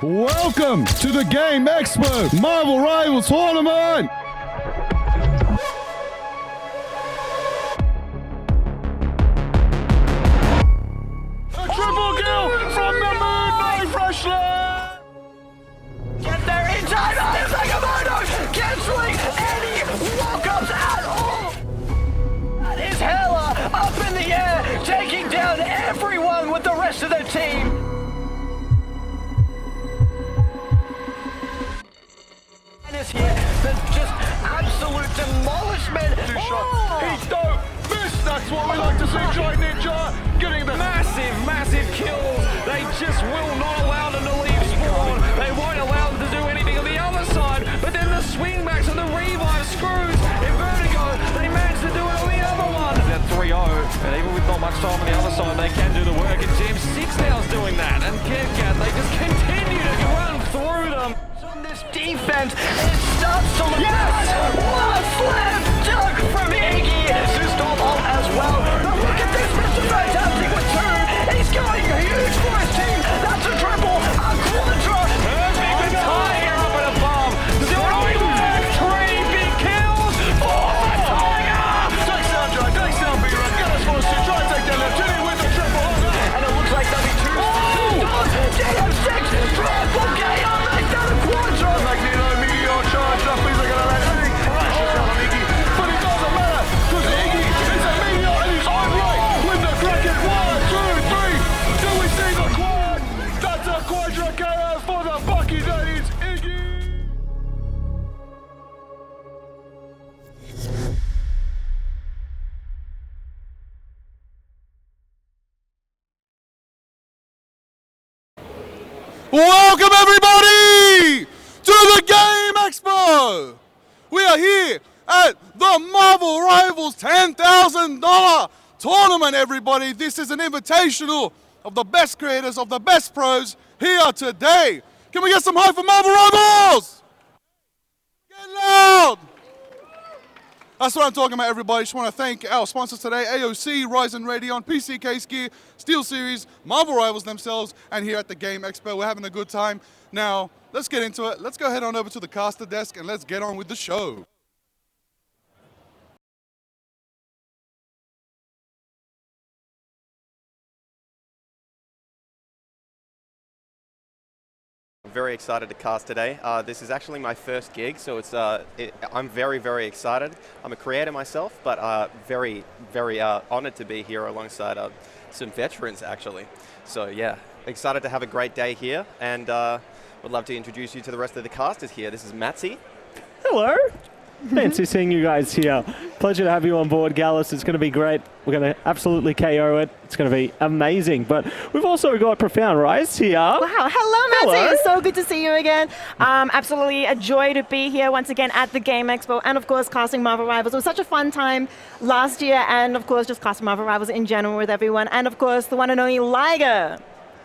Welcome to the Game Expo Marvel Rivals Tournament! A triple kill from the Moon by Freshland! Get there in time, Sakamoto canceling any walk-ups at all! That is Hela up in the air, taking down everyone with the rest of the team. Is here, there's just absolute demolishment. Two shots. He don't miss. That's what we like to see. Try Ninja getting the Massive kills. They just will not allow them to leave spawn. They won't allow them to do anything on the other side. But then the swing backs and the revive screws. In Vertigo, they managed to do it on the other one. They're 3-0, and even with not much time on the other side, they can do the work. And Team 6 now is doing that. And KitKat, they just continue to run through them. This defense, it starts to look bad. What a slam dunk from Iggy. System ult as well. But look at this, Mr. Fantastic with two. He's going huge for his team. That's a triple, a quadra. Perfect with Tiger up and above. Doing work. 3 big kills for Tiger. Takes down Dry, takes down B-Run, get us forced to try and take down Jimmy with the triple. And it looks like there'll be two. JM6, triple KO. Like that a quadra. Magneto, Meteor, charge up, he's gonna let everything crashes out on Iggy. But it doesn't matter, because Iggy is a Meteor and he's on right with the Kraken. 1, 2, 3. Do we see the quad? That's a quadra KO for the Bucky Days, Iggy. Welcome everybody to the Game Expo! We are here at the Marvel Rivals $10,000 tournament, everybody. This is an invitational of the best creators, of the best pros here today. Can we get some hype for Marvel Rivals? Get loud! That's what I'm talking about, everybody. Just want to thank our sponsors today, AOC, Ryzen Radeon, PCK Ski, Steel Series, Marvel Rivals themselves, and here at the Game Expo. We're having a good time. Now, let's get into it. Let's go ahead on over to the caster desk and let's get on with the show. Very excited to cast today. This is actually my first gig, so I'm very excited. I'm a creator myself, but very honored to be here alongside some veterans actually. So yeah, excited to have a great day here, and would love to introduce you to the rest of the casters here. This is Matzy. Hello. Fancy seeing you guys here. Pleasure to have you on board, Gallus. It's going to be great. We're going to absolutely KO it. It's going to be amazing. But we've also got Profound Rise here. Wow. Hello, Matty. Hello. It's so good to see you again. Absolutely a joy to be here once again at the Game Expo and, of course, casting Marvel Rivals. It was such a fun time last year and, of course, just casting Marvel Rivals in general with everyone. And, of course, the one and only Liger.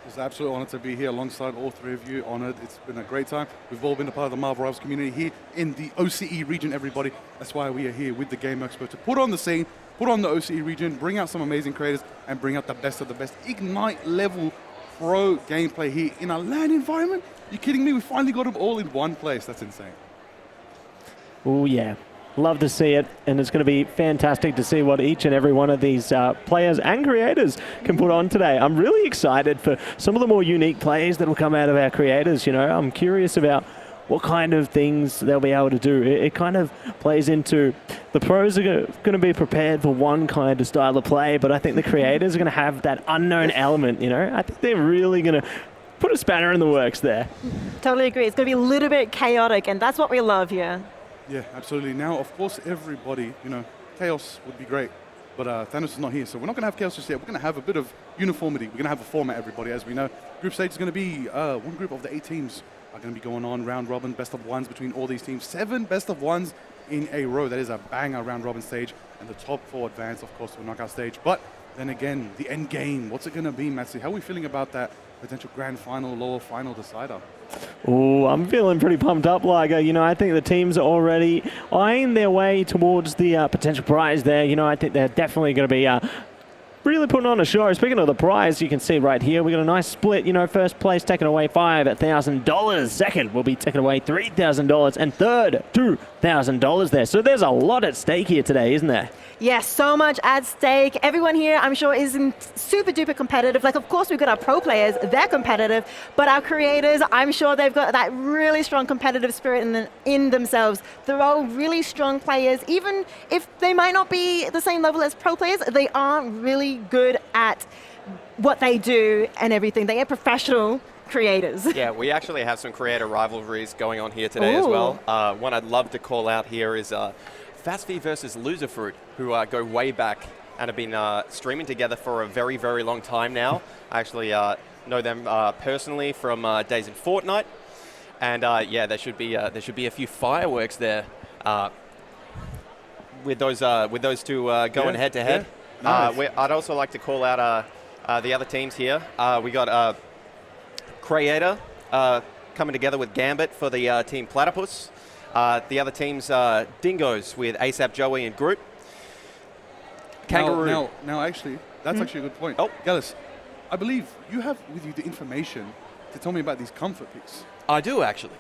It's an absolute honor to be here alongside all three of you. Honored. It's been a great time. We've all been a part of the Marvel Rivals community here in the OCE region, everybody. That's why we are here with the Game Expo to put on the scene, put on the OCE region, bring out some amazing creators, and bring out the best of the best. Ignite level pro gameplay here in a LAN environment. You kidding me? We finally got them all in one place. That's insane. Oh, yeah. Love to see it, and it's going to be fantastic to see what each and every one of these players and creators can put on today. I'm really excited for some of the more unique plays that will come out of our creators. You know, I'm curious about what kind of things they'll be able to do. It kind of plays into the pros are going to be prepared for one kind of style of play, but I think the creators are going to have that unknown element. You know, I think they're really going to put a spanner in the works there. Totally agree. It's going to be a little bit chaotic, and that's what we love here. Yeah, absolutely. Now, of course, everybody, you know, chaos would be great, but Thanos is not here, so we're not going to have chaos just yet. We're going to have a bit of uniformity. We're going to have a format, everybody, as we know. Group stage is going to be one group of the 8 teams are going to be going on round robin, best of ones between all these teams. 7 best of ones in a row. That is a banger round robin stage, and the top 4 advance, of course, to the knockout stage. But then again, the end game, what's it going to be, Matzy? How are we feeling about that potential grand final, lower final decider? Oh, I'm feeling pretty pumped up, Liger. You know, I think the teams are already eyeing their way towards the potential prize there. You know, I think they're definitely going to be really putting on a show. Speaking of the prize, you can see right here, we got a nice split. You know, first place taking away $5,000. Second will be taking away $3,000. And third, $2,000 there. So there's a lot at stake here today, isn't there? Yes, so much at stake. Everyone here, I'm sure, is super duper competitive. Like, of course, we've got our pro players, they're competitive, but our creators, I'm sure they've got that really strong competitive spirit in themselves. They're all really strong players. Even if they might not be the same level as pro players, they are really good at what they do and everything. They are professional creators. Yeah, we actually have some creator rivalries going on here today as well. One I'd love to call out here is Fasfi versus Loserfruit, who go way back and have been streaming together for a very, very long time now. I actually know them personally from days in Fortnite, and yeah, there should be a few fireworks there with those two going head to head. Nice. I'd also like to call out the other teams here. We got Creator coming together with Gambit for the team Platypus. The other team's Dingoes with ASAP Joey and Groot. Kangaroo. Now actually, that's actually a good point. Oh. Gallus, I believe you have with you the information to tell me about these comfort picks. I do actually.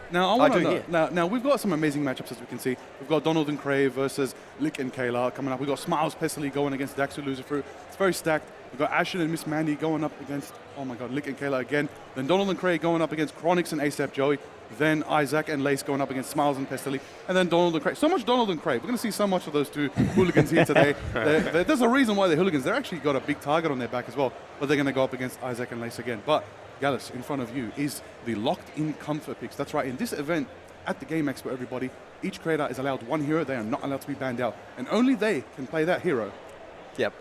Now, I want to do know. here. Now, we've got some amazing matchups, as we can see. We've got Donald and Cray versus Lick and Kayla coming up. We've got Smiles Pestily going against Daxu Loserfruit. It's very stacked. We've got Ashen and Miss Mandy going up against, oh my god, Lick and Kayla again. Then Donald and Cray going up against Chronix and ASAP Joey. Then Isaac and Lace going up against Smiles and Pestily. And then Donald and Cray. So much Donald and Cray. We're going to see so much of those two hooligans here today. There's a reason why they're hooligans. They're actually got a big target on their back as well. But they're going to go up against Isaac and Lace again. But Gallus, in front of you is the locked-in comfort picks. That's right. In this event, at the Game Expo, everybody, each creator is allowed one hero. They are not allowed to be banned out. And only they can play that hero. Yep.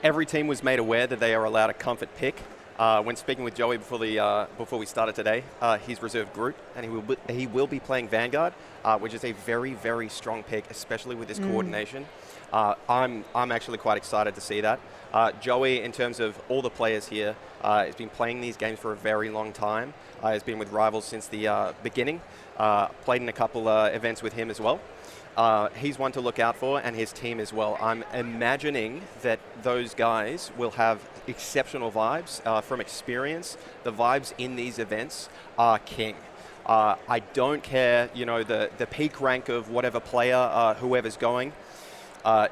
Every team was made aware that they are allowed a comfort pick. When speaking with Joey before we started today, he's reserved Groot, and he will be playing Vanguard, which is a very, very strong pick, especially with his coordination. I'm actually quite excited to see that. Joey, in terms of all the players here, has been playing these games for a very long time. Has been with Rivals since the beginning. Played in a couple events with him as well. He's one to look out for, and his team as well. I'm imagining that those guys will have exceptional vibes from experience. The vibes in these events are king. I don't care, the peak rank of whatever player, whoever's going.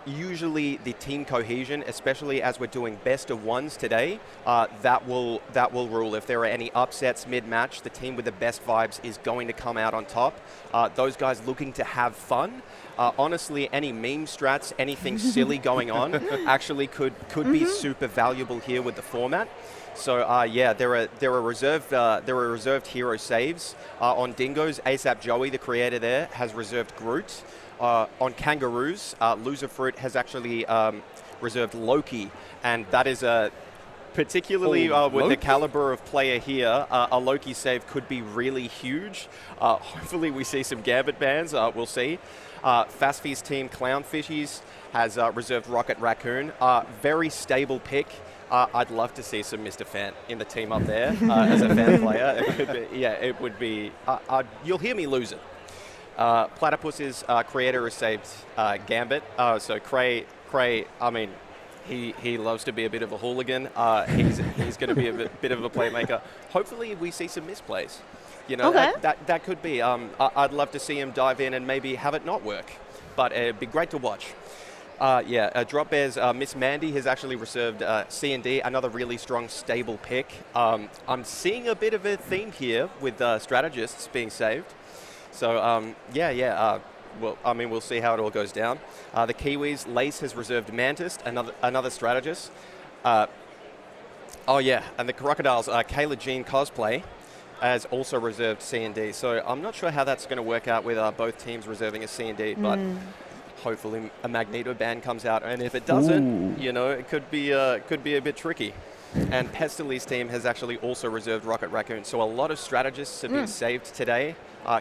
Usually the team cohesion, especially as we're doing best of ones today, that will rule. If there are any upsets mid-match, the team with the best vibes is going to come out on top. Those guys looking to have fun. Honestly, any meme strats, anything silly going on, actually could be super valuable here with the format. So yeah, there are reserved hero saves on Dingoes. ASAP Joey, the creator there, has reserved Groot. On Kangaroos, Loserfruit has actually reserved Loki, and that is particularly with the caliber of player here, a Loki save could be really huge. Hopefully we see some Gambit bans, we'll see. Fasfi's team, Clownfishies, has reserved Rocket Raccoon. Very stable pick. I'd love to see some Mr. Fant in the team up there as a fan player. It would be, you'll hear me lose it. Platypus's creator has saved Gambit. So Cray, I mean, he loves to be a bit of a hooligan. He's going to be a bit of a playmaker. Hopefully we see some misplays. Okay. That could be. I'd love to see him dive in and maybe have it not work. But it'd be great to watch. Drop Bear's Miss Mandy has actually reserved C&D, another really strong, stable pick. I'm seeing a bit of a theme here with strategists being saved. So, well, I mean, we'll see how it all goes down. The Kiwis, Lace has reserved Mantis, another strategist. And the Crocodiles, Kayla Jean Cosplay has also reserved C&D. So I'm not sure how that's going to work out with both teams reserving a C&D, but hopefully a Magneto ban comes out. And if it doesn't, it could be a bit tricky. And Pestily's team has actually also reserved Rocket Raccoon. So a lot of strategists have been saved today.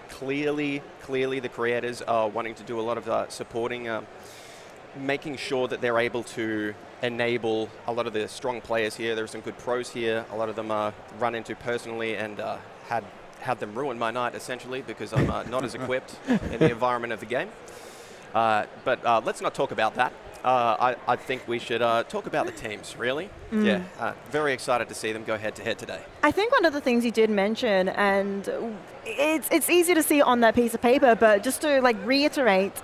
Clearly the creators are wanting to do a lot of supporting, making sure that they're able to enable a lot of the strong players here. There are some good pros here. A lot of them run into personally and had them ruin my night, essentially, because I'm not as equipped in the environment of the game. But let's not talk about that. I think we should talk about the teams, really. Yeah, very excited to see them go head-to-head today. I think one of the things you did mention, and it's easy to see on that piece of paper, but just to like reiterate,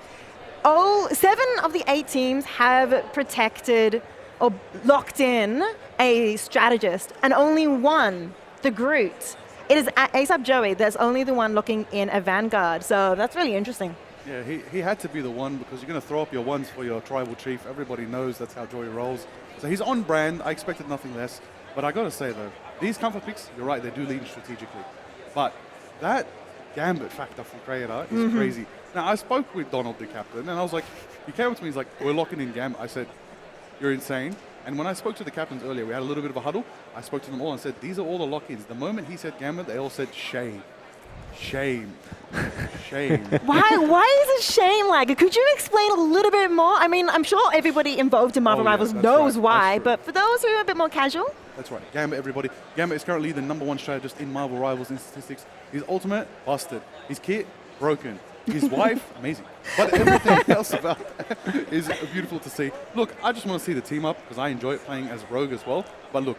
7 of the 8 teams have protected or locked in a strategist, and only one, the Groot. It is ASAP Joey, there's only the one looking in a Vanguard, so that's really interesting. Yeah, he had to be the one because you're going to throw up your ones for your tribal chief. Everybody knows that's how Joey rolls. So he's on brand. I expected nothing less. But I got to say, though, these comfort picks, you're right, they do lead strategically. But that Gambit factor from Creator is crazy. Now, I spoke with Donald, the captain, and I was like, he came up to me, he's like, we're locking in Gambit. I said, you're insane. And when I spoke to the captains earlier, we had a little bit of a huddle. I spoke to them all and said, these are all the lock-ins. The moment he said Gambit, they all said shame. Shame. Shame. Why is it shame like? Could you explain a little bit more? I mean, I'm sure everybody involved in Marvel Rivals knows why, but for those who are a bit more casual? That's right. Gambit, everybody. Gambit is currently the #1 strategist in Marvel Rivals in statistics. His ultimate, busted. His kit, broken. His wife, amazing. But everything else about that is beautiful to see. Look, I just want to see the team up because I enjoy playing as Rogue as well. But look,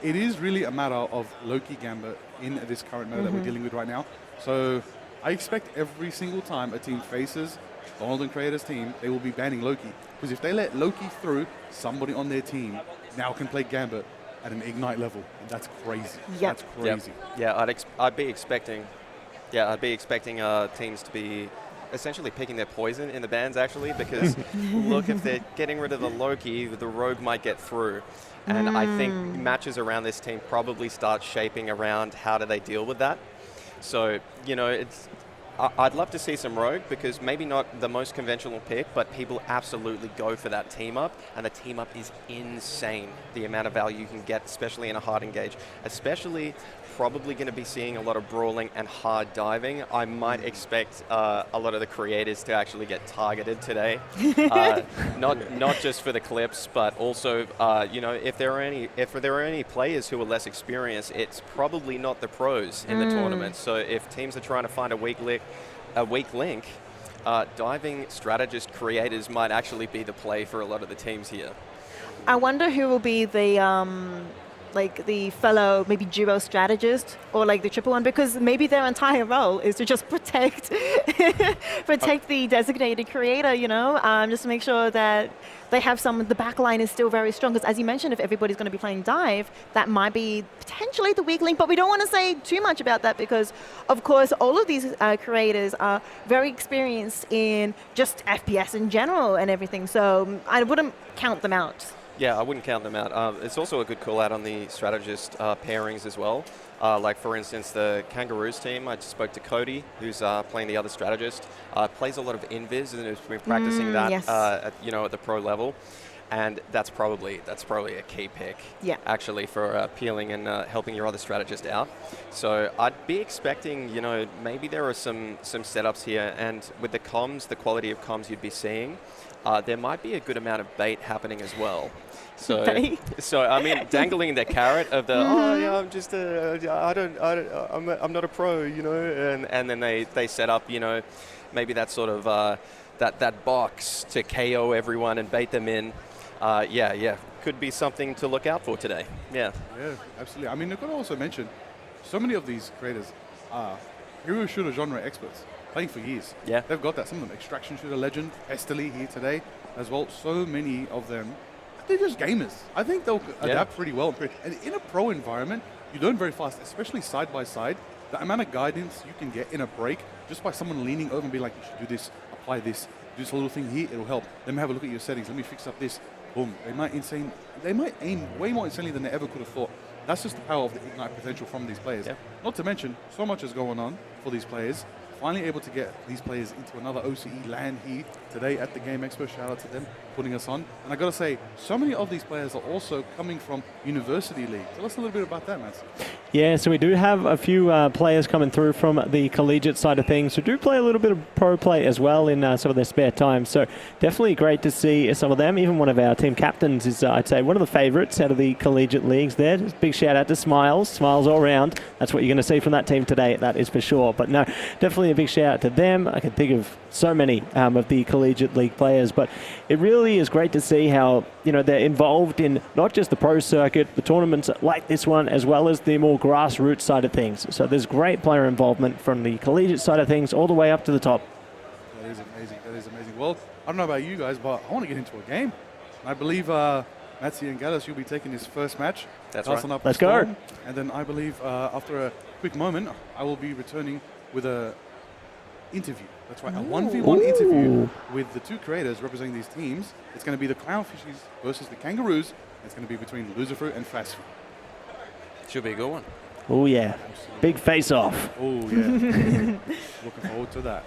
it is really a matter of Loki Gambit in this current meta that we're dealing with right now. So I expect every single time a team faces Donald and Creator's team, they will be banning Loki. Because if they let Loki through, somebody on their team now can play Gambit at an Ignite level. And that's crazy. Yep. That's crazy. Yeah, I'd be expecting teams to be essentially picking their poison in the bans, actually, because look, if they're getting rid of the Loki, the Rogue might get through. And I think matches around this team probably start shaping around how do they deal with that. So, you know, I'd love to see some Rogue because maybe not the most conventional pick, but people absolutely go for that team up, and the team up is insane, the amount of value you can get, especially in a hard engage. Especially probably going to be seeing a lot of brawling and hard diving. I might expect a lot of the creators to actually get targeted today. Not just for the clips, but also, you know, if there are any players who are less experienced, it's probably not the pros in the tournament. So if teams are trying to find a weak link, diving strategist creators might actually be the play for a lot of the teams here. I wonder who will be the like the fellow maybe duo strategist or like the triple one, because maybe their entire role is to just protect the designated creator, you know, just to make sure that they have the back line is still very strong. Because as you mentioned, if everybody's going to be playing dive, that might be potentially the weak link, but we don't want to say too much about that because, of course, all of these creators are very experienced in just FPS in general and everything, so I wouldn't count them out. Yeah, I wouldn't count them out. It's also a good call out on the strategist pairings as well. Like, for instance, the Kangaroos team, I just spoke to Cody, who's playing the other strategist, plays a lot of invis and has been practicing that yes. at the pro level. And that's probably a key pick, actually, for peeling and helping your other strategist out. So I'd be expecting, you know, maybe there are some setups here, and with the comms, the quality of comms you'd be seeing, there might be a good amount of bait happening as well. So I mean, dangling the carrot of the I'm just I'm not a pro, you know, and then they set up, you know, maybe that sort of that box to KO everyone and bait them in. Could be something to look out for today. Yeah, absolutely. I mean, you've got to also mention so many of these creators are hero shooter genre experts, playing for years. Yeah, they've got that. Some of them, extraction shooter legend, Estely here today as well. So many of them, they're just gamers. I think they'll adapt pretty well. And in a pro environment, you learn very fast, especially side by side. The amount of guidance you can get in a break just by someone leaning over and be like, you should do this, apply this, do this little thing here, it'll help. Let me have a look at your settings. Let me fix up this. Boom. They might aim way more insanely than they ever could have thought. That's just the power of the Ignite potential from these players. Yeah. Not to mention, so much is going on for these players. Finally able to get these players into another OCE land here today at the Game Expo. Shout out to them putting us on. And I got to say, so many of these players are also coming from University League. Tell us a little bit about that, Matt. Yeah, so we do have a few players coming through from the collegiate side of things who do play a little bit of pro play as well in some of their spare time. So definitely great to see some of them. Even one of our team captains is, I'd say, one of the favourites out of the collegiate leagues there. Just big shout out to Smiles all round. That's what you're going to see from that team today, that is for sure. But no, definitely a big shout out to them. I can think of so many of the collegiate league players, but it really is great to see how they're involved in not just the pro circuit, the tournaments like this one, as well as the more grassroots side of things. So there's great player involvement from the collegiate side of things all the way up to the top. That is amazing. That is amazing. Well, I don't know about you guys, but I want to get into a game. I believe Matsi and Gallus, you'll be taking his first match. That's right. Up Let's Storm. go. And then I believe after a quick moment, I will be returning with a interview. That's right, a 1v1 interview with the two creators representing these teams. It's going to be the Clownfishies versus the Kangaroos. It's going to be between Lucifer and Fast Food. Should be a good one. Oh yeah, big face off. Oh yeah. Looking forward to that.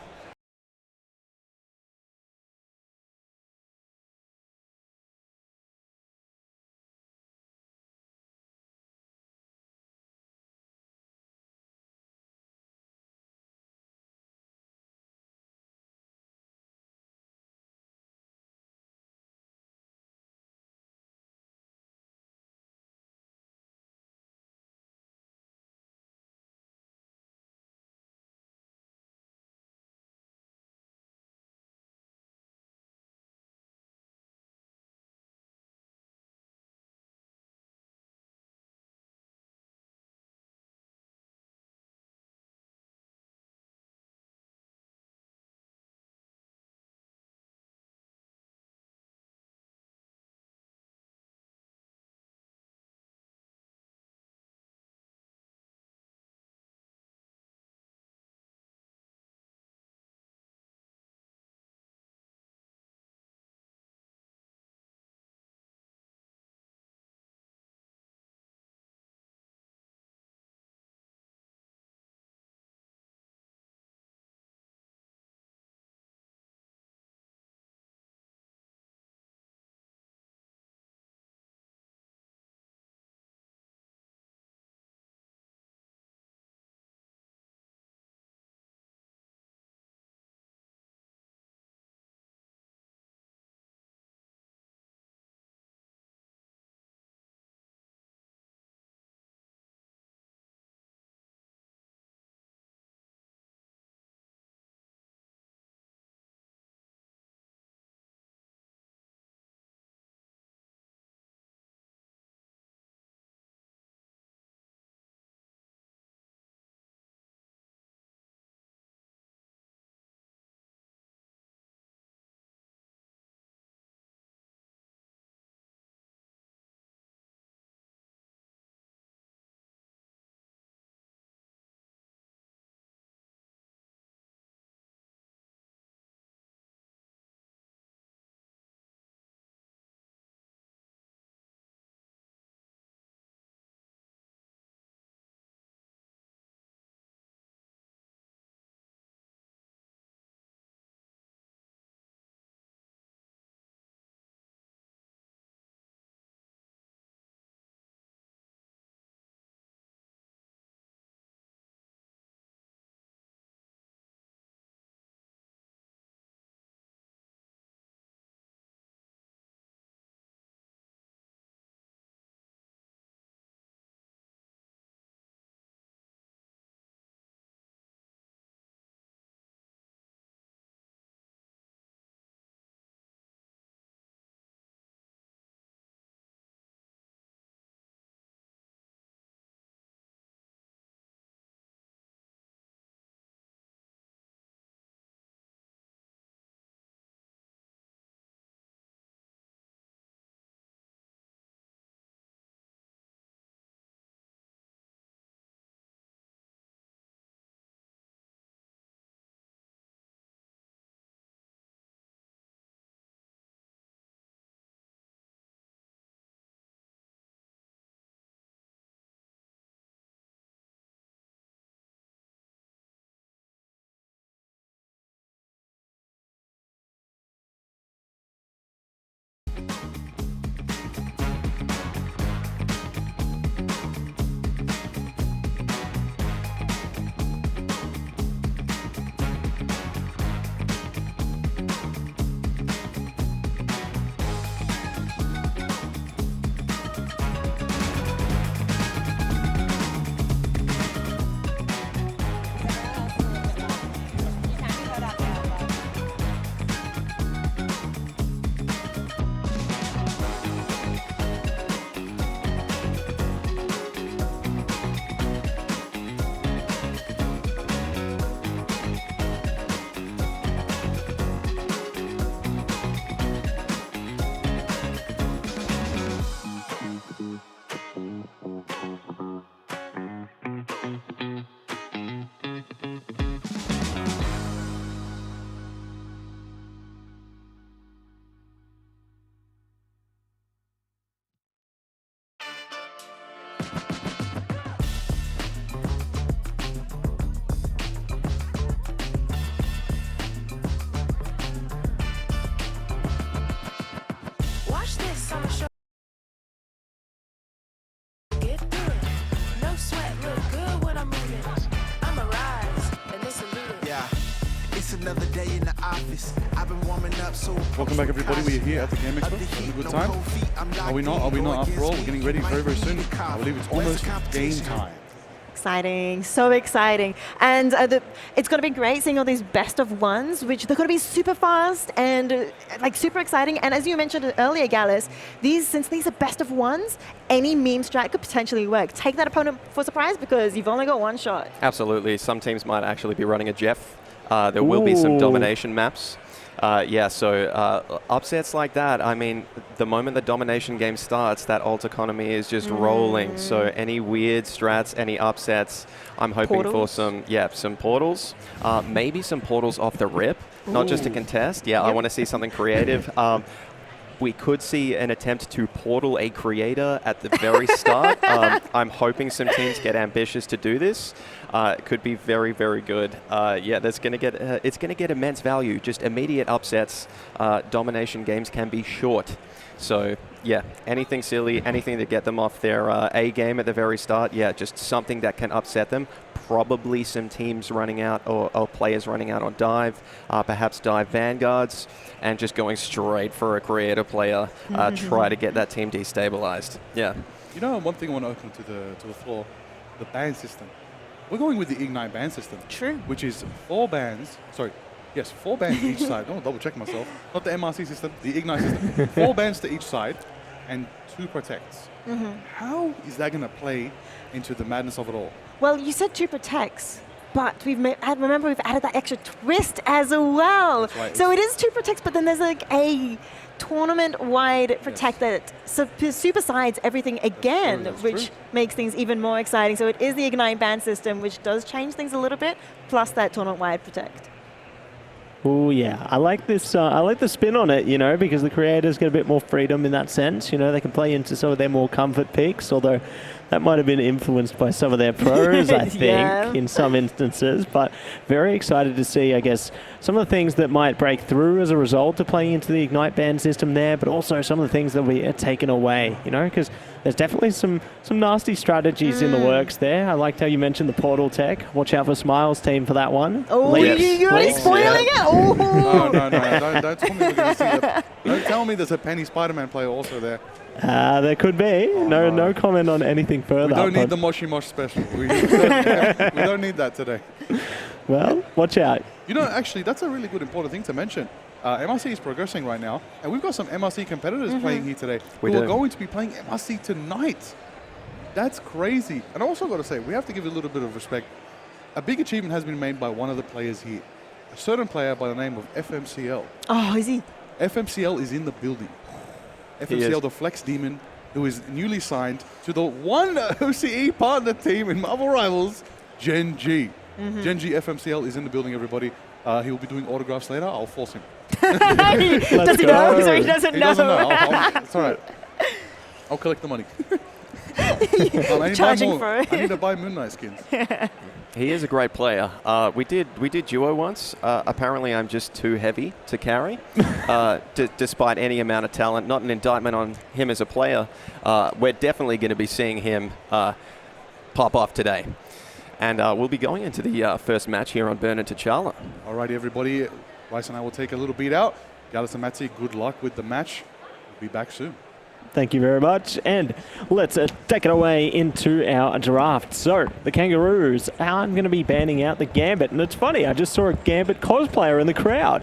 Watch this on the show. Get through it. No sweat, look good when I'm moving. I'ma rise and they salute it. Yeah, it's another day in the office. I've been warming up, so Welcome back, everybody. We're here at the Game Expo. Having a good time. Are we not? Are we not? After all, we're getting ready very, very soon. I believe it's almost game time. Exciting, so exciting. And it's going to be great seeing all these best of ones, which they're going to be super fast and like super exciting. And as you mentioned earlier, Gallus, since these are best of ones, any meme strat could potentially work. Take that opponent for surprise because you've only got one shot. Absolutely. Some teams might actually be running a Jeff. There will be some domination maps. So upsets like that, I mean, the moment the domination game starts, that alt economy is just rolling. So any weird strats, any upsets, I'm hoping for some portals, maybe some portals off the rip, not just to contest. I want to see something creative. We could see an attempt to portal a creator at the very start. I'm hoping some teams get ambitious to do this. It could be very, very good. It's going to get immense value. Just immediate upsets. Domination games can be short. So anything silly, anything to get them off their A game at the very start. Just something that can upset them. Probably some teams running out or players running out on dive, perhaps dive vanguards, and just going straight for a creator player, try to get that team destabilized. Yeah. You know, one thing I want to open to the floor, the ban system. We're going with the Ignite ban system. True. Which is 4 bans. Sorry. Yes, 4 bans each side. Don't double check myself. Not the MRC system, the Ignite system. 4 bans to each side and 2 protects. How is that going to play into the madness of it all? Well, you said 2 protects, but remember we've added that extra twist as well. That's right. So it is 2 protects, but then there's like a tournament-wide protect that supersides everything again, That's which true. makes things even more exciting. So it is the Ignite ban system, which does change things a little bit, plus that tournament-wide protect. Oh yeah, I like this. I like the spin on it, because the creators get a bit more freedom in that sense. They can play into some of their more comfort picks, although that might have been influenced by some of their pros, I think, in some instances. But very excited to see, I guess, some of the things that might break through as a result of playing into the Ignite ban system there, but also some of the things that will be taken away, because there's definitely some nasty strategies in the works there. I liked how you mentioned the portal tech. Watch out for Smiles team for that one. Oh, you're spoiling it? Oh. No. Don't tell me we're going to see that. Don't tell me there's a Penny Spider-Man player also there. There could be. No comment on anything further. We don't need the Moshi Mosh special. We don't need that today. Well, watch out. Actually, that's a really good important thing to mention. MRC is progressing right now, and we've got some MRC competitors playing here today. We're going to be playing MRC tonight. That's crazy. And I also got to say, we have to give a little bit of respect. A big achievement has been made by one of the players here. A certain player by the name of FMCL. Oh, is he? FMCL is in the building. FMCL, the Flex Demon, who is newly signed to the one OCE partner team in Marvel Rivals, Gen G. Gen G FMCL is in the building, everybody. He will be doing autographs later. I'll force him. Does he know? Sorry, he doesn't know. He doesn't know. It's all right. I'll collect the money. Charging for it. I need to buy Moon Knight skins. He is a great player. We did duo once. Apparently, I'm just too heavy to carry, despite any amount of talent. Not an indictment on him as a player. We're definitely going to be seeing him pop off today. And we'll be going into the first match here on Burn to T'Challa. Alrighty, everybody. Rice and I will take a little beat out. Gallus and Matty, good luck with the match. We'll be back soon. Thank you very much. And let's take it away into our draft. So, the Kangaroos are going to be banning out the Gambit. And it's funny, I just saw a Gambit cosplayer in the crowd.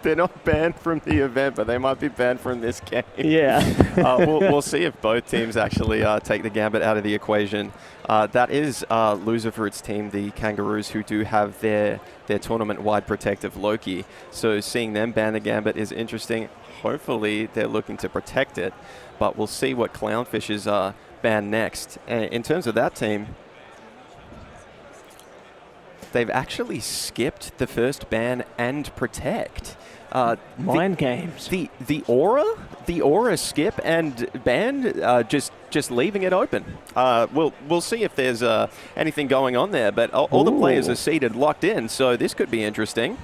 They're not banned from the event, but they might be banned from this game. Yeah. We'll see if both teams actually take the Gambit out of the equation. That is loser for its team, the Kangaroos, who do have their tournament-wide protective Loki. So seeing them ban the Gambit is interesting. hopefully they're looking to protect it. But we'll see what Clownfish is banned next. And in terms of that team, they've actually skipped the first ban and protect. Mind games. The aura skip and ban, just leaving it open. We'll see if there's anything going on there, but all the players are seated, locked in, so this could be interesting.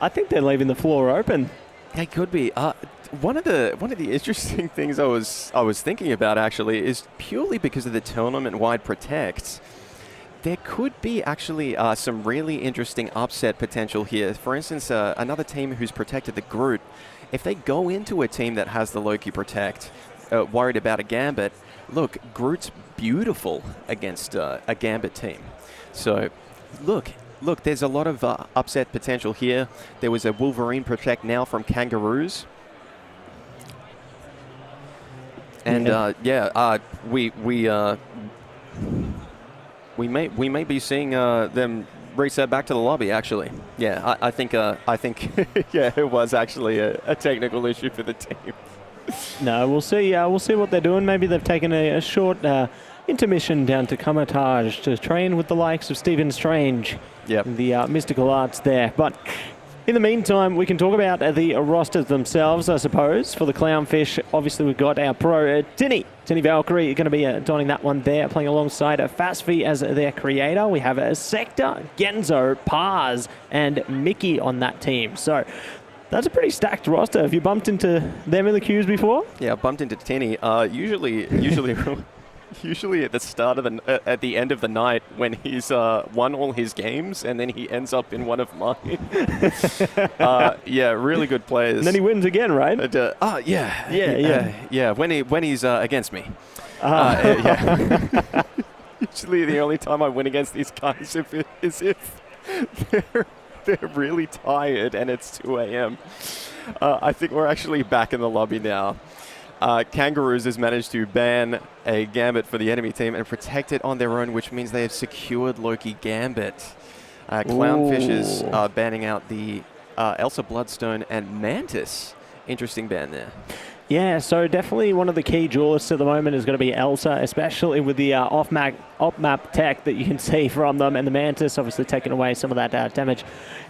I think they're leaving the floor open. They could be. One of the interesting things I was thinking about actually is purely because of the tournament-wide protects. There could be actually some really interesting upset potential here. For instance, another team who's protected the Groot, if they go into a team that has the Loki protect, worried about a Gambit, look, Groot's beautiful against a Gambit team. So, look, there's a lot of upset potential here. There was a Wolverine protect now from Kangaroos. And we may be seeing them reset back to the lobby. Actually, yeah, I think yeah, it was actually a technical issue for the team. No, we'll see. We'll see what they're doing. Maybe they've taken a short intermission down to Kamatage to train with the likes of Stephen Strange. Yep. The mystical arts there, but. In the meantime, we can talk about the rosters themselves, I suppose. For the Clownfish, obviously we've got our pro Tinny Valkyrie going to be donning that one there, playing alongside Fasfi as their creator. We have Sector, Genzo, Paz, and Mickey on that team. So that's a pretty stacked roster. Have you bumped into them in the queues before? Yeah, I bumped into Tinny. Usually at the start of at the end of the night when he's won all his games and then he ends up in one of mine. Yeah, really good players. And then he wins again, right? Yeah. When he's against me. Yeah. Usually the only time I win against these guys is if they're really tired and it's 2 a.m. I think we're actually back in the lobby now. Kangaroos has managed to ban a Gambit for the enemy team and protect it on their own, which means they have secured Loki Gambit. Clownfish is banning out the Elsa Bloodstone and Mantis. Interesting ban there. Yeah, so definitely one of the key duelists at the moment is going to be Elsa, especially with the off-map tech that you can see from them, and the Mantis obviously taking away some of that damage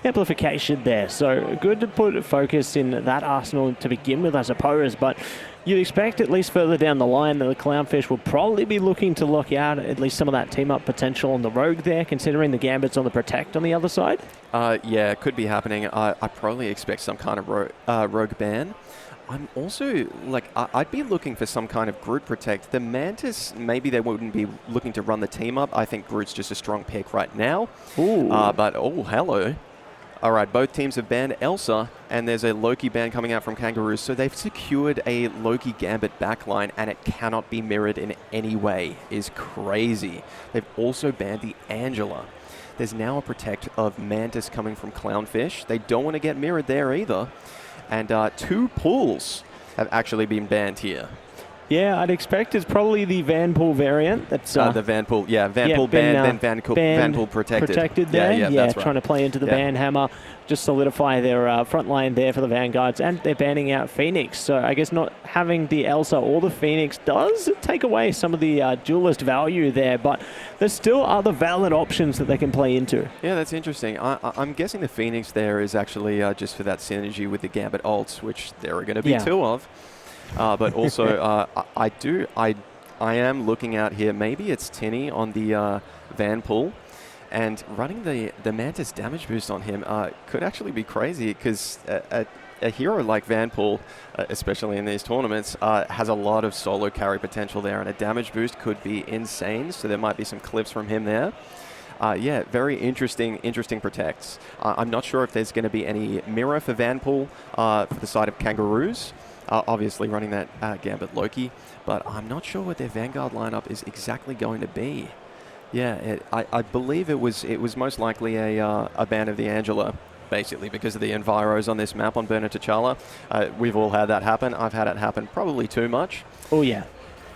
amplification there. So good to put focus in that arsenal to begin with, I suppose, but you'd expect at least further down the line that the Clownfish will probably be looking to lock out at least some of that team-up potential on the Rogue there, considering the Gambit's on the Protect on the other side. Yeah, it could be happening. I probably expect some kind of Rogue ban. I'm also, I'd be looking for some kind of Groot protect. The Mantis, maybe they wouldn't be looking to run the team up. I think Groot's just a strong pick right now. But, hello. All right, both teams have banned Elsa, and there's a Loki ban coming out from Kangaroos. So they've secured a Loki Gambit backline, and it cannot be mirrored in any way. Is crazy. They've also banned the Angela. There's now a protect of Mantis coming from Clownfish. They don't want to get mirrored there either. And 2 pools have actually been banned here. Yeah, I'd expect it's probably the Vanpool variant. That's the Vanpool, Vanpool banned, then Vanpool protected. Protected there, yeah, that's right. Trying to play into the ban hammer, just solidify their front line there for the Vanguards, and they're banning out Phoenix. So I guess not having the Elsa or the Phoenix does take away some of the duelist value there, but there's still other valid options that they can play into. Yeah, that's interesting. I'm guessing the Phoenix there is actually just for that synergy with the Gambit ults, which there are going to be 2 of. But also, I am looking out here. Maybe it's Tinny on the Vanpool, and running the Mantis damage boost on him could actually be crazy because a hero like Vanpool, especially in these tournaments, has a lot of solo carry potential there, and a damage boost could be insane. So there might be some clips from him there. Yeah, very interesting protects. I'm not sure if there's going to be any mirror for Vanpool for the side of Kangaroos. Obviously running that Gambit Loki, but I'm not sure what their Vanguard lineup is exactly going to be. Yeah, I believe it was most likely a ban of the Angela, basically because of the enviros on this map on Burner T'Challa. We've all had that happen. I've had it happen probably too much. Oh yeah.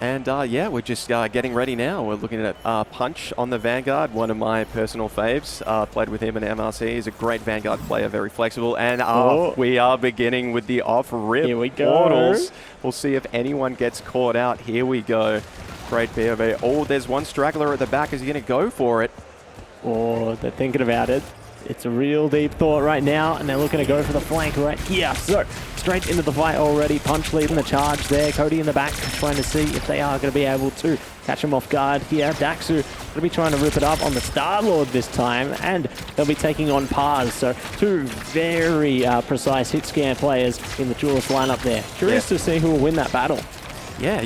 And yeah, we're just getting ready now. We're looking at Punch on the Vanguard, one of my personal faves. Played with him in MRC. He's a great Vanguard player, very flexible. And we are beginning with the off-rip Here we go. portals. We'll see if anyone gets caught out. Here we go. Great POV. Oh, there's one straggler at the back. Is he going to go for it? Oh, they're thinking about it. It's a real deep thought right now, and they're looking to go for the flank right here. So, straight into the fight already. Punch leading the charge there. Cody in the back trying to see if they are going to be able to catch him off guard here. Daxu going to be trying to rip it up on the Star-Lord this time, and they'll be taking on Pars. So, two very precise hit scan players in the duelist lineup there. Curious to see who will win that battle. Yeah.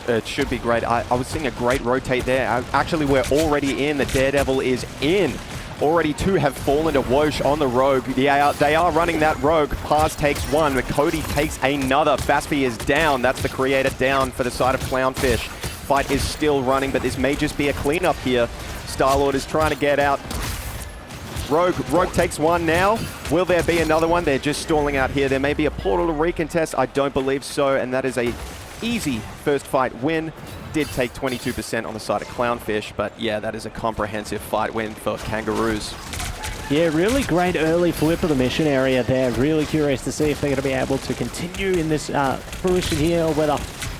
It should be great. I was seeing a great rotate there. Actually, we're already in. The Daredevil is in. Already two have fallen to Whoosh on the Rogue. Yeah, they are running that Rogue. Pars takes one, but Cody takes another. Faspi is down. That's the Creator down for the side of Clownfish. Fight is still running, but this may just be a cleanup here. Star-Lord is trying to get out. Rogue takes one now. Will there be another one? They're just stalling out here. There may be a portal to recontest. I don't believe so, and that is a easy first fight win. Did take 22% on the side of Clownfish, but yeah, that is a comprehensive fight win for Kangaroos. Yeah, really great early flip of the mission area there. Really curious to see if they're going to be able to continue in this fruition here, or whether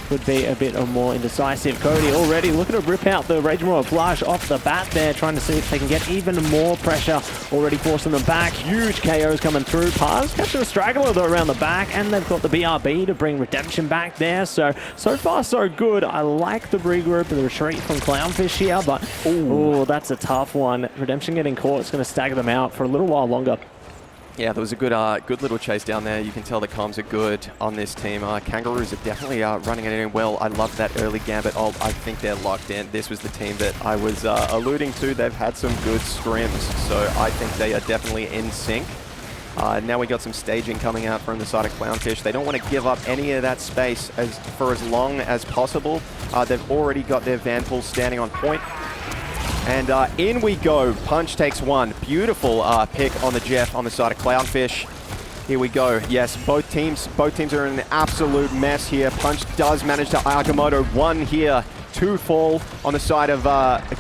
could be a bit more indecisive. Cody already looking to rip out the Rage Royal Flush off the bat there, trying to see if they can get even more pressure, already forcing them back. Huge KOs coming through. Pars catching a straggler though around the back, and they've got the BRB to bring Redemption back there. So far so good. I like the regroup and the retreat from Clownfish here, but oh, that's a tough one. Redemption getting caught, it's going to stagger them out for a little while longer. Yeah, there was a good little chase down there. You can tell the comms are good on this team. Kangaroos are definitely running it in well. I love that early gambit. I think they're locked in. This was the team that I was alluding to. They've had some good scrims, so I think they are definitely in sync. Now we got some staging coming out from the side of Clownfish. They don't want to give up any of that space for as long as possible. They've already got their Vanpool standing on point. And in we go. Punch takes one. Beautiful pick on the Jeff on the side of Clownfish. Here we go. Yes, both teams are in an absolute mess here. Punch does manage to Agamotto one here. Two fall on the side of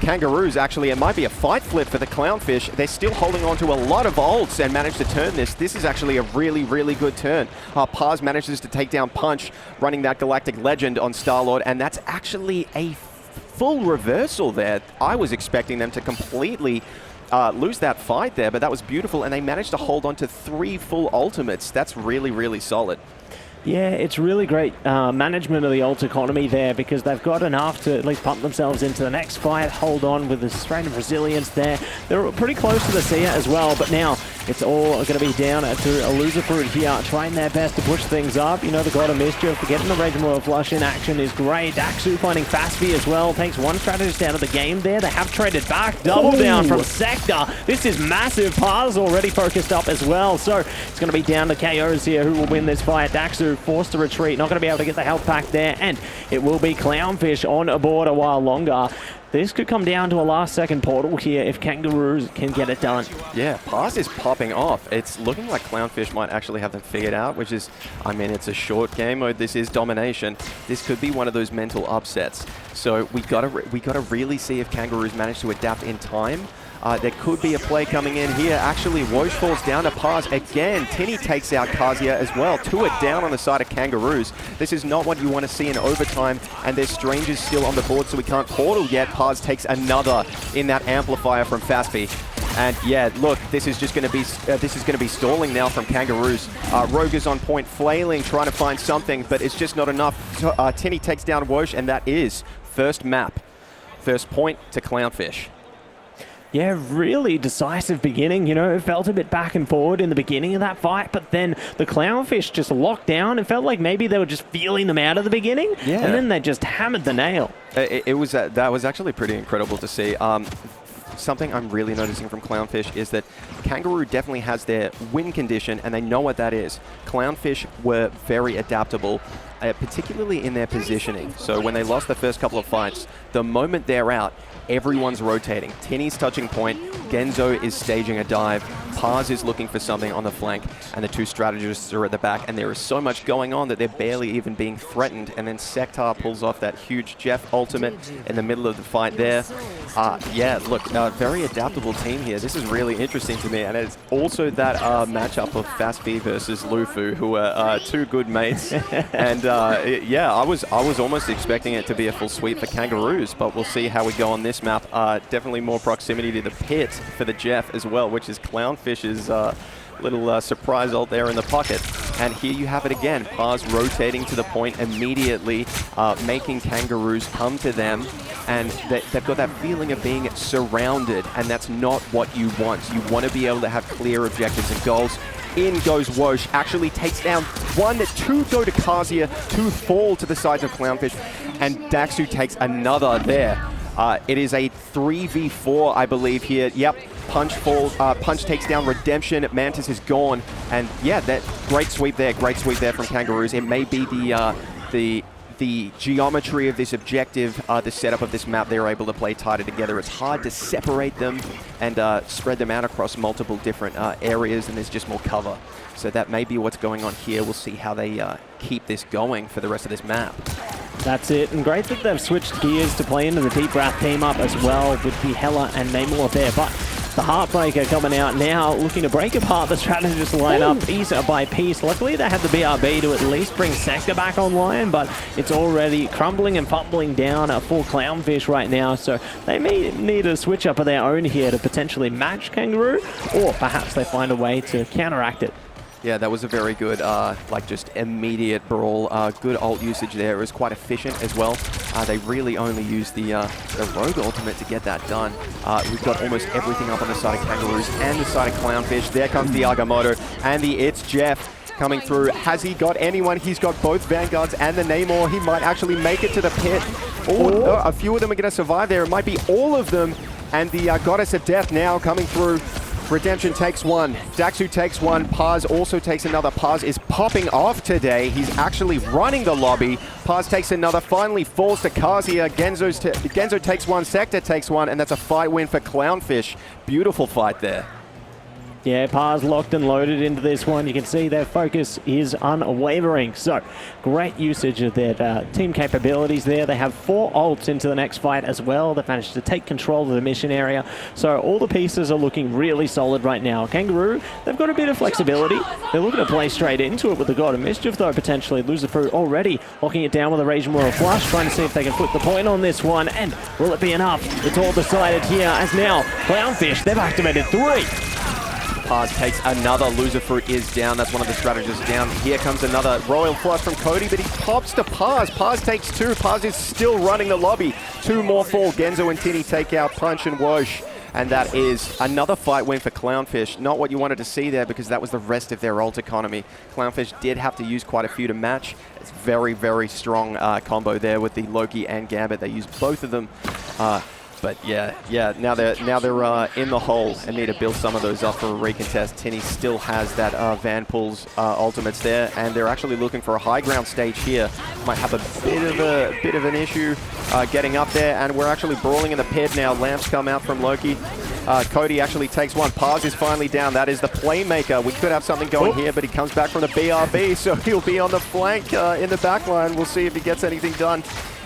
Kangaroos. Actually, it might be a fight flip for the Clownfish. They're still holding on to a lot of ults and manage to turn this. This is actually a really, really good turn. Pars manages to take down Punch, running that Galactic Legend on Star-Lord, and that's actually a full reversal there. I was expecting them to completely lose that fight there, but that was beautiful, and they managed to hold on to 3 full ultimates. That's really, really solid. Yeah, it's really great management of the ult economy there, because they've got enough to at least pump themselves into the next fight, hold on with a strain of resilience there. They're pretty close to the Seer as well, but now it's all going to be down to a loser fruit here, trying their best to push things up. You know, the God of Mischief, getting the Raging Royal Flush in action is great. Daxu finding Faspi as well, takes one strategist out of the game there. They have traded back, double down from Sector. This is massive. Pars already focused up as well, so it's going to be down to KOs here. Who will win this fight? Daxu forced to retreat, not going to be able to get the health pack there, and it will be Clownfish on board a while longer. This could come down to a last-second portal here if Kangaroos can get it done. Yeah, Pars is popping off. It's looking like Clownfish might actually have them figured out, which is, I mean, it's a short game mode. This is domination. This could be one of those mental upsets. So we gotta really see if Kangaroos manage to adapt in time. There could be a play coming in here. Actually, Whoosh falls down to Pars again. Tinny takes out Kazia as well. 2 are down on the side of Kangaroos. This is not what you want to see in overtime, and there's strangers still on the board, so we can't portal yet. Pars takes another in that amplifier from Faspi. And yeah, look, this is just going to be stalling now from Kangaroos. Rogue is on point, flailing, trying to find something, but it's just not enough. Tinny takes down Whoosh, and that is first map. First point to Clownfish. Yeah, really decisive beginning. You know, it felt a bit back and forward in the beginning of that fight, but then the Clownfish just locked down. It felt like maybe they were just feeling them out at the beginning, and then they just hammered the nail. That was actually pretty incredible to see. something I'm really noticing from Clownfish is that Kangaroo definitely has their win condition, and they know what that is. Clownfish were very adaptable, particularly in their positioning. So when they lost the first couple of fights, the moment they're out, everyone's rotating. Tinny's touching point, Genzo is staging a dive, Paz is looking for something on the flank, and the two strategists are at the back, and there is so much going on that they're barely even being threatened, and then Sektar pulls off that huge Jeff ultimate in the middle of the fight there. Yeah, look, very adaptable team here. This is really interesting to me, and it's also that matchup of Fast-B versus Lufu, who are two good mates, and yeah, I was almost expecting it to be a full sweep for Kangaroos, but we'll see how we go on this map. Definitely more proximity to the pit for the Jeff as well, which is Clownfish's little surprise ult there in the pocket. And here you have it again. Paz rotating to the point immediately, making Kangaroos come to them. And they've got that feeling of being surrounded, and that's not what you want. You want to be able to have clear objectives and goals. In goes Wosh, actually takes down one, two go to Kazuya, two fall to the sides of Clownfish, and Daxu takes another there. It is a 3v4, I believe, here. Yep, Punch falls, Punch takes down Redemption, Mantis is gone, and yeah, that great sweep there from Kangaroos. It may be the geometry of this objective, the setup of this map, they're able to play tighter together. It's hard to separate them and spread them out across multiple different areas, and there's just more cover. So that may be what's going on here. We'll see how they keep this going for the rest of this map. That's it, and great that they've switched gears to play into the Deep Wrath team up as well with the Hela and Namor there, but the Heartbreaker coming out now, looking to break apart the strategist lineup piece by piece. Luckily, they had the BRB to at least bring Sector back online, but it's already crumbling and fumbling down for Clownfish right now, so they may need a switch up of their own here to potentially match Kangaroo, or perhaps they find a way to counteract it. Yeah, that was a very good, like just immediate brawl. Good ult usage there. It was quite efficient as well. They really only used the Rogue ultimate to get that done. We've got almost everything up on the side of Kangaroos and the side of Clownfish. There comes the Agamotto and the It's Jeff coming through. Has he got anyone? He's got both Vanguards and the Namor. He might actually make it to the pit. Oh, a few of them are going to survive there. It might be all of them. And the Goddess of Death now coming through. Redemption takes one, Daxu takes one, Paz also takes another. Paz is popping off today. He's actually running the lobby. Paz takes another, finally falls to Kazuya. Genzo takes one, Sector takes one, and that's a fight win for Clownfish. Beautiful fight there. Yeah, Paz locked and loaded into this one. You can see their focus is unwavering. So, great usage of their team capabilities there. They have 4 ults into the next fight as well. They've managed to take control of the mission area. So, all the pieces are looking really solid right now. Kangaroo, they've got a bit of flexibility. They're looking to play straight into it with the God of Mischief, though, potentially. Lucifer already locking it down with a Rage Royal Flush, trying to see if they can flip the point on this one. And will it be enough? It's all decided here as now Clownfish, they've activated 3. Paz takes another. Lucifer is down. That's one of the strategists down. Here comes another Royal Flush from Cody, but he pops to Paz. Paz takes 2. Paz is still running the lobby. 2 more fall. Genzo and Tinny take out Punch and Wosh. And that is another fight win for Clownfish. Not what you wanted to see there, because that was the rest of their ult economy. Clownfish did have to use quite a few to match. It's very, very strong combo there with the Loki and Gambit. They used both of them. But yeah, now they're in the hole and need to build some of those up for a recontest. Tinny still has that Vanpool's ultimates there, and they're actually looking for a high ground stage here. Might have a bit of an issue getting up there, and we're actually brawling in the pit now. Lamps come out from Loki. Cody actually takes one. Paz is finally down. That is the playmaker. We could have something going here, but he comes back from the BRB, so he'll be on the flank in the back line. We'll see if he gets anything done.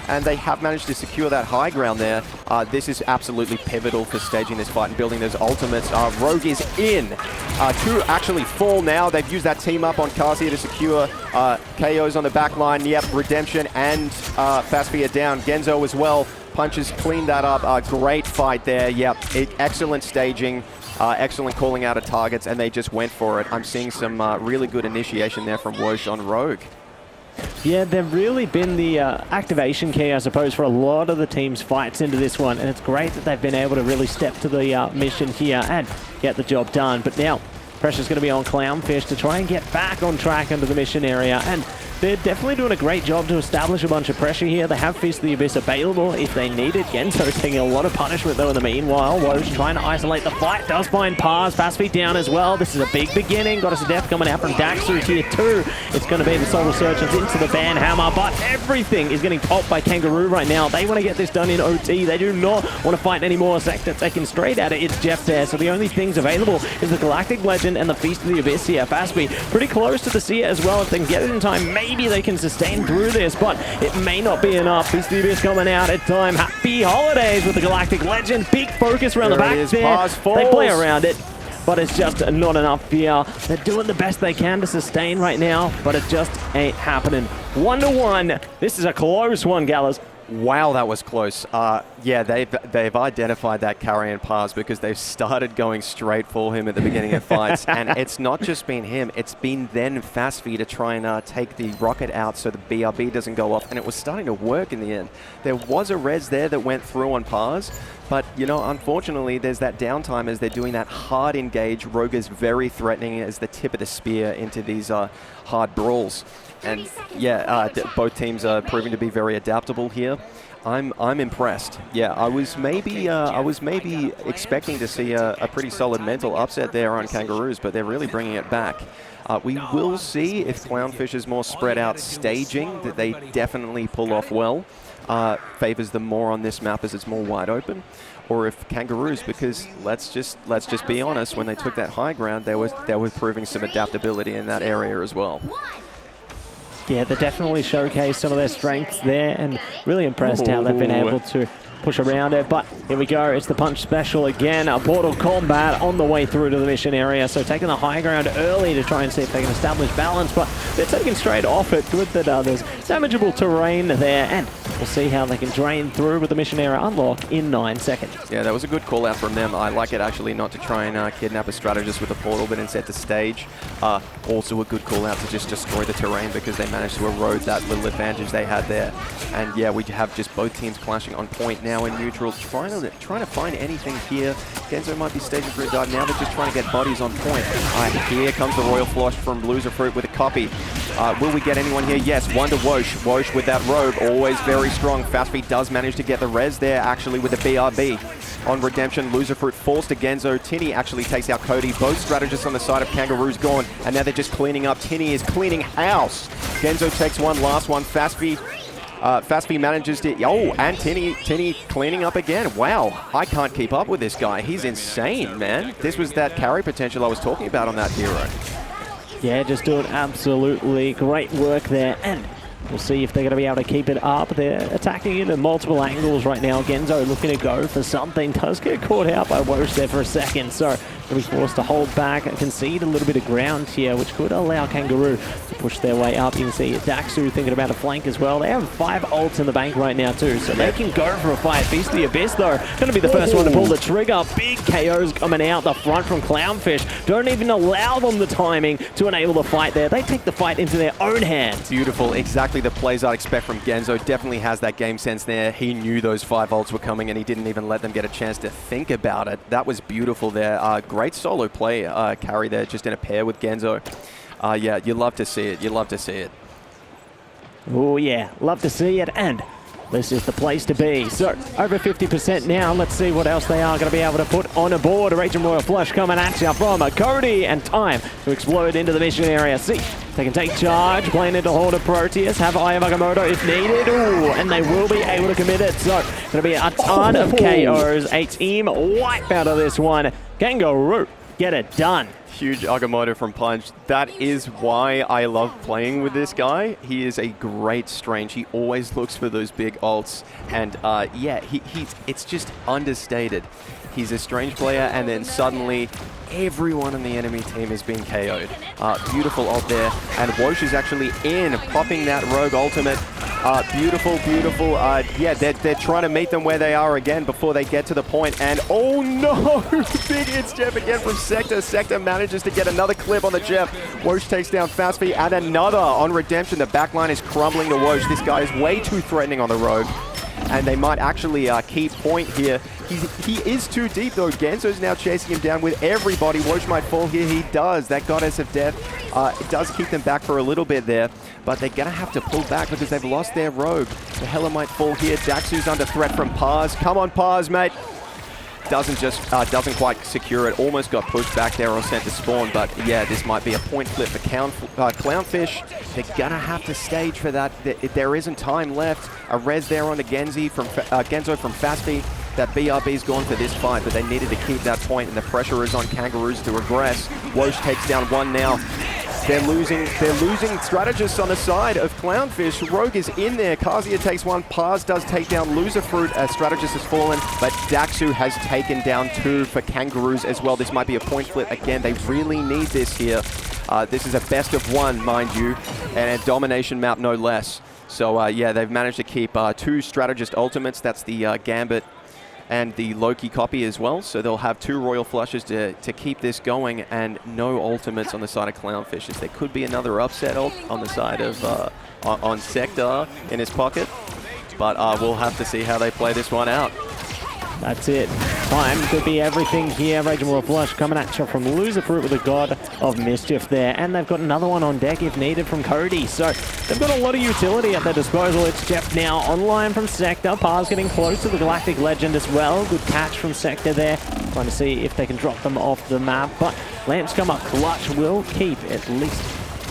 And they have managed to secure that high ground there. This is absolutely pivotal for staging this fight and building those ultimates. Rogue is in. 2 actually fall now. They've used that team up on Kazuya to secure KOs on the back line. Yep, Redemption and Fast-B are down. Genzo as well. Punch has cleaned that up. Great fight there. Yep, excellent staging. Excellent calling out of targets, and they just went for it. I'm seeing some really good initiation there from Wosh on Rogue. Yeah, they've really been the activation key, I suppose, for a lot of the team's fights into this one. And it's great that they've been able to really step to the mission here and get the job done. But now, pressure's going to be on Clownfish to try and get back on track into the mission area. And they're definitely doing a great job to establish a bunch of pressure here. They have Feast of the Abyss available if they need it. Genzo's taking a lot of punishment though in the meanwhile. Wosh trying to isolate the fight, does find Pars. Fast feet down as well. This is a big beginning. Got us a death coming out from Daxu here too. It's going to be the Soul Resurgence into the Van Hammer, but everything is getting popped by Kangaroo right now. They want to get this done in OT. They do not want to fight anymore. Sector taking straight at it. It's Jeff there, so the only things available is the Galactic Legend and the Feast of the Abyss here. Fastby pretty close to the Seer as well. If they can get it in time, maybe they can sustain through this, but it may not be enough. Feast of the Abyss coming out at time. Happy holidays with the Galactic Legend. Big focus around the back there. They play around it, but it's just not enough here. They're doing the best they can to sustain right now, but it just ain't happening. 1-1. This is a close one, Gallas. Wow, that was close. Yeah, they've identified that carrion pass because they've started going straight for him at the beginning of fights. And it's not just been him, it's been then Fastfy to try and take the rocket out so the BRB doesn't go off. And it was starting to work in the end. There was a res there that went through on Pars. But, you know, unfortunately, there's that downtime as they're doing that hard engage. Rogue is very threatening as the tip of the spear into these hard brawls. And yeah, both teams are proving to be very adaptable here. I'm impressed. Yeah, I was maybe expecting to see a pretty solid mental upset there on Kangaroos, but they're really bringing it back. We will see if Clownfish's more spread out staging that they definitely pull off well. Favors them more on this map as it's more wide open, or if Kangaroos, because let's just be honest, when they took that high ground, they were proving some adaptability in that area as well. Yeah, they definitely showcased some of their strengths there, and really impressed how they've been able to push around it. But here we go, it's the punch special again. A Mortal Kombat on the way through to the mission area, so taking the high ground early to try and see if they can establish balance, but they're taking straight off it. Good that there's damageable terrain there, and we'll see how they can drain through with the mission area unlock in 9 seconds. Yeah, that was a good call out from them. I like it actually not to try and kidnap a strategist with a portal, but instead to stage. Also a good call out to just destroy the terrain because they managed to erode that little advantage they had there. And yeah, we have just both teams clashing on point now in neutral, trying to find anything here. Genzo might be staging for a dive. Now they're just trying to get bodies on point. Here comes the Royal Flush from Loser Fruit with a copy. Will we get anyone here? Yes, Wonder Wosh. Wosh with that robe, always very strong. Fastfeet does manage to get the res there, actually, with the BRB. On Redemption, Loser Fruit falls to Genzo. Tinny actually takes out Cody. Both strategists on the side of Kangaroo's gone, and now they're just cleaning up. Tinny is cleaning house. Genzo takes one, last one. Fastfy manages to... Oh, and Tinny cleaning up again. Wow, I can't keep up with this guy. He's insane, man. This was that carry potential I was talking about on that hero. Yeah, just doing absolutely great work there, and we'll see if they're going to be able to keep it up. They're attacking it in multiple angles right now. Genzo looking to go for something. Does get caught out by Wosh there for a second, so they'll be forced to hold back and concede a little bit of ground here, which could allow Kangaroo to push their way up. You can see Daxu thinking about a flank as well. They have 5 ults in the bank right now too, so they can go for a fight. Feast of the Abyss though, going to be the first one to pull the trigger. Big KOs coming out the front from Clownfish. Don't even allow them the timing to enable the fight there. They take the fight into their own hands. Beautiful, exactly the plays I'd expect from Genzo. Definitely has that game sense there. He knew those 5 ults were coming and he didn't even let them get a chance to think about it. That was beautiful there. Great solo play carry there, just in a pair with Genzo. Yeah, you love to see it. You love to see it. Oh yeah, love to see it, and this is the place to be. So, over 50% now. Let's see what else they are going to be able to put on a board. A Raging Royal Flush coming at you from Cody, and time to explode into the mission area. See, they can take charge, playing into Horde of Proteus, have Aya Magamoto if needed. Ooh, and they will be able to commit it. So, going to be a ton of KOs. A team wipe out of this one. Kangaroo, get it done. Huge Agamotto from Punch. That is why I love playing with this guy. He is a great Strange. He always looks for those big ults. And yeah, it's just understated. He's a Strange player, and then suddenly everyone on the enemy team is being KO'd. Beautiful ult there. And Wosh is actually in, popping that Rogue ultimate. Beautiful, beautiful. Yeah, they're trying to meet them where they are again before they get to the point. And oh no! Big hits Jeff again from Sector. Sector manages to get another clip on the Jeff. Wosh takes down Fastfy and another on Redemption. The backline is crumbling to Wosh. This guy is way too threatening on the Rogue. and they might actually keep point here. He is too deep though. Genzo's now chasing him down with everybody. Woj might fall here. He does. That goddess of death, it does keep them back for a little bit there, but they're gonna have to pull back because they've lost their rogue. The Hela might fall here. Daxu's under threat from Paz. Come on, Paz, mate. Doesn't quite secure it. Almost got pushed back there or sent to spawn, but yeah, this might be a point flip for Clownfish. They're gonna have to stage for that. There isn't time left. A res there on the Genzo from Faspi. That BRB's gone for this fight, but they needed to keep that point, and the pressure is on Kangaroos to regress. Wosh takes down one now. They're losing strategists on the side of Clownfish. Rogue is in there. Kazia takes one. Paz does take down Loser Fruit as strategist has fallen, but Daxu has taken down two for Kangaroos as well. This might be a point flip again. They really need this here. This is a best of one, mind you, and a domination map no less. So yeah, they've managed to keep two strategist ultimates. That's the Gambit and the Loki copy as well, so they'll have two Royal Flushes to keep this going, and no ultimates on the side of Clownfishes. There could be another upset on the side of on Sector in his pocket, but we'll have to see how they play this one out. That's it. Time could be everything here. Raging Royal Flush coming at you from Loser Fruit with a God of Mischief there. And they've got another one on deck if needed from Cody. So they've got a lot of utility at their disposal. It's Jeff now online from Sector. Paz getting close to the Galactic Legend as well. Good catch from Sector there. Trying to see if they can drop them off the map. But Lamps come up clutch. Will keep at least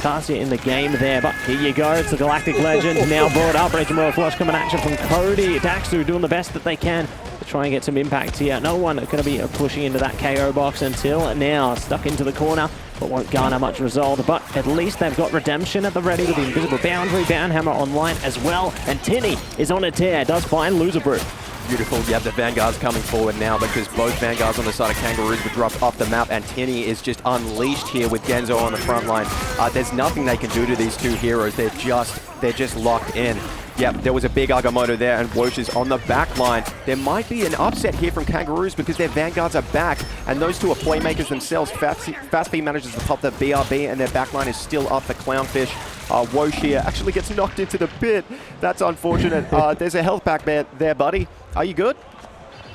Cassia in the game there, but here you go. It's the Galactic Legend now brought up. Raging Royal Flush coming at you from Cody. Daxu doing the best that they can to try and get some impact here. No one going to be pushing into that KO box until now. Stuck into the corner, but won't garner much result. But at least they've got Redemption at the ready with the Invisible Boundary. Boundhammer online as well. And Tinny is on a tear. Does find Loser Fruit. Beautiful. Yeah, the Vanguard's coming forward now because both Vanguards on the side of Kangaroos were dropped off the map, and Tinny is just unleashed here with Genzo on the front line. There's nothing they can do to these two heroes. They're just locked in. Yep, there was a big Agamotto there, and Wosh is on the back line. There might be an upset here from Kangaroos because their Vanguards are back, and those two are playmakers themselves. Fastby manages to pop the BRB, and their backline is still up for Clownfish. Wosh here actually gets knocked into the pit. That's unfortunate. There's a health pack there, buddy. Are you good?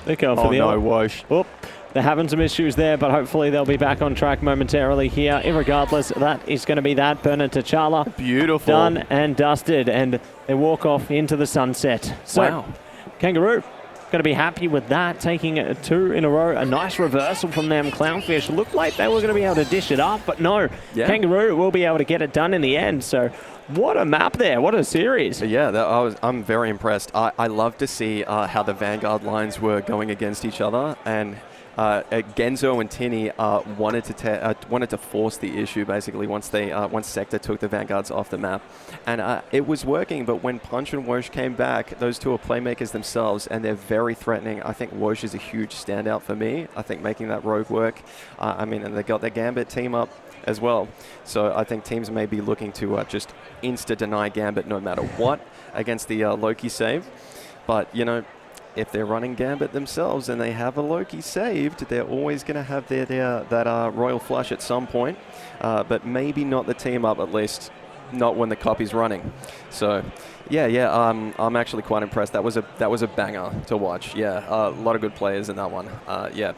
They're going for the no, Wosh. Whoop. They're having some issues there, but hopefully they'll be back on track momentarily here. Irregardless, that is going to be that. Burner T'Challa. Beautiful. Done and dusted, and they walk off into the sunset. So, wow. Kangaroo going to be happy with that, taking two in a row. A nice reversal from them. Clownfish looked like they were going to be able to dish it up, but no. Yeah. Kangaroo will be able to get it done in the end. So, what a map there. What a series. Yeah, I'm very impressed. I love to see how the Vanguard lines were going against each other, and Genzo and Tinny wanted to force the issue basically once Sector took the Vanguards off the map, and it was working. But when Punch and Wosh came back, those two are playmakers themselves, and they're very threatening. I think Wosh is a huge standout for me. I think making that rogue work. And they got their Gambit team up as well. So I think teams may be looking to just insta-deny Gambit no matter what against the Loki save. But, you know, if they're running Gambit themselves and they have a Loki saved, they're always going to have that Royal Flush at some point. But maybe not the team up, at least not when the copy's running. So, yeah, I'm actually quite impressed. That was a banger to watch. Yeah, a lot of good players in that one. Yeah.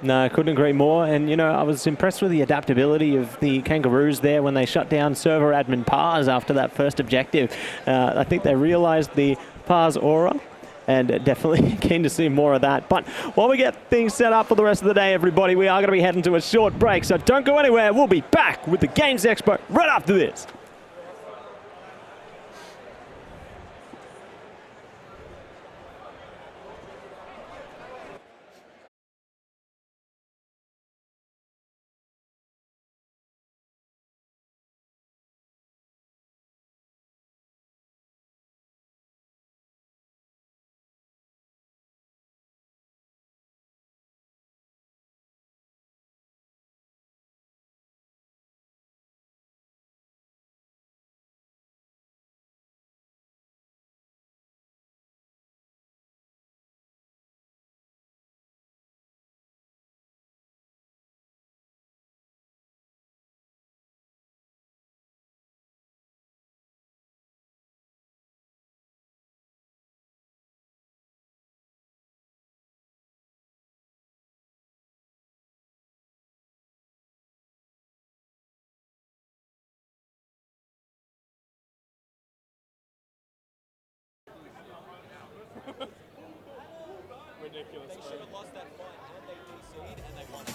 No, I couldn't agree more. And, you know, I was impressed with the adaptability of the Kangaroos there when they shut down server admin Paz after that first objective. I think they realized the Paz aura, and definitely keen to see more of that. But while we get things set up for the rest of the day, everybody, we are going to be heading to a short break. So don't go anywhere. We'll be back with the Games Expo right after this. ridiculous. They should have lost that fight and they DC'd and they won.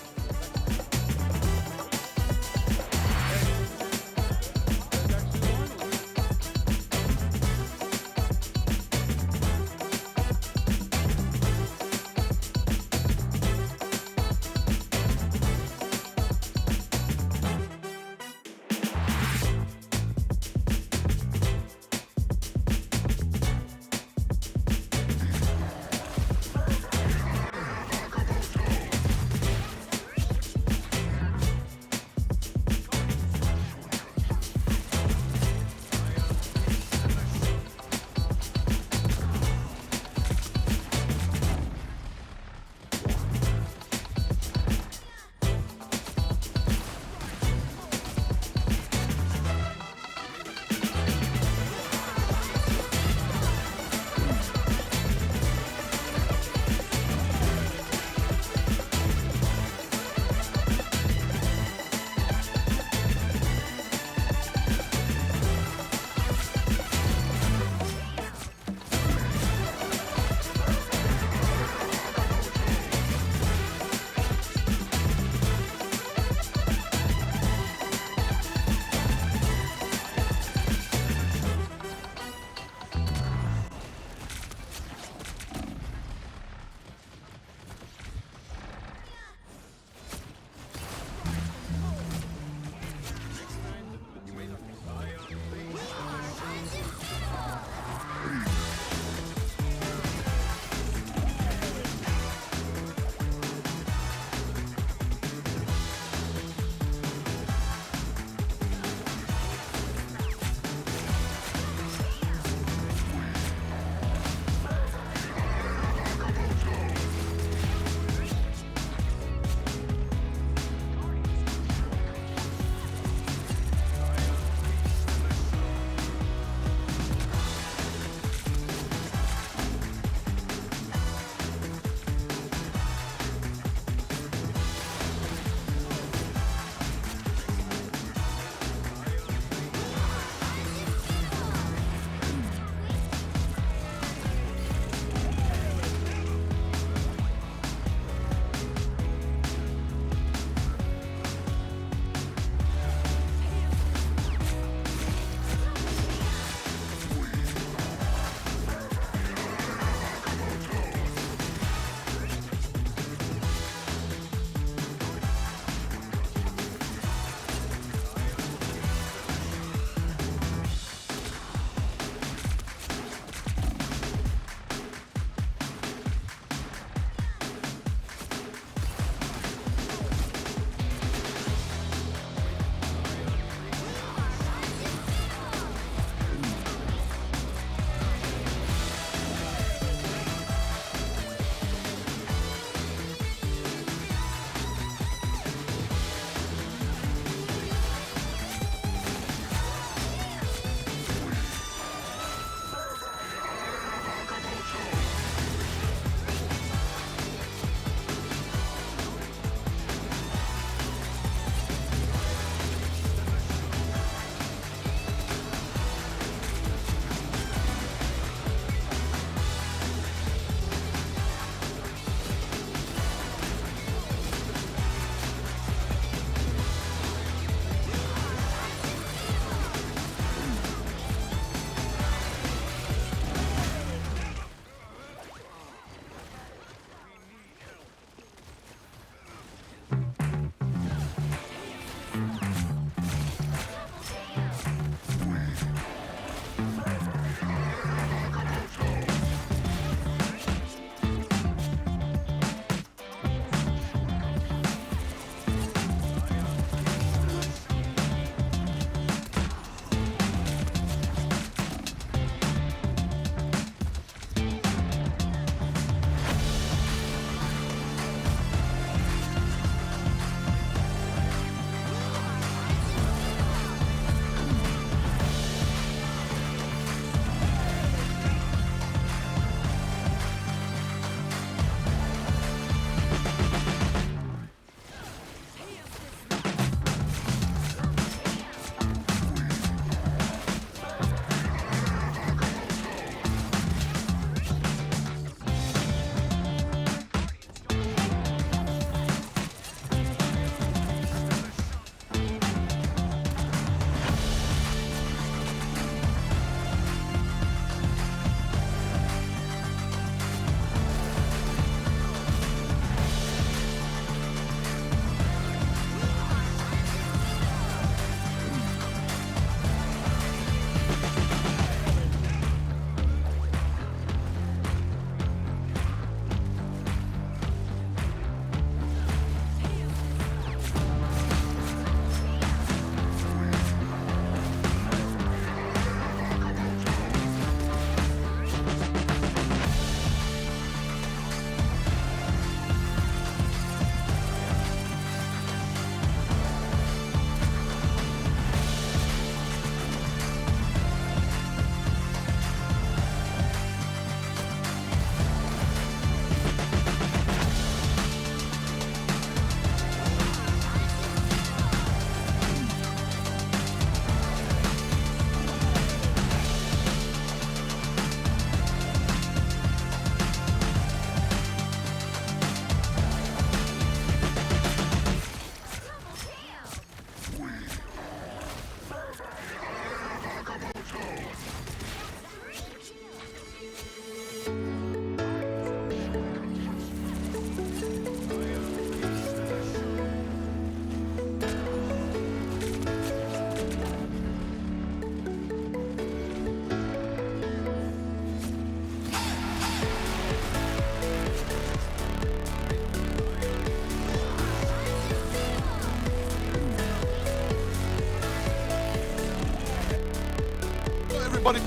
everybody.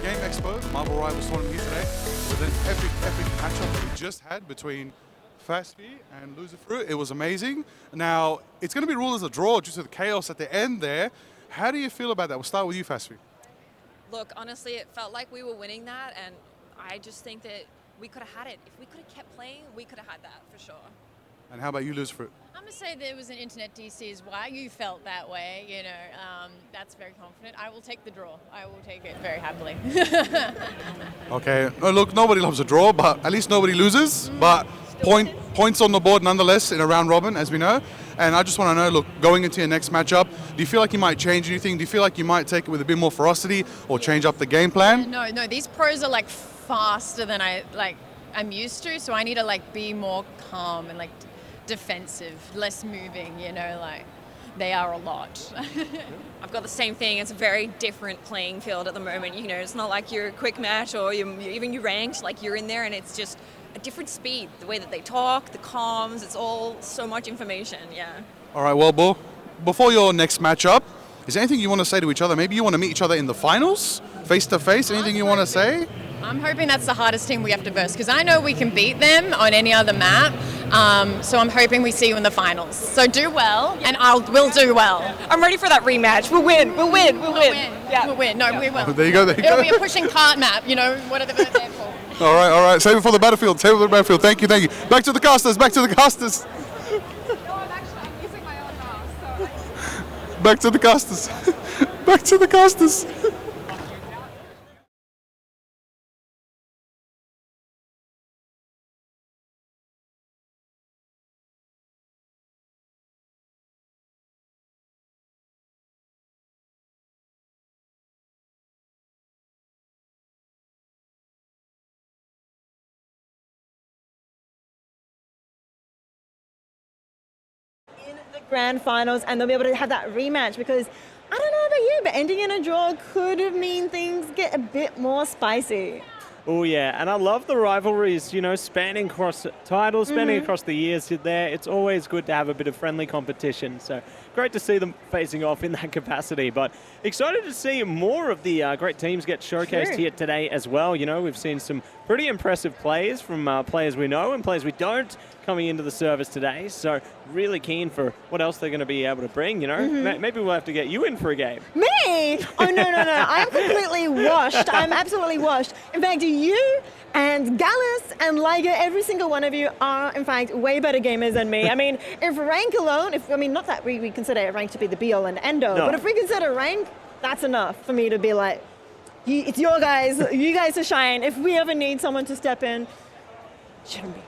Game Expo, Marvel Rivals tournament here today with an epic matchup that we just had between Faspi and Loser Fruit. It was amazing. Now, it's going to be ruled as a draw due to the chaos at the end there. How do you feel about that? We'll start with you, Faspi. Look, honestly, it felt like we were winning that, and I just think that we could have had it. If we could have kept playing, we could have had that for sure. And how about you, Loser Fruit? I'm going to say there was an internet DC is why you felt that way, you know. That's very confident. I will take the draw. I will take it very happily. Okay. Look, nobody loves a draw, but at least nobody loses. But points on the board nonetheless in a round robin, as we know. And I just want to know, look, going into your next matchup, do you feel like you might change anything? Do you feel like you might take it with a bit more ferocity or change up the game plan? No, these pros are like faster than I'm used to, so I need to like be more calm and like defensive, less moving, you know, like they are a lot. I've got the same thing. It's a very different playing field at the moment. You know, it's not like you're a quick match or even you ranked, like you're in there and it's just a different speed. The way that they talk, the comms, it's all so much information, yeah. All right, well, Bo, before your next matchup, is there anything you want to say to each other? Maybe you want to meet each other in the finals, face to face? Anything you want to say? I'm hoping that's the hardest team we have to verse, because I know we can beat them on any other map. So I'm hoping we see you in the finals. So do well, and we'll do well. I'm ready for that rematch. We'll win. Yeah. We'll win. No, we will. There you go. It'll be a pushing cart map, you know, whatever they're there for. All right. Save it for the battlefield. Thank you. Back to the casters. No, I'm using my own mask. So. Back to the casters. In the grand finals, and they'll be able to have that rematch, because I don't know about you, but ending in a draw could mean things get a bit more spicy. Oh yeah, and I love the rivalries, you know, spanning across titles, spanning across the years there. It's always good to have a bit of friendly competition, so great to see them facing off in that capacity. But excited to see more of the great teams get showcased here today as well. You know, we've seen some pretty impressive plays from players we know and players we don't coming into the service today, so really keen for what else they're going to be able to bring, you know. Maybe we'll have to get you in for a game. Me? Oh, no. I'm completely washed. I'm absolutely washed. In fact, you and Gallus and Liger, every single one of you are, in fact, way better gamers than me. I mean, if rank alone, not that we consider rank to be the be-all and end-all, but if we consider rank, that's enough for me to be like, it's you guys to shine. If we ever need someone to step in, shouldn't be.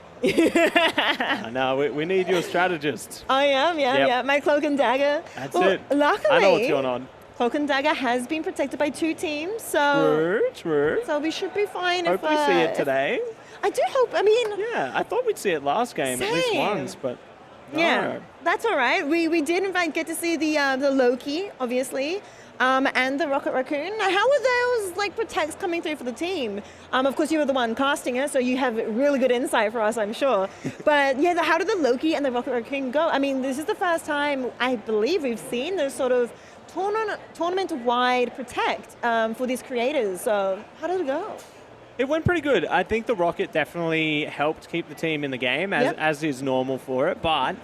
No, we need your strategist. I am, yeah. My cloak and dagger. That's it. Luckily, I know what's going on. Cloak and dagger has been protected by 2 teams, so True. So we should be fine. Hope we see it today. I do hope. I mean, yeah, I thought we'd see it last game at least once, but no. Yeah, that's all right. We did in fact get to see the Loki, obviously. And the Rocket Raccoon. Now, how were those protects coming through for the team? Of course, you were the one casting it, so you have really good insight for us, I'm sure. But yeah, how did the Loki and the Rocket Raccoon go? I mean, this is the first time I believe we've seen those sort of tournament-wide protect for these creators. So how did it go? It went pretty good. I think the Rocket definitely helped keep the team in the game, as is normal for it. But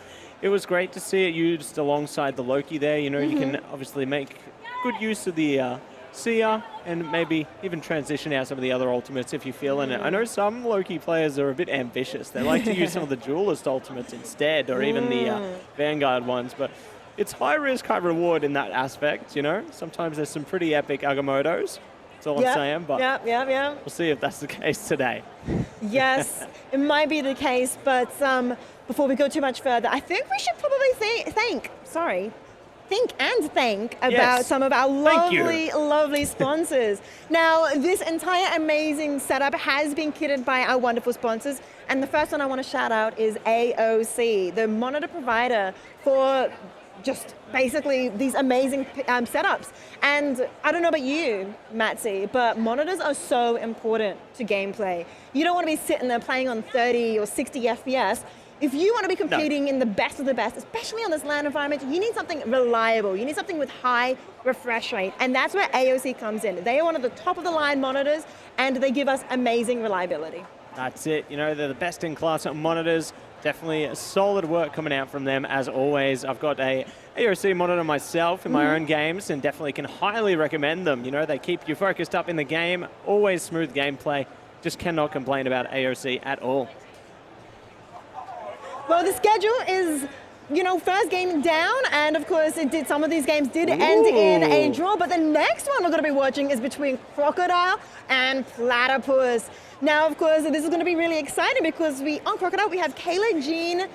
it was great to see it used alongside the Loki there. You know, you can obviously make good use of the Seer and maybe even transition out some of the other ultimates if you feel in it. I know some Loki players are a bit ambitious. They like to use some of the duelist ultimates instead, or even the Vanguard ones, but it's high risk, high reward in that aspect, you know. Sometimes there's some pretty epic Agamottos. That's all I'm saying, but we'll see if that's the case today. Yes, it might be the case, but before we go too much further, I think we should probably think about some of our lovely sponsors. Now, this entire amazing setup has been kitted by our wonderful sponsors, and the first one I want to shout out is AOC, the monitor provider for just basically these amazing setups. And I don't know about you, Matzi, but monitors are so important to gameplay. You don't want to be sitting there playing on 30 or 60 FPS. If you want to be competing in the best of the best, especially on this LAN environment, you need something reliable. You need something with high refresh rate. And that's where AOC comes in. They are one of the top of the line monitors, and they give us amazing reliability. That's it. You know, they're the best in class at monitors. Definitely solid work coming out from them as always. I've got a AOC monitor myself in my own games and definitely can highly recommend them. You know, they keep you focused up in the game, always smooth gameplay. Just cannot complain about AOC at all. Well, the schedule is, you know, first game down, and of course some of these games did end in a draw, but the next one we're going to be watching is between Crocodile and Platypus. Now, of course, this is going to be really exciting because on Crocodile we have Kayla Jean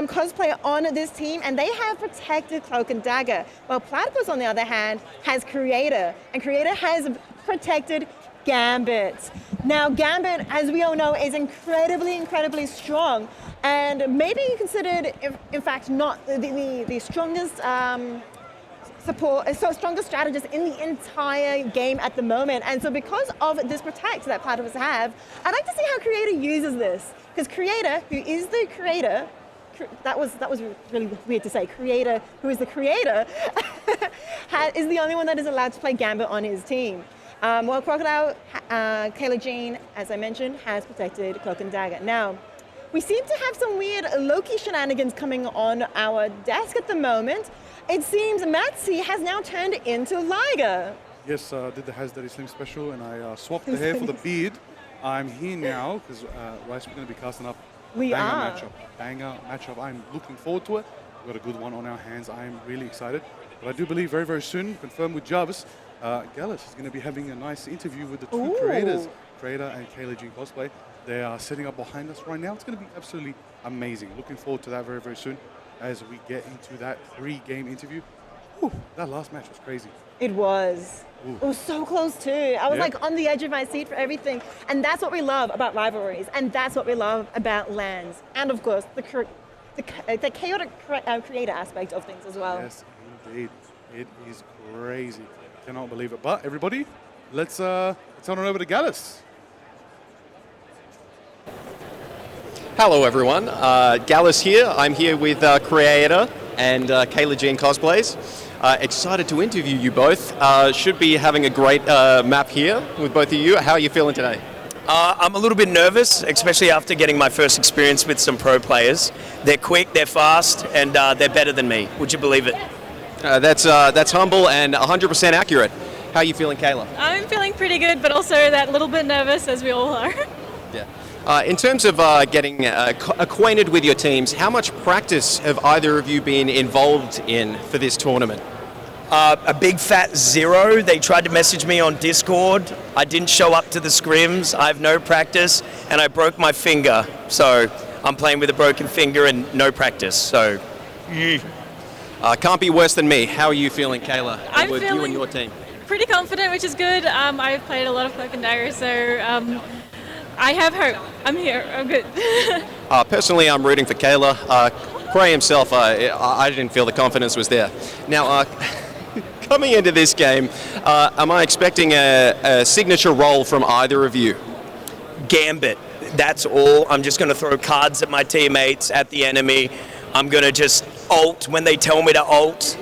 cosplayer on this team, and they have protected Cloak and Dagger. While Platypus, on the other hand, has Creator, and Creator has protected Gambit. Now, Gambit, as we all know, is incredibly strong, and maybe considered, in fact, not the strongest strongest strategist in the entire game at the moment. And so because of this protect that Platypus have, I'd like to see how Creator uses this. Because Creator, who is the creator, that was really weird to say, Creator, who is the creator, is the only one that is allowed to play Gambit on his team. While Crocodile, Kayla Jean, as I mentioned, has protected Cloak and Dagger. Now, we seem to have some weird Loki shenanigans coming on our desk at the moment. It seems Matsi has now turned into Liger. Yes, I did the Has Daddy Slim special, and I swapped the hair for the beard. I'm here now because Rice, we're going to be casting up banger matchup. I'm looking forward to it. We've got a good one on our hands. I'm really excited. But I do believe very, very soon, confirmed with Jarvis, Gallus is going to be having a nice interview with the two creators, Creator and Kayla Jean Cosplay. They are setting up behind us right now. It's going to be absolutely amazing. Looking forward to that very, very soon as we get into that 3-game interview. Whew, that last match was crazy. It was. Ooh. It was so close too. I was like on the edge of my seat for everything. And that's what we love about rivalries. And that's what we love about LANs. And of course, the chaotic creator aspect of things as well. Yes, indeed. It is crazy. Cannot believe it. But everybody, let's turn on over to Gallus. Hello everyone, Gallus here. I'm here with Creator and Kayla Jean Cosplays. Excited to interview you both. Should be having a great map here with both of you. How are you feeling today? I'm a little bit nervous, especially after getting my first experience with some pro players. They're quick, they're fast, and they're better than me. Would you believe it? That's humble and 100% accurate. How are you feeling, Kayla? I'm feeling pretty good, but also that little bit nervous, as we all are. Yeah. In terms of getting acquainted with your teams, how much practice have either of you been involved in for this tournament? A big fat 0. They tried to message me on Discord. I didn't show up to the scrims. I have no practice, and I broke my finger. So I'm playing with a broken finger and no practice. So can't be worse than me. How are you feeling, Kayla? I'm with feeling you and your team? Pretty confident, which is good. I've played a lot of Cloak and Dagger, so I have hope. I'm here. I'm good. Personally, I'm rooting for Kayla. Cray himself, I didn't feel the confidence was there. Now, coming into this game, am I expecting a signature role from either of you? Gambit. That's all. I'm just going to throw cards at my teammates, at the enemy. I'm going to just ult when they tell me to ult,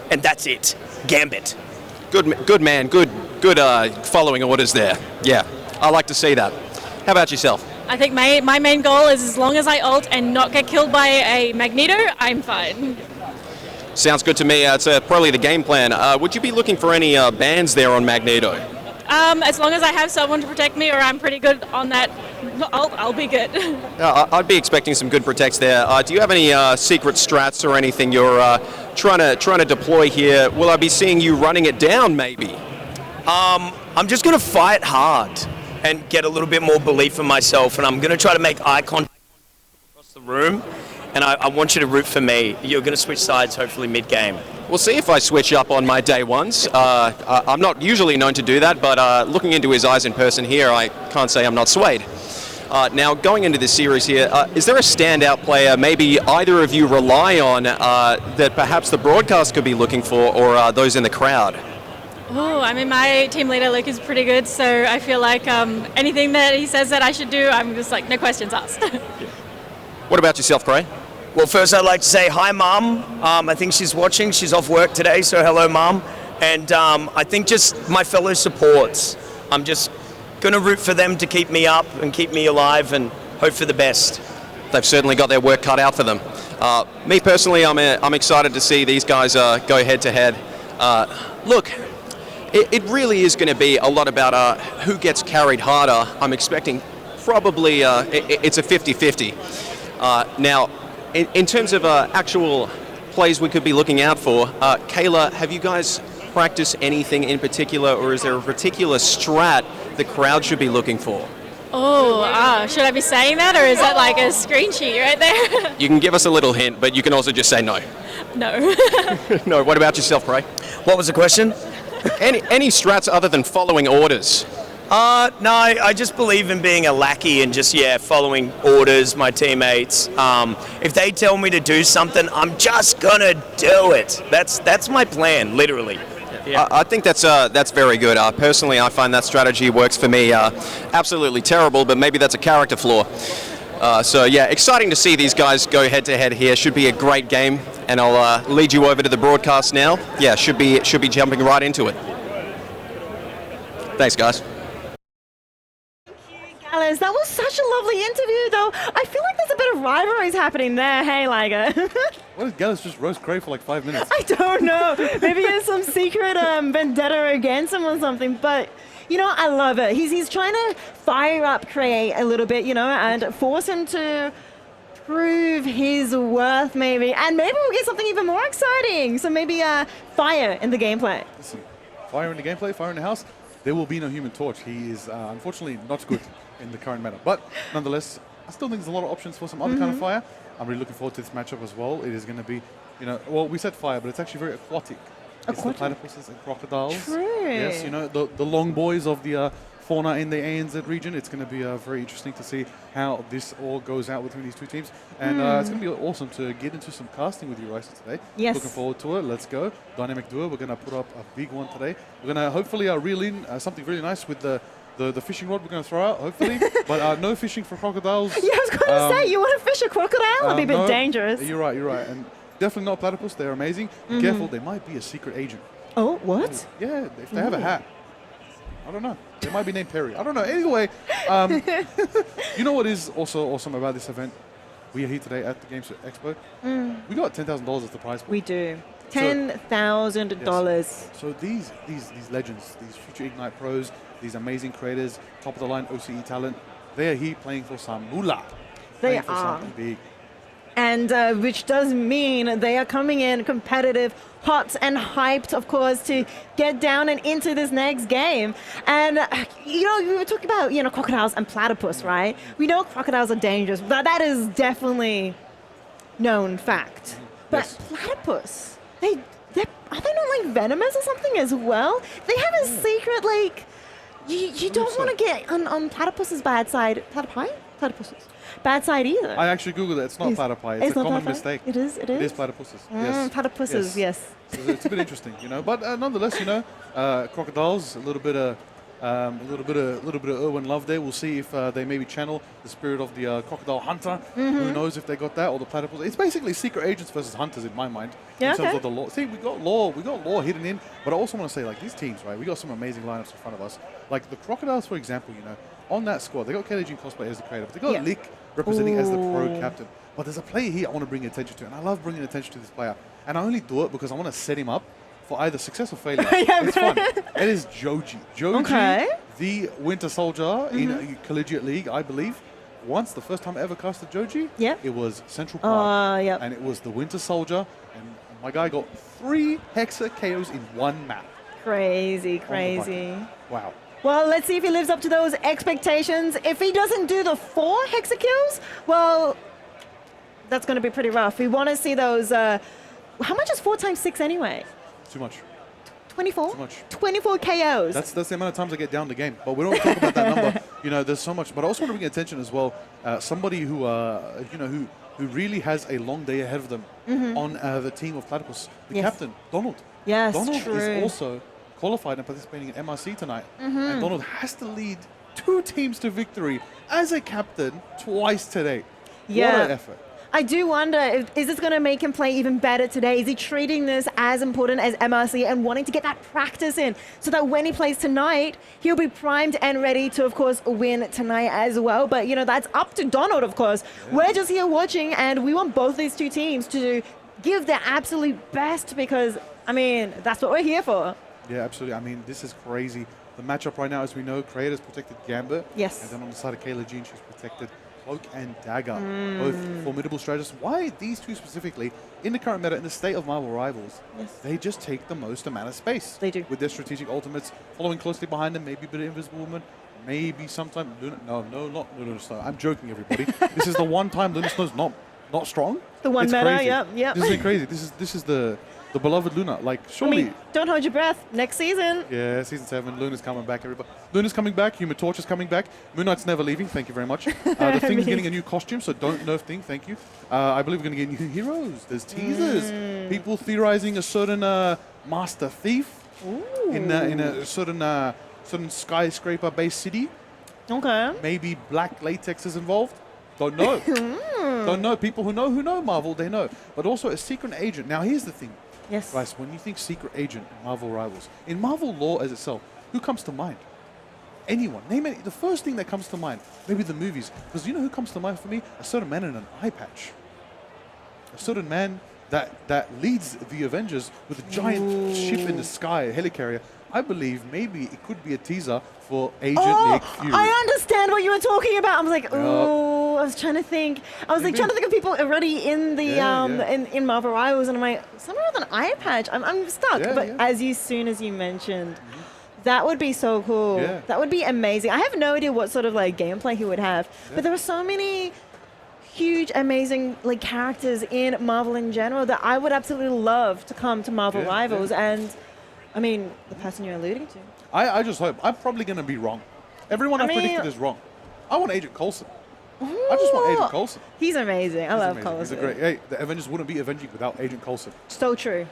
and that's it. Gambit. Good man. Good following orders there. Yeah, I like to see that. How about yourself? I think my main goal is as long as I ult and not get killed by a Magneto, I'm fine. Sounds good to me. It's probably the game plan. Would you be looking for any bans there on Magneto? As long as I have someone to protect me or I'm pretty good on that ult, I'll be good. I'd be expecting some good protects there. Do you have any secret strats or anything you're trying to deploy here? Will I be seeing you running it down, maybe? I'm just going to fight hard and get a little bit more belief in myself, and I'm going to try to make eye contact across the room, and I want you to root for me. You're going to switch sides hopefully mid-game. We'll see if I switch up on my day ones. I'm not usually known to do that, but looking into his eyes in person here, I can't say I'm not swayed. Now, going into this series here, is there a standout player maybe either of you rely on that perhaps the broadcast could be looking for, or those in the crowd? Oh, I mean, my team leader, Luke, is pretty good, so I feel like anything that he says that I should do, I'm just like, no questions asked. What about yourself, Cray? Well, first I'd like to say hi, Mum. I think she's watching. She's off work today, so hello, Mum. And I think just my fellow supports. I'm just going to root for them to keep me up and keep me alive and hope for the best. They've certainly got their work cut out for them. Me personally, I'm excited to see these guys go head-to-head. Look, it really is going to be a lot about who gets carried harder. I'm expecting probably it's a 50-50. Now, in terms of actual plays we could be looking out for, Kayla, have you guys practiced anything in particular, or is there a particular strat the crowd should be looking for? Oh, should I be saying that, or is that like a screen sheet right there? You can give us a little hint, but you can also just say no. No. No, what about yourself, Bray? What was the question? Any strats other than following orders? No, I just believe in being a lackey and just, following orders, my teammates. If they tell me to do something, I'm just gonna do it. That's my plan, literally. I think that's very good. Personally, I find that strategy works for me. Absolutely terrible, but maybe that's a character flaw. So yeah, exciting to see these guys go head-to-head here. Should be a great game, and I'll lead you over to the broadcast now. Yeah, should be jumping right into it. Thanks, guys. Alice, that was such a lovely interview, though. I feel like there's a bit of rivalries happening there. Hey, Liger. What did Gallus just roast Cray for like 5 minutes? I don't know. Maybe there's some secret vendetta against him or something. But, I love it. He's trying to fire up Cray a little bit, and force him to prove his worth, maybe. And maybe we'll get something even more exciting. So maybe fire in the gameplay. Listen, fire in the gameplay, fire in the house. There will be no Human Torch. He is unfortunately not good in the current meta. But nonetheless, I still think there's a lot of options for some other kind of fire. I'm really looking forward to this matchup as well. It is going to be, well, we said fire, but it's actually very aquatic. It's the platypuses and crocodiles. True. Yes, the long boys of the fauna in the ANZ region. It's going to be very interesting to see how this all goes out between these two teams. And it's going to be awesome to get into some casting with you, Raisa, today. Yes. Looking forward to it. Let's go. Dynamic duo. We're going to put up a big one today. We're going to hopefully reel in something really nice with the fishing rod we're going to throw out, hopefully. But no fishing for crocodiles. Yeah, I was going to say, you want to fish a crocodile? That'd be a bit no, dangerous. You're right. And definitely not platypus. They're amazing. Be careful. They might be a secret agent. Oh, what? Yeah, if they have a hat. I don't know. They might be named Perry. I don't know. Anyway, you know what is also awesome about this event? We are here today at the Games Expo. We got $10,000 as the prize pool. We do. $10,000. Yes. So these legends, these future Ignite pros, these amazing creators, top of the line OCE talent, they are here playing for some moolah. They for are. something big. And which does mean they are coming in competitive, hot and hyped, of course, to get down and into this next game. And, we were talking about, crocodiles and platypus, right? We know crocodiles are dangerous. That is definitely known fact. But platypus, are they not like venomous or something as well? They have a secret, like, you don't want to get on platypus's bad side. Platypuses. Bad side either. I actually Googled it. It's not platypi. It's a common mistake. It is? It is platypuses. Yes. Platypuses, yes. So it's a bit interesting, But nonetheless, crocodiles, a little bit of Irwin love there. We'll see if they maybe channel the spirit of the crocodile hunter. Who knows if they got that, or the platypus. It's basically secret agents versus hunters in my mind. Yeah, in terms of the lore. See, we got lore hidden in. But I also want to say, like, these teams, right? We got some amazing lineups in front of us. Like the crocodiles, for example, on that squad, they got KLG and Cosplay as the creator, but they got Lick representing as the pro captain. But there's a player here I want to bring attention to, and I love bringing attention to this player. And I only do it because I want to set him up for either success or failure. It's fun. It is Joji. Joji, the Winter Soldier in Collegiate League, I believe. Once, the first time I ever casted Joji, it was Central Park. And it was the Winter Soldier, and my guy got 3 Hexa KOs in one map. Crazy. Wow. Well, let's see if he lives up to those expectations. If he doesant do the 4 Hexa kills, well, that's going to be pretty rough. We want to see those. How much is 4 times 6 anyway? Too much. 24? Too much. 24 KOs. That's the amount of times I get down the game. But we don't talk about that number. There's so much. But I also want to bring attention as well. Somebody who, who really has a long day ahead of them on the team of Platypus. The captain, Donald. Yes, Donald true. is also qualified and participating in MRC tonight. And Donald has to lead 2 teams to victory as a captain twice today. Yeah. What an effort. I do wonder, is this going to make him play even better today? Is he treating this as important as MRC and wanting to get that practice in so that when he plays tonight, he'll be primed and ready to, of course, win tonight as well? But, you know, that's up to Donald, of course. Yeah. We're just here watching, and we want both these two teams to give their absolute best because, I mean, that's what we're here for. Yeah, absolutely. I mean, this is crazy. The matchup right now, as we know, Creator's protected Gambit. Yes. And then on the side of Kayla Jean, she's protected Cloak and Dagger, both formidable strategists. Why these two specifically, in the current meta, in the state of Marvel Rivals, they just take the most amount of space. They do. With their strategic ultimates, following closely behind them, maybe a bit of Invisible Woman, maybe sometime Luna. No, not Luna Snow. I'm joking, everybody. This is the one time Luna Snow's not strong. The one it's meta, crazy. yeah. This is crazy. This is the beloved Luna. Like, surely. I mean, don't hold your breath. Next season. Yeah, season 7. Luna's coming back, everybody. Luna's coming back. Human Torch is coming back. Moon Knight's never leaving. Thank you very much. The Thing's getting a new costume, so don't nerf Thing. Thank you. I believe we're going to get new heroes. There's teasers. People theorizing a certain Master Thief in a certain skyscraper-based city. Okay. Maybe Black Latex is involved. Don't know. Don't know. People who know Marvel, they know. But also a secret agent. Now, here's the thing. Yes. Bryce, when you think secret agent in Marvel Rivals, in Marvel lore as itself, who comes to mind? Anyone. Name it. The first thing that comes to mind, maybe the movies. Because you know who comes to mind for me? A certain man in an eye patch. A certain man that leads the Avengers with a giant ship in the sky, a helicarrier. I believe maybe it could be a teaser for Agent Nick Fury. I understand what you were talking about. I was like, oh, I was trying to think. I was like trying to think of people already in the in Marvel Rivals, and I'm like, someone with an eye patch. I'm stuck. But as soon as you mentioned, that would be so cool. Yeah. That would be amazing. I have no idea what sort of like gameplay he would have, but there were so many huge, amazing like characters in Marvel in general that I would absolutely love to come to Marvel Rivals and. I mean, the person you're alluding to. I just hope. I'm probably going to be wrong. Everyone I've predicted is wrong. I want Agent Coulson. I just want Agent Coulson. He's amazing. I love Coulson. He's a great. Hey, the Avengers wouldn't be avenging without Agent Coulson. So true.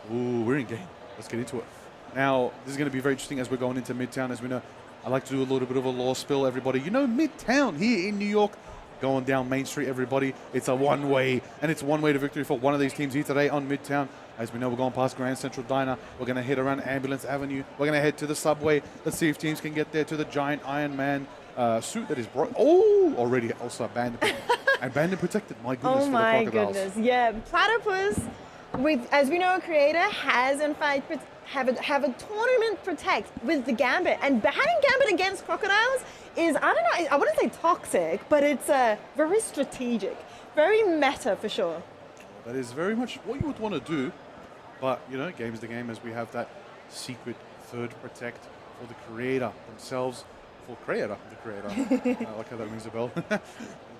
Ooh, we're in game. Let's get into it. Now, this is going to be very interesting as we're going into Midtown. As we know, I like to do a little bit of a lore spill, everybody. You know, Midtown here in New York, going down Main Street, everybody. It's a one-way, and it's one way to victory for one of these teams here today on Midtown. As we know, we're going past Grand Central Diner. We're going to head around Ambulance Avenue. We're going to head to the subway. Let's see if teams can get there to the giant Iron Man suit that is brought. Oh, already also abandoned. Abandoned protected. My goodness, for the crocodiles. Oh my goodness. Yeah, Platypus, as we know, Creator has in fact have a tournament protect with the Gambit, and having Gambit against crocodiles is, I don't know, I wouldn't say toxic, but it's very strategic, very meta for sure. That is very much what you would want to do, but you know, game's the game as we have that secret third protect for the creator themselves, for creator, the creator. I like how that rings a bell.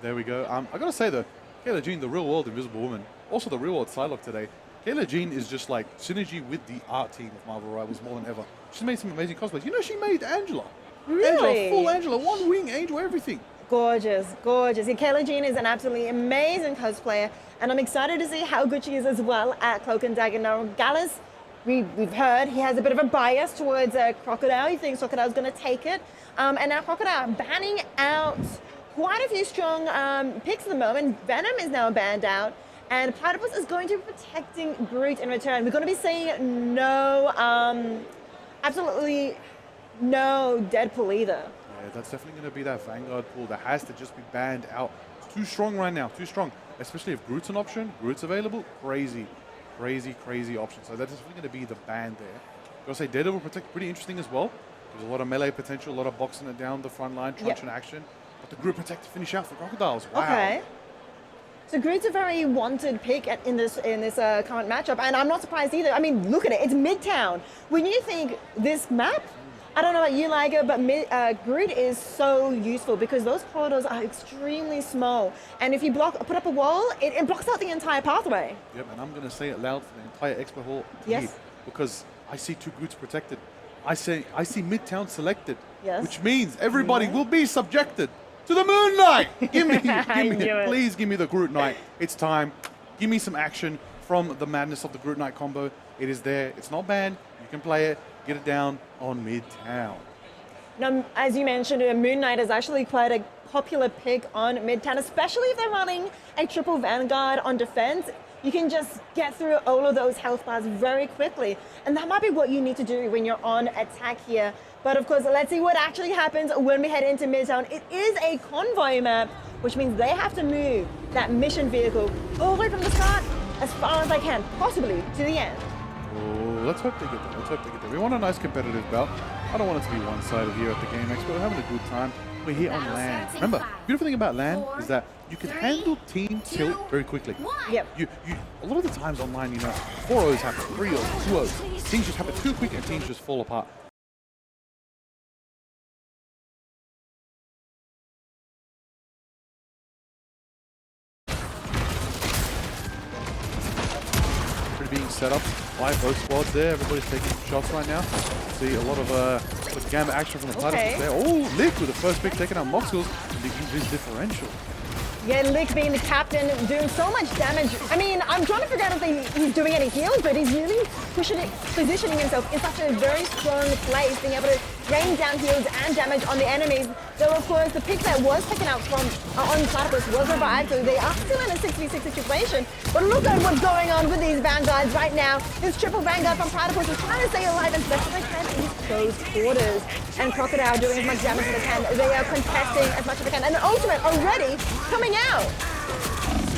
There we go. I gotta say though, Kayla Jean, the real world Invisible Woman, also the real world Psylocke today. Kayla Jean is just like synergy with the art team of Marvel Rivals more than ever. She's made some amazing cosplays. You know, she made Angela. Really? Angela, full Angela, one wing, angel, everything. Gorgeous, gorgeous. And Kayla Jean is an absolutely amazing cosplayer, and I'm excited to see how good she is as well at Cloak and Dagger. Now, Gallus, we've heard he has a bit of a bias towards Crocodile. He thinks Crocodile's going to take it. And now Crocodile banning out quite a few strong picks at the moment. Venom is now banned out, and Platypus is going to be protecting Groot in return. We're going to be seeing absolutely no Deadpool either. Yeah, that's definitely going to be that Vanguard pool that has to just be banned out. It's too strong right now, too strong. Especially if Groot's an option, Groot's available, crazy option. So that's definitely going to be the ban there. Gotta say, Daredevil Protect, pretty interesting as well. There's a lot of melee potential, a lot of boxing it down the front line, truncheon action. But the Groot Protect to finish out for Crocodiles. Wow. Okay. So Groot's a very wanted pick in this current matchup, and I'm not surprised either. I mean, look at it. It's Midtown. When you think this map, I don't know about you, Liger, but Groot is so useful because those corridors are extremely small. And if you put up a wall, it blocks out the entire pathway. Yep, and I'm going to say it loud for the entire Expo Hall. Yes. Because I see two Groots protected. I see Midtown selected. Yes. Which means everybody will be subjected to the Moon Knight. Give me please give me the Groot Knight. It's time. Give me some action from the madness of the Groot Knight combo. It is there. It's not banned. You can play it. Get it down on Midtown. Now, as you mentioned, Moon Knight is actually quite a popular pick on mid-town, especially if they're running a triple Vanguard on defense. You can just get through all of those health bars very quickly. And that might be what you need to do when you're on attack here. But of course, let's see what actually happens when we head into Midtown. It is a convoy map, which means they have to move that mission vehicle all the way from the start as far as they can, possibly to the end. Oh, let's hope they get there. Let's hope they get there. We want a nice competitive bout. I don't want it to be one-sided here at the Game Expo. We're having a good time. We're here on land. Remember, the beautiful thing about land is that you can handle team tilt very quickly. Yep. A lot of the times online, 4-0s happen, 3-0s, 2-0s. Teams just happen too quick and teams just fall apart. Being set up by both squads there. Everybody's taking shots right now. See a lot of gamma action from the Platypus there. Oh, Lick with the first pick taking out Moxels and his differential. Yeah, Lick being the captain, doing so much damage. I mean, I'm trying to figure out if he's doing any heals, but he's really positioning himself in such a very strong place, being able to rain down heals and damage on the enemies. Though, of course, the pick that was taken out from on Platypus was revived, so they are still in a 6v6 situation. But look at what's going on with these Vanguards right now. This triple Vanguard from Platypus is trying to stay alive as best as they can in close quarters. And Crocodile doing as much damage as they can. They are contesting as much as they can. And the ultimate already coming out.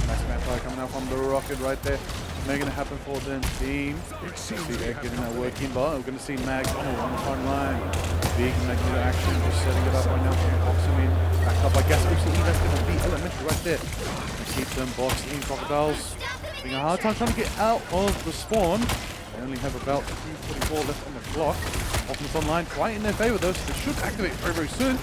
Nice Vampire coming out from the rocket right there. Making it happen for them team. See Egg getting that work in, but we're going to see Mag on the front line. Big Magneto action, just setting it up right now. Box him in, backed up by Gas. That's going to be elementary right there. Keep them boxed in. Crocodiles having a hard time trying to get out of the spawn. They only have about 2:44 left on the clock. Offense online quite in their favor though, so they should activate very, very soon.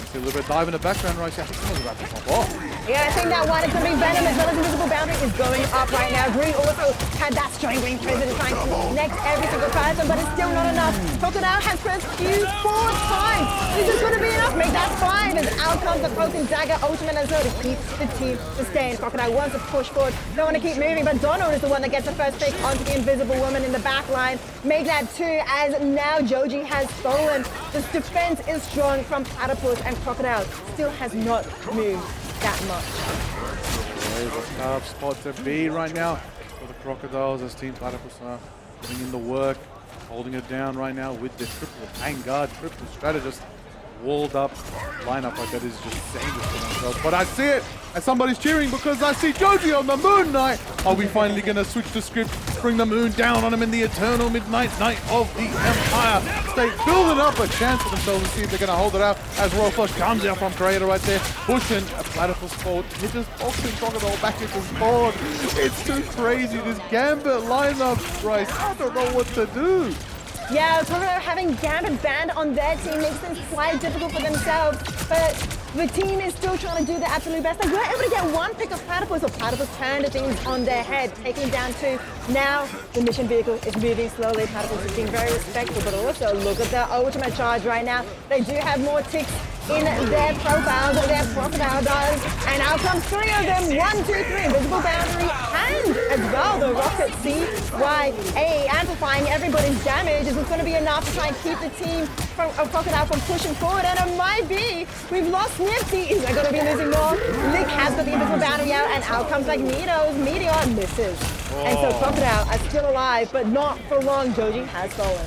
See a little bit of dive in the background right here. I think someone's about to pop off. Yeah, I think that one is going to be Venom as well as Invisible Boundary is going up right now. Green also had that strangling prison trying to connect every single person, but it's still not enough. Crocodile has pressed Q 4 times. Is this going to be enough? Make that 5 as out comes the Cloaking Dagger Ultimate as well to keep the team sustained. Crocodile wants to push forward. They want to keep moving, but Donald is the one that gets the first pick onto the Invisible Woman in the back line. Make that 2 as now Joji has stolen. This defense is strong from Platypus, and Crocodile still has not moved that much. There's a tough spot to be right now for the Crocodiles as Team Platypus are putting in the work, holding it down right now with the triple Vanguard, triple strategist. Walled up lineup like that is just dangerous for themselves. But I see it, and somebody's cheering because I see Joji on the Moon Knight. Are we finally going to switch the script, bring the moon down on him in the eternal midnight night of the Empire State, building up a chance for themselves to see if they're going to hold it out as Royal Flush comes out from Creator right there, pushing a Platypus forward. He just boxing Crocodile back into his board. It's too crazy, this Gambit lineup, Bryce. I don't know what to do. Yeah, Crocodile having Gambit banned on their team makes things quite difficult for themselves, but the team is still trying to do their absolute best. They were able to get one pick of Platypus, so Platypus turned things on their head, taking down 2. Now the mission vehicle is moving slowly. Platypus is being very respectful, but also look at their ultimate charge right now. They do have more ticks in their profiles that their Crocodile does, and out comes 3 of them. 1, 2, 3, Invisible Boundary, and as well the Rocket CYA amplifying everybody's damage. Is it going to be enough to try and keep the team of Crocodile from pushing forward? And it might be. We've lost Nifty. Is they going to be losing more? Lick has got the Invisible Boundary out, and out comes Magneto's Meteor misses. And so Crocodile are still alive, but not for long. Joji has stolen.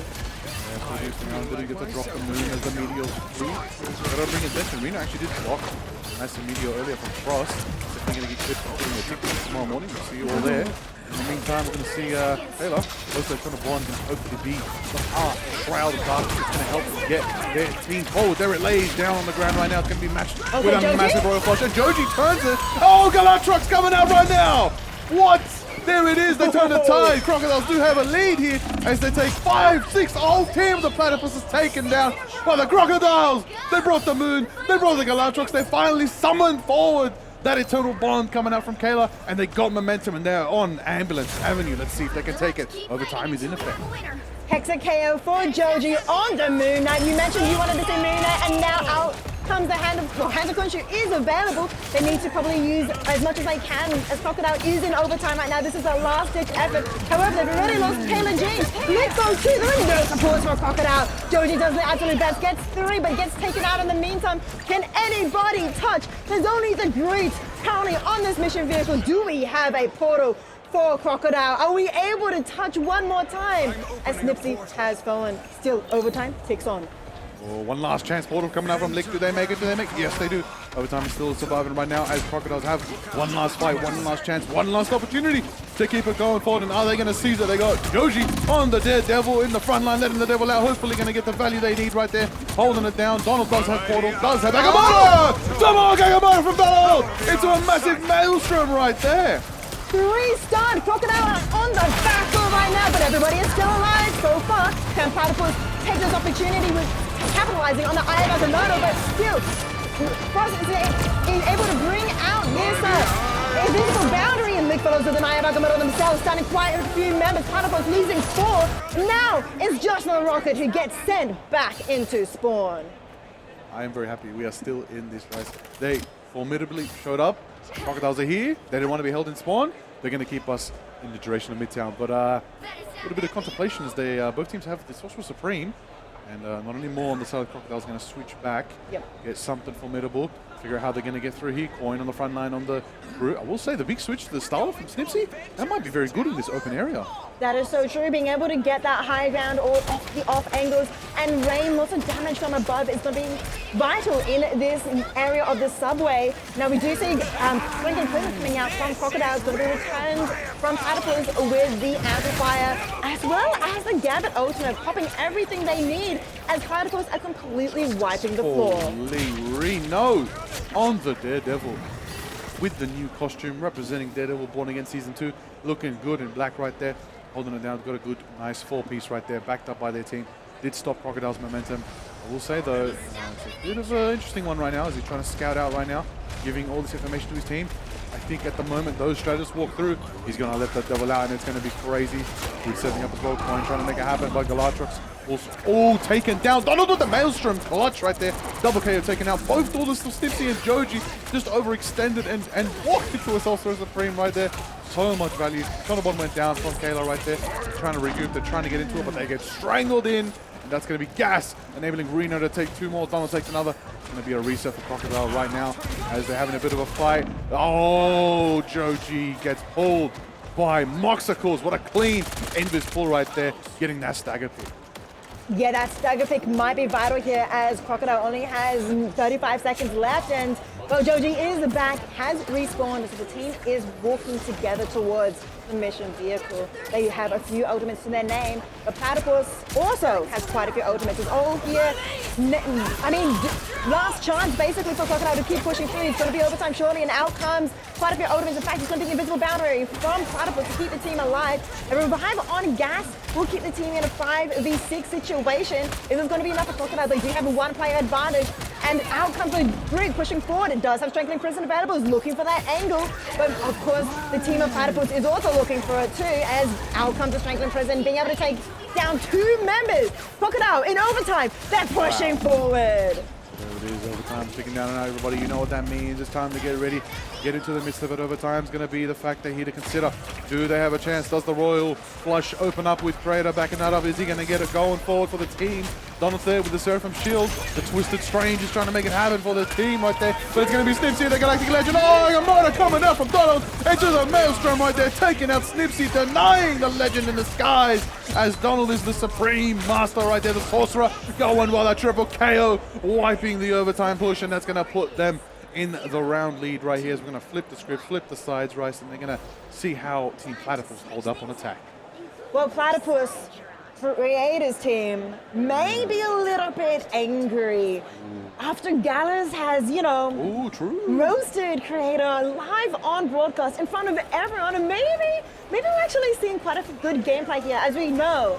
Didn't get to drop the moon as the Meteor's free. Gotta bring attention. Rena actually did block nice Meteor earlier from Frost. Definitely going to get clipped on putting a tick tomorrow morning. We'll see you all there. In the meantime, we're going to see Taylor. Also trying to bond and hopefully be the shroud of darkness. It's going to help them get their team forward. There it lays down on the ground right now. It's going to be matched with a massive Royal Flush. And Joji turns it. Oh, Galactrox coming out right now. What? There it is, they turn the tide. Crocodiles do have a lead here as they take 5, 6, all 10 of the Platypus is taken down by the Crocodiles. They brought the moon, they brought the Galactrox, they finally summoned forward that eternal bond coming out from Kayla, and they got momentum and they're on Ambulance Avenue. Let's see if they can take it. Overtime is in effect. Hexa KO for Joji on the Moon Knight. You mentioned you wanted to see Moon Knight, and now out comes the hand of Khonshu is available. They need to probably use as much as they can, as Crocodile is in overtime right now. This is a last-ditch effort. However, they've already lost Kayla James. Let's go too. There are no supports for Crocodile. Joji does the absolute best, gets 3, but gets taken out in the meantime. Can anybody touch? There's only the Great currently on this mission vehicle. Do we have a portal for Crocodile? Are we able to touch one more time? As Snipsy has fallen. Still, overtime ticks on. Oh, one last chance portal coming out from Lick. Do they make it? Do they make it? Yes, they do. Overtime is still surviving right now as Crocodiles have one last fight, one last chance, one last opportunity to keep it going forward. And are they going to seize it? They got Joji on the Daredevil in the front line, letting the Devil out. Hopefully going to get the value they need right there. Holding it down. Donald does have portal, does have Gagamoto! Double Gagamoto from Donald into a massive maelstrom right there. 3 stunned. Crocodile are on the back foot right now, but everybody is still alive so far. Can Platypus take this opportunity with capitalizing on the Eye of Agamotto, but still, Frost is able to bring out this invisible boundary, and Lick follows with an Eye of Agamotto themselves, stunning quite a few members. Platypus losing 4. Now it's Josh the Rocket who gets sent back into spawn. I am very happy we are still in this race. They formidably showed up. Crocodiles are here. They didn't want to be held in spawn. They're going to keep us in the duration of Midtown. But a little bit of contemplation as they both teams have the Sorcerer Supreme. And not anymore on the side of Crocodiles going to switch back, get something formidable, figure out how they're going to get through here. Coin on the front line on the crew. I will say the big switch to the Starler from Snipsy, that might be very good in this open area. That is so true. Being able to get that high ground or off the off angles and rain lots of damage from above is going to be vital in this area of the subway. Now we do see Twinkling Prism coming out from Crocodile. It's going to be returned from Platypus with the amplifier, as well as the Gambit ultimate, popping everything they need as Platypus are completely wiping the floor. Holy Reno on the Daredevil with the new costume representing Daredevil Born Again Season 2, looking good in black right there. Holding it down, got a good, nice 4-piece right there, backed up by their team. Did stop Crocodile's momentum. I will say though, it's a bit of an interesting one right now as he's trying to scout out right now, giving all this information to his team. I think at the moment those strategists walk through, he's going to let the Devil out and it's going to be crazy. He's setting up as well, Coin trying to make it happen, but Galatrix all taken down. Donald with the Maelstrom clutch right there. Double KO taken out. Both Daughters of Snipsy and Joji just overextended and walked into a Sorcerer Supreme right there. So much value. Conobon went down from Kayla right there. Trying to regroup, they're trying to get into it, but they get strangled in. And that's going to be gas, enabling Reno to take 2 more. Donald takes another. It's going to be a reset for Crocodile right now as they're having a bit of a fight. Oh, Joji gets pulled by Moxicles. What a clean invis pull right there, getting that stagger pick. Yeah, that stagger pick might be vital here as Crocodile only has 35 seconds left, and well, Joji is back, has respawned, so the team is walking together towards the mission vehicle. They have a few ultimates to their name, but Platypus also has quite a few ultimates. It's all here. I mean, last chance basically for Crocodile to keep pushing through. It's going to be overtime shortly, and out comes quite a few ultimates. In fact, it's going to be the invisible boundary from Platypus to keep the team alive. A revive on gas will keep the team in a 5v6 situation. If it's going to be enough for Crocodile, they do have a 1-player advantage. And out comes the Grig pushing forward. It does have Strengthening Prison available. It's looking for that angle. But of course, the team of Platypus is also looking for it too, as out comes the Strengthening Prison, being able to take down 2 members. Crocodile in overtime. They're pushing forward. There it is, overtime ticking down on everybody. You know what that means. It's time to get ready. Get into the midst of it. Overtime's going to be the factor here to consider. Do they have a chance? Does the Royal Flush open up with Creator backing that up? Is he going to get it going forward for the team? Donald's there with the Seraphim Shield. The Twisted Strange is trying to make it happen for the team right there. But it's going to be Snipsy, the Galactic Legend. Oh, Yamada coming out from Donald into the Maelstrom right there, taking out Snipsy, denying the Legend in the skies. As Donald is the Supreme Master right there, the Sorcerer going while that triple KO, wiping the overtime push, and that's going to put them in the round lead right here. As we're going to flip the script, flip the sides, Rice, and they're going to see how Team Platypus hold up on attack. Well, Platypus Creators team may be a little bit angry after Gallus has, you know, roasted Creator live on broadcast in front of everyone, and maybe we're actually seeing quite a good gameplay here. As we know,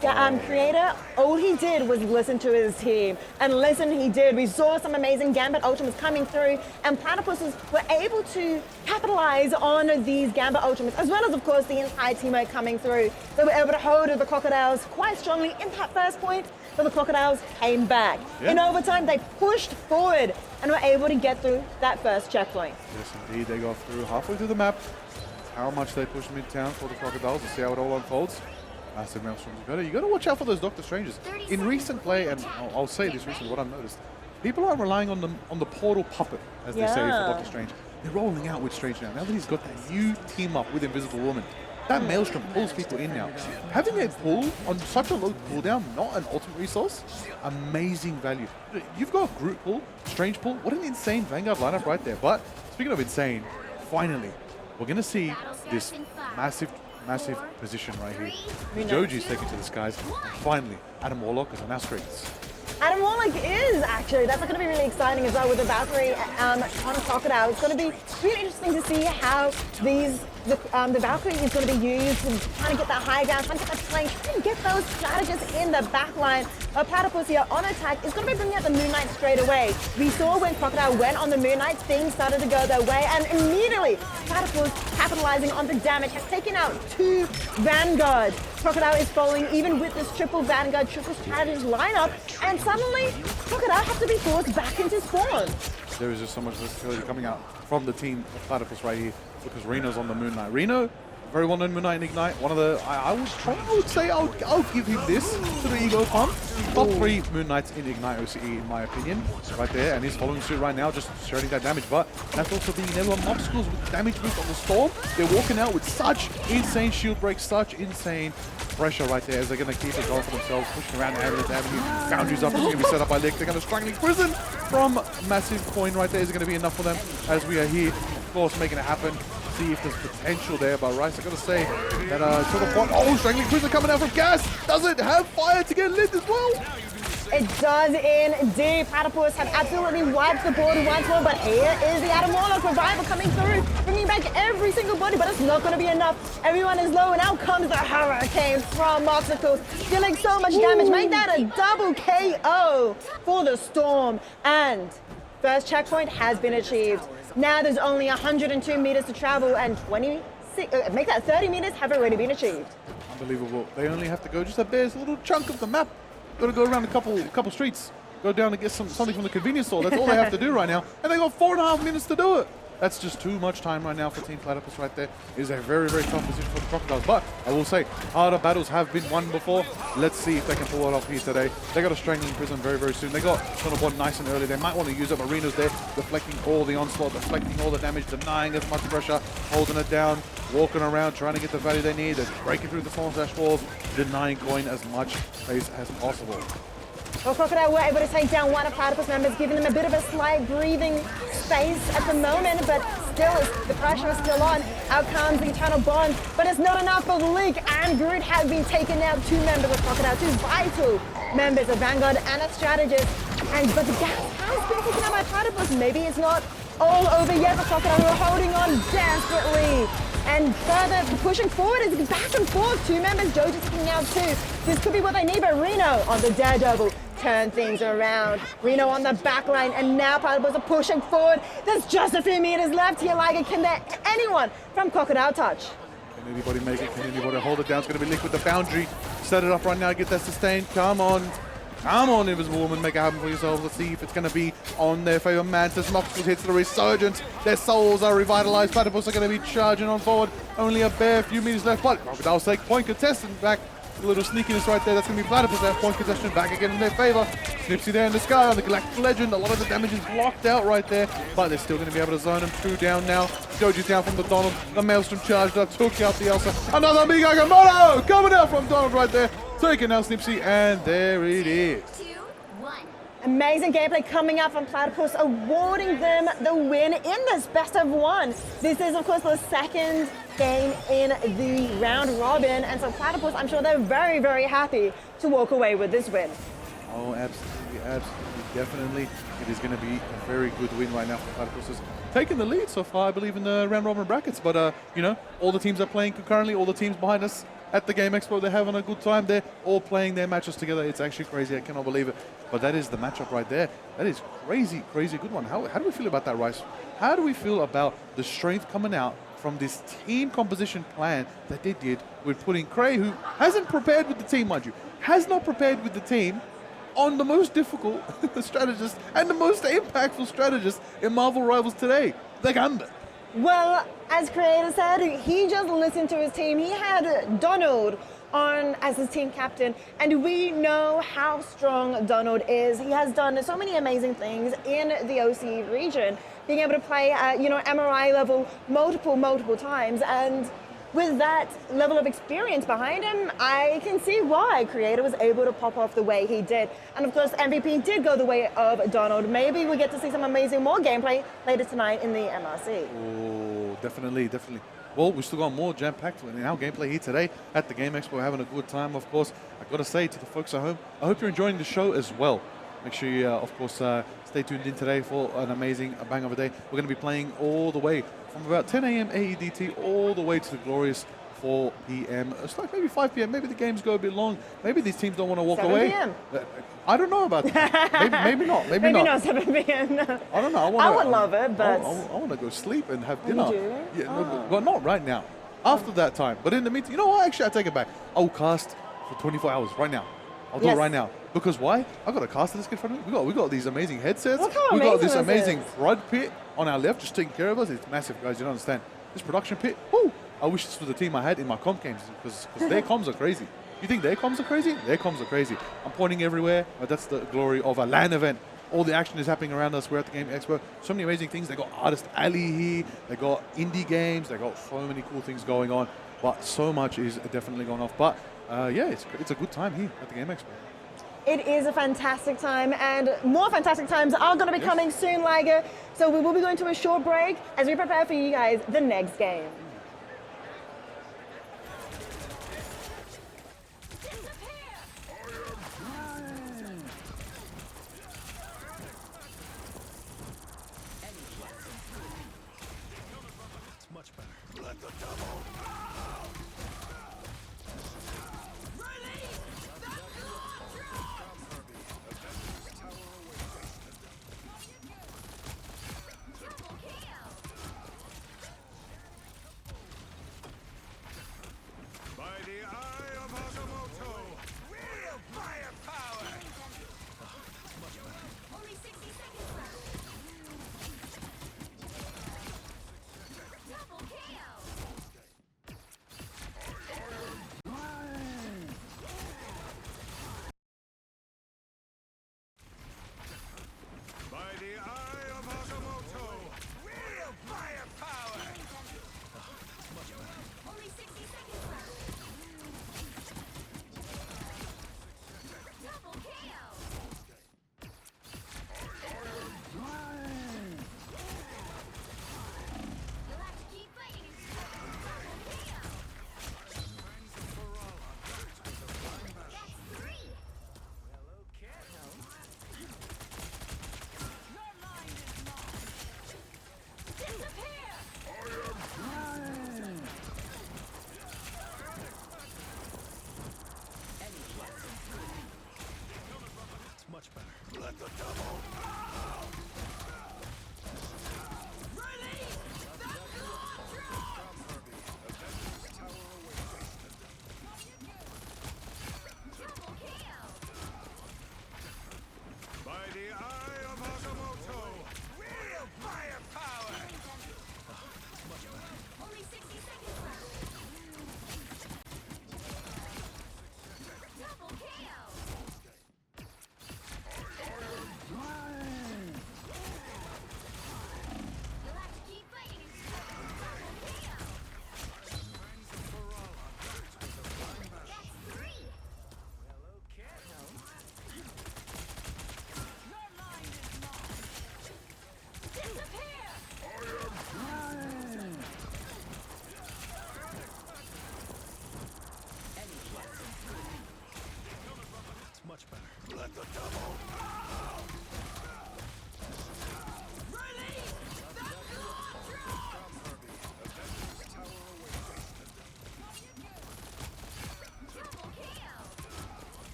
Creator, all he did was listen to his team. And listen, he did. We saw some amazing Gambit Ultimates coming through, and Platypuses were able to capitalize on these Gambit Ultimates, as well as, of course, the entire teamwork coming through. They were able to hold the Crocodiles quite strongly in that first point, but the Crocodiles came back. Yeah. In overtime, they pushed forward and were able to get through that first checkpoint. Yes, indeed. They got through halfway through the map. How much they push mid-town for the Crocodiles. We'll see how it all unfolds. Massive maelstrom. You got to watch out for those Doctor Strangers. In recent play, and I'll say this recently, what I've noticed, people are relying on the portal puppet, as they say for Doctor Strange. They're rolling out with Strange now. Now that he's got that new team up with Invisible Woman, that maelstrom pulls people in now. Having a pull on such a low cooldown, not an ultimate resource, amazing value. You've got Groot pull, Strange pull. What an insane Vanguard lineup right there. But speaking of insane, finally, we're going to see this massive position right here. Joji's taken to the skies. And finally, Adam Warlock is on our screens. Adam Warlock is actually, that's going to be really exciting as well with the Valkyrie on Crocodile. It's going to be really interesting to see how the Valkyrie is going to be used to trying to get that high ground, trying to get that flank, trying to get those strategists in the back line. Platypus here on attack is going to be bringing out the Moon Knight straight away. We saw when Crocodile went on the Moon Knight, things started to go their way, and immediately Platypus, capitalizing on the damage, has taken out 2 Vanguard. Crocodile is following even with this triple Vanguard, triple strategist lineup, and suddenly Crocodile has to be forced back into spawn. There is just so much versatility coming out from the team of Platypus right here, because Reno's on the Moon Knight. Reno, very well-known Moon Knight in Ignite. One of the, I would say I'll give him this to the ego pump. Top 3 Moon Knights in Ignite OCE, in my opinion, right there. And he's following suit right now, just shredding that damage. But that's also being enabled on obstacles with damage boost on the Storm. They're walking out with such insane shield breaks, such insane pressure right there as they're going to keep it going for themselves, pushing around the Ambulance Avenue. Foundry's up, it's going to be set up by Lick. They're going to Strangling Prison from Massive Coin right there. Is it going to be enough for them as we are here, of course, making it happen. See if there's potential there, but Rice, I gotta say that to the point. Oh, Strangling Prison coming out from Gas. Does it have fire to get lit as well? It does indeed. Platypus have absolutely wiped the board once more, but here is the Adam Warlock revival coming through, bringing back every single body, but it's not going to be enough. Everyone is low, and out comes the Hurricane from Moxicles, dealing so much damage, make that a double KO for the Storm, and first checkpoint has been achieved. Now there's only 102 meters to travel, and 30 meters have already been achieved. Unbelievable. They only have to go just a bare little chunk of the map. Got to go around a couple streets, go down and get something from the convenience store. That's all they have to do right now, and they got 4.5 minutes to do it. That's just too much time right now for Team Platypus right there. It is a very, very tough position for the Crocodiles, but I will say, harder battles have been won before. Let's see if they can pull it off here today. They got a Strangling Prison very, very soon. They got Thunderbolt nice and early. They might want to use up Arenas there, deflecting all the onslaught, deflecting all the damage, denying as much pressure, holding it down, walking around, trying to get the value they need, and breaking through the Storm Dash walls, denying Coin as much space as possible. Well, Crocodile were able to take down one of Platypus members, giving them a bit of a slight breathing space at the moment, but still, the pressure is still on. Out comes the Eternal Bond, but it's not enough for Leak and Groot have been taken out. 2 members of Crocodile, 2 vital members of Vanguard and a strategist. But the gas has been taken out by Platypus. Maybe it's not all over yet, but Crocodile who are holding on desperately. And further pushing forward is back and forth. 2 members, Joji's kicking out 2. This could be what they need, but Reno on the Daredevil turn things around. Reno on the back line, and now Platypus are pushing forward. There's just a few meters left here, Liger. Can there anyone from Crocodile touch? Can anybody make it? Can anybody hold it down? It's going to be Lick with the Foundry. Set it up right now, get that sustained. Come on. Come on, Invisible Woman, make it happen for yourselves. Let's see if it's going to be on their favor. Mantis, Moxicles hits the Resurgence. Their souls are revitalized. Platypus are going to be charging on forward. Only a bare few meters left, but Crocodile's take point contestant back. A little sneakiness right there. That's going to be Platypus. That point contestant back again in their favor. Snipsy there in the sky on the Galactic Legend. A lot of the damage is blocked out right there, but they're still going to be able to zone him. 2 down now. Joji's down from the Donald. The Maelstrom charged up, took out the Elsa. Another big Agamotto coming out from Donald right there. Taking out Snipsy, and there it is. Amazing gameplay coming out from Platypus, awarding them the win in this best of 1. This is, of course, the second game in the round robin, and so Platypus, I'm sure they're very, very happy to walk away with this win. Oh, absolutely, definitely. It is going to be a very good win right now for Platypus. Is taking the lead so far, I believe, in the round robin brackets. But you know, all the teams are playing concurrently. All the teams behind us at the Game Expo. They're having a good time. They're all playing their matches together. It's actually crazy. I cannot believe it. But that is the matchup right there. That is crazy, crazy good one. How do we feel about that, Rice? How do we feel about the strength coming out from this team composition plan that they did with putting Cray, who hasn't prepared with the team, mind you, has not prepared with the team, on the most difficult strategist and the most impactful strategist in Marvel Rivals today, the Gambit. Well, as Creator said, he just listened to his team. He had Donald on as his team captain, and we know how strong Donald is. He has done so many amazing things in the OC region, being able to play at, MRI level multiple times, and with that level of experience behind him, I can see why Creator was able to pop off the way he did. And of course, MVP did go the way of Donald. Maybe we get to see some amazing more gameplay later tonight in the MRC. Oh, definitely. Well, we still got more jam-packed in our gameplay here today at the Game Expo. We're having a good time, of course. I've got to say to the folks at home, I hope you're enjoying the show as well. Make sure you, of course, stay tuned in today for an amazing bang of a day. We're going to be playing all the way from about 10 a.m. AEDT all the way to the glorious 4 p.m. It's like maybe 5 p.m. Maybe the games go a bit long. Maybe these teams don't want to walk 7 away. p.m. I don't know about that. maybe not. Maybe not 7 p.m. No. I don't know. I would love it, but I want to go sleep and have you dinner. do? Yeah, no, but not right now. After that time. But in the meantime, you know what? Actually, I take it back. I'll cast for 24 hours right now. I'll do it right now. Because why? I've got a caster that's in front of me. We got these amazing headsets. We got this amazing front pit on our left just taking care of us. It's massive, guys. You don't understand. This production pit, whoo! I wish this was the team I had in my comp games because their comms are crazy. You think their comms are crazy? Their comms are crazy. I'm pointing everywhere, but that's the glory of a LAN event. All the action is happening around us. We're at the Game Expo. So many amazing things. They got Artist Alley here. They got indie games. They got so many cool things going on. But so much is definitely going off. But yeah, it's a good time here at the Game Expo. it is a fantastic time, and more fantastic times are going to be coming soon, Liger. So we will be going to a short break as we prepare for you guys the next game.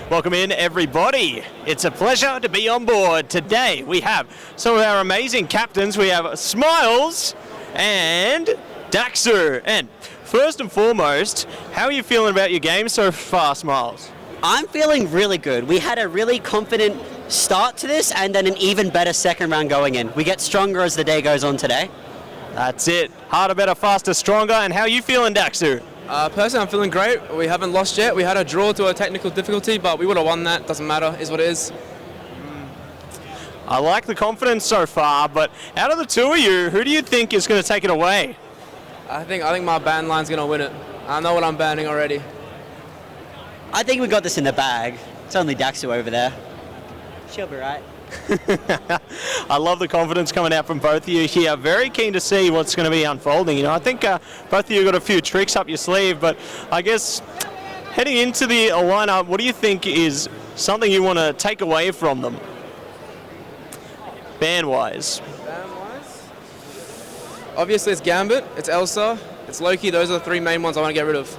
Welcome in, everybody. It's a pleasure to be on board. Today we have some of our amazing captains. We have Smiles and Daxu. And first and foremost, how are you feeling about your game so far, Smiles? I'm feeling really good. We had a really confident start to this and then an even better second round going in. We get stronger as the day goes on today. That's it. Harder, better, faster, stronger. And how are you feeling, Daxu? Personally, I'm feeling great. We haven't lost yet. We had a draw to a technical difficulty, but we would have won that. Doesn't matter. Is what it is. I like the confidence so far, but out of the two of you, who do you think is going to take it away? I think my ban line's going to win it. I know what I'm banning already. I think we got this in the bag. It's only Daxu over there. She'll be right. I love the confidence coming out from both of you here. Very keen to see what's going to be unfolding. You know, I think both of you got a few tricks up your sleeve, but I guess heading into the lineup, what do you think is something you want to take away from them? Ban-wise. Ban-wise? Obviously it's Gambit, it's Elsa, it's Loki. Those are the three main ones I want to get rid of.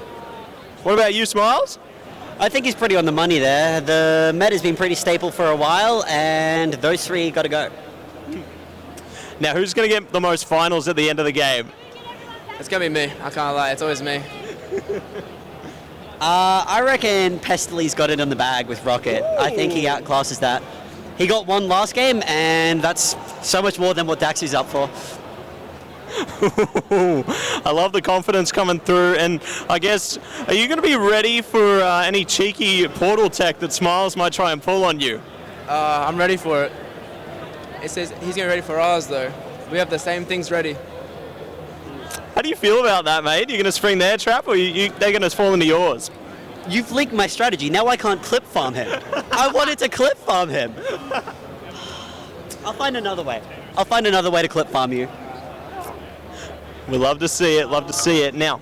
What about you, Smiles? I think he's pretty on the money there. The meta's been pretty staple for a while, and those three got to go. Now, who's going to get the most finals at the end of the game? It's going to be me. I can't lie. It's always me. I reckon Pestely's got it in the bag with Rocket. I think he outclasses that. He got one last game, and that's so much more than what Daxu's up for. I love the confidence coming through, and I guess, are you going to be ready for any cheeky portal tech that Smiles might try and pull on you? I'm ready for it. It says he's getting ready for ours, though. We have the same things ready. How do you feel about that, mate? You're going to spring their trap, or they're going to fall into yours? You've leaked my strategy. Now I can't clip farm him. I wanted to clip farm him. I'll find another way. I'll find another way to clip farm you. We love to see it, love to see it. Now,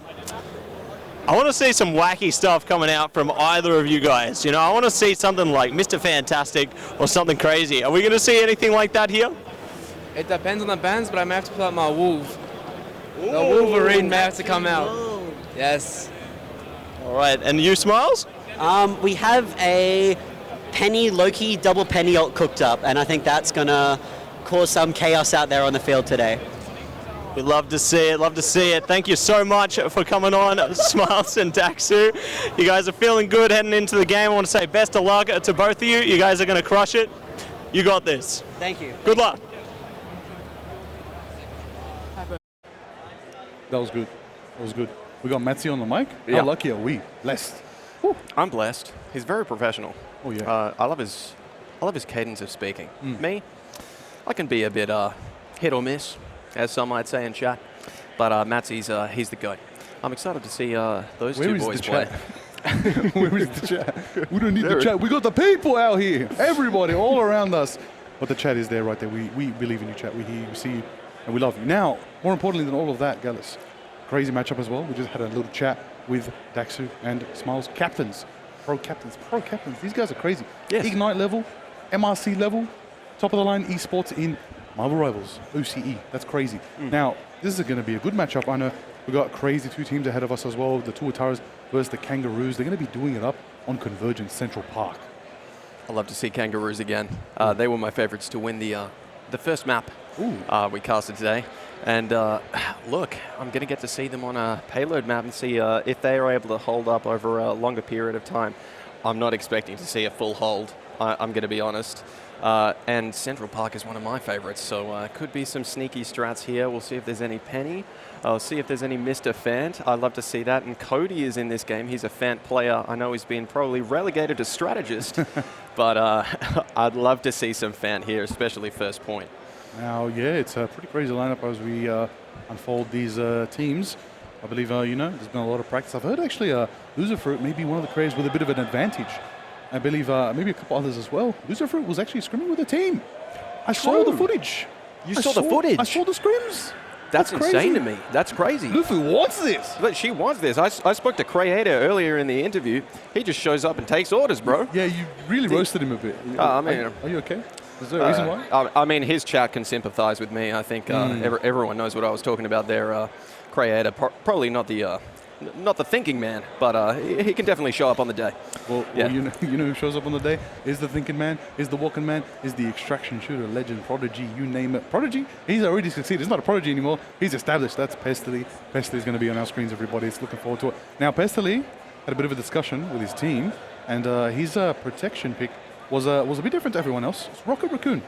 I want to see some wacky stuff coming out from either of you guys. You know, I want to see something like Mr. Fantastic or something crazy. Are we going to see anything like that here? It depends on the bands, but I may have to pull out my Wolf. The Wolverine may have to come out. Yes. All right, and you, Smiles? We have a Penny Loki double Penny ult cooked up, and I think that's going to cause some chaos out there on the field today. We'd love to see it, love to see it. Thank you so much for coming on, Smiles and Daxu. You guys are feeling good heading into the game. I want to say best of luck to both of you. You guys are going to crush it. You got this. Thank you. Good luck. That was good. That was good. We got Matzi on the mic. Yeah. How lucky are we? Blessed. Woo. I'm blessed. He's very professional. Oh yeah. I love his cadence of speaking. Me, I can be a bit hit or miss, as some might say in chat. But Matzi's he's the goat. I'm excited to see those two boys play. Where is the chat? We don't need the chat. We got the people out here. Everybody all around us. But the chat is there right there. We believe in you, chat. We hear you, we see you, and we love you. Now, more importantly than all of that, Gallus, crazy matchup as well. We just had a little chat with Daxu and Smiles. Captains. Pro captains. These guys are crazy. Yes. Ignite level, MRC level, top of the line esports in Marvel Rivals, OCE. That's crazy. Now, this is going to be a good matchup. I know we got crazy two teams ahead of us as well. The Tuataras versus the Kangaroos. They're going to be doing it up on Convergence Central Park. I love to see Kangaroos again. They were my favorites to win the first map we casted today. And look, I'm going to get to see them on a payload map and see if they are able to hold up over a longer period of time. I'm not expecting to see a full hold, I'm going to be honest. And Central Park is one of my favorites, so could be some sneaky strats here. We'll see if there's any Penny. I'll see if there's any Mr. Fant. I'd love to see that. And Cody is in this game. He's a Fant player. I know he's been probably relegated to strategist, but I'd love to see some Fant here, especially first point. Now, yeah, it's a pretty crazy lineup as we unfold these teams. I believe, there's been a lot of practice. I've heard actually Loserfruit may be one of the creators with a bit of an advantage. I believe maybe a couple others as well. Loserfruit was actually scrimming with a team. I saw the footage. You saw the footage? I saw the scrims. That's insane to me. That's crazy. Luffy wants this. But she wants this. I spoke to Creator earlier in the interview. He just shows up and takes orders, bro. Yeah, you really roasted him a bit. Are you okay? Is there a reason why? I mean, his chat can sympathize with me. I think everyone knows what I was talking about there. Creator, probably not the thinking man, but he can definitely show up on the day. Well, you know who shows up on the day? Is the thinking man, is the walking man, is the extraction shooter, legend, prodigy, you name it. Prodigy, he's already succeeded. He's not a prodigy anymore. He's established. That's Pestely. Pestely's going to be on our screens, everybody. It's looking forward to it. Now, Pestely had a bit of a discussion with his team, and his protection pick was a bit different to everyone else. It's Rocket Raccoon.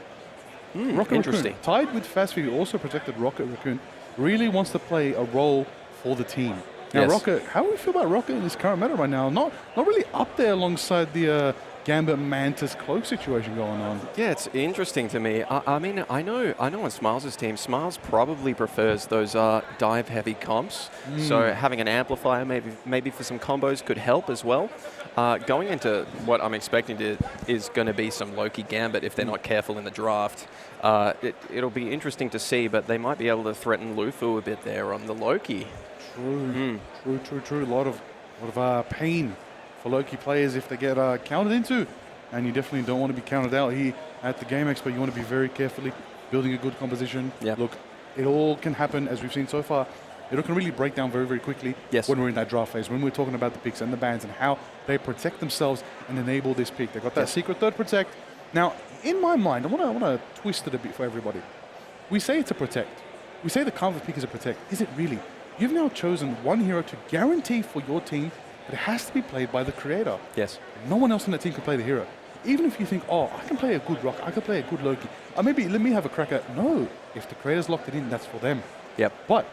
Rocket interesting. Raccoon. Tied with Fastfeed, who also protected Rocket Raccoon, really wants to play a role for the team. Now, Yes. Rocket, how do we feel about Rocket in this current meta right now? Not really up there alongside the Gambit Mantis Cloak situation going on. Yeah, it's interesting to me. I mean, I know on Smiles' team, Smiles probably prefers those dive-heavy comps. So having an amplifier maybe for some combos could help as well. Going into what I'm expecting is going to be some Loki Gambit if they're not careful in the draft. It'll be interesting to see, but they might be able to threaten Lufu a bit there on the Loki. True. A lot of pain for Loki players if they get counted into, and you definitely don't want to be counted out here at the Game Expo. You want to be very carefully building a good composition. Yeah. Look, it all can happen as we've seen so far. it can really break down very, very quickly when we're in that draft phase, when we're talking about the picks and the bans and how they protect themselves and enable this pick. They've got that secret third protect. Now, in my mind, I want to twist it a bit for everybody. We say it's a protect. We say the cover pick is a protect. Is it really? You've now chosen one hero to guarantee for your team, but it has to be played by the creator. Yes. No one else on the team can play the hero. Even if you think, oh, I can play a good Rock, I can play a good Loki, or maybe let me have a crack at, no, if the creator's locked it in, that's for them. Yep. But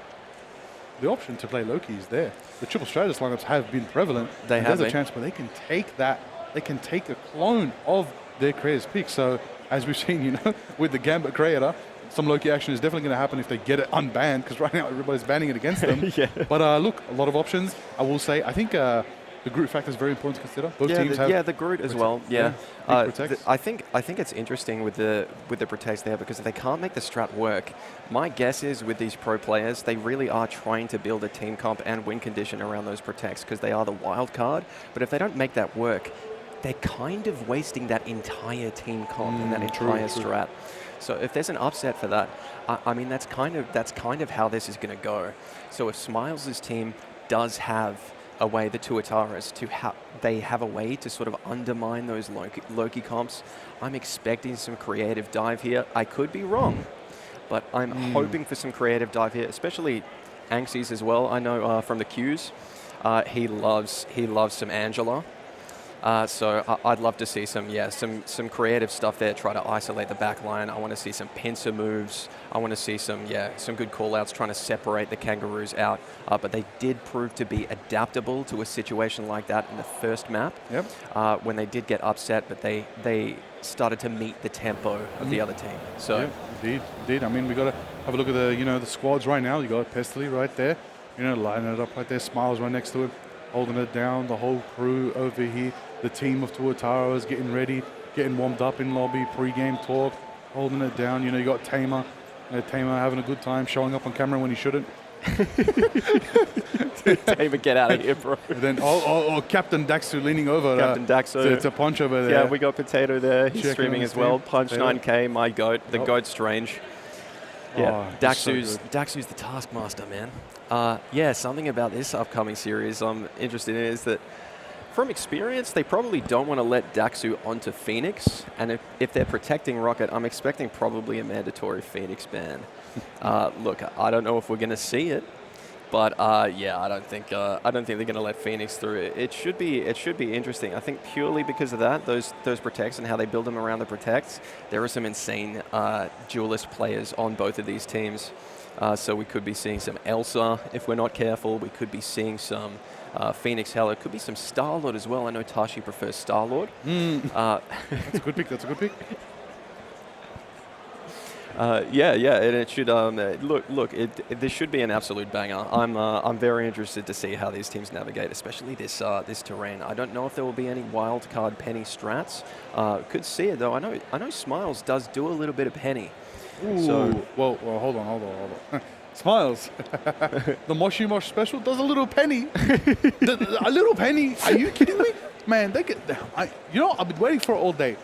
the option to play Loki is there. The triple strategist lineups have been prevalent. They have There's a chance where they can take that, they can take a clone of their creator's pick. So as we've seen, with the Gambit creator, some Loki action is definitely going to happen if they get it unbanned, because right now everybody's banning it against them. But look, a lot of options. I will say, I think the Groot factor is very important to consider. Both teams have the Groot as well. Yeah, I think it's interesting with the protects there, because if they can't make the strat work, my guess is with these pro players, they really are trying to build a team comp and win condition around those protects, because they are the wild card. But if they don't make that work, they're kind of wasting that entire team comp and that entire strat. So if there's an upset for that, I mean that's kind of how this is going to go. So if Smiles' team does have a way, the Tuataras, they have a way to sort of undermine those Loki comps, I'm expecting some creative dive here. I could be wrong, but I'm hoping for some creative dive here, especially Anxies as well. I know from the Qs, he loves some Angela. So I'd love to see some creative stuff there, try to isolate the back line. I want to see some pincer moves. I want to see some good call-outs trying to separate the Kangaroos out. But they did prove to be adaptable to a situation like that in the first map, when they did get upset, but they started to meet the tempo of the other team. So indeed. I mean, we got to have a look at the squads right now. You got Pestily right there, lining it up right there. Smiles right next to him, holding it down. The whole crew over here. The team of Tuatara is getting ready, getting warmed up in lobby, pre-game talk, holding it down. You got Tamer. Tamer having a good time, showing up on camera when he shouldn't. Tamer, get out of here, bro. And then, Captain Daxu leaning over. Captain Daxu. To Punch over there. Yeah, we got Potato there. He's streaming as well. Punch Potato. 9K, my goat. The goat strange. Yeah, Daxu's the taskmaster, man. Something about this upcoming series I'm interested in is that, from experience, they probably don't want to let Daxu onto Phoenix, and if they're protecting Rocket, I'm expecting probably a mandatory Phoenix ban. Look, I don't know if we're going to see it, but I don't think they're going to let Phoenix through. It should be interesting. I think purely because of that, those protects and how they build them around the protects, there are some insane duelist players on both of these teams. So we could be seeing some Elsa if we're not careful. We could be seeing some Phoenix Hell. It could be some Star-Lord as well. I know Tashi prefers Star-Lord. That's a good pick. And it should look. This should be an absolute banger. I'm very interested to see how these teams navigate, especially this terrain. I don't know if there will be any wild card penny strats. Could see it though. I know Smiles does do a little bit of penny. Ooh. So well, hold on. Smiles. The Moshi Mosh special does a little penny. A little penny. Are you kidding me? Man, I've been waiting for it all day.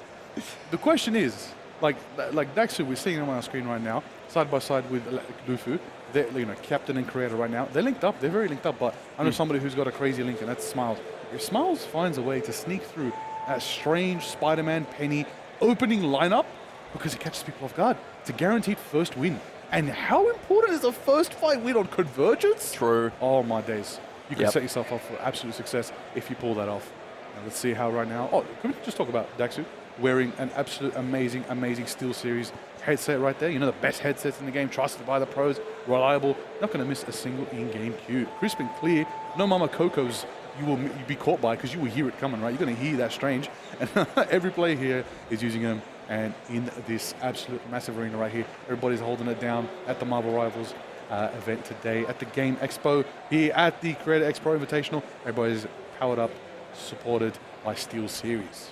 The question is, like Daxu, we're seeing him on our screen right now, side by side with Lufu. They're, captain and creator right now. They're linked up. They're very linked up, but I know somebody who's got a crazy link, and that's Smiles. If Smiles finds a way to sneak through that strange Spider-Man penny opening lineup, because it catches people off guard, it's a guaranteed first win. And how important is a first fight win on Convergence? True. Oh, my days. You can set yourself up for absolute success if you pull that off. Now, let's see how right now... Oh, can we just talk about Daxu wearing an absolute amazing Steel Series headset right there. The best headsets in the game, trusted by the pros, reliable. Not going to miss a single in-game cue. Crisp and clear. No Mama Cocos you'll be caught by, because you will hear it coming, right? You're going to hear that strange. And every player here is using them. And in this absolute massive arena right here, everybody's holding it down at the Marvel Rivals event today at the Game Expo here at the Creator Expo Invitational. Everybody's powered up, supported by Steel Series.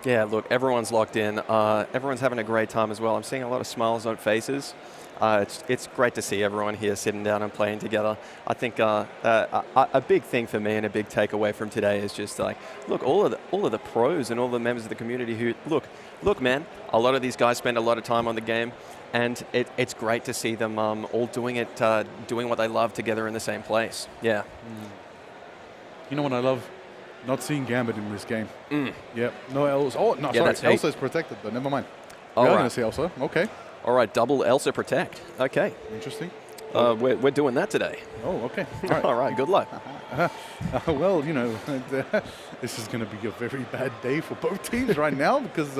Yeah, look, everyone's locked in. Everyone's having a great time as well. I'm seeing a lot of smiles on faces. It's great to see everyone here sitting down and playing together. I think a big thing for me and a big takeaway from today is just look, all of the pros and all the members of the community who look, man. A lot of these guys spend a lot of time on the game. And it's great to see them all doing what they love together in the same place. Yeah. You know what I love? Not seeing Gambit in this game. Yep. No Elsa. Oh, no, Yeah, sorry. that's hate. Elsa is protected, but never mind. All We are right. going to see Elsa. Okay. All right, double Elsa protect. Okay. Interesting. We're doing that today. Oh, okay. All right. All right, good luck. Well, you know, this is going to be a very bad day for both teams right now because...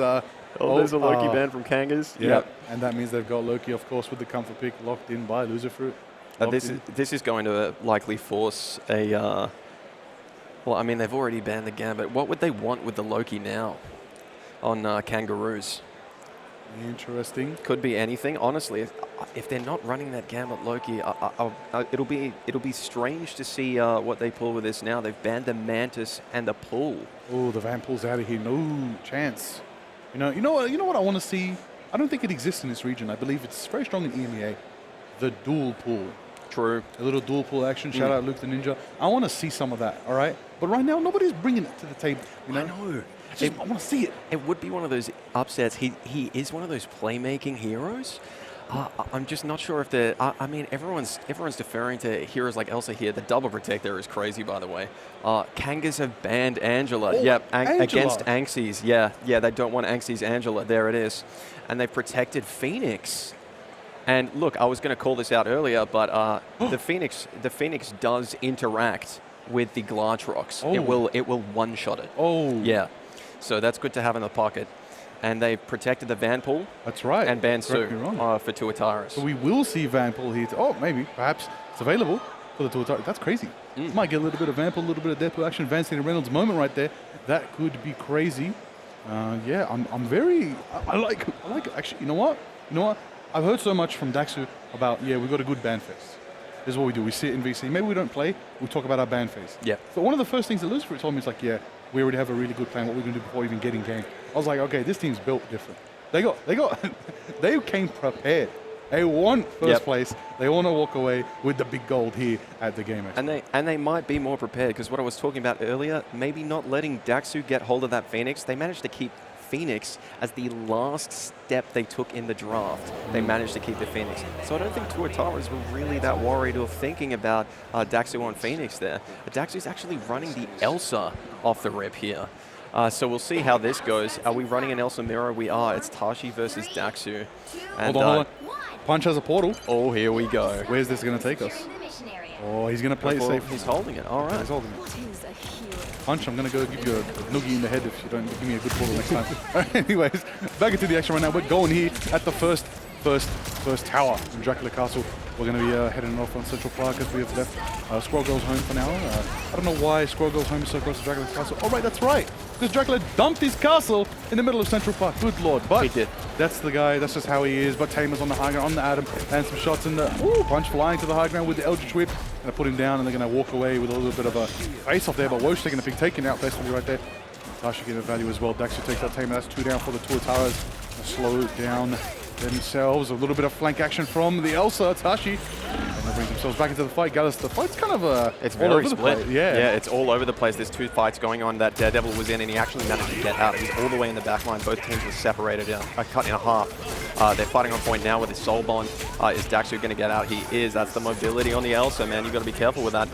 there's a Loki ban from Kangas. Yeah, Yep. and that means they've got Loki, of course, with the comfort pick locked in by Loserfruit. This is going to likely force a... well, I mean, they've already banned the Gambit. What would they want with the Loki now on Kangaroos? Interesting. Could be anything. Honestly, if they're not running that Gambit Loki, it'll be strange to see what they pull with this now. They've banned the Mantis and the Pull. Oh, the Van Pool's out of here. No chance. You know what I want to see? I don't think it exists in this region. I believe it's very strong in EMEA. The dual pull. True. A little dual pull action. Shout out Luke the Ninja. I want to see some of that, all right? But right now, nobody's bringing it to the table. You know? I know. I want to see it. It would be one of those upsets. He is one of those playmaking heroes. I'm just not sure if the... I mean, everyone's deferring to heroes like Elsa here. The double protect there is crazy, by the way. Kangas have banned Angela. Oh, yep, Angela. against Anxie's. Yeah, they don't want Anxie's Angela. There it is. And they've protected Phoenix. And look, I was going to call this out earlier, but the Phoenix does interact with the Glartrox. Oh. It will one-shot it. Oh. Yeah. So that's good to have in the pocket. And they've protected the Vanpool. That's right. And banned Correct me Sue wrong. for Tuataras. So we will see Vanpool here. Maybe, perhaps it's available for the Tuatara. That's crazy. Might get a little bit of Vanpool, a little bit of Deadpool action. Van City Reynolds moment right there. That could be crazy. Yeah, I'm very... I like it. Actually, you know what? I've heard so much from Daxu about, we've got a good ban phase. This is what we do. We sit in VC. Maybe we don't play. We talk about our ban phase. Yeah. But one of the first things that Lucifer told me is like, we already have a really good plan. What we're going to do before even getting game. I was like, okay, this team's built different. They came prepared. They want first place. They want to walk away with the big gold here at the Game Expo. And they might be more prepared because what I was talking about earlier, maybe not letting Daxu get hold of that Phoenix. They managed to keep Phoenix as the last step they took in the draft. They managed to keep the Phoenix. So I don't think Tuataras were really that worried or thinking about Daxu on Phoenix there. Daxu's actually running the Elsa off the rip here. So we'll see how this goes. Are we running an Elsa Mirror? We are. It's Tashi versus Daxu. And, Hold on. Punch has a portal. Oh, here we go. Where's this going to take us? Oh, he's going to play it safe. He's holding it. All right. He's holding it. Punch, I'm going to go give you a noogie in the head if you don't give me a good portal next time. All right, anyways, back into the action right now. We're going here at the first tower in Dracula Castle. We're going to be heading off on Central Park as we have left Squirrel Girl's home for now. I don't know why Squirrel Girl's home is so close to Dracula Castle. Oh, right, that's right. Because Dracula dumped his castle in the middle of Central Park. Good lord. But he did. That's the guy. That's just how he is. But Tamer's on the high ground, on the Adam, and some shots in the Punch flying to the high ground with the Eldritch Whip. Going to put him down, and they're going to walk away with a little bit of a face-off there. But Wosh taking a big taken out basically right there. Tashi getting a value as well. Daxu takes that Tamer. That's 2 down for the Tuataras. Slow down themselves. A little bit of flank action from the Elsa. Tashi. And they bring themselves back into the fight. Gallus, the fight's kind of it's all very over the split. place. Yeah. Yeah, it's all over the place. There's 2 fights going on. That Daredevil was in, and he actually managed to get out. He's all the way in the back line. Both teams were separated, cut in half. They're fighting on point now with his Soul Bond. Is Daxu going to get out? He is. That's the mobility on the Elsa, man. You've got to be careful with that.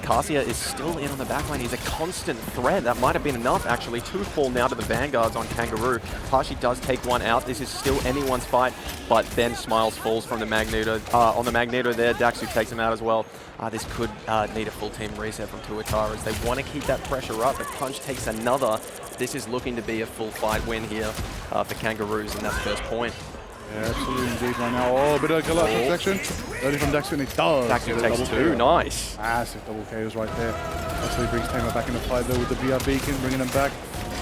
Cassia is still in on the back line. He's a constant threat. That might have been enough, actually. 2 fall now to the Vanguards on Kangaroo. Tashi does take one out. This is still anyone's fight, but then Smiles falls from the Magneto. On the Magneto there, Daxu takes him out as well. This could need a full team reset from Tuataras. They want to keep that pressure up. If Punch takes another, this is looking to be a full fight win here for Kangaroos, and that's first point. Yeah, absolutely indeed right now. Oh, a bit of Galactic protection. Early from Daxu, and he does. Daxu takes 2. Nice. Massive double KOs right there. Actually brings Tamer back in the fight though with the VR Beacon, bringing him back.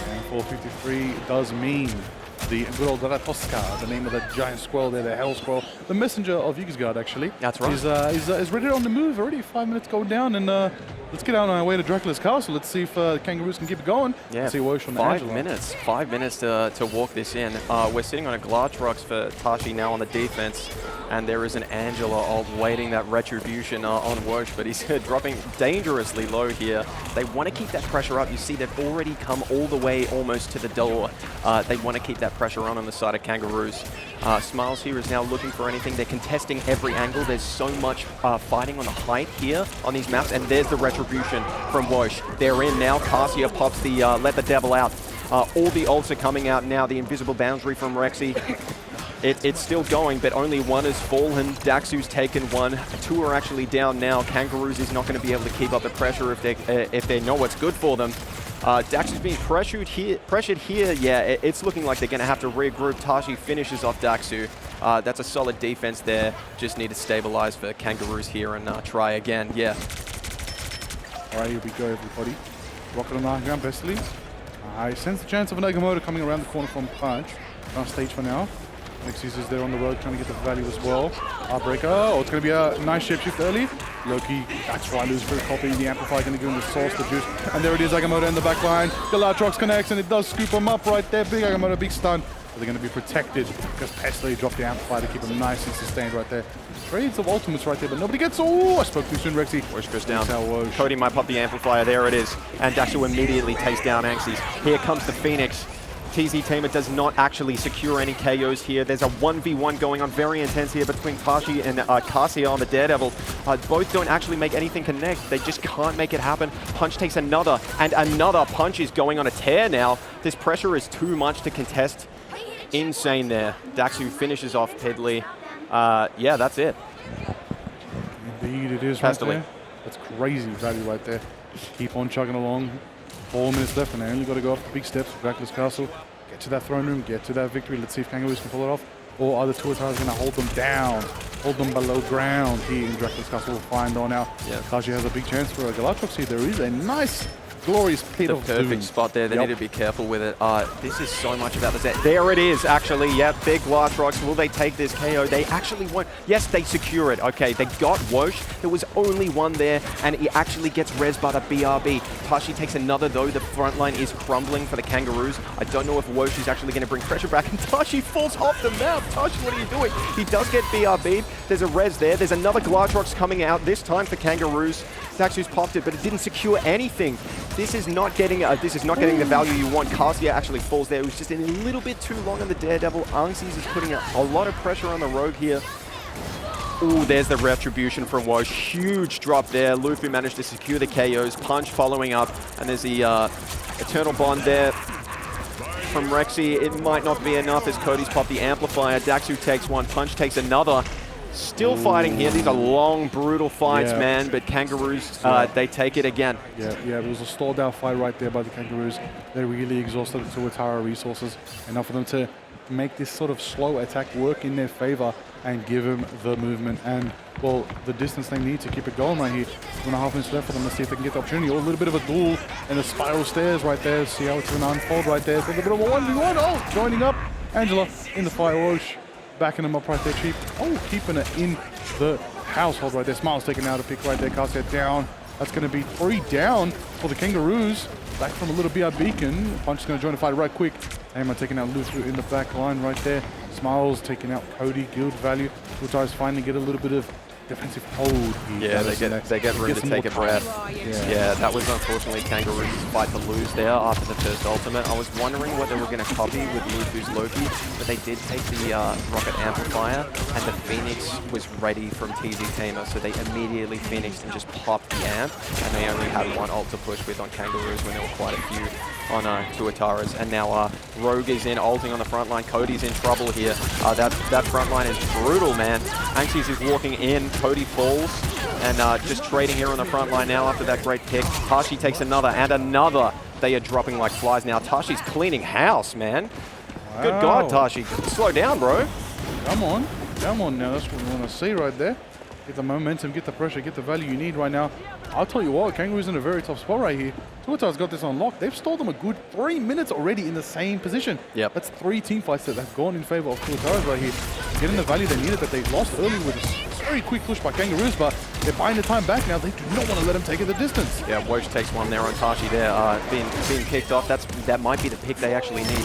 And 453 does mean the good old Ratatoska, the name of the giant squirrel there, the Hell Squirrel, the messenger of Yugisgard actually. That's right. Is ready on the move already. 5 minutes going down, and let's get out on our way to Dracula's castle. Let's see if Kangaroos can keep it going. Yeah, let's see Wosh on the 5 Angela. minutes. 5 minutes to walk this in. We're sitting on a Glartrox for Tashi now on the defense, and there is an Angela waiting that retribution on Wosh, but he's dropping dangerously low here. They want to keep that pressure up. You see they've already come all the way almost to the door. They want to keep that pressure on the side of Kangaroos. Smiles here is now looking for anything. They're contesting every angle. There's so much fighting on the height here on these maps, and there's the retribution from Wosh. They're in now. Cassia pops the let the devil out. All the ults are coming out now. The invisible boundary from Rexy. It's still going, but only one has fallen. Daxu's taken one. 2 are actually down now. Kangaroos is not going to be able to keep up the pressure if they know what's good for them. Daxu's being pressured here. Yeah, it's looking like they're going to have to regroup. Tashi finishes off Daxu. That's a solid defense there. Just need to stabilize for Kangaroos here and try again. Yeah. All right, here we go, everybody. Rocket on the high ground, Bestly. I sense the chance of an Agamotto coming around the corner from Punch. On stage for now. Nexus is there on the road trying to get the value as well. Heartbreaker. Oh, it's going to be a nice shapeshift early. Loki, that's why lose for copy. The Amplifier going to give him the source, the juice. And there it is, Agamotto in the back line. Galatrox connects and it does scoop him up right there. Big Agamotto, big stun. But they're going to be protected because Pesley dropped the Amplifier to keep him nice and sustained right there. Trades of ultimates right there, but nobody gets. Oh, I spoke too soon, Rexy. Wosh goes down. Cody might pop the Amplifier. There it is. And Daxu immediately takes down Anxies. Here comes the Phoenix. TZ Tamer does not actually secure any KOs here. There's a 1v1 going on very intense here between Tashi and Cassia on the Daredevil. Both don't actually make anything connect. They just can't make it happen. Punch takes another, and another. Punch is going on a tear now. This pressure is too much to contest. Insane there. Daxu finishes off Pedley. Yeah, that's it. Indeed, it is right there. That's crazy value right there. Keep on chugging along. 4 minutes left, and they only got to go up the big steps. Reckless Castle, get to that throne room, get to that victory. Let's see if Kangaroos can pull it off. Or are the Tuatara going to hold them down, hold them below ground here in Reckless Castle? We'll find on out. Yeah. Kashi has a big chance for a Galatrox here. There is a nice, glorious pit of doom. Perfect spot there. They need to be careful with it. This is so much about the set. There it is, actually. Yeah, big Galatrox. Will they take this KO? They actually won't. Yes, they secure it. Okay, they got Wosh. There was only one there, and he actually gets res by the BRB. Tashi takes another, though. The front line is crumbling for the Kangaroos. I don't know if Wosh is actually going to bring pressure back, and Tashi falls off the map. Tashi, what are you doing? He does get BRB'd. There's a res there. There's another Galatrox coming out, this time for Kangaroos. Daxu's popped it, but it didn't secure anything. This is not getting the value you want. Cassia actually falls there. It was just a little bit too long on the Daredevil. Anxies is putting a lot of pressure on the Rogue here. Ooh, there's the retribution from Wosh. Huge drop there. Luffy managed to secure the KOs. Punch following up, and there's the Eternal Bond there from Rexy. It might not be enough as Cody's popped the Amplifier. Daxu takes one. Punch takes another. Still fighting here. These are long, brutal fights, man. But Kangaroos, they take it again. Yeah, it was a stalled out fight right there by the Kangaroos. They really exhausted the Tuatara resources. Enough for them to make this sort of slow attack work in their favor and give them the movement and, well, the distance they need to keep it going right here. 2.5 minutes left for them. Let's see if they can get the opportunity. Oh, a little bit of a duel and the spiral stairs right there. See how it's going to unfold right there. It's a little bit of a 1v1. Oh, joining up. Angela in the fire. Wosh backing him up right there, Chief. Oh, keeping it in the household right there. Smiles taking out a pick right there. Cassia down. That's going to be 3 down for the Kangaroos. Back from a little BR beacon. Punch is going to join the fight right quick. Hammer taking out Lufu in the back line right there. Smiles taking out Cody. Guild value. Tuatara's finally get a little bit of defensive hold. Yeah, they get room to take a breath. Yeah, that was unfortunately Kangaroos' fight to lose there after the first ultimate. I was wondering what they were going to copy with Lufu's Loki, but they did take the Rocket Amplifier, and the Phoenix was ready from TZ Tamer, so they immediately Phoenixed and just popped the amp, and they only had one ult to push with on Kangaroos when there were quite a few on Tuataras. And now Rogue is in, ulting on the front line. Cody's in trouble here. That front line is brutal, man. Anxies is walking in. Cody falls, and just trading here on the front line now after that great pick. Tashi takes another and another. They are dropping like flies now. Tashi's cleaning house, man. Wow. Good God, Tashi. Slow down, bro. Come on now. That's what we want to see right there. Get the momentum, get the pressure, get the value you need right now. I'll tell you what, Kangaroo's in a very tough spot right here. Tuatara's got this on lock. They've stalled them a good 3 minutes already in the same position. Yep. That's 3 team fights that have gone in favor of Tuatara's right here. Getting the value they needed that they lost early with a very quick push by Kangaroos, but they're buying the time back now. They do not want to let them take it the distance. Yeah, Wosh takes one there on Tashi there, being kicked off. That might be the pick they actually need.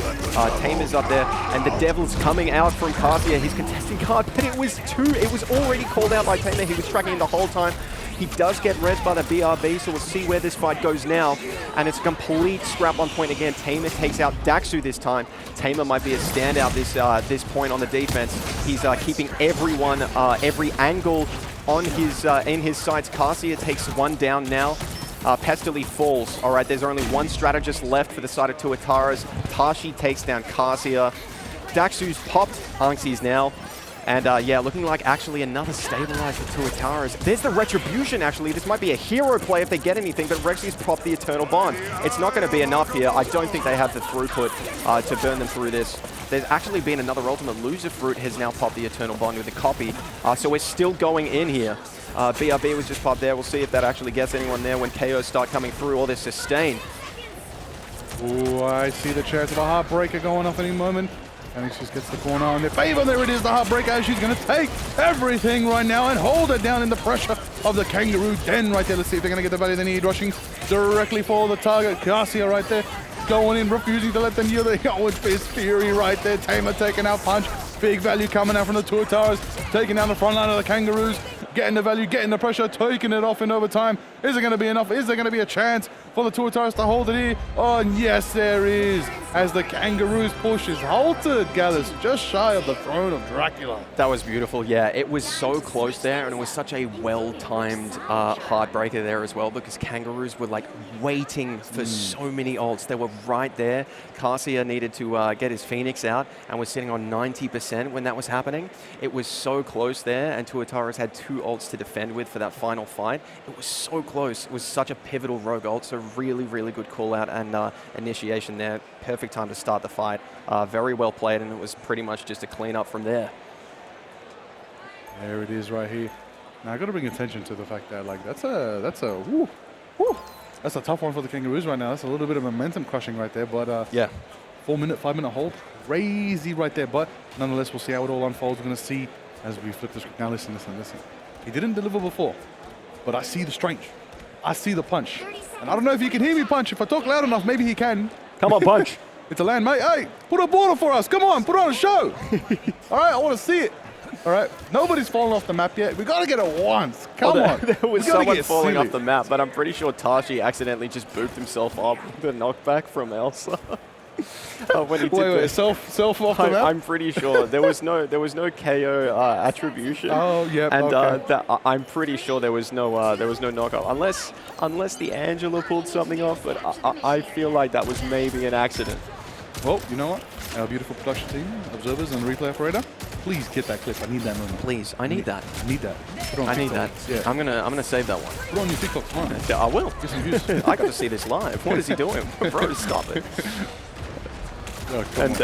Tamer's up there, and the Devil's coming out from Cassia. He's contesting card, but it was already called out by Tamer. He was tracking him the whole time. He does get rezzed by the BRB, so we'll see where this fight goes now. And it's a complete scrap on point again. Tamer takes out Daxu this time. Tamer might be a standout this point on the defense. He's keeping everyone, every angle on his in his sights. Cassia takes one down now. Pestily falls. All right, there's only one strategist left for the side of Tuataras. Tashi takes down Cassia. Daxu's popped. Anxi's now. And yeah, looking like actually another stabilizer for Tuataras. There's the Retribution, actually. This might be a hero play if they get anything, but Rexi's popped the Eternal Bond. It's not going to be enough here. I don't think they have the throughput to burn them through this. There's actually been another Ultimate Loser Fruit has now popped the Eternal Bond with a copy. So we're still going in here. BRB was just popped there. We'll see if that actually gets anyone there when KOs start coming through or they're sustained. Ooh, I see the chance of a Heartbreaker going off any moment. And she just gets the corner on their favor. There it is, the Heartbreaker. She's going to take everything right now and hold it down in the pressure of the Kangaroo Den right there. Let's see if they're going to get the value they need. Rushing directly for the target. Cassia right there. Going in, refusing to let them yield. Oh, it's Fist Fury right there. Tamer taking out punch. Big value coming out from the Tuataras. Taking down the front line of the Kangaroos. Getting the value, getting the pressure, taking it off in overtime. Is it going to be enough? Is there going to be a chance for the Tuataras to hold it here? Oh, and yes, there is. As the Kangaroos push is halted, Gallus, just shy of the throne of Dracula. That was beautiful, yeah. It was so close there, and it was such a well-timed Heartbreaker there as well, because Kangaroos were like waiting for so many ults. They were right there. Cassia needed to get his Phoenix out and was sitting on 90% when that was happening. It was so close there, and Tuataras had 2 ults to defend with for that final fight. It was so close. It was such a pivotal rogue ult, so really, really good call out and initiation there. Perfect time to start the fight. Very well played, and it was pretty much just a clean up from there. There it is right here. Now I got to bring attention to the fact that like that's a tough one for the Kangaroos right now. That's a little bit of momentum crushing right there, but yeah, 5 minute hold, crazy right there. But nonetheless, we'll see how it all unfolds. We're going to see as we flip the script. Now listen. He didn't deliver before, but I see the strength. I see the punch. And I don't know if you can hear me punch. If I talk loud enough, maybe he can. Come on, punch. It's a land, mate. Hey, put a border for us. Come on, put on a show. All right, I want to see it. All right, nobody's fallen off the map yet. We got to get it once. Come on. There was someone falling off the map, but I'm pretty sure Tashi accidentally just booped himself up with a knockback from Elsa. When he did wait, self off the map? I'm pretty sure there was no KO attribution. Oh yeah, and okay. I'm pretty sure there was no knockout unless the Angela pulled something off. But I feel like that was maybe an accident. Well, you know what? Our beautiful production team, observers, and replay operator, please get that clip. I need that moment. Please, I need that. I need that. Put it on I TikTok. need that. Yeah. I'm gonna save that one. Put it on your TikTok tomorrow. I will. Get some views. I got to see this live. What is he doing, bro? Stop it. Oh, And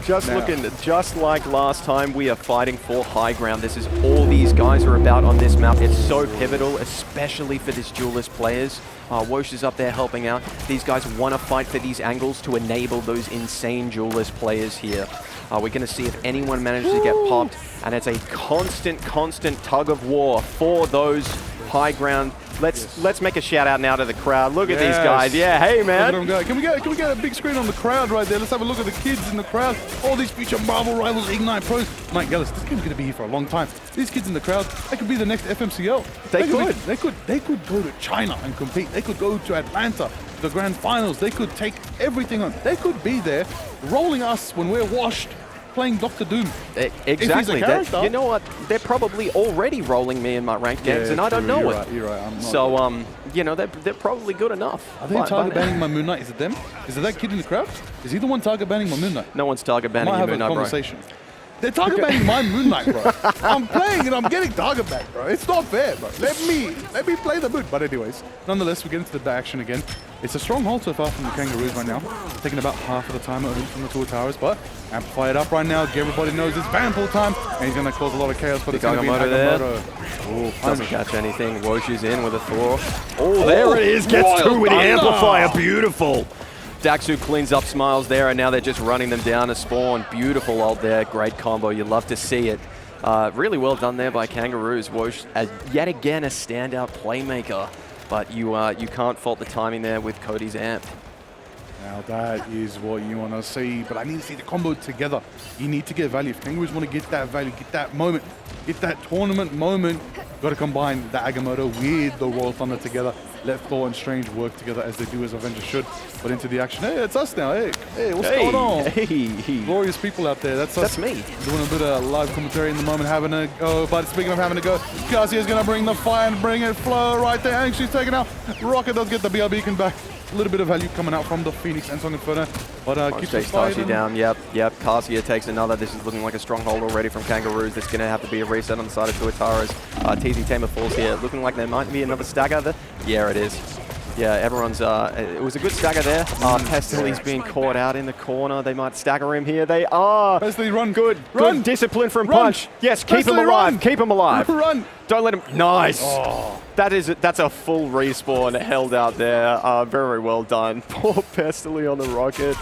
just looking, just like last time, we are fighting for high ground. This is all these guys are about on this map. It's so pivotal, especially for this duelist players. Wosh is up there helping out. These guys want to fight for these angles to enable those insane duelist players here. We're going to see if anyone manages to get popped, and it's a constant tug of war for those high ground. Let's make a shout out now to the crowd. Look at these guys. Yeah, hey man. Look at them go. Can we get a big screen on the crowd right there? Let's have a look at the kids in the crowd. All these future Marvel Rivals Ignite pros. Mike Gallus, this game's going to be here for a long time. These kids in the crowd, they could be the next FMCL. They could go to China and compete. They could go to Atlanta, the grand finals. They could take everything on. They could be there rolling us when we're washed, playing Doctor Doom. Exactly. You know what? They're probably already rolling me in my ranked games, and I don't know it. You're right. I'm not so, you know, they're probably good enough. Are they target banning my Moon Knight? Is it them? Is it that kid in the crowd? Is he the one target banning my Moon Knight? No one's target banning your Moon Knight, bro. Conversation. They're target banning my Moon Knight, bro. I'm playing and I'm getting target back, bro. It's not fair, bro. Let me play the Moon. But anyways, nonetheless, we get into the action again. It's a strong hold so far from the Kangaroos right now. Taking about half of the time from the Tuataras, but amplify it up right now. Everybody knows it's Vanpool time, and he's going to cause a lot of chaos, but it's going to be Agamotto. Doesn't catch anything. Wosh is in with a Thor. Oh, there it is. Gets through with the amplifier. Beautiful. Daxu cleans up Smiles there, and now they're just running them down to spawn. Beautiful ult there. Great combo. You love to see it. Really well done there by Kangaroos. Wosh, yet again, a standout playmaker. But you can't fault the timing there with Cody's amp. Now that is what you want to see, but I need to see the combo together. You need to get value. If Kangaroos want to get that value, get that moment, get that tournament moment, got to combine the Agamotto with the Royal Thunder together. Let Thor and Strange work together as they do, as Avengers should. But into the action. Hey, it's us now. Hey, what's going on? Hey. Glorious people out there. That's us. That's me. Doing a bit of live commentary in the moment, having a go. But speaking of having a go, Garcia's going to bring the fire and bring it flow right there. And she's taken out. Rocket does get the BR beacon back. A little bit of value coming out from the Phoenix and Song Inferno. But keeps us Tachi down. Yep. Karsia takes another. This is looking like a stronghold already from Kangaroos. There's going to have to be a reset on the side of Tuatara's. TZ Tamer falls here. Looking like there might be another stagger there. Yeah, it is. Yeah, everyone's, it was a good stagger there. Pestili's being caught out in the corner. They might stagger him here. They are. Pestili, run. Good discipline from Run. Punch. Yes, keep him Pestili, alive. run. Keep him alive. Run. Don't let him. Nice. Oh. That's a full respawn held out there. Very well done. Poor Pestili on the rocket.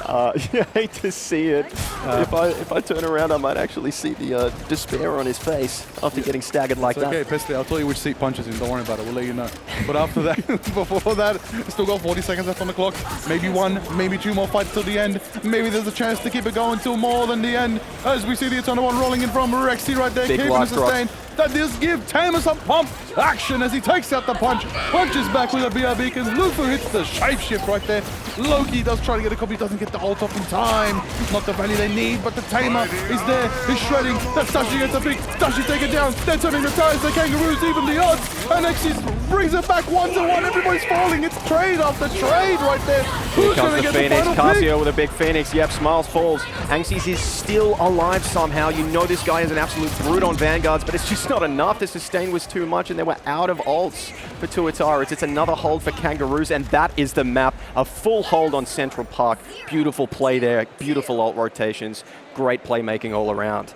You hate to see it. If I turn around, I might actually see the despair on his face after getting staggered like that. Okay, Pestili, I'll tell you which seat punches in. Don't worry about it. We'll let you know. But after that, before that, still got 40 seconds left on the clock. Maybe one, maybe two more fights till the end. Maybe there's a chance to keep it going till more than the end. As we see the Eternal One rolling in from Rexy right there, Big keeping life it sustained. That does give Tamer some pump action as he takes out the punch. Punches back with a BR beacon. Lufu hits the shapeshift right there. Loki does try to get a copy, doesn't get the ult off in time. Not the value they need, but the Tamer is there. He's shredding. That's Tashi gets a big. Tashi take it down. They're turning the tires. The Kangaroos even the odds. And Exis brings it back 1-1. Everybody's falling. It's trade after trade right there. Here Who's comes going to the get Phoenix. the final pick? Casio with a big Phoenix. Yep, Smiles falls. Angsis is still alive somehow. You know this guy is an absolute brute on Vanguards, but it's just not enough. The sustain was too much, and they were out of ults for Tuatara. It's another hold for Kangaroos, and that is the map. A full hold on Central Park. Beautiful play there. Beautiful ult rotations. Great playmaking all around.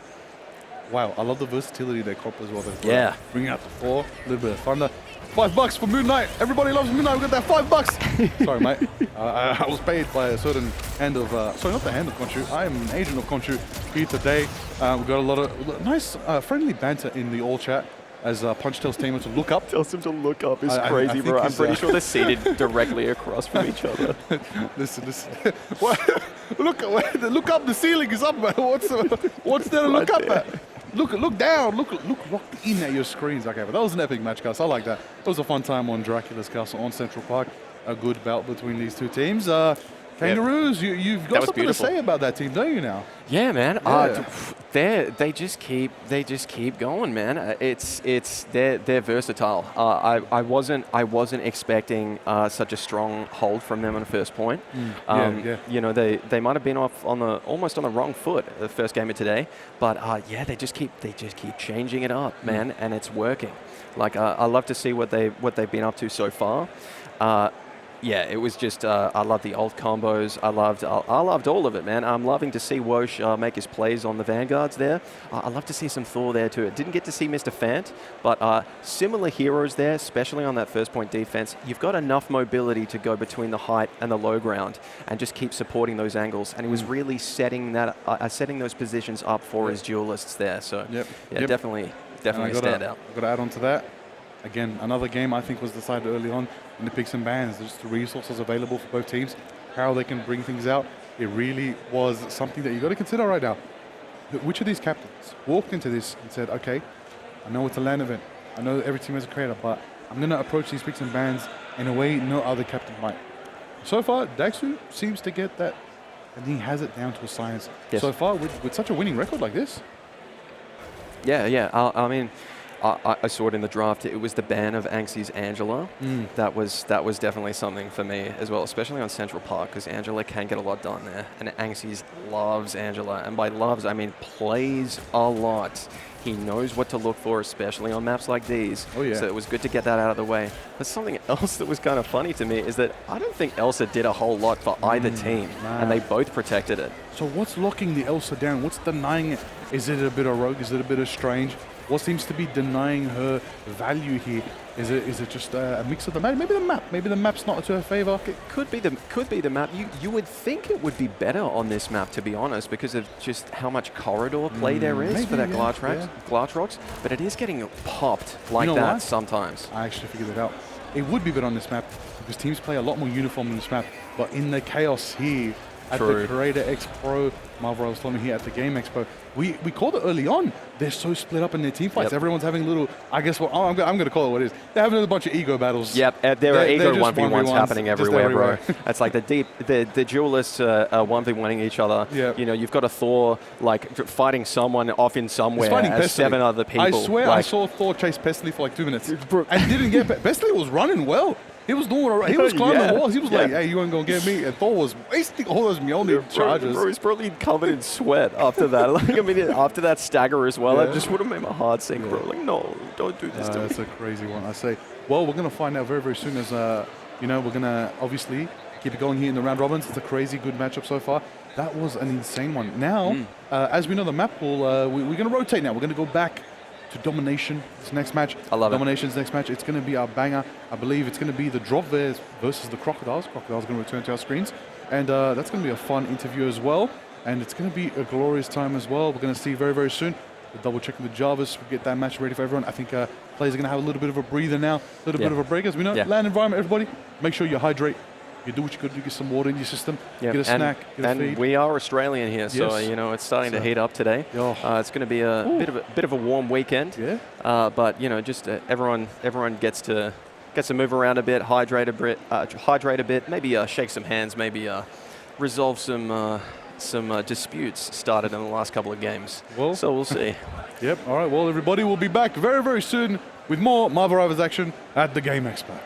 Wow, I love the versatility they cop as well. Yeah. Bringing out the floor, a little bit of thunder. $5 for Moon Knight. Everybody loves Moon Knight. We got that $5. Sorry, mate. I was paid by a certain hand of, sorry, not the hand of Khonshu. I am an agent of Khonshu here today. We've got a lot of nice, friendly banter in the all chat as Punch tells Tamer to look up. Tells him to look up. It's crazy, bro. I'm pretty sure they're seated directly across from each other. Listen. Look up. The ceiling is up, man. What's there to look up at? Look down. Look in at your screens. Okay, but that was an epic match, guys. I like that. It was a fun time on Dracula's Castle on Central Park. A good bout between these two teams. Kangaroos, you've got something to say about that team, don't you now? Yeah, man. Yeah. They just keep going, man. They're versatile. I wasn't expecting such a strong hold from them on the first point. Yeah. You know, they might have been off on almost on the wrong foot the first game of today, but yeah, they just keep changing it up, man, and it's working. Like I love to see what they've been up to so far. Yeah, it was just, I love the ult combos. I loved all of it, man. I'm loving to see Wosh make his plays on the Vanguards there. I love to see some Thor there too. Didn't get to see Mr. Fant, but similar heroes there, especially on that first point defense. You've got enough mobility to go between the height and the low ground and just keep supporting those angles. And he was really setting those positions up for his duelists there. So, definitely stand out. I've got to add on to that. Again, another game I think was decided early on in the picks and bans. There's just the resources available for both teams, how they can bring things out. It really was something that you got to consider right now. Which of these captains walked into this and said, okay, I know it's a LAN event. I know every team has a creator, but I'm going to approach these picks and bans in a way no other captain might. So far, Daxu seems to get that, and he has it down to a science. Yes. So far, with such a winning record like this. Yeah. I mean, I saw it in the draft. It was the ban of Angsy's Angela. That was definitely something for me as well, especially on Central Park, because Angela can get a lot done there. And Angsy's loves Angela. And by loves, I mean plays a lot. He knows what to look for, especially on maps like these. Oh, yeah. So it was good to get that out of the way. But something else that was kind of funny to me is that I don't think Elsa did a whole lot for either team, and they both protected it. So what's locking the Elsa down? What's denying it? Is it a bit of Rogue? Is it a bit of Strange? What seems to be denying her value here? Is it just a mix of the map? Maybe the map. Maybe the map's not to her favor. It could be the map. You would think it would be better on this map, to be honest, because of just how much corridor play there is for that Glarch Rocks. But it is getting popped like that sometimes. I actually figured it out. It would be better on this map because teams play a lot more uniform on this map. But in the chaos here at the Creator X Pro, Marvel was telling me here at the Game Expo, we called it early on. They're so split up in their team fights. Everyone's having little, I guess, well, I'm going to call it what it is. They're having a bunch of ego battles. Yep, there are ego just 1v1s happening everywhere, bro. everywhere. It's like the duelists are 1v1ing each other. Yep. You know, you've got a Thor like fighting someone off in somewhere He's fighting as Pestily. 7 other people. I swear like, I saw Thor chase Pestily for like 2 minutes and didn't get Pestily was running well. He was doing all right. He was climbing walls. He was like, hey, you ain't going to get me. And Thor was wasting all those Mjolnir charges. Bro, he's probably covered in sweat after that. Like, I mean, after that stagger as well, it just would have made my heart sink, bro. Like, no, don't do this to me. That's a crazy one. I say, well, we're going to find out very, very soon as, you know, we're going to obviously keep it going here in the round robins. It's a crazy good matchup so far. That was an insane one. Now, as we know the map pool, we're going to rotate now. We're going to go back to Domination, this next match. I love Domination's next match. It's going to be our banger. I believe it's going to be the Drop Bears versus the Crocodiles. Crocodiles going to return to our screens. And that's going to be a fun interview as well. And it's going to be a glorious time as well. We're going to see very, very soon. We're double checking the Jarvis. We'll get that match ready for everyone. I think players are going to have a little bit of a breather now, a little bit of a break. As we know, land environment, everybody, make sure you hydrate. You do what you got to do, get some water in your system, get a snack, get a feed. And we are Australian here, so you know it's starting to heat up today. It's going to be a bit of a warm weekend. But you know, just everyone gets to move around a bit, hydrate a bit, maybe shake some hands, maybe resolve some disputes started in the last couple of games. Well, so we'll see. Yep. All right. Well, everybody will be back very, very soon with more Marvel Rivals action at the Game Expo.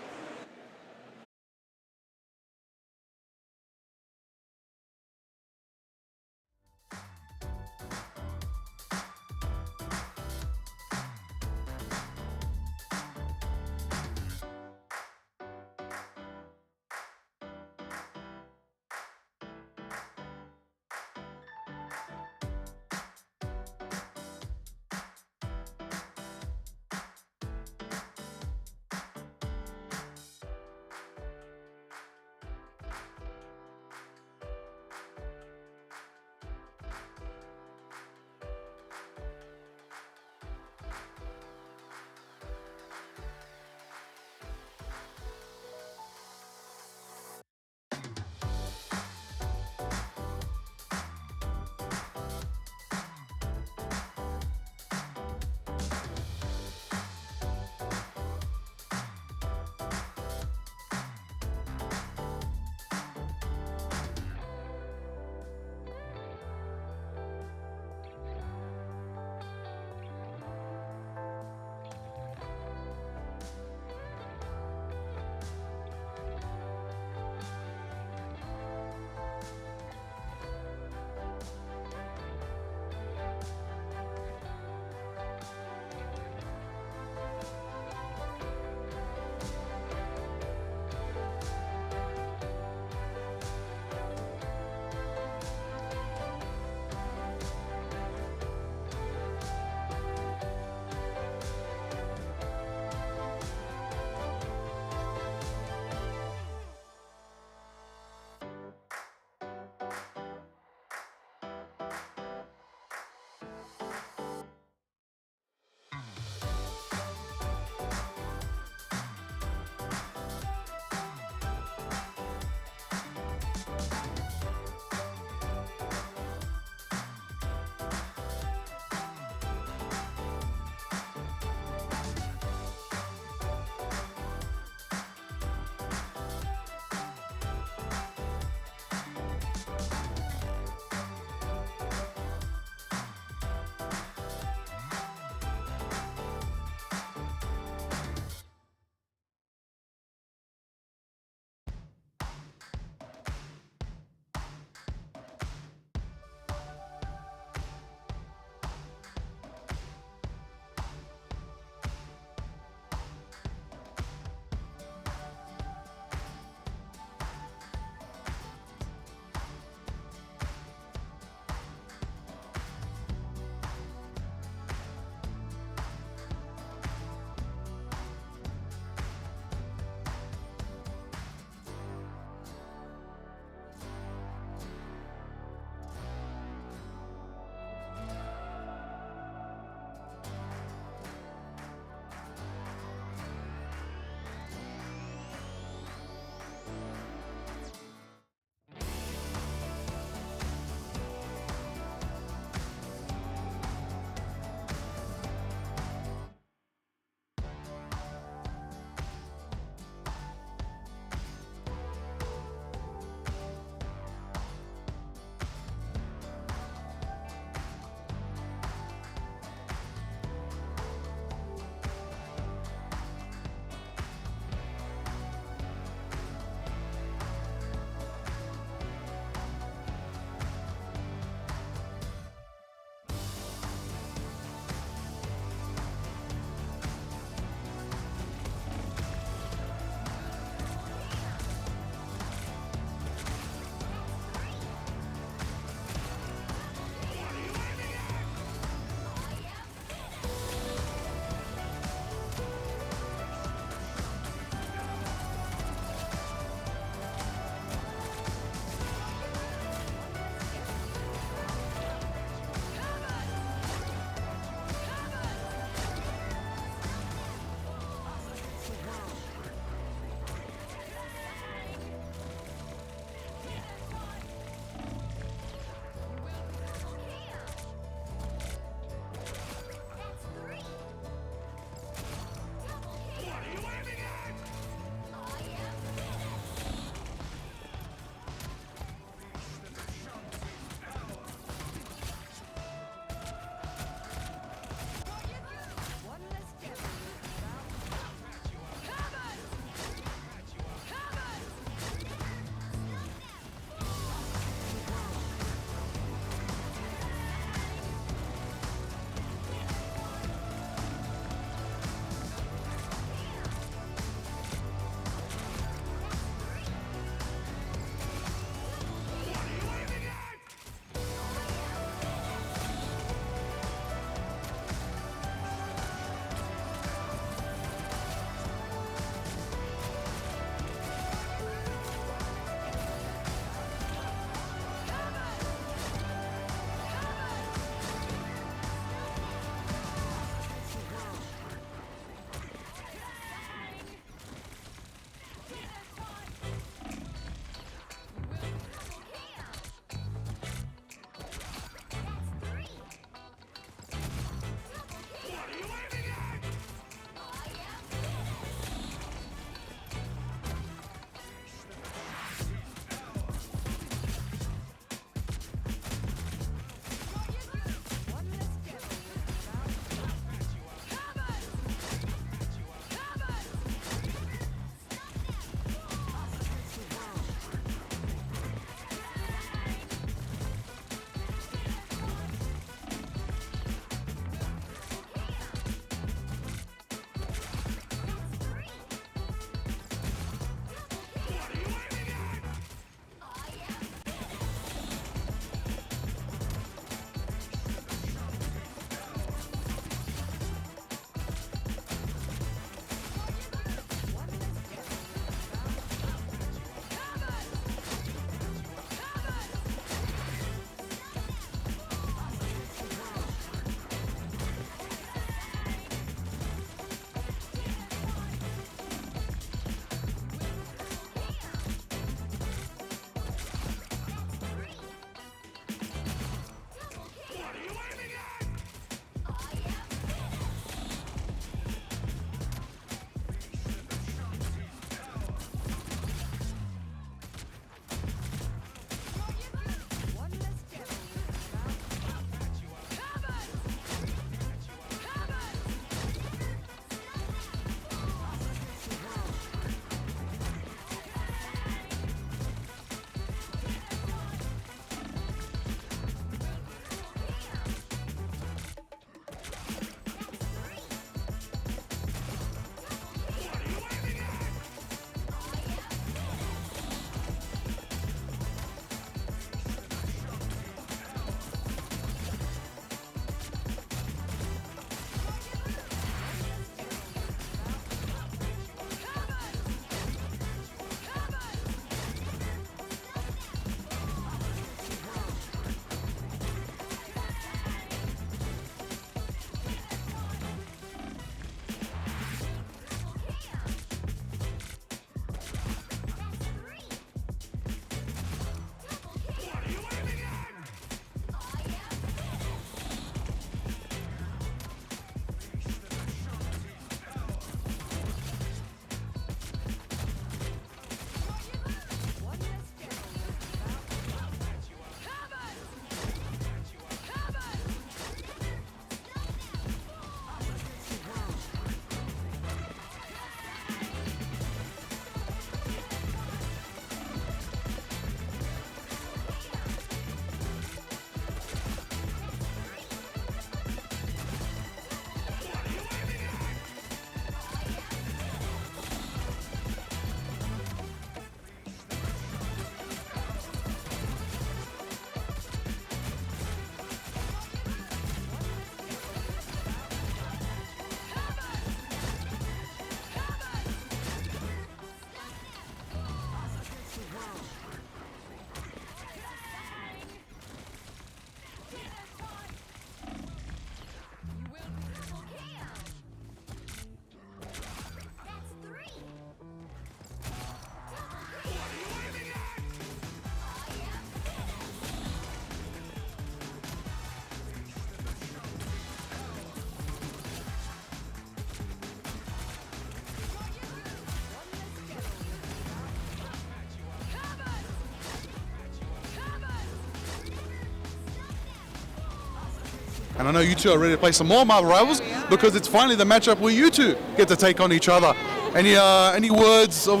And I know you two are ready to play some more Marvel Rivals because it's finally the matchup where you two get to take on each other. Any words of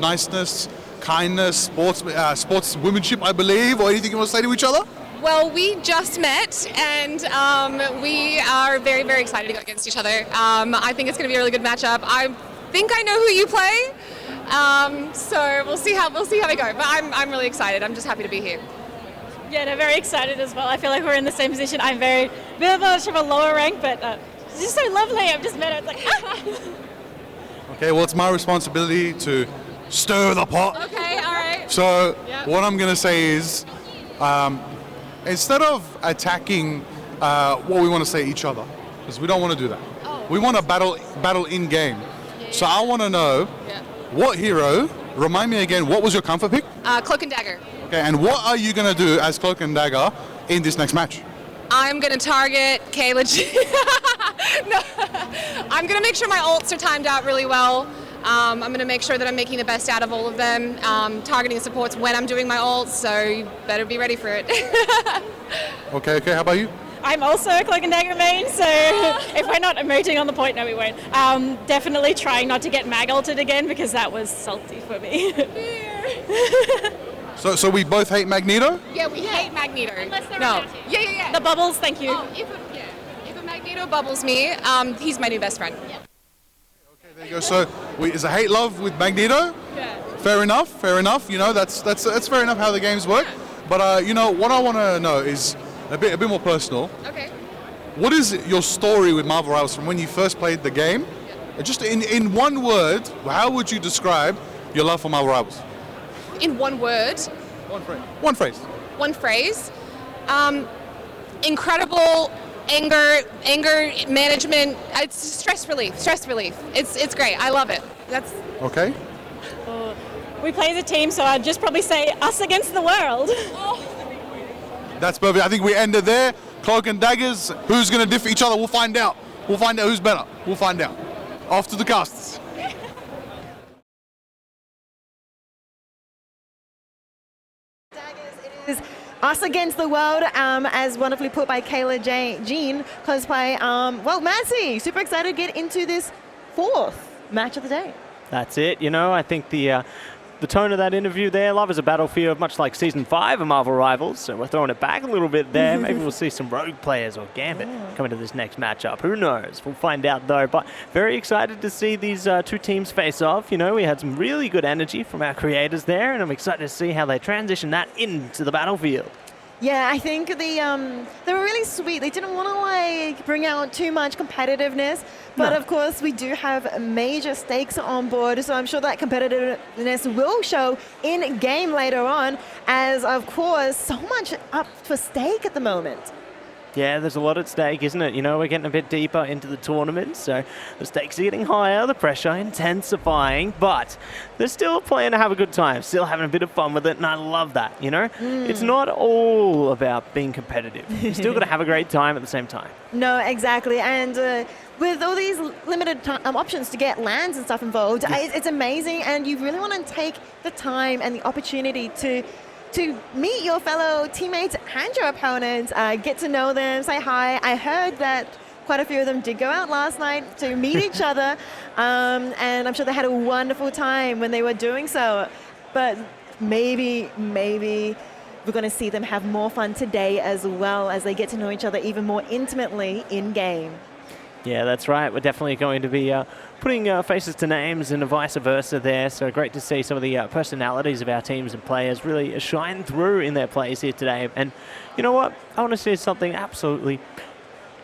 niceness, kindness, sportswomanship, I believe, or anything you want to say to each other? Well, we just met, and we are very, very excited to go against each other. I think it's going to be a really good matchup. I think I know who you play, so we'll see how we go. But I'm really excited. I'm just happy to be here. Yeah, no, very excited as well. I feel like we're in the same position. I'm very much of a lower rank, but it's just so lovely. I've just met her. It's like, Okay, well, it's my responsibility to stir the pot. Okay, all right. So what I'm going to say is, instead of attacking what we want to say each other, because we don't want to do that. We want to battle in game. So I want to know what hero. Remind me again. What was your comfort pick? Cloak and Dagger. Okay, and what are you going to do as Cloak and Dagger in this next match? I'm going to target Kayla G. No, I'm going to make sure my ults are timed out really well. I'm going to make sure that I'm making the best out of all of them, targeting the supports when I'm doing my ults, so you better be ready for it. Okay, how about you? I'm also a Cloak and Dagger main, so if we're not emoting on the point, no, we won't. Definitely trying not to get mag ulted again because that was salty for me. So we both hate Magneto? Yeah, we hate Magneto. Unless they're no. romantic. Yeah. The bubbles, thank you. Oh, if a Magneto bubbles me, he's my new best friend. Okay, there you go. So is a hate love with Magneto? Yeah. Fair enough. You know, that's fair enough how the games work. But you know, what I want to know is a bit more personal. Okay. What is your story with Marvel Rivals from when you first played the game? Just in one word, how would you describe your love for Marvel Rivals? In one word. One phrase. One phrase. Incredible anger management. It's stress relief. It's great. I love it. That's okay. We play as a team, so I'd just probably say us against the world. That's perfect. I think we ended there. Cloak and Daggers. Who's going to diff each other? We'll find out. We'll find out who's better. We'll find out. Off to the casts. Is us against the world, as wonderfully put by Kayla Jean, cosplay. Well, Massey, super excited to get into this fourth match of the day. That's it. You know, I think the tone of that interview there, love is a battlefield, much like Season 5 of Marvel Rivals, so we're throwing it back a little bit there. Maybe we'll see some Rogue players or Gambit coming to this next matchup. Who knows? We'll find out, though. But very excited to see these two teams face off. You know, we had some really good energy from our creators there, and I'm excited to see how they transition that into the battlefield. Yeah, I think they were really sweet. They didn't want to like bring out too much competitiveness, but of course we do have major stakes on board, so I'm sure that competitiveness will show in game later on, as of course so much up for stake at the moment. Yeah, there's a lot at stake, isn't it? You know, we're getting a bit deeper into the tournament, so the stakes are getting higher, the pressure intensifying, but they're still playing to have a good time, still having a bit of fun with it, and I love that, you know? It's not all about being competitive. You're still got to have a great time at the same time. No, exactly, and with all these limited options to get lands and stuff involved, it's amazing, and you really want to take the time and the opportunity to meet your fellow teammates and your opponents, get to know them, say hi. I heard that quite a few of them did go out last night to meet each other, and I'm sure they had a wonderful time when they were doing so. But maybe we're going to see them have more fun today as well, as they get to know each other even more intimately in game. Yeah, that's right. We're definitely going to be putting faces to names and vice versa there. So great to see some of the personalities of our teams and players really shine through in their plays here today. And you know what? I want to see something absolutely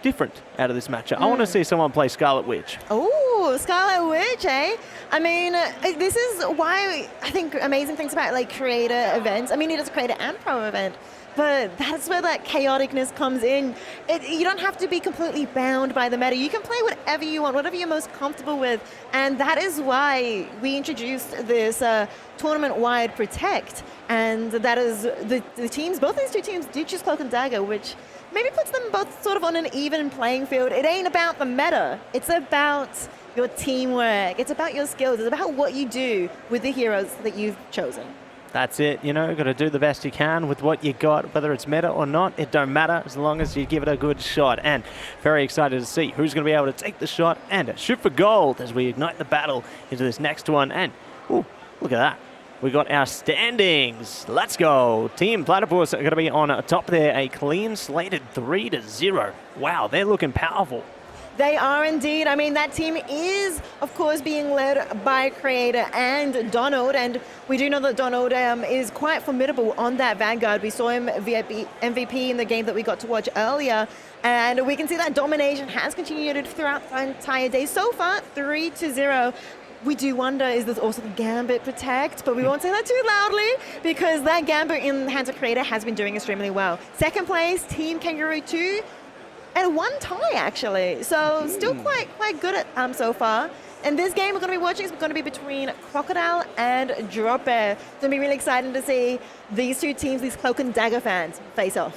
different out of this matchup. I want to see someone play Scarlet Witch. Oh, Scarlet Witch, eh? I mean, this is why I think amazing things about like creator events. I mean, it is a creator and pro event. But that's where that chaoticness comes in. You don't have to be completely bound by the meta. You can play whatever you want, whatever you're most comfortable with. And that is why we introduced this tournament-wide Protect. And that is the teams, both these two teams do choose Cloak and Dagger, which maybe puts them both sort of on an even playing field. It ain't about the meta. It's about your teamwork. It's about your skills. It's about what you do with the heroes that you've chosen. That's it, you know, got to do the best you can with what you got, whether it's meta or not, it don't matter as long as you give it a good shot. And very excited to see who's going to be able to take the shot and shoot for gold as we ignite the battle into this next one. And, ooh, look at that. We got our standings. Let's go. Team Platypus are going to be on top there, a clean slated 3-0. Wow, they're looking powerful. They are indeed. I mean, that team is, of course, being led by Creator and Donald, and we do know that Donald is quite formidable on that Vanguard. We saw him MVP in the game that we got to watch earlier, and we can see that domination has continued throughout the entire day. So far, 3-0. We do wonder, is this also the Gambit Protect? But we won't say that too loudly because that Gambit in the hands of Creator has been doing extremely well. Second place, Team Kangaroo 2. And one tie, actually. So still quite good at so far. And this game we're going to be watching is going to be between Crocodile and Drop Bear. It's going to be really exciting to see these two teams, these Cloak and Dagger fans, face off.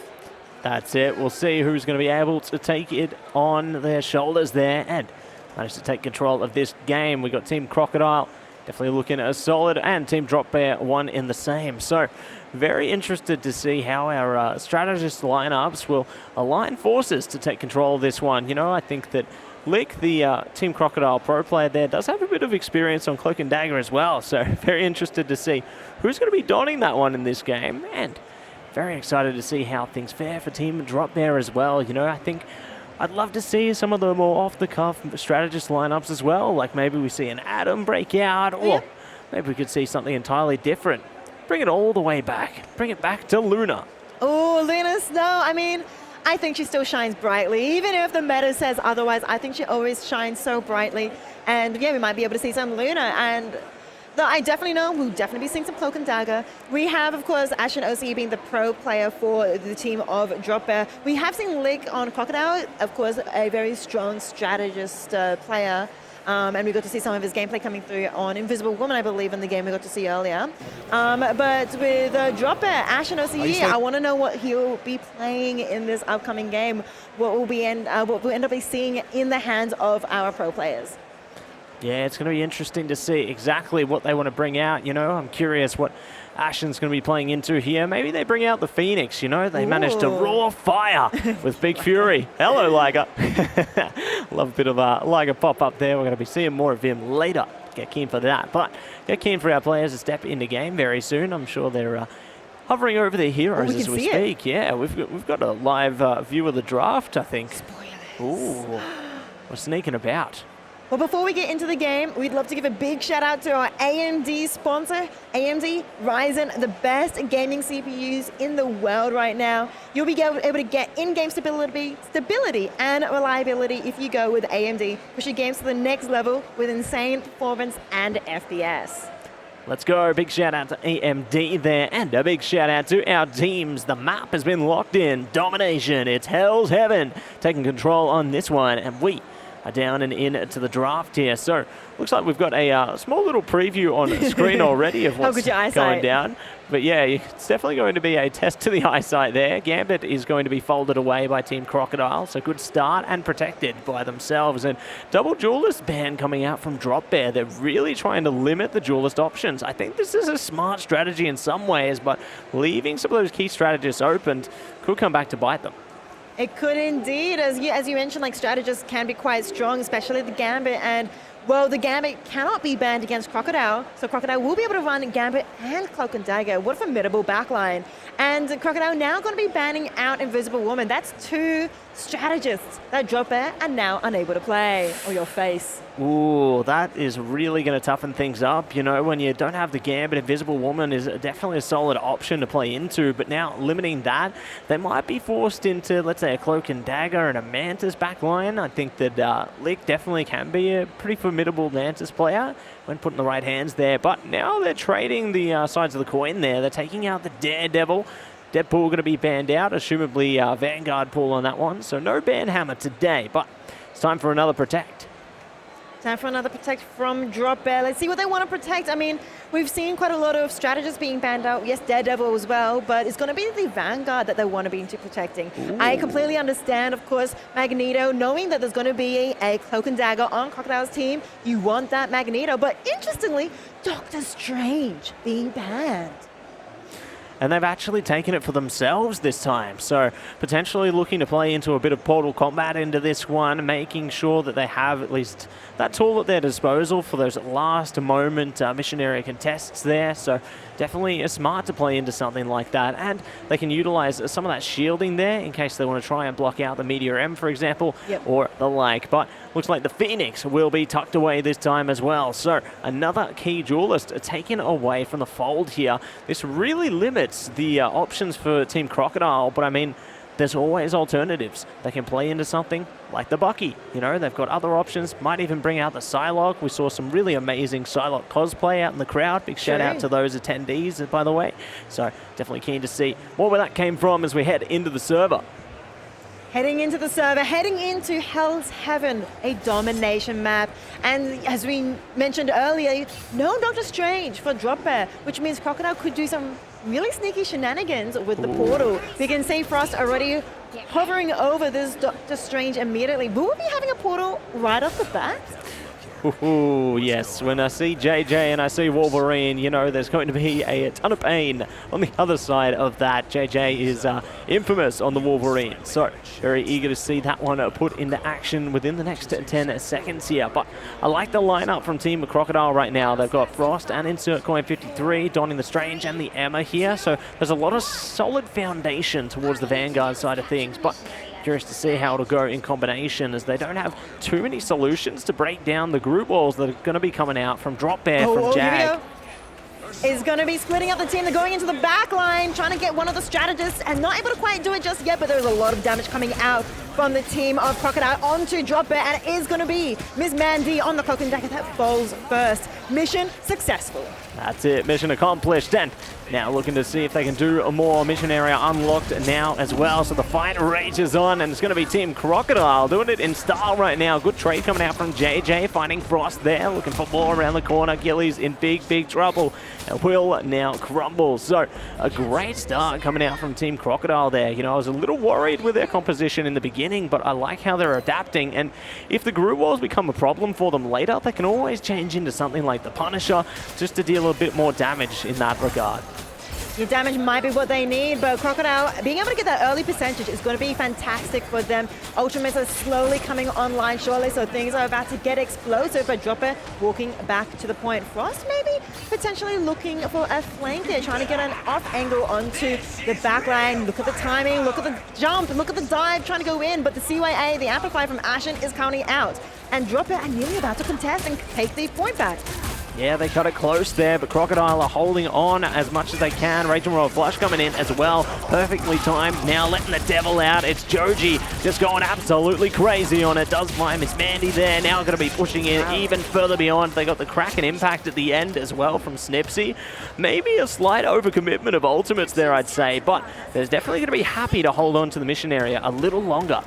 That's it. We'll see who's going to be able to take it on their shoulders there and manage to take control of this game. We got Team Crocodile definitely looking as solid, and Team Drop Bear one in the same. So very interested to see how our strategist lineups will align forces to take control of this one. You know, I think that Lick, the Team Crocodile pro player there, does have a bit of experience on Cloak and Dagger as well. So very interested to see who's going to be donning that one in this game, and very excited to see how things fare for Team Drop Bear as well. You know, I think I'd love to see some of the more off-the-cuff strategist lineups as well. Like maybe we see an Adam break out, or maybe we could see something entirely different. Bring it all the way back. Bring it back to Luna. Oh, Luna Snow. I mean, I think she still shines brightly. Even if the meta says otherwise, I think she always shines so brightly. And yeah, we might be able to see some Luna. And though I definitely know we'll definitely be seeing some Cloak and Dagger. We have, of course, Ash and OC being the pro player for the team of Drop Bear. We have seen Lick on Crocodile, of course, a very strong strategist player. And we got to see some of his gameplay coming through on Invisible Woman, I believe, in the game we got to see earlier. But with Drop Bear, Ash and OCE, I want to know what he'll be playing in this upcoming game. What we'll end up seeing in the hands of our pro players. Yeah, it's going to be interesting to see exactly what they want to bring out. You know, I'm curious what Ashen's going to be playing into here. Maybe they bring out the Phoenix, you know. They managed to roar fire with Big Fury. Hello, Liger. Love a bit of Liger pop up there. We're going to be seeing more of him later. Get keen for that. But get keen for our players to step into game very soon. I'm sure they're hovering over their heroes as we speak. Yeah, we've got a live view of the draft, I think. Spoilers. Ooh, we're sneaking about. Well, before we get into the game, we'd love to give a big shout out to our AMD sponsor, AMD Ryzen, the best gaming CPUs in the world right now. You'll be able to get in-game stability and reliability if you go with AMD. Push your games to the next level with insane performance and FPS. Let's go. Big shout out to AMD there, and a big shout out to our teams. The map has been locked in. Domination. It's Hell's Heaven taking control on this one, and we are down and in to the draft here. So looks like we've got a small little preview on screen already of what's going down. But yeah, it's definitely going to be a test to the eyesight there. Gambit is going to be folded away by Team Crocodile, so good start and protected by themselves. And double duelist ban coming out from Drop Bear. They're really trying to limit the duelist options. I think this is a smart strategy in some ways, but leaving some of those key strategists open could come back to bite them. It could indeed. As you mentioned, like, strategists can be quite strong, especially the Gambit. And, well, the Gambit cannot be banned against Crocodile. So Crocodile will be able to run Gambit and Cloak and Dagger. What a formidable backline. And Crocodile now going to be banning out Invisible Woman. That's two strategists that Drop Bear are now unable to play. Or your face. Ooh, that is really going to toughen things up. You know, when you don't have the Gambit, Invisible Woman is definitely a solid option to play into. But now limiting that, they might be forced into, let's say, a Cloak and Dagger and a Mantis backline. I think that Lick definitely can be a pretty formidable Mantis player when put in the right hands there. But now they're trading the sides of the coin there. They're taking out the Daredevil. Deadpool going to be banned out, assumably Vanguard pool on that one. So no ban hammer today, but it's time for another protect. Time for another protect from Drop Bear. Let's see what they want to protect. I mean, we've seen quite a lot of strategists being banned out. Yes, Daredevil as well, but it's going to be the Vanguard that they want to be into protecting. Ooh. I completely understand, of course, Magneto, knowing that there's going to be a Cloak and Dagger on Crocodile's team. You want that Magneto, but interestingly, Doctor Strange being banned. and they've actually taken it for themselves this time. So potentially looking to play into a bit of Portal combat into this one, making sure that they have at least that tool at their disposal for those last moment mission area contests there. So definitely smart to play into something like that, and they can utilize some of that shielding there in case they want to try and block out the Meteor M, for example, or the like. But looks like the Phoenix will be tucked away this time as well. So another key duelist taken away from the fold here. This really limits the options for Team Crocodile, but I mean, there's always alternatives. They can play into something like the Bucky. You know, they've got other options, might even bring out the Psylocke. We saw some really amazing Psylocke cosplay out in the crowd. Big shout out to those attendees, by the way. So definitely keen to see more where that came from as we head into the server. Heading into the server, heading into Hell's Heaven, a domination map. And as we mentioned earlier, no Doctor Strange for Drop Bear, which means Crocodile could do some really sneaky shenanigans with the portal. We can see Frost already hovering over this Doctor Strange immediately. Will we be having a portal right off the bat? Ooh, yes, when I see JJ and I see Wolverine, you know there's going to be a ton of pain on the other side of that. JJ is infamous on the Wolverine, so very eager to see that one put into action within the next 10 seconds here. But I like the lineup from Team Crocodile right now. They've got Frost and Insert Coin 53, donning the Strange and the Emma here, so there's a lot of solid foundation towards the Vanguard side of things. But curious to see how it'll go in combination, as they don't have too many solutions to break down the group walls that are going to be coming out from Drop Bear, from Jag. Is going to be splitting up the team. They're going into the back line, trying to get one of the strategists, and not able to quite do it just yet, but there's a lot of damage coming out from the team of Crocodile onto Drop Bear, and it is going to be Miss Mandy on the cloak and dagger that falls first. Mission successful. That's it, mission accomplished, and now looking to see if they can do a more mission area unlocked now as well. So the fight rages on, and it's going to be Team Crocodile doing it in style right now. Good trade coming out from JJ, finding Frost there, looking for more around the corner. Gilly's in big trouble and will now crumble. So a great start coming out from Team Crocodile there. You know, I was a little worried with their composition in the beginning, but I like how they're adapting, and if the group walls become a problem for them later, they can always change into something like the Punisher just to deal a bit more damage in that regard. Your damage might be what they need, but Crocodile being able to get that early percentage is going to be fantastic for them. Ultimates are slowly coming online shortly, so things are about to get explosive, but Dropper walking back to the point. Frost maybe potentially looking for a flank here, trying to get an off angle onto the back line. Look at the timing, look at the jump, look at the dive, trying to go in, but the CYA, the Amplify from Ashen, is counting out. And Dropper are nearly about to contest and take the point back. Yeah, they cut it close there, but Crocodile are holding on as much as they can. Raging Royal Flush coming in as well. Perfectly timed. Now letting the devil out. It's Joji just going absolutely crazy on it. Does find Miss Mandy there. Now going to be pushing in even further beyond. They got the Kraken impact at the end as well from Snipsy. Maybe a slight overcommitment of ultimates there, I'd say, but there's definitely going to be happy to hold on to the mission area a little longer.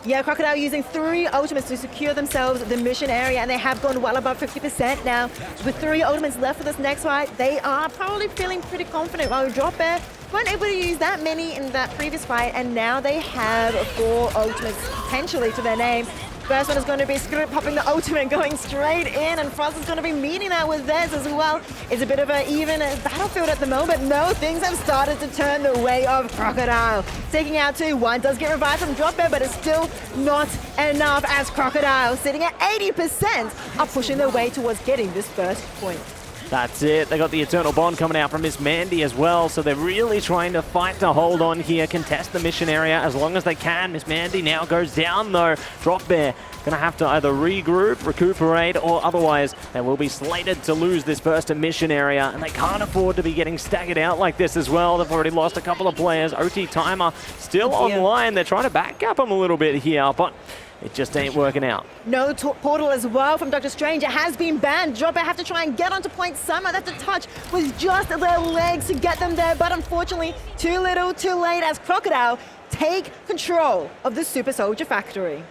Yeah, Crocodile using 3 ultimates to secure themselves the mission area, and they have gone well above 50% now. With 3 ultimates left for this next fight, they are probably feeling pretty confident. While Drop Bear weren't able to use that many in that previous fight, and now they have 4 ultimates potentially to their name. First one is going to be Script popping the ultimate, going straight in, and Frost is going to be meeting that with theirs as well. It's a bit of an even battlefield at the moment. No, things have started to turn the way of Crocodile. Taking out 2, 1 does get revived from Drop Bear, but it's still not enough, as Crocodile, sitting at 80%, are pushing their way towards getting this first point. That's it. They got the Eternal Bond coming out from Miss Mandy as well, so they're really trying to fight to hold on here, contest the mission area as long as they can. Miss Mandy now goes down though. Drop Bear going to have to either regroup, recuperate, or otherwise they will be slated to lose this first mission area, and they can't afford to be getting staggered out like this as well. They've already lost a couple of players. OT Timer still online. They're trying to backgap them a little bit here, but it just ain't working out. No portal as well from Doctor Strange. It has been banned. Drop Bear have to try and get onto point somehow. They have to touch with just their legs to get them there, but unfortunately, too little, too late, as Crocodile take control of the Super Soldier Factory.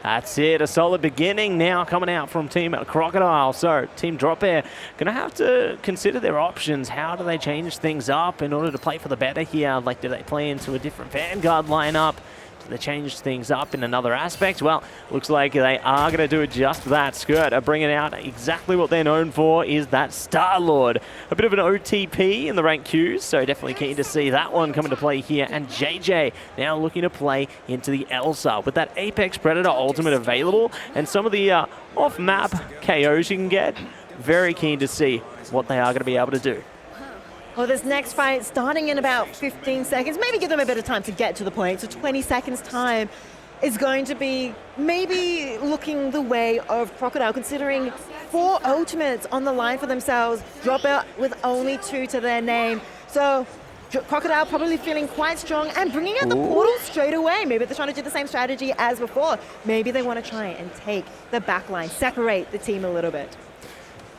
That's it, a solid beginning now coming out from Team Crocodile. So Team Drop Bear going to have to consider their options. How do they change things up in order to play for the better here? Like, do they play into a different Vanguard lineup? Do they change things up in another aspect? Well, looks like they are going to do just that. Skirt are bringing out exactly what they're known for, is that Star-Lord. A bit of an OTP in the rank queues, so definitely keen to see that one come into play here. And JJ now looking to play into the Elsa with that Apex Predator ultimate available and some of the off-map KOs you can get. Very keen to see what they are going to be able to do. Well, this next fight starting in about 15 seconds, maybe give them a bit of time to get to the point. So 20 seconds time is going to be maybe looking the way of Crocodile, considering 4 ultimates on the line for themselves, drop out with only 2 to their name. So Crocodile probably feeling quite strong and bringing out the portal straight away. Maybe they're trying to do the same strategy as before. Maybe they want to try and take the back line, separate the team a little bit.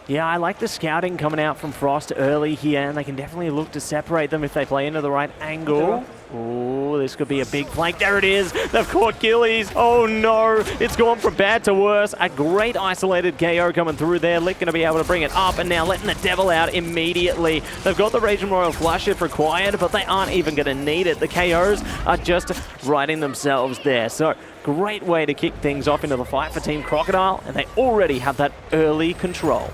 Yeah, I like the scouting coming out from Frost early here, and they can definitely look to separate them if they play into the right angle. Oh, this could be a big flank. There it is. They've caught Gillies. Oh, no. It's gone from bad to worse. A great isolated KO coming through there. Lick going to be able to bring it up, and now letting the Devil out immediately. They've got the Raging Royal Flush if required, but they aren't even going to need it. The KOs are just writing themselves there. So great way to kick things off into the fight for Team Crocodile, and they already have that early control.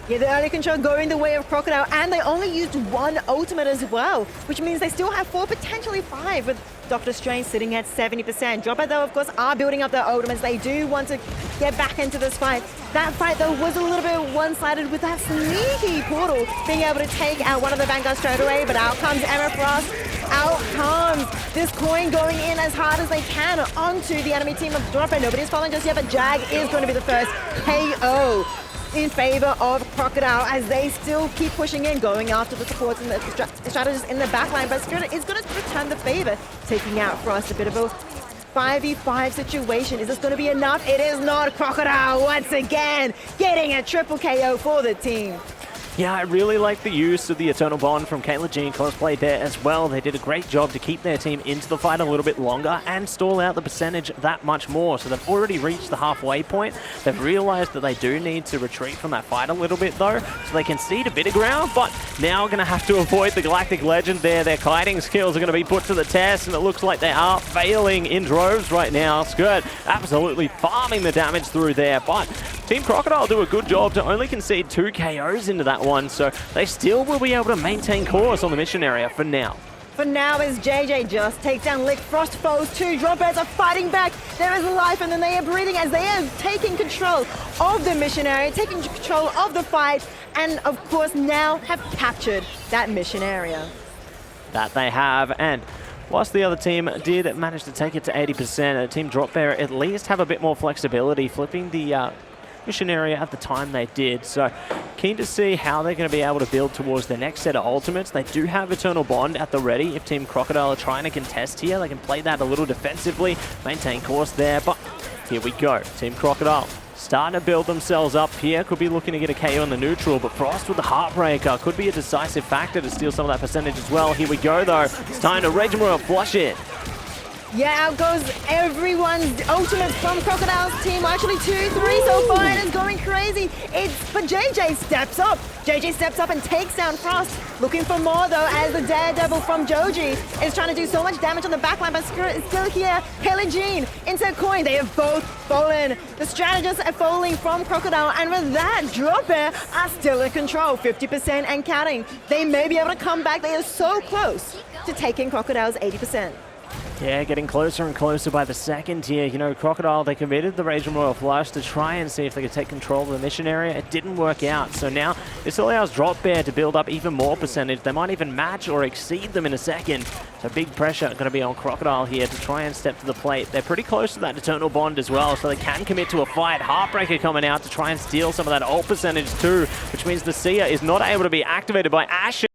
Yeah, the early control going the way of Crocodile, and they only used 1 ultimate as well, which means they still have 4, potentially 5, with Dr. Strange sitting at 70%. Dropper, though, of course, are building up their ultimates. They do want to get back into this fight. That fight, though, was a little bit one-sided with that sneaky portal being able to take out one of the Vanguards straight away, but out comes Emma Frost. Out comes this coin going in as hard as they can onto the enemy team of Dropper. Nobody's falling just yet, but Jag is going to be the first KO in favor of Crocodile as they still keep pushing in, going after the supports and the strategists in the backline. But Spirit is going to return the favor, taking out Frost. A bit of a 5v5 situation. Is this going to be enough? It is not. Crocodile once again getting a triple KO for the team. Yeah, I really like the use of the Eternal Bond from Kayla G and cosplay there as well. They did a great job to keep their team into the fight a little bit longer and stall out the percentage that much more. So they've already reached the halfway point. They've realized that they do need to retreat from that fight a little bit though, so they can cede a bit of ground, but now going to have to avoid the Galactic Legend there. Their kiting skills are going to be put to the test, and it looks like they are failing in droves right now. Skirt absolutely farming the damage through there, but Team Crocodile do a good job to only concede 2 KOs into that one, so they still will be able to maintain course on the mission area for now. For now, as JJ just takes down Lick, Frost foes 2, Dropbears are fighting back. There is life, and then they are breathing as they are taking control of the mission area, taking control of the fight, and of course now have captured that mission area. That they have, and whilst the other team did manage to take it to 80%, Team Dropbear at least have a bit more flexibility, flipping the mission area at the time they did. So keen to see how they're going to be able to build towards their next set of ultimates. They do have Eternal Bond at the ready. If Team Crocodile are trying to contest here, they can play that a little defensively, maintain course there. But here we go. Team Crocodile starting to build themselves up here. Could be looking to get a KO on the neutral, but Frost with the Heartbreaker could be a decisive factor to steal some of that percentage as well. Here we go though. It's time to Raging Royal Flush it. Yeah, out goes everyone's ultimates from Crocodile's team. Actually 2, 3 so far, and it's going crazy. But JJ steps up. JJ steps up and takes down Frost. Looking for more though, as the Daredevil from Joji is trying to do so much damage on the backline, but Spirit is still here. Kelly Jean into Coin. They have both fallen. The strategists are falling from Crocodile, and with that, Dropbear are still in control, 50% and counting. They may be able to come back. They are so close to taking Crocodile's 80%. Yeah, getting closer and closer by the second here. You know, Crocodile, they committed the Raging Royal Flush to try and see if they could take control of the mission area. It didn't work out. So now this allows Dropbear to build up even more percentage. They might even match or exceed them in a second. So big pressure going to be on Crocodile here to try and step to the plate. They're pretty close to that Eternal Bond as well, so they can commit to a fight. Heartbreaker coming out to try and steal some of that ult percentage too, which means the Seer is not able to be activated by Asher.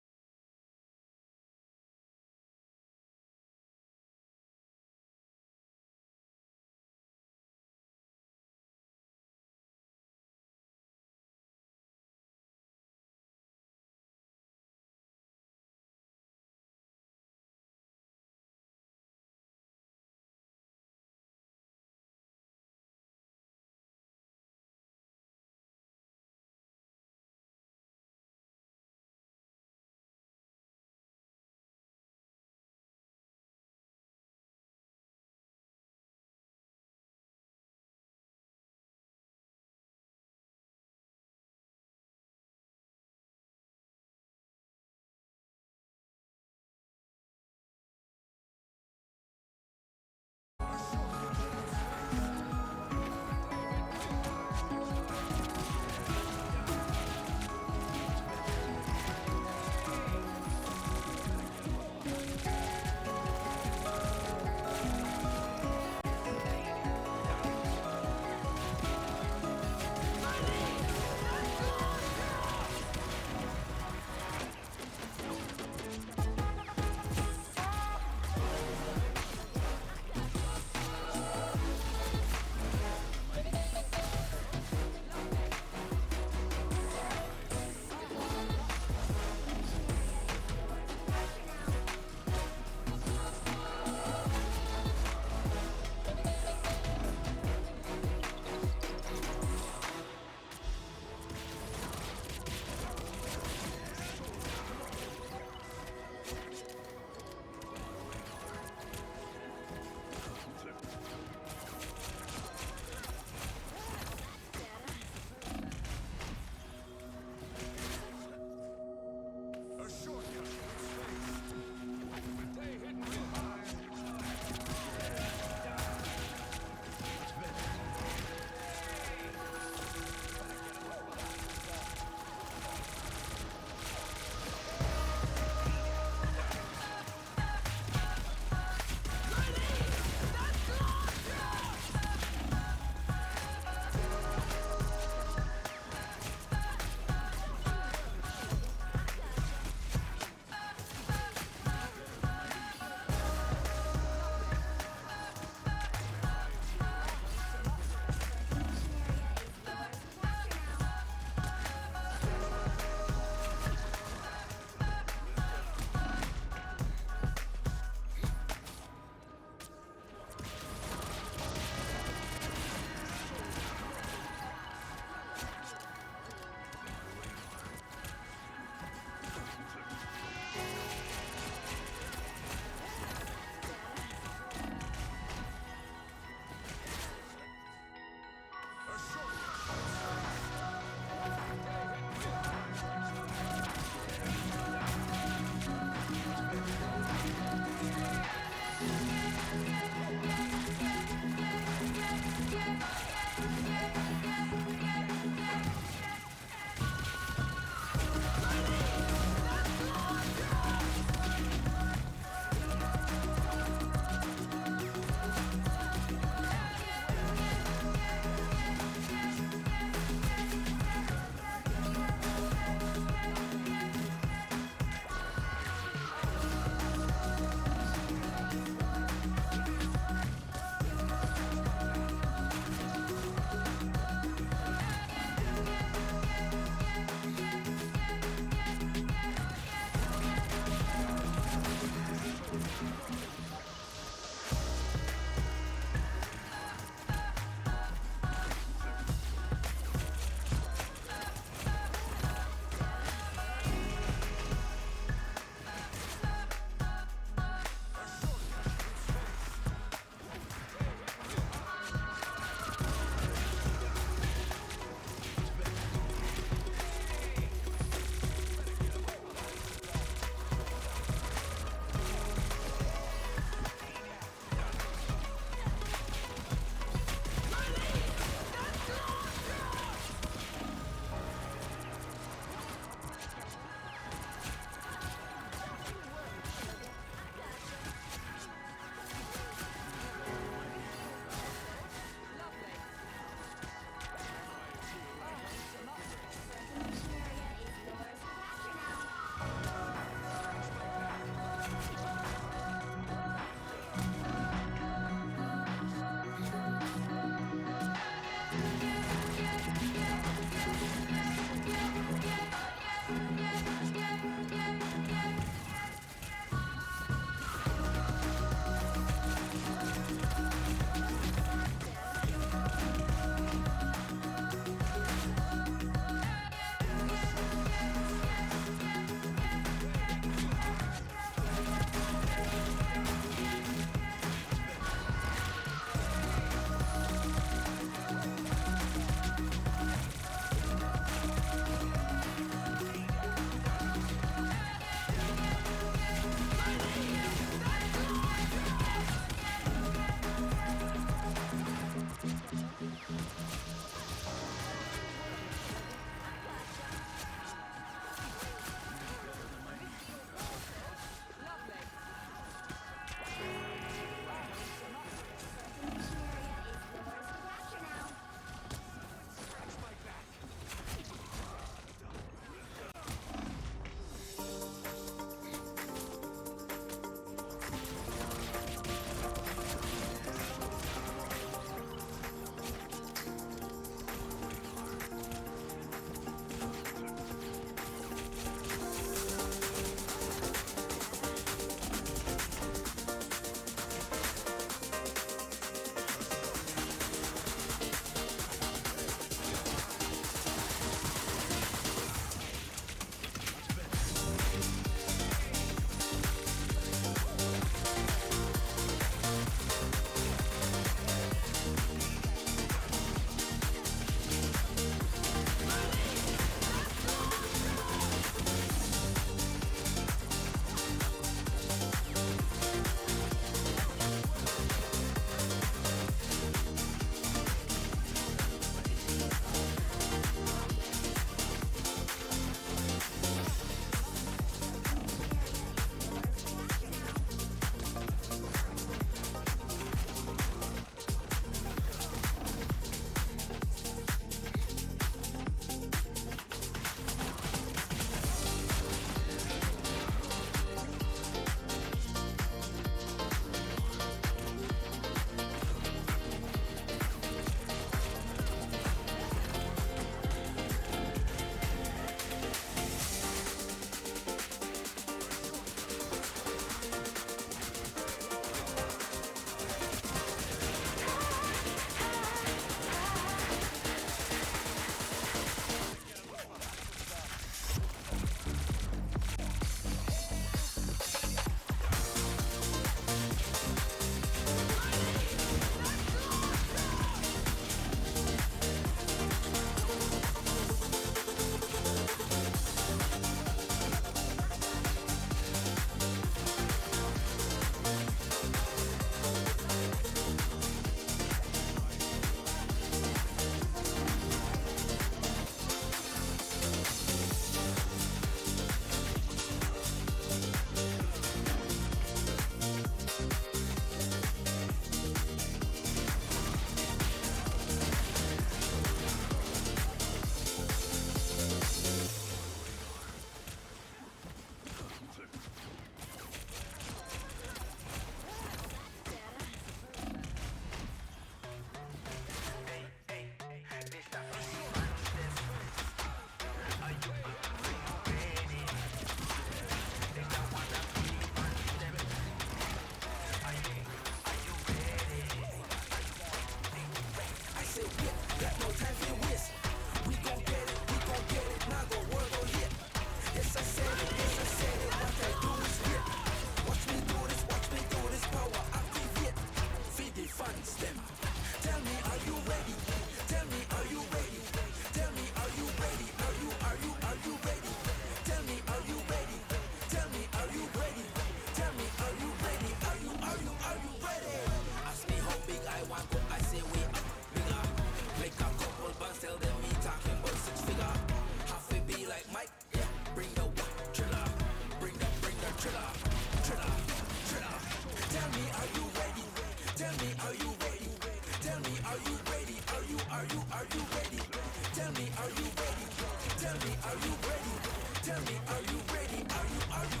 Tell me, are you ready? Tell me, are you ready? Are you ready?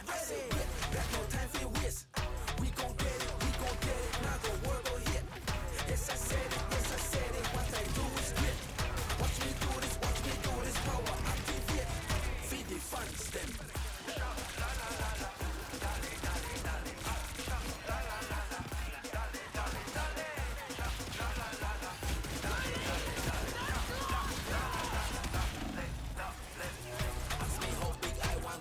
I say, got no time for waste. We gon' get it, now the world gon' hit. Yes, I said it, what I do is great. Watch me do this, power activate. Feed the fans them. Ask me how big I want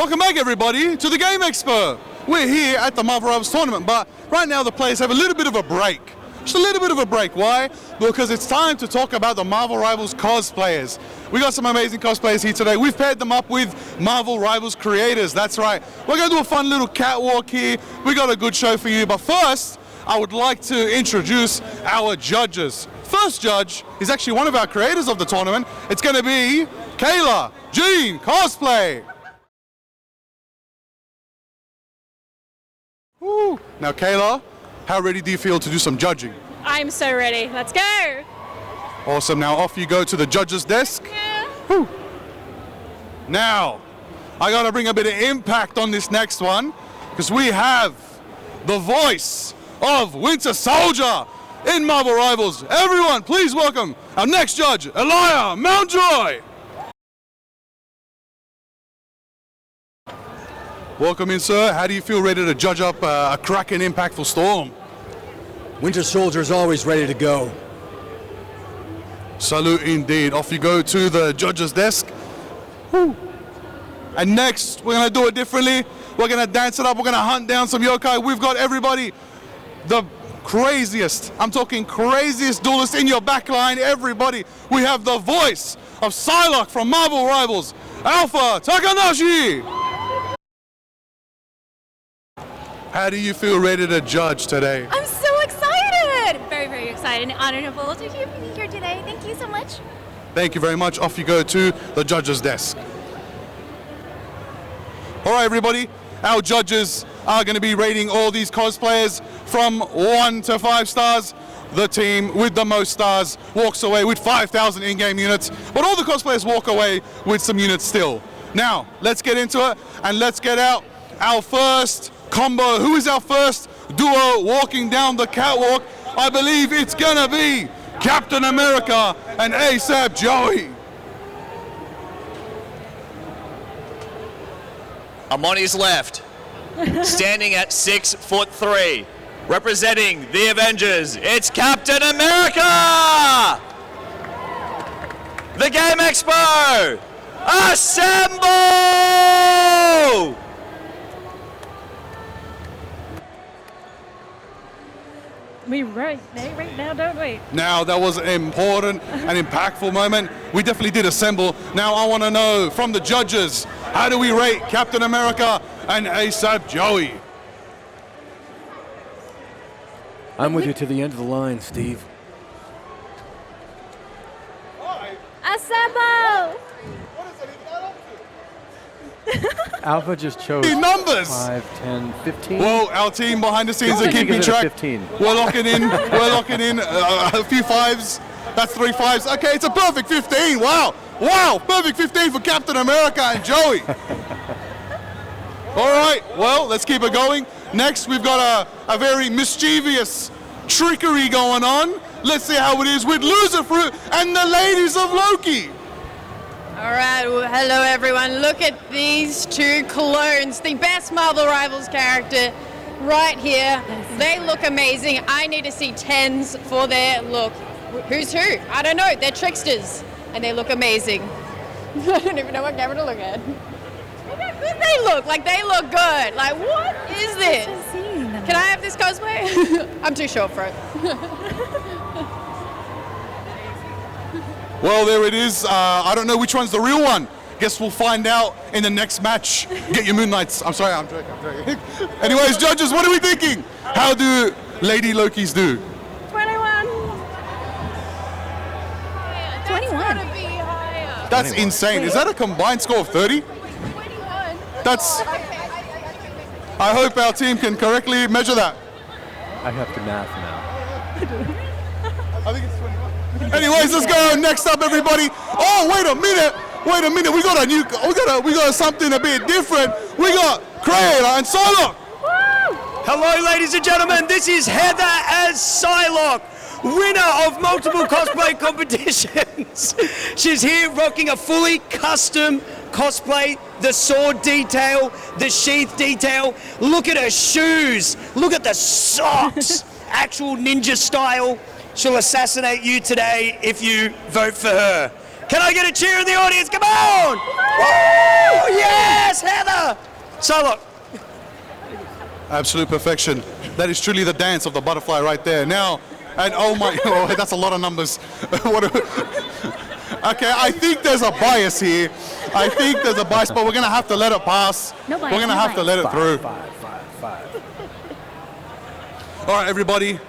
Welcome back, everybody, to the Game Expo. We're here at the Marvel Rivals tournament, but right now the players have a little bit of a break. Just a little bit of a break. Why? Because it's time to talk about the Marvel Rivals cosplayers. We got some amazing cosplayers here today. We've paired them up with Marvel Rivals creators. That's right. We're going to do a fun little catwalk here. We got a good show for you. But first, I would like to introduce our judges. First judge is actually one of our creators of the tournament. It's going to be Kayla Jean Cosplay. Woo. Now, Kayla, how ready do you feel to do some judging? I'm so ready. Let's go. Awesome. Now off you go to the judge's desk. Woo. Now, I got to bring a bit of impact on this next one because we have the voice of Winter Soldier in Marvel Rivals. Everyone, please welcome our next judge, Elia Mountjoy. Welcome in, sir. How do you feel ready to judge up a cracking, impactful storm? Winter Soldier is always ready to go. Salute indeed. Off you go to the judge's desk. Woo. And next, we're going to do it differently. We're going to dance it up. We're going to hunt down some yokai. We've got everybody, the craziest, I'm talking craziest duelist in your backline. Everybody, we have the voice of Psylocke from Marvel Rivals, Alpha Takanashi. How do you feel ready to judge today? I'm so excited! Very, very excited and honorable to be here today. Thank you so much. Thank you very much. Off you go to the judge's desk. All right, everybody. Our judges are going to be rating all these cosplayers from 1 to 5 stars. The team with the most stars walks away with 5,000 in-game units, but all the cosplayers walk away with some units still. Now, let's get into it and let's get out our first combo. Who is our first duo walking down the catwalk? I believe it's gonna be Captain America and ASAP Joey. I'm on his left, standing at 6'3", representing the Avengers. It's Captain America! The Game Expo! Assemble! We right now, don't we? Now, that was an important and impactful moment. We definitely did assemble. Now, I want to know from the judges, how do we rate Captain America and ASAP Joey? I'm with you to the end of the line, Steve. Assemble! Alpha just chose numbers. 5, 10, 15. Well, our team behind the scenes are keeping track. 15. We're locking in. We're locking in a few 5s. That's 3 5s. Okay, it's a perfect 15. Wow, wow, perfect 15 for Captain America and Joey. All right, well, let's keep it going. Next, we've got a very mischievous trickery going on. Let's see how it is with Loser Fruit and the ladies of Loki. All right, well, hello everyone. Look at these two clones, the best Marvel Rivals character right here. They look amazing. I need to see 10s for their look. Who's who? I don't know. They're tricksters and they look amazing. I don't even know what camera to look at. Look how good they look. Like, they look good. Like, what is this? Can I have this cosplay? I'm too short for it. Well, there it is. I don't know which one's the real one. Guess we'll find out in the next match. Get your Moon Knights. I'm sorry, I'm joking. Anyways, judges, what are we thinking? How do Lady Lokis do? 21. 21. That's insane. Is that a combined score of 30? That's... I hope our team can correctly measure that. I have to math now. I think it's 21. Anyways, let's go. Next up, everybody. Oh, wait a minute. Wait a minute. We got something a bit different. We got Creator and Psylocke. Hello, ladies and gentlemen. This is Heather as Psylocke, winner of multiple cosplay competitions. She's here rocking a fully custom cosplay, the sword detail, the sheath detail. Look at her shoes. Look at the socks. Actual ninja style. She'll assassinate you today if you vote for her. Can I get a cheer in the audience? Come on! Woo! Yes, Heather! Psylocke. Absolute perfection. That is truly the dance of the butterfly right there. Now, and oh my, oh, that's a lot of numbers. Okay, I think there's a bias here. I think there's a bias, but we're going to have to let it pass. No bias, we're going to no have to bias. let it through. Five. All right, everybody.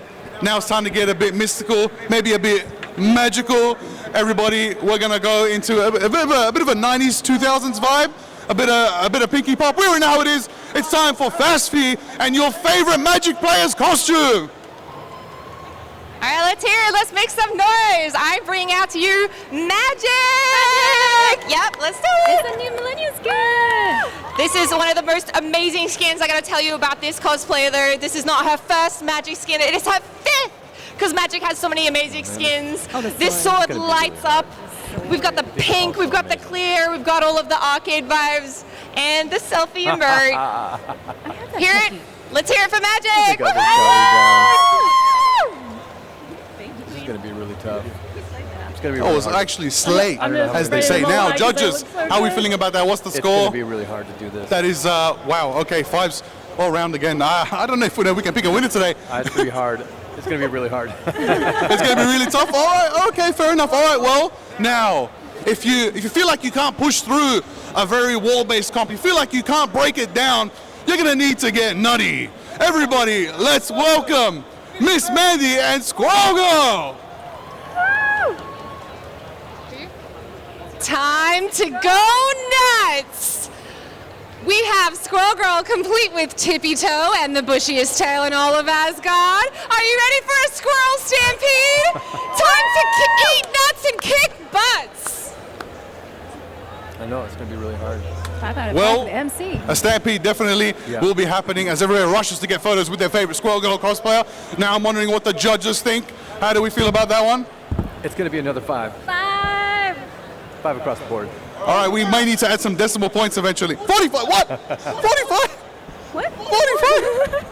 Now it's time to get a bit mystical, maybe a bit magical. Everybody, we're going to go into a bit of a 90s, 2000s vibe. A bit of Pinky Pop. We already know how it is. It's time for Fast Fee and your favorite Magic player's costume. All right, let's hear it. Let's make some noise. I'm bringing out to you Magic. Yep, let's do it. It's a new Millennium skin. This is one of the most amazing skins. I gotta tell you about this cosplayer though. This is not her first Magic skin. It is her 5th, because Magic has so many amazing skins. This sword lights up. We've got the pink, we've got the clear, we've got all of the arcade vibes, and the selfie emote. Hear it? Let's hear it for Magic! This is going to be really tough. It's going to be Oh, really it's hard. actually slate, as they say. Now, judges, how are we feeling about that? What's the It's score? going to be really hard to do this. That is, wow, okay, 5s all round again. I don't know if we can pick a winner today. It's going to be hard. It's going to be really hard. It's going to be really tough. All right, okay, fair enough. All right, well, now, if you feel like you can't push through a very wall-based comp, you feel like you can't break it down, you're going to need to get nutty. Everybody, let's welcome Miss Mandy and Squirrel Girl. Time to go nuts! We have Squirrel Girl complete with Tippy Toe and the bushiest tail in all of Asgard. Are you ready for a squirrel stampede? Time to eat nuts and kick butts! I know, it's going to be really hard. 5 out of 5 Well, for the MC. a stampede definitely will be happening as everyone rushes to get photos with their favorite Squirrel Girl cosplayer. Now I'm wondering what the judges think. How do we feel about that one? It's going to be another 5. 5. 5 across the board. All right, we may need to add some decimal points eventually. 45, what? 45? What? 45?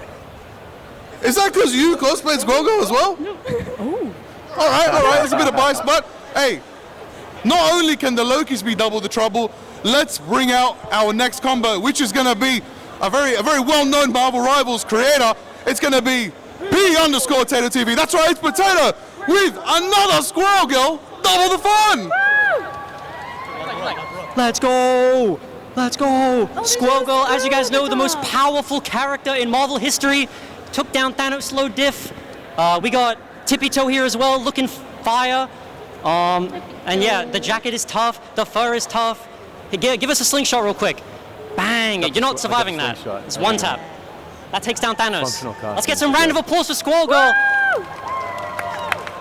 Is that because you cosplayed Squirrel Girl as well? Oh. All right, it's a bit of bias, but hey, not only can the Lokis be double the trouble, let's bring out our next combo, which is going to be a very well-known Marvel Rivals creator. It's going to be P_Tato TV. That's right, it's Potato with another Squirrel Girl, double the fun. Let's go! Let's go! Squirrel Girl, as you guys know, the most powerful character in Marvel history, took down Thanos slow diff. We got Tippy Toe here as well, looking fire. And yeah, the jacket is tough, the fur is tough. Hey, give us a slingshot real quick. Bang! You're not surviving that. It's one tap. That takes down Thanos. Let's get some round of applause for Squirrel Girl.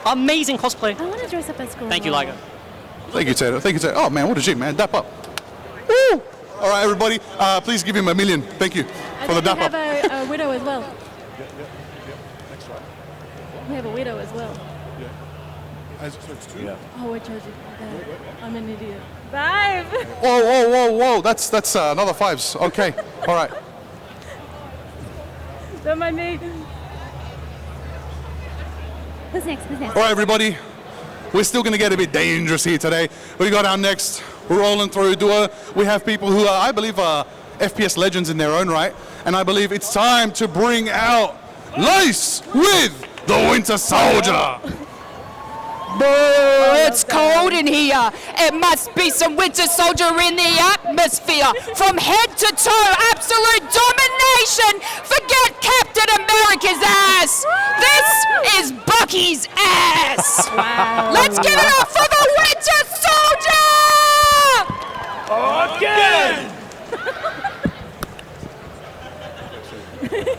Amazing cosplay. I want to dress up as Squirrel Thank you, Girl. Liga. Thank you, Tato. Thank you, Tato. Oh man, what a G, man. Dap up. Woo! All right, everybody, please give him $1 million. Thank you for the dap We up. have a widow as well. We have a widow as well. Yeah. Oh, I chose it. I'm an idiot. 5. Whoa. That's another 5s. Okay. All right. Don't mind me. Who's next? All right, everybody. We're still going to get a bit dangerous here today. We got our next rolling through duo. We have people who are, I believe, FPS legends in their own right. And I believe it's time to bring out Lace with the Winter Soldier. It's cold in here. It must be some Winter Soldier in the atmosphere. From head to toe, absolute domination. Forget Captain America's ass. This is Bucky's ass. Wow. Let's give it up for the Winter Soldier! Again!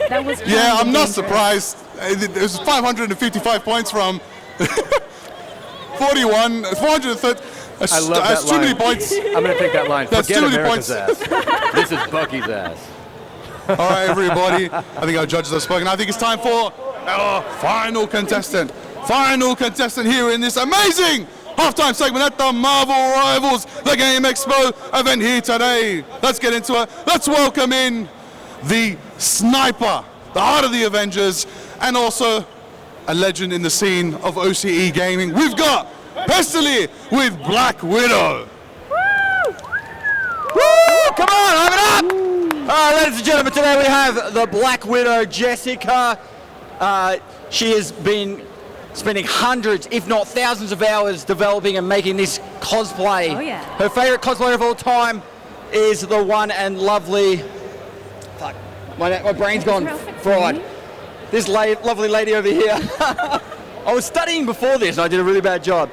That was Yeah, I'm not surprised. It was 555 points from 41, 430. I love that That's too many line. points. I'm going to take that line. That's Forget too many America's points. ass. This is Bucky's ass. All right, everybody. I think our judges have spoken. I think it's time for our final contestant. Final contestant here in this amazing halftime segment at the Marvel Rivals, the Game Expo event here today. Let's get into it. Let's welcome in the sniper, the heart of the Avengers, and also a legend in the scene of OCE gaming. We've got pestily with Black Widow. Woo! Come on, have it up! Ladies and gentlemen, today we have the Black Widow, Jessica. She has been spending hundreds, if not thousands of hours developing and making this cosplay. Oh, yeah. Her favorite cosplayer of all time is the one and lovely... Fuck, my brain's gone fried. This lovely lady over here. I was studying before this and I did a really bad job.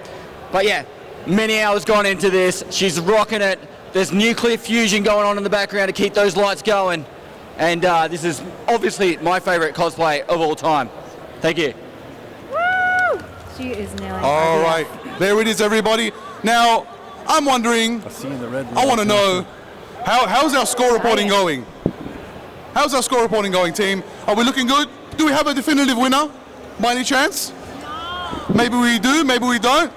But yeah, many hours gone into this. She's rocking it. There's nuclear fusion going on in the background to keep those lights going. And this is obviously my favorite cosplay of all time. Thank you. She is nailing All right, there it is, everybody. Now, I'm wondering, I want to know, how's our score reporting going? How's our score reporting going, team? Are we looking good? Do we have a definitive winner, by any chance? Maybe we do, maybe we don't.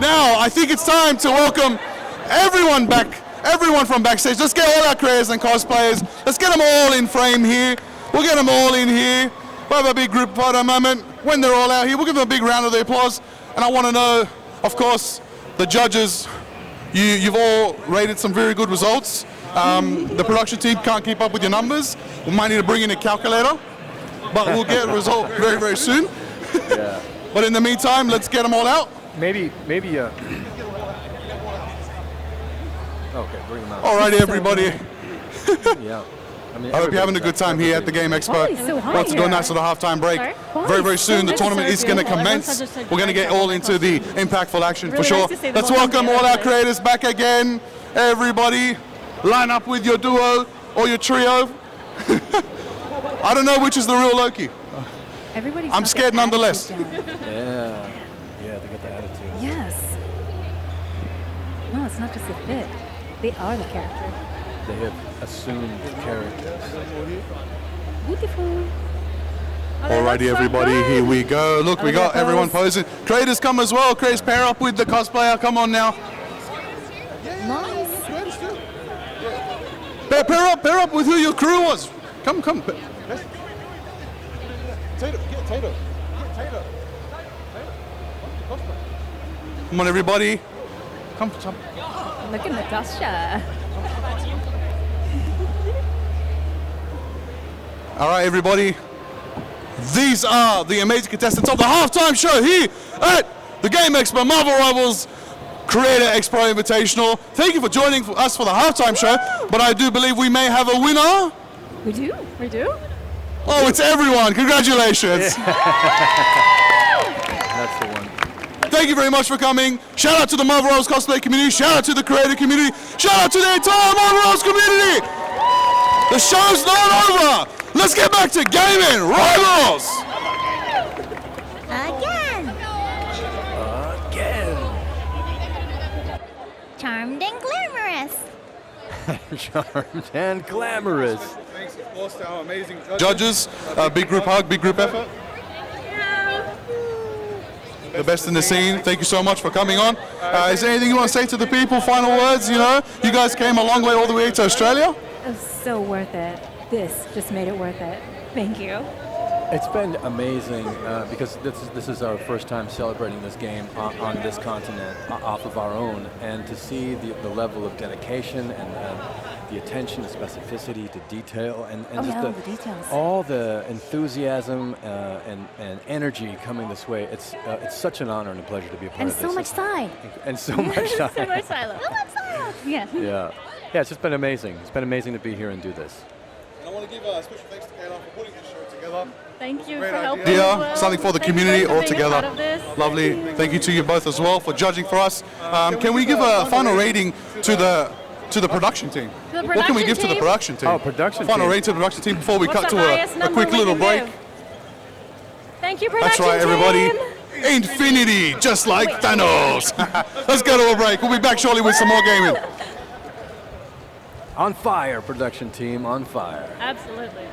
Now, I think it's time to welcome everyone back, everyone from backstage. Let's get all our creators and cosplayers. Let's get them all in frame here. We'll get them all in here. We'll have a big group photo moment. When they're all out here, we'll give them a big round of applause. And I want to know, of course, the judges, you've all rated some very good results. The production team can't keep up with your numbers. We might need to bring in a calculator, but we'll get a result very, very soon. Yeah. But in the meantime, let's get them all out. Maybe. Okay, bring them out. All righty, everybody. Yeah. I hope you're having a good time here at the Game Expo. About to go nice little halftime break. Very, very soon, the tournament is going to commence. We're going to get all into the impactful action for sure. Let's welcome all our creators back again. Everybody, line up with your duo or your trio. I don't know which is the real Loki. I'm scared nonetheless. Yeah, they got the attitude. Yes. No, it's not just a fit. They are the character. They have assumed characters. Beautiful. Alrighty, everybody, here we go. Look, we got everyone posing. Creators come as well. Creators pair up with the cosplayer. Come on now. Nice. Pair up with who your crew was. Come. Tato. Come on, everybody. Come. Look at Natasha. All right, everybody. These are the amazing contestants of the halftime show here at the Game Expo Marvel Rivals Creator Expo Invitational. Thank you for joining us for the halftime show, but I do believe we may have a winner. We do. Oh, it's everyone. Congratulations. That's the one. Thank you very much for coming. Shout out to the Marvel Rivals cosplay community. Shout out to the creator community. Shout out to the entire Marvel Rivals community. The show's not over. Let's get back to gaming. Rivals. Again. Charmed and glamorous. Charmed and glamorous. Thanks, of course, to our amazing judges. Big group hug, big group effort. The best in the scene. Thank you so much for coming on. Is there anything you want to say to the people? Final words, you know? You guys came a long way all the way to Australia. It was so worth it. This just made it worth it. Thank you. It's been amazing because this is our first time celebrating this game on this continent off of our own, and to see the level of dedication and the attention to specificity to detail and just the details. all the enthusiasm and energy coming this way. It's such an honor and a pleasure to be a part And of so this. much time. And so much time. So much silence. Yeah. Yeah, it's just been amazing. It's been amazing to be here and do this. And I want to give a special thanks to Kayla for putting this show together. Thank you Great for helping. idea. as well. Something for the Thank you community for all being a together. part of this. Lovely. Thank you to you both as well for judging for us. Can we give a final rating to the production team? To the What can we production give to the team? production team? Oh, production Final team. rating to the production team before we What's cut the to highest a number quick we little can break. give? Thank you, That's production right, everybody. team. Infinity, just like Thanos. Let's go to a break. We'll be back shortly with some more gaming. On fire, production team, on fire. Absolutely.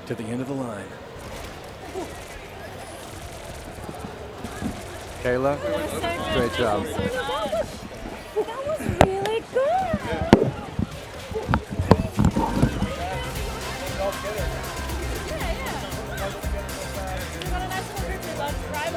To the end of the line. Kayla, great job. That was really good. Got a nice little group of rivals.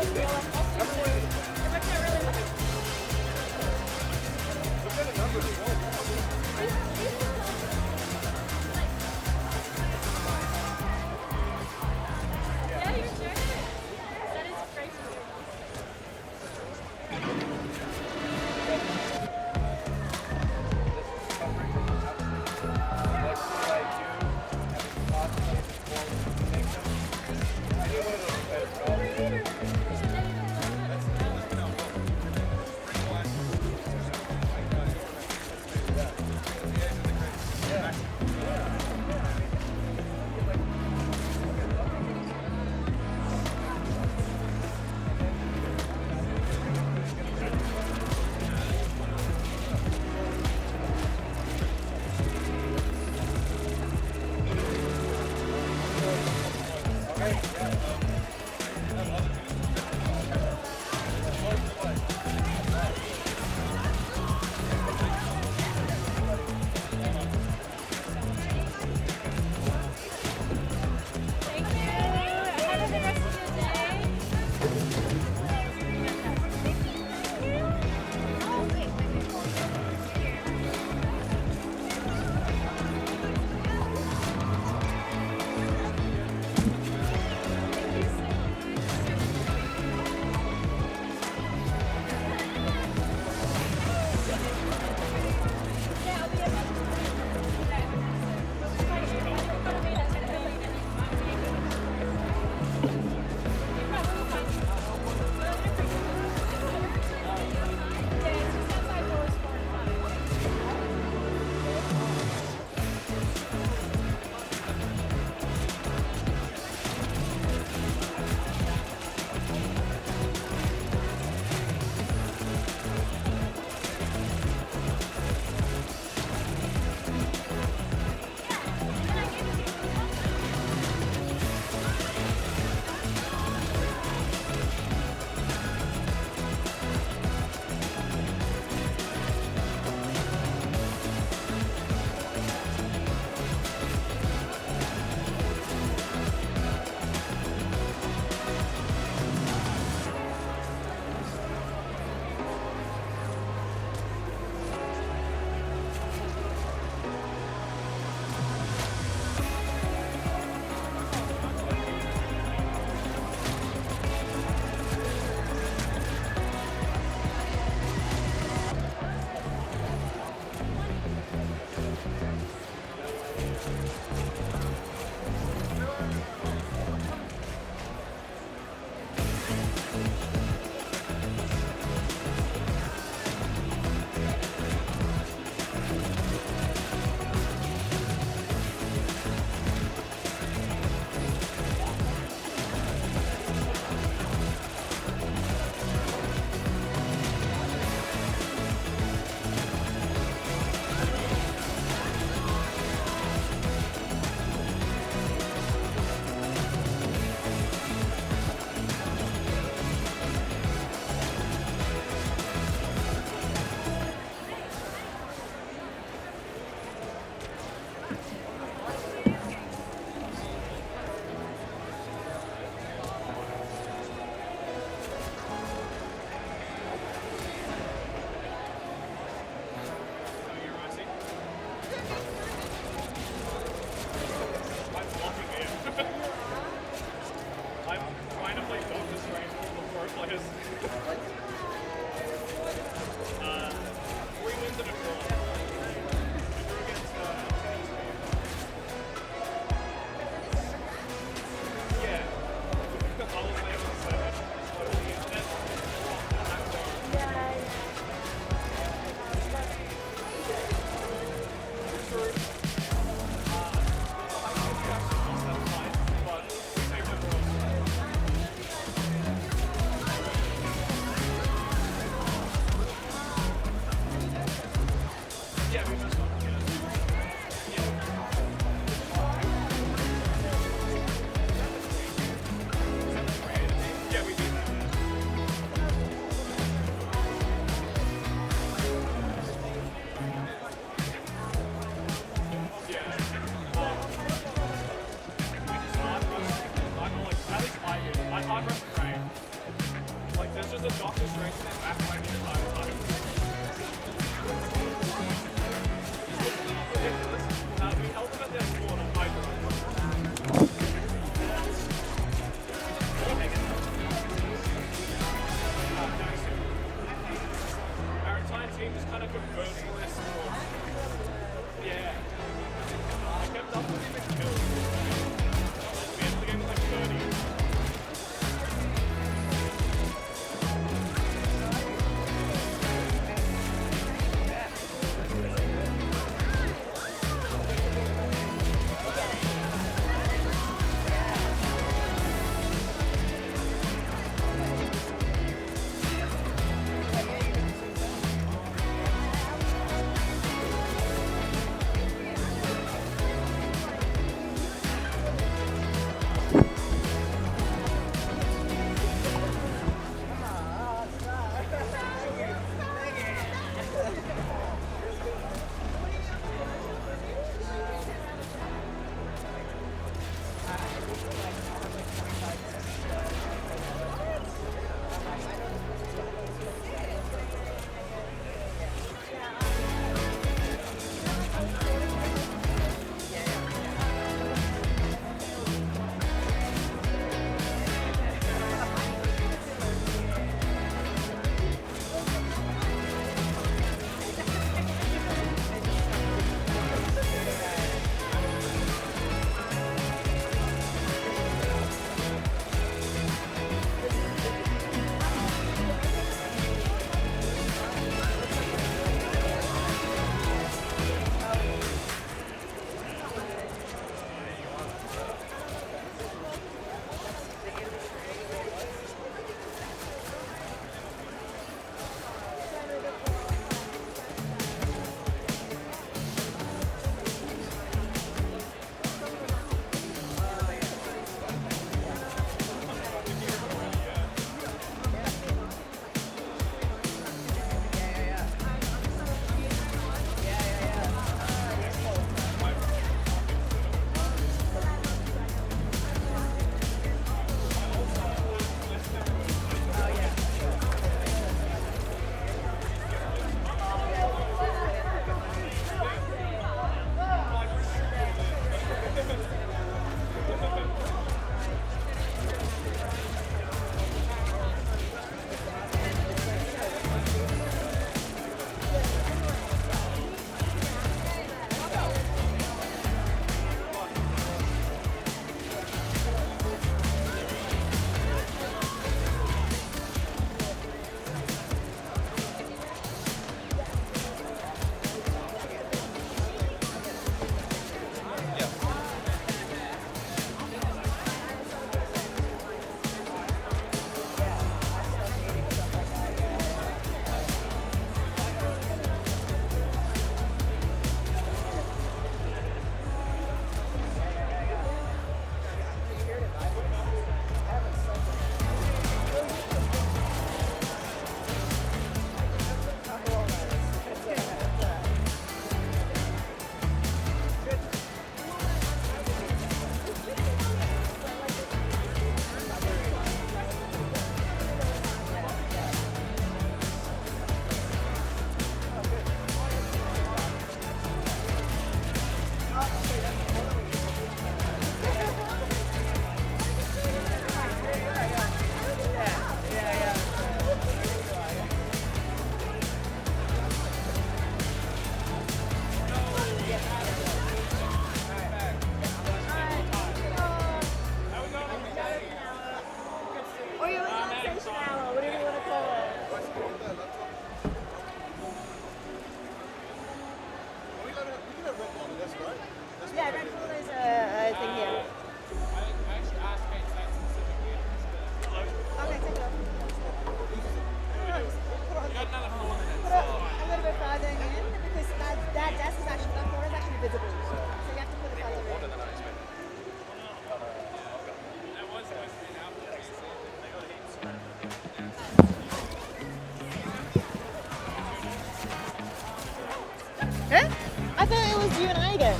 Huh? I thought it was you and I again.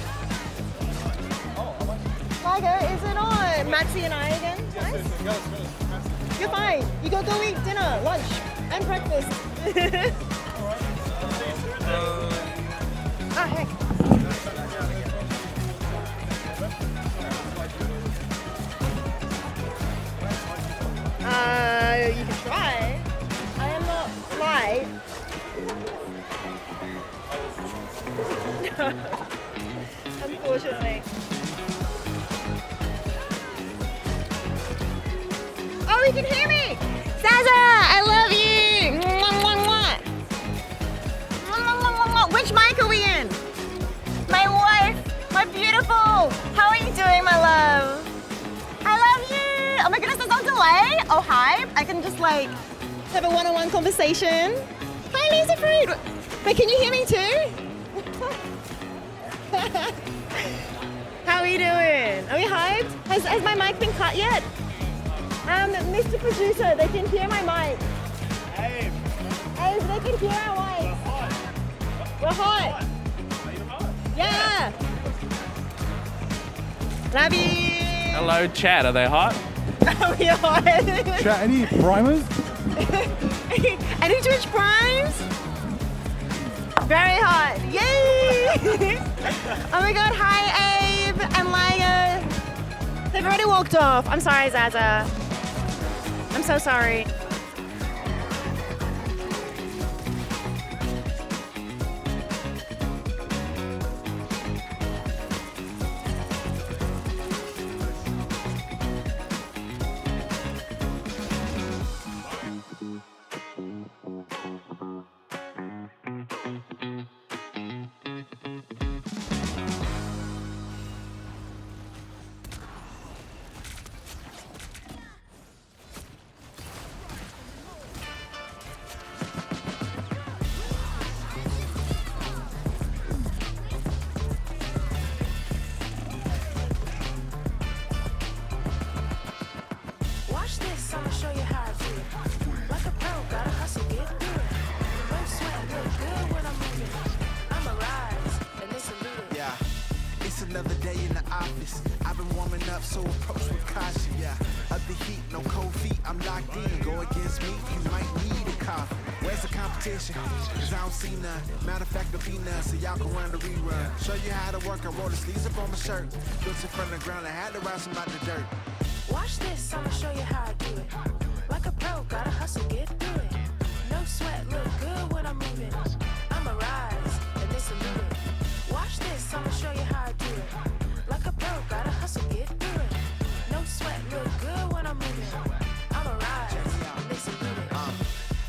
Tiger, is it on? Maxi and I again? Nice. You're fine. You go eat dinner, lunch, and breakfast. Ah, heck. You can try. I am not light. Unfortunately. Oh, you can hear me! Zaza, I love you! Mwah, mwah, mwah. Mwah, mwah, mwah, mwah. Which mic are we in? My wife, my beautiful. How are you doing, my love? I love you! Oh my goodness, there's no delay? Oh, hi. I can just like have a one-on-one conversation. Hi, Lazy Fruit. Wait, can you hear me too? How are you doing? Are we hyped? Has my mic been cut yet? Mr. Producer, they can hear my mic. Hey, they can hear our mic. We're hot. Yeah. Love you. Hello, chat. Are they hot? Are we hot? Chat, any primers? Any Twitch primes? Very hot. Yay! Oh my god, hi Abe and Liga. They've already walked off. I'm sorry, Zaza. I'm so sorry. Watch this, I'ma show you how I do it. Like a pro, gotta hustle, get through it. No sweat, look good when I'm moving. I'ma rise, and they salute it. Yeah, it's another day in the office. I've been warming up, so approach with caution. Yeah, up the heat, no cold feet, I'm locked in. Go against me, you might need a coffee. Where's the competition? Cause I don't see none. Matter of fact, there'll be none, so y'all can run the rerun. Show you how to work, I roll the sleeves up on my shirt. Built it from the ground, I had to rise some out the dirt. Watch this, I'ma show you how I do it. Like a pro, gotta hustle, get through it. No sweat, look good when I'm moving. I'ma rise, and they salute it. Watch this, I'ma show you how I do it. Like a pro, gotta hustle, get through it. No sweat, look good when I'm moving. I'ma rise, and they salute it.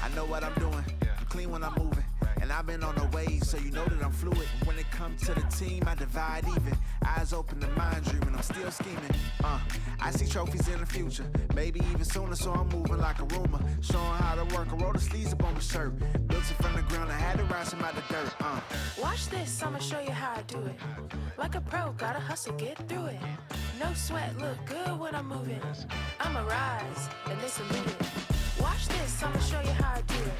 I know what I'm doing, I'm clean when I'm moving. And I've been on the wave, so you know that I'm fluid. When it comes to the team, I divide even. Eyes open and mind dreaming, I'm still scheming. I see trophies in the future, maybe even sooner, so I'm moving like a rumor. Showing how to work, I roll the sleeves up on my shirt. Built it from the ground, I had to rise some out the dirt. Watch this, I'ma show you how I do it. Like a pro, gotta hustle, get through it. No sweat, look good when I'm moving. I'ma rise, and they salute it. Watch this, I'ma show you how I do it.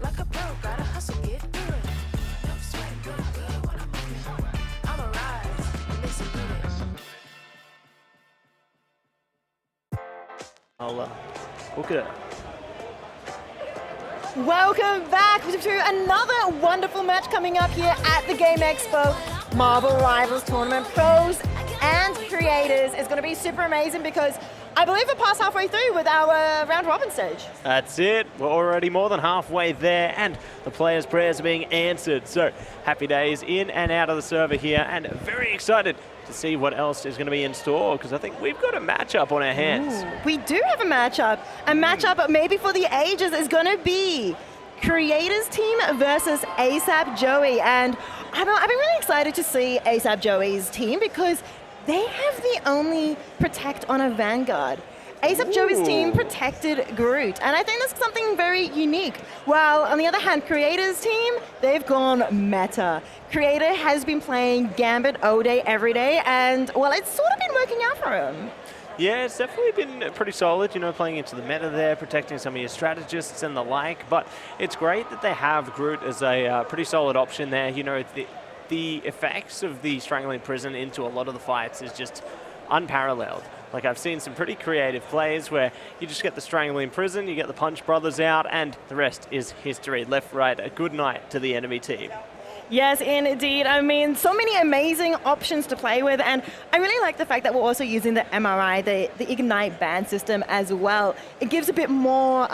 Like a pro, gotta hustle, get through it. No sweat, look good when I'm moving. I'ma rise, and they salute it. I'll look at it. Welcome back to another wonderful match coming up here at the Game Expo Marvel Rivals Tournament. Pros and creators is going to be super amazing because I believe we're past halfway through with our round robin stage. That's it. We're already more than halfway there, and the players' prayers are being answered. So happy days in and out of the server here, and very excited to see what else is going to be in store, because I think we've got a matchup on our hands. Ooh, we do have a matchup. A matchup maybe for the ages is going to be Creators team versus ASAP Joey. And I've been really excited to see ASAP Joey's team because they have the only Protect on a Vanguard. ASAP Joey's team protected Groot, and I think that's something very unique. While on the other hand, Creator's team, they've gone meta. Creator has been playing Gambit all day, every day, and well, it's sort of been working out for him. Yeah, it's definitely been pretty solid, you know, playing into the meta there, protecting some of your strategists and the like, but it's great that they have Groot as a pretty solid option there. You know, the effects of the Strangling Prison into a lot of the fights is just unparalleled. Like, I've seen some pretty creative plays where you just get the Strangle in prison, you get the Punch Brothers out, and the rest is history. Left, right, a good night to the enemy team. Yes, indeed. I mean, so many amazing options to play with, and I really like the fact that we're also using the MRI, the Ignite ban system as well. It gives a bit more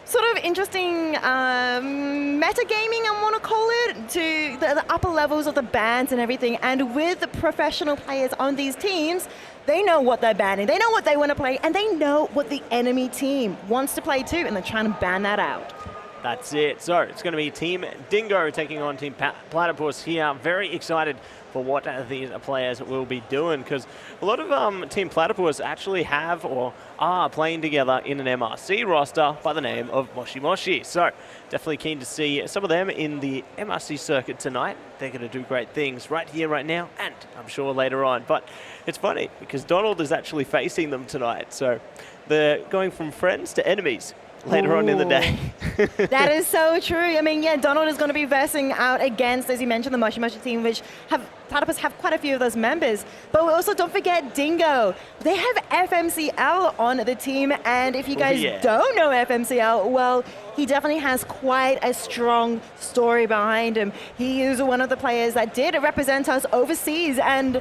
sort of interesting metagaming, I want to call it, to the upper levels of the bans and everything. And with the professional players on these teams, they know what they're banning, they know what they want to play, and they know what the enemy team wants to play too, and they're trying to ban that out. That's it. So it's going to be Team Dingo taking on Team Platypus here. Very excited for what these players will be doing, because a lot of Team Platypus actually have or are playing together in an MRC roster by the name of Moshi Moshi. So definitely keen to see some of them in the MRC circuit tonight. They're going to do great things right here, right now, and I'm sure later on. But it's funny because Donald is actually facing them tonight. So they're going from friends to enemies later on in the day. That is so true. I mean, yeah, Donald is going to be versing out against, as you mentioned, the Moshi Moshi team, which Platypus have quite a few of those members. But we also don't forget Dingo. They have FMCL on the team, and if you guys don't know FMCL, well, he definitely has quite a strong story behind him. He is one of the players that did represent us overseas, and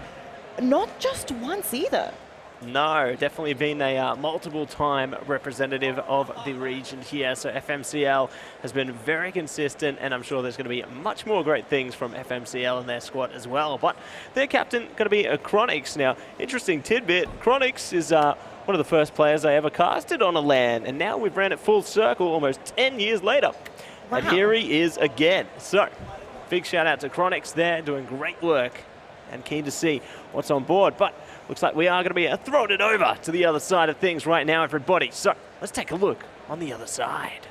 not just once either. No, definitely been a multiple-time representative of the region here. So FMCL has been very consistent, and I'm sure there's going to be much more great things from FMCL in their squad as well. But their captain going to be Chronix. Now, interesting tidbit, Chronix is one of the first players I ever casted on a LAN, and now we've ran it full circle almost 10 years later. Wow. And here he is again. So, big shout out to Chronix there, doing great work, and keen to see what's on board. But looks like we are going to be throwing it over to the other side of things right now, everybody. So let's take a look on the other side.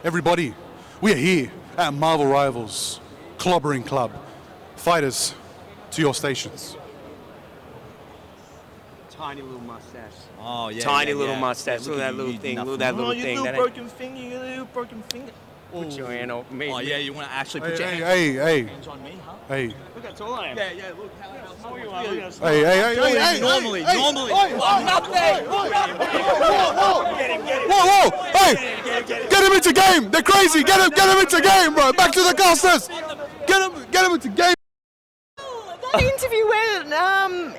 Everybody, we are here at Marvel Rivals, Clobbering Club. Fighters, to your stations. Tiny little mustache. Oh, yeah. Tiny yeah, little yeah. mustache. Look at that little thing. Look at that little thing. You That little broken finger. You little broken finger. Put your hand on me. Oh, yeah, you want to actually put your hands on me, huh? Hey. Look how tall I am. Yeah, yeah, look how you are. Hey. Normally. Nothing. Whoa. Hey. Get him into game. They're crazy. Get him into game, bro. Back to the casters. Get him into game. That interview went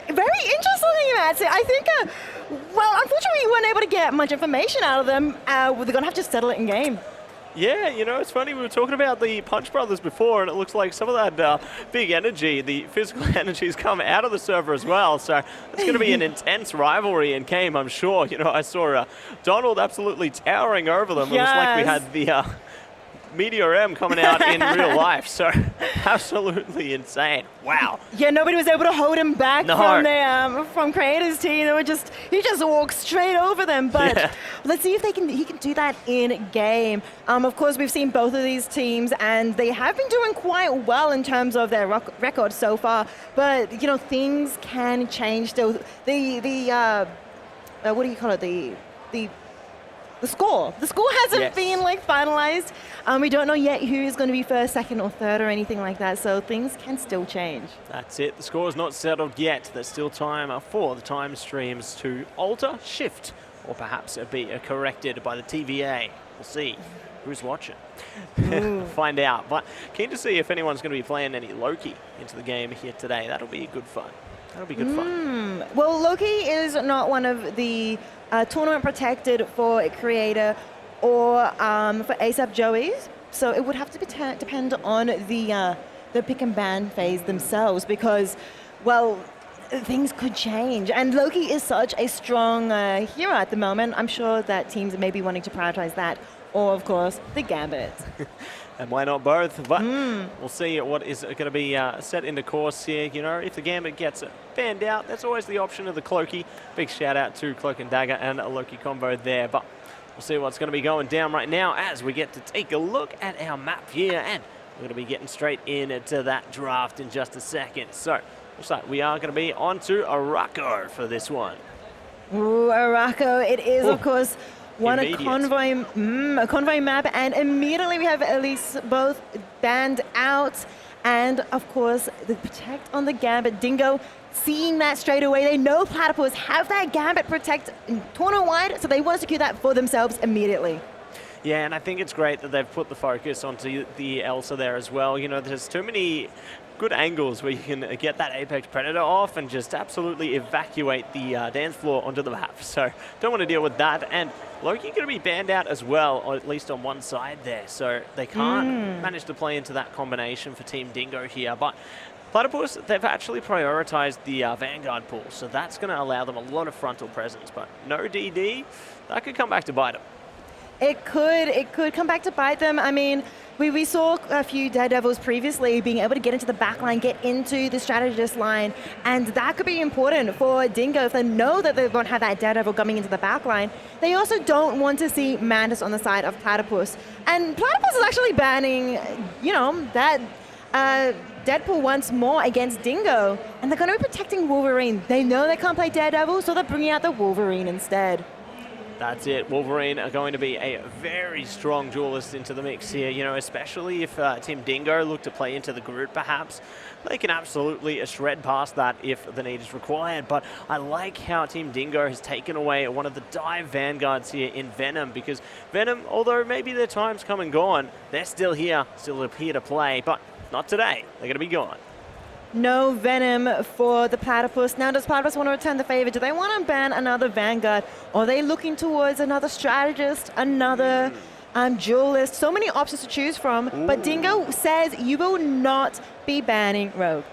very interesting, Matt. I think, well, unfortunately, we weren't able to get much information out of them. They're going to have to settle it in game. Yeah, you know, it's funny, we were talking about the Punch Brothers before, and it looks like some of that big energy, the physical energy, has come out of the server as well. So it's going to be an intense rivalry in game, I'm sure. You know, I saw Donald absolutely towering over them. Yes. It was like we had the Meteor M coming out in real life. So absolutely insane. Wow. Yeah, nobody was able to hold him back from Creator's team. He just walked straight over them. But let's see if he can do that in game. Of course, we've seen both of these teams, and they have been doing quite well in terms of their record so far. But you know, things can change still. What do you call it? The score. The score hasn't been finalized. We don't know yet who is going to be first, second, or third, or anything like that. So things can still change. That's it. The score is not settled yet. There's still time for the time streams to alter, shift, or perhaps be corrected by the TVA. We'll see who's watching. Find out. But keen to see if anyone's going to be playing any Loki into the game here today. That'll be good fun. That'll be good fun. Well, Loki is not one of the tournament protected for Creator or for ASAP Joey's, so it would have to be depend on the pick and ban phase themselves, because, well, things could change. And Loki is such a strong hero at the moment. I'm sure that teams may be wanting to prioritize that, or of course the Gambit. And why not both? But we'll see what is going to be set into course here. You know, if the Gambit gets banned out, that's always the option of the Cloaky. Big shout out to Cloak and Dagger and a Loki combo there. But we'll see what's going to be going down right now as we get to take a look at our map here. And we're going to be getting straight into that draft in just a second. So looks like we are going to be on to Araco for this one. Ooh, Araco. It is, of course, a convoy map, and immediately we have at least both banned out. And of course, the protect on the Gambit. Dingo seeing that straight away. They know Platypus have that Gambit protect tournament-wide, so they want to secure that for themselves immediately. Yeah, and I think it's great that they've put the focus onto the Elsa there as well. You know, there's too many good angles where you can get that Apex Predator off and just absolutely evacuate the dance floor onto the map. So don't want to deal with that. And Loki going to be banned out as well, or at least on one side there. So they can't manage to play into that combination for Team Dingo here. But Platypus, they've actually prioritized the Vanguard pool. So that's going to allow them a lot of frontal presence. But no DD, that could come back to bite them. It could come back to bite them. I mean, we saw a few Daredevils previously being able to get into the back line, get into the strategist line, and that could be important for Dingo if they know that they won't have that Daredevil coming into the back line. They also don't want to see Mantis on the side of Platypus. And Platypus is actually banning, you know, that Deadpool once more against Dingo, and they're going to be protecting Wolverine. They know they can't play Daredevil, so they're bringing out the Wolverine instead. That's it. Wolverine are going to be a very strong duelist into the mix here, you know, especially if Team Dingo look to play into the Groot perhaps. They can absolutely shred past that if the need is required, but I like how Team Dingo has taken away one of the dive vanguards here in Venom, because Venom, although maybe their time's come and gone, they're still here to play, but not today. They're going to be gone. No Venom for the Platypus. Now, does Platypus want to return the favor? Do they want to ban another Vanguard? Or are they looking towards another strategist, another duelist? So many options to choose from. But Dingo says you will not be banning Rogue.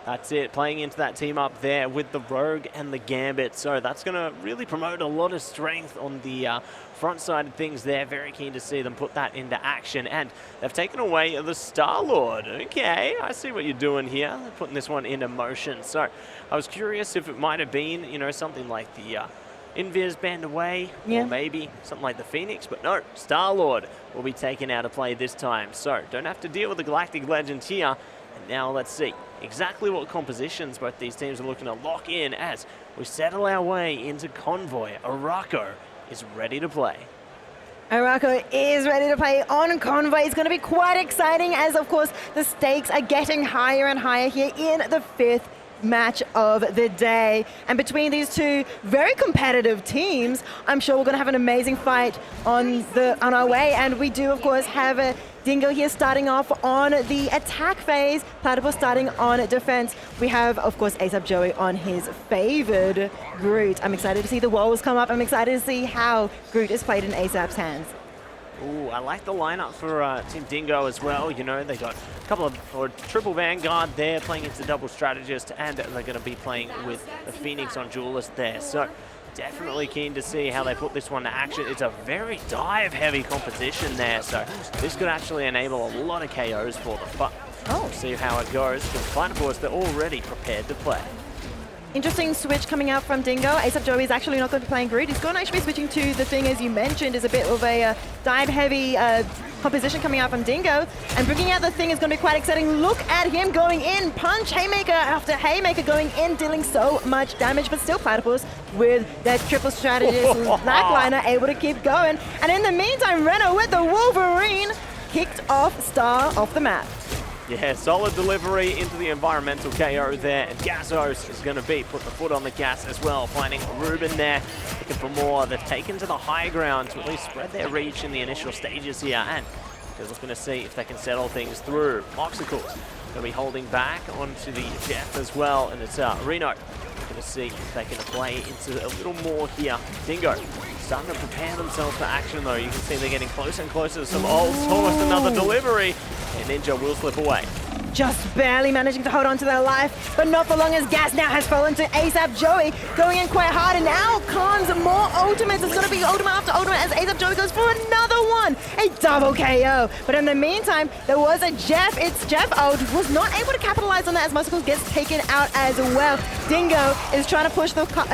That's it, playing into that team up there with the Rogue and the Gambit. So that's going to really promote a lot of strength on the front side of things there. Very keen to see them put that into action. And they've taken away the Star-Lord. Okay, I see what you're doing here. They're putting this one into motion. So I was curious if it might have been, you know, something like the Invis banned away, or maybe something like the Phoenix. But no, Star-Lord will be taken out of play this time. So don't have to deal with the Galactic Legends here. And now let's see exactly what compositions both these teams are looking to lock in as we settle our way into Convoy. Araco is ready to play. Araco is ready to play on Convoy. It's going to be quite exciting as, of course, the stakes are getting higher and higher here in the 5th match of the day. And between these two very competitive teams, I'm sure we're going to have an amazing fight on our way. And we do, of course, have a Dingo here starting off on the attack phase, Platypus starting on defense. We have, of course, ASAP Joey on his favored Groot. I'm excited to see the walls come up. I'm excited to see how Groot is played in ASAP's hands. Ooh, I like the lineup for Team Dingo as well. You know, they got a couple of triple Vanguard there playing into double strategist, and they're going to be playing with the Phoenix on duelist there. So definitely keen to see how they put this one to action. It's a very dive-heavy composition there, so this could actually enable a lot of KOs for them. But we'll see how it goes, because Platypus, they're already prepared to play. Interesting switch coming out from Dingo. ASAP Joey is actually not going to be playing Groot. He's going to actually be switching to the Thing, as you mentioned, is a bit of a dive-heavy composition coming out from Dingo. And bringing out the Thing is going to be quite exciting. Look at him going in. Punch, Haymaker after Haymaker going in, dealing so much damage. But still Platypus with that triple strategist blackliner able to keep going. And in the meantime, Reno with the Wolverine kicked off Star off the map. Yeah, solid delivery into the environmental KO there, and Gassos is going to be putting the foot on the gas as well, finding Ruben there, looking for more. They've taken to the high ground to at least spread their reach in the initial stages here, and they're looking to see if they can settle things through. Moxicles going to be holding back onto the Jeff as well, and it's Reno going to see if they can play into a little more here. Dingo starting to prepare themselves for action though. You can see they're getting closer and closer to some ults, almost another delivery. And Ninja will slip away. Just barely managing to hold on to their life, but not for long, as Gas now has fallen to ASAP Joey, going in quite hard, and now comes more ultimates. It's going to be ultimate after ultimate as ASAP Joey goes for another one, a double KO. But in the meantime, there was a Jeff. It's Jeff ult, was not able to capitalize on that as Muscles gets taken out as well. Dingo is trying to push the cart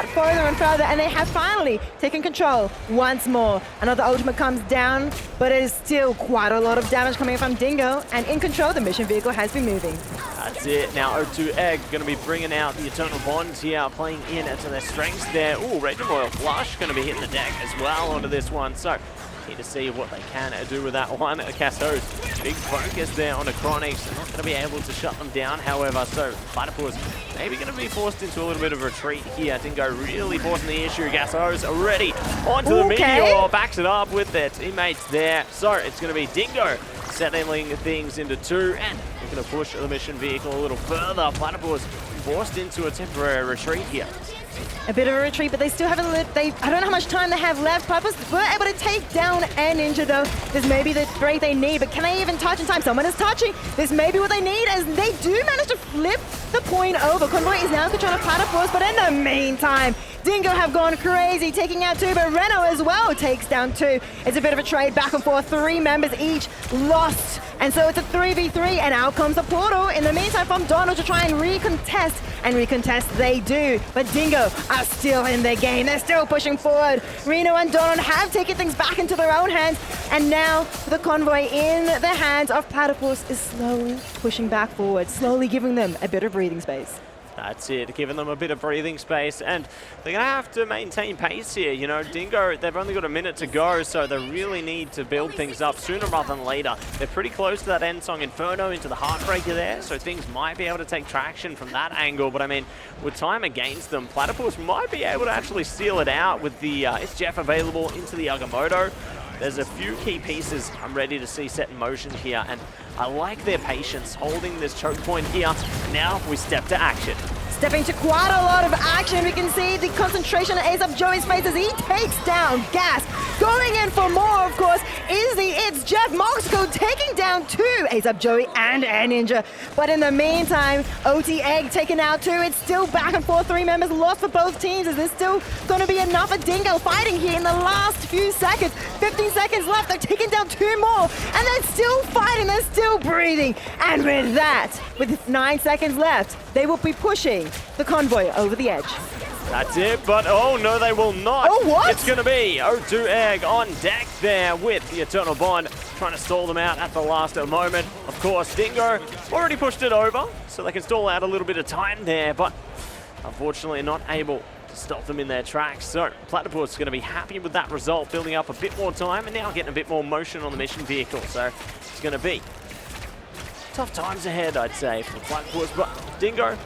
further and further, and they have finally taken control once more. Another ultimate comes down, but it is still quite a lot of damage coming from Dingo, and in control, the mission vehicle has been moving. That's it. Now O2 Egg going to be bringing out the Eternal Bonds here, playing in to their strengths there. Ooh, Raging Royal Flush going to be hitting the deck as well onto this one. So Keen to see what they can do with that one. Castos, big focus there on the Chronics. They're not going to be able to shut them down, however. So Platypus maybe going to be forced into a little bit of retreat here. Dingo really forcing the issue. Gassos already onto the Meteor. Backs it up with their teammates there. So it's going to be Dingo settling things into 2, and we're going to push the mission vehicle a little further. Platypus forced into a temporary retreat here. A bit of a retreat, but they still have I don't know how much time they have left. Platypus were able to take down and Ninja though. This may be the break they need, but can they even touch in time? Someone is touching. This may be what they need as they do manage to flip the point over. Convoy is now controlling Platypus, but in the meantime, Dingo have gone crazy, taking out 2, but Reno as well takes down 2. It's a bit of a trade back and forth. 3 members each lost. And so it's a 3v3, and out comes the portal. In the meantime, from Donald to try and recontest, and recontest they do. But Dingo are still in the game. They're still pushing forward. Reno and Donald have taken things back into their own hands, and now the convoy in the hands of Platypus is slowly pushing back forward, slowly giving them a bit of breathing space. That's it, giving them a bit of breathing space, and they're going to have to maintain pace here. You know, Dingo, they've only got a minute to go, so they really need to build things up sooner rather than later. They're pretty close to that end song Inferno into the Heartbreaker there, so things might be able to take traction from that angle, but I mean, with time against them, Platypus might be able to actually seal it out with the is Jeff available into the Agamotto. There's a few key pieces I'm ready to see set in motion here, and I like their patience holding this choke point here. Now we step to action. Stepping to quite a lot of action, we can see the concentration on Ace Up Joey's face as he takes down Gas. Going in for more, of course, is it's Jeff Moxico taking down 2, Ace Up Joey and Air Ninja. But in the meantime, OT Egg taken out 2. It's still back and forth. 3 members lost for both teams. Is this still going to be enough for Dingo fighting here in the last few seconds? 15 seconds left. They're taking down 2 more, and they're still fighting. They're still breathing. And with that, with 9 seconds left, they will be pushing the convoy over the edge. That's it, but oh no, they will not. Oh, what? It's going to be O2 Egg on deck there with the Eternal Bond, trying to stall them out at the last moment. Of course, Dingo already pushed it over, so they can stall out a little bit of time there, but unfortunately not able to stop them in their tracks. So Platypus is going to be happy with that result, building up a bit more time and now getting a bit more motion on the mission vehicle. So it's going to be tough times ahead, I'd say, for Platypus, but Dingo,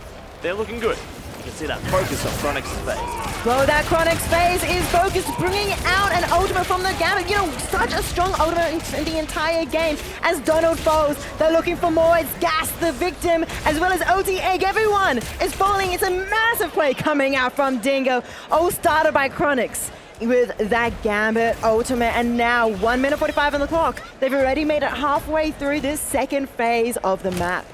they're looking good. You can see that focus on Chronic's face. Well, that Chronic's face is focused, bringing out an ultimate from the Gambit. You know, such a strong ultimate in the entire game. As Donald falls, they're looking for more. It's Gas, the victim, as well as OT Egg. Everyone is falling. It's a massive play coming out from Dingo. All started by Chronix with that Gambit ultimate, and now 1 minute 45 on the clock. They've already made it halfway through this second phase of the map.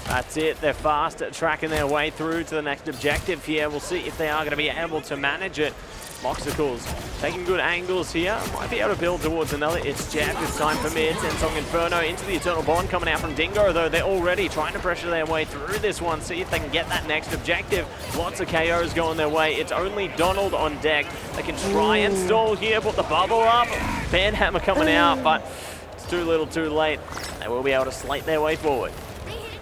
That's it, they're fast at tracking their way through to the next objective here. We'll see if they are going to be able to manage it. Moxicles taking good angles here. Might be able to build towards another. It's Jeff, it's time for mid. Sensong Inferno into the Eternal Bond coming out from Dingo, though they're already trying to pressure their way through this one. See if they can get that next objective. Lots of KOs going their way. It's only Donald on deck. They can try and stall here, put the bubble up. Banhammer coming out, but it's too little too late. They will be able to slate their way forward.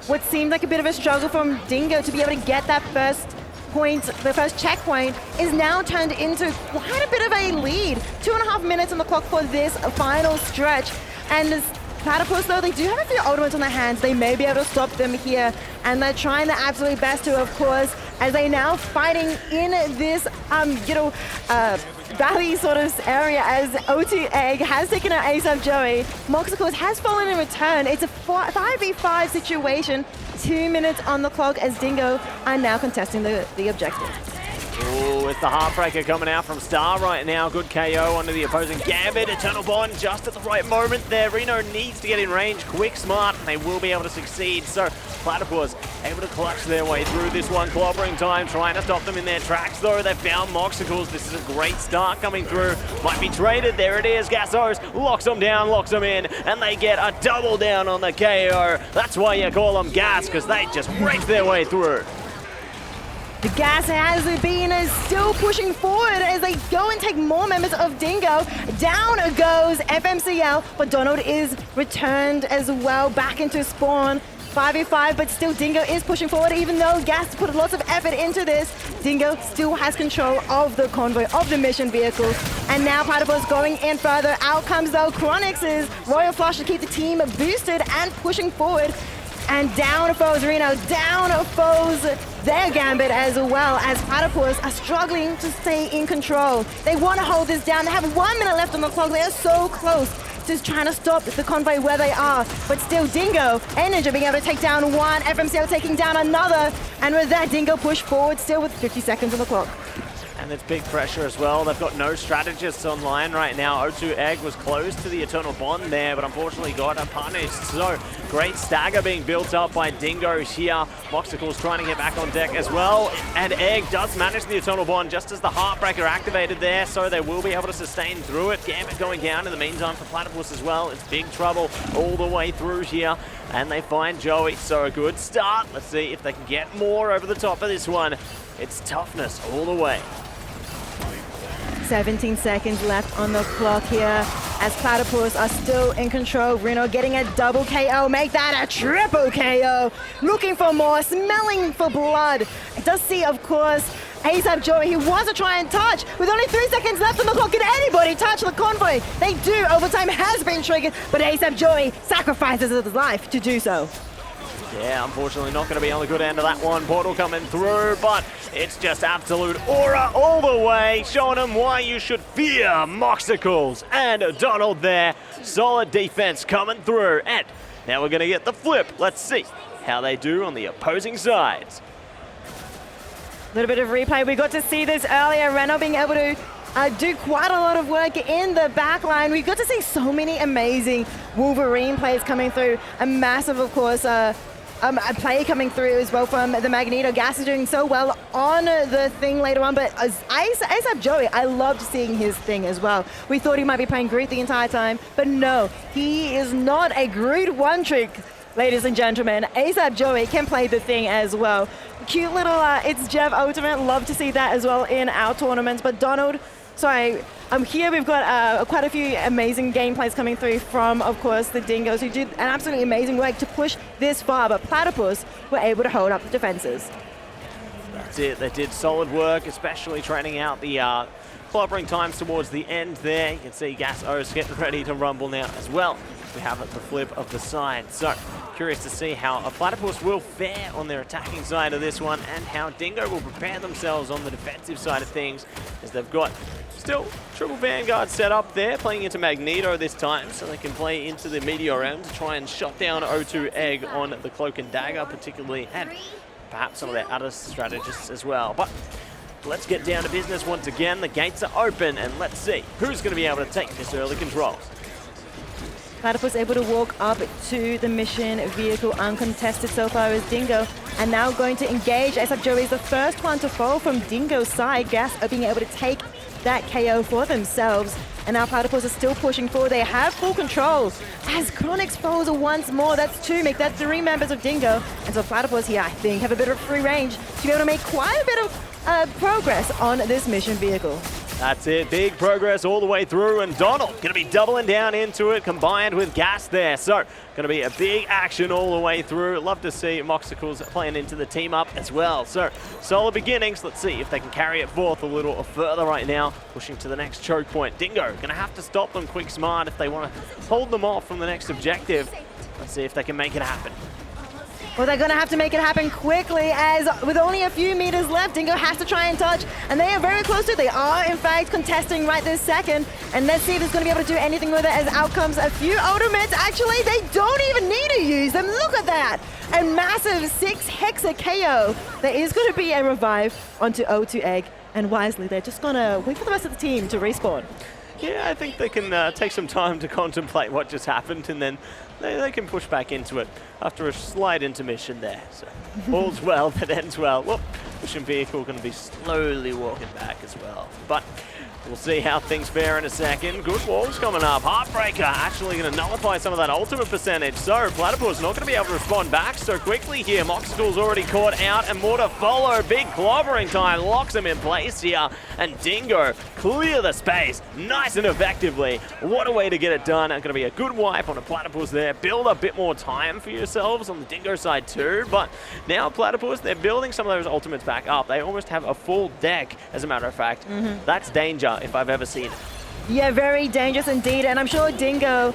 What seemed like a bit of a struggle from Dingo to be able to get that first point, the first checkpoint, is now turned into quite a bit of a lead. 2.5 minutes on the clock for this final stretch. And as Platypus, though, they do have a few ultimates on their hands. They may be able to stop them here, and they're trying their absolute best to, of course, as they now fighting in this, valley sort of area as OT Egg has taken out Ace Up Joey. Moxicles has fallen in return. It's a 5v5 situation. 2 minutes on the clock as Dingo are now contesting the objective. Oh, it's the Heartbreaker coming out from Star right now. Good KO onto the opposing Gambit. Eternal Bond just at the right moment there. Reno needs to get in range quick, smart, and they will be able to succeed. So Platypus able to clutch their way through this one. Clobbering time, trying to stop them in their tracks, though. They've found Moxicles. This is a great start coming through. Might be traded. There it is. Gassos locks them down, locks them in, and they get a double down on the KO. That's why you call them Gas, because they just raked their way through. The Gas has been still pushing forward as they go and take more members of Dingo. Down goes FMCL, but Donald is returned as well back into spawn. 5v5, but still Dingo is pushing forward, even though Gas put lots of effort into this. Dingo still has control of the convoy, of the mission vehicle. And now Platypus going in further. Out comes though Chronix's Royal Flush to keep the team boosted and pushing forward. And down foes Reno, down foes their Gambit as well, as Platypus are struggling to stay in control. They want to hold this down. They have 1 minute left on the clock. They are so close to trying to stop the convoy where they are. But still Dingo and Ninja being able to take down one, FMCO taking down another. And with that, Dingo push forward still with 50 seconds on the clock. And there's big pressure as well. They've got no strategists online right now. O2 Egg was close to the Eternal Bond there, but unfortunately got punished. So great stagger being built up by Dingo here. Moxicle's trying to get back on deck as well. And Egg does manage the Eternal Bond just as the Heartbreaker activated there, so they will be able to sustain through it. Gambit going down in the meantime for Platypus as well. It's big trouble all the way through here. And they find Joey, so a good start. Let's see if they can get more over the top of this one. It's toughness all the way. 17 seconds left on the clock here as Platypus are still in control. Reno getting a double KO, make that a triple KO. Looking for more, smelling for blood. It does see, of course, ASAP Joey. He wants to try and touch. With only 3 seconds left on the clock, can anybody touch the convoy? They do. Overtime has been triggered, but ASAP Joey sacrifices his life to do so. Yeah, unfortunately not going to be on the good end of that one. Portal coming through, but it's just absolute aura all the way, showing them why you should fear Moxicles. And Donald there, solid defense coming through. And now we're going to get the flip. Let's see how they do on the opposing sides. A little bit of replay. We got to see this earlier. Reno being able to do quite a lot of work in the back line. We got to see so many amazing Wolverine plays coming through. A massive, of course, a play coming through as well from the Magneto. Gas is doing so well on the thing later on, but as ASAP Joey, I loved seeing his thing as well. We thought he might be playing Groot the entire time, but no, he is not a Groot one-trick, ladies and gentlemen. ASAP Joey can play the thing as well. Cute little It's Jeff Ultimate, love to see that as well in our tournaments, but Donald, sorry, here we've got quite a few amazing gameplays coming through from, of course, the Dingoes, who did an absolutely amazing work to push this far, but Platypus were able to hold up the defenses. That's it. They did solid work, especially training out the clobbering times towards the end there. You can see Gas O's getting ready to rumble now as well. We have the flip of the side. So, curious to see how a Platypus will fare on their attacking side of this one and how Dingo will prepare themselves on the defensive side of things, as they've got still triple Vanguard set up there, playing into Magneto this time, so they can play into the Meteor Realm to try and shut down O2 Egg on the Cloak and Dagger particularly, and perhaps some of their other strategists as well. But let's get down to business once again. The gates are open, and let's see who's going to be able to take this early control. Platypus able to walk up to the mission vehicle uncontested so far as Dingo, and now going to engage. ASAP Joey is the first one to fall from Dingo's side. Gas are being able to take that KO for themselves, and now Platypus are still pushing forward. They have full control as Chronix falls once more. That's 2, make that 3 members of Dingo, and so Platypus here, I think, have a bit of free range to be able to make quite a bit of progress on this mission vehicle. That's it, big progress all the way through, and Donald going to be doubling down into it, combined with Gas there. So, going to be a big action all the way through. Love to see Moxicles playing into the team up as well. So, solid beginnings. Let's see if they can carry it forth a little further right now, pushing to the next choke point. Dingo going to have to stop them quick smart if they want to hold them off from the next objective. Let's see if they can make it happen. Well, they're going to have to make it happen quickly, as with only a few meters left, Dingo has to try and touch, and they are very close to it. They are, in fact, contesting right this second, and let's see if it's going to be able to do anything with it, as out comes a few ultimates. Actually, they don't even need to use them. Look at that. A massive 6 Hexa KO. There is going to be a revive onto O2 Egg, and wisely, they're just going to wait for the rest of the team to respawn. Yeah, I think they can take some time to contemplate what just happened, and then they can push back into it after a slight intermission there. So all's well that ends well. Whoop, mission vehicle going to be slowly walking back as well. But we'll see how things fare in a second. Good walls coming up. Heartbreaker actually going to nullify some of that ultimate percentage. So Platypus not going to be able to respond back so quickly here. Moxicle's already caught out, and more to follow. Big clobbering time locks him in place here. And Dingo clear the space nice and effectively. What a way to get it done. Going to be a good wipe on a Platypus there. there. Build a bit more time for yourselves on the Dingo side too. But now Platypus, they're building some of those ultimates back up. They almost have a full deck, as a matter of fact. That's danger if I've ever seen it. Yeah, very dangerous indeed, and I'm sure Dingo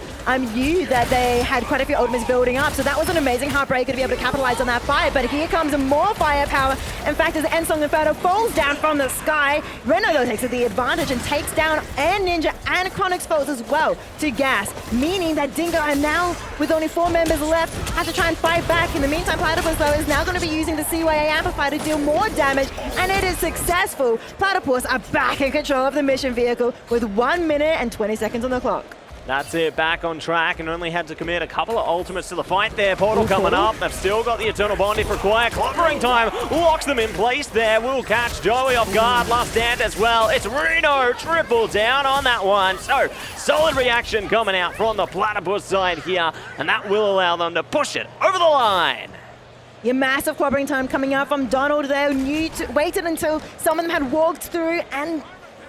knew that they had quite a few ultimates building up, so that was an amazing heartbreaker to be able to capitalize on that fight, but here comes more firepower. In fact, as Ensong Inferno falls down from the sky, Reno though takes the advantage and takes down and Ninja and Chronix foes as well to gas, meaning that Dingo are now, with only 4 members left, have to try and fight back. In the meantime, Platypus though is now going to be using the CYA amplifier to deal more damage, and it is successful. Platypus are back in control of the mission vehicle with 1 minute and 20 seconds on the clock. That's it, back on track, and only had to commit a couple of ultimates to the fight there. Portal coming up. They've still got the Eternal Bond if required. Clobbering time locks them in place there. Will catch Joey off guard. Last stand as well. It's Reno triple down on that one. So, solid reaction coming out from the Platypus side here, and that will allow them to push it over the line. Your massive clobbering time coming out from Donald there. Waited until some of them had walked through and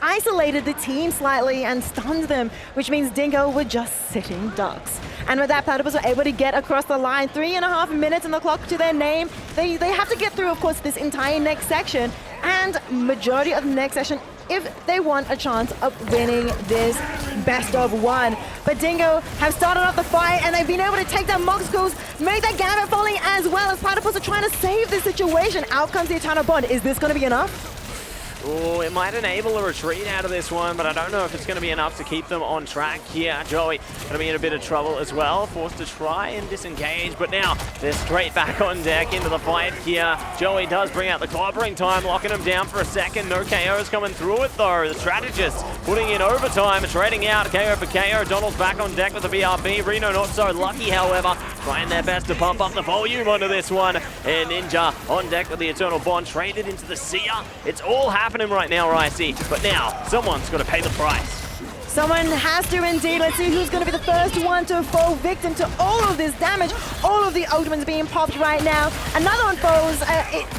isolated the team slightly and stunned them, which means Dingo were just sitting ducks. And with that, Platypus were able to get across the line. 3.5 minutes on the clock to their name. They have to get through, of course, this entire next section and majority of the next session if they want a chance of winning this best of 1. But Dingo have started off the fight and they've been able to take down Moxcools, make that Gambit falling as well as Platypus are trying to save this situation. Out comes the Eternal Bond. Is this going to be enough? Oh, it might enable a retreat out of this one, but I don't know if it's going to be enough to keep them on track here. Joey going to be in a bit of trouble as well, forced to try and disengage, but now they're straight back on deck into the fight here. Joey does bring out the clobbering time, locking him down for a second. No KOs coming through it though. The strategist putting in overtime, trading out KO for KO. Donald's back on deck with the BRB. Reno not so lucky, however, trying their best to pump up the volume onto this one. And Ninja on deck with the Eternal Bond, traded into the Seer. It's all happening right now, Ricey, but now someone's got to pay the price. Someone has to indeed. Let's see who's going to be the first one to fall victim to all of this damage. All of the ultimates being popped right now. Another one falls.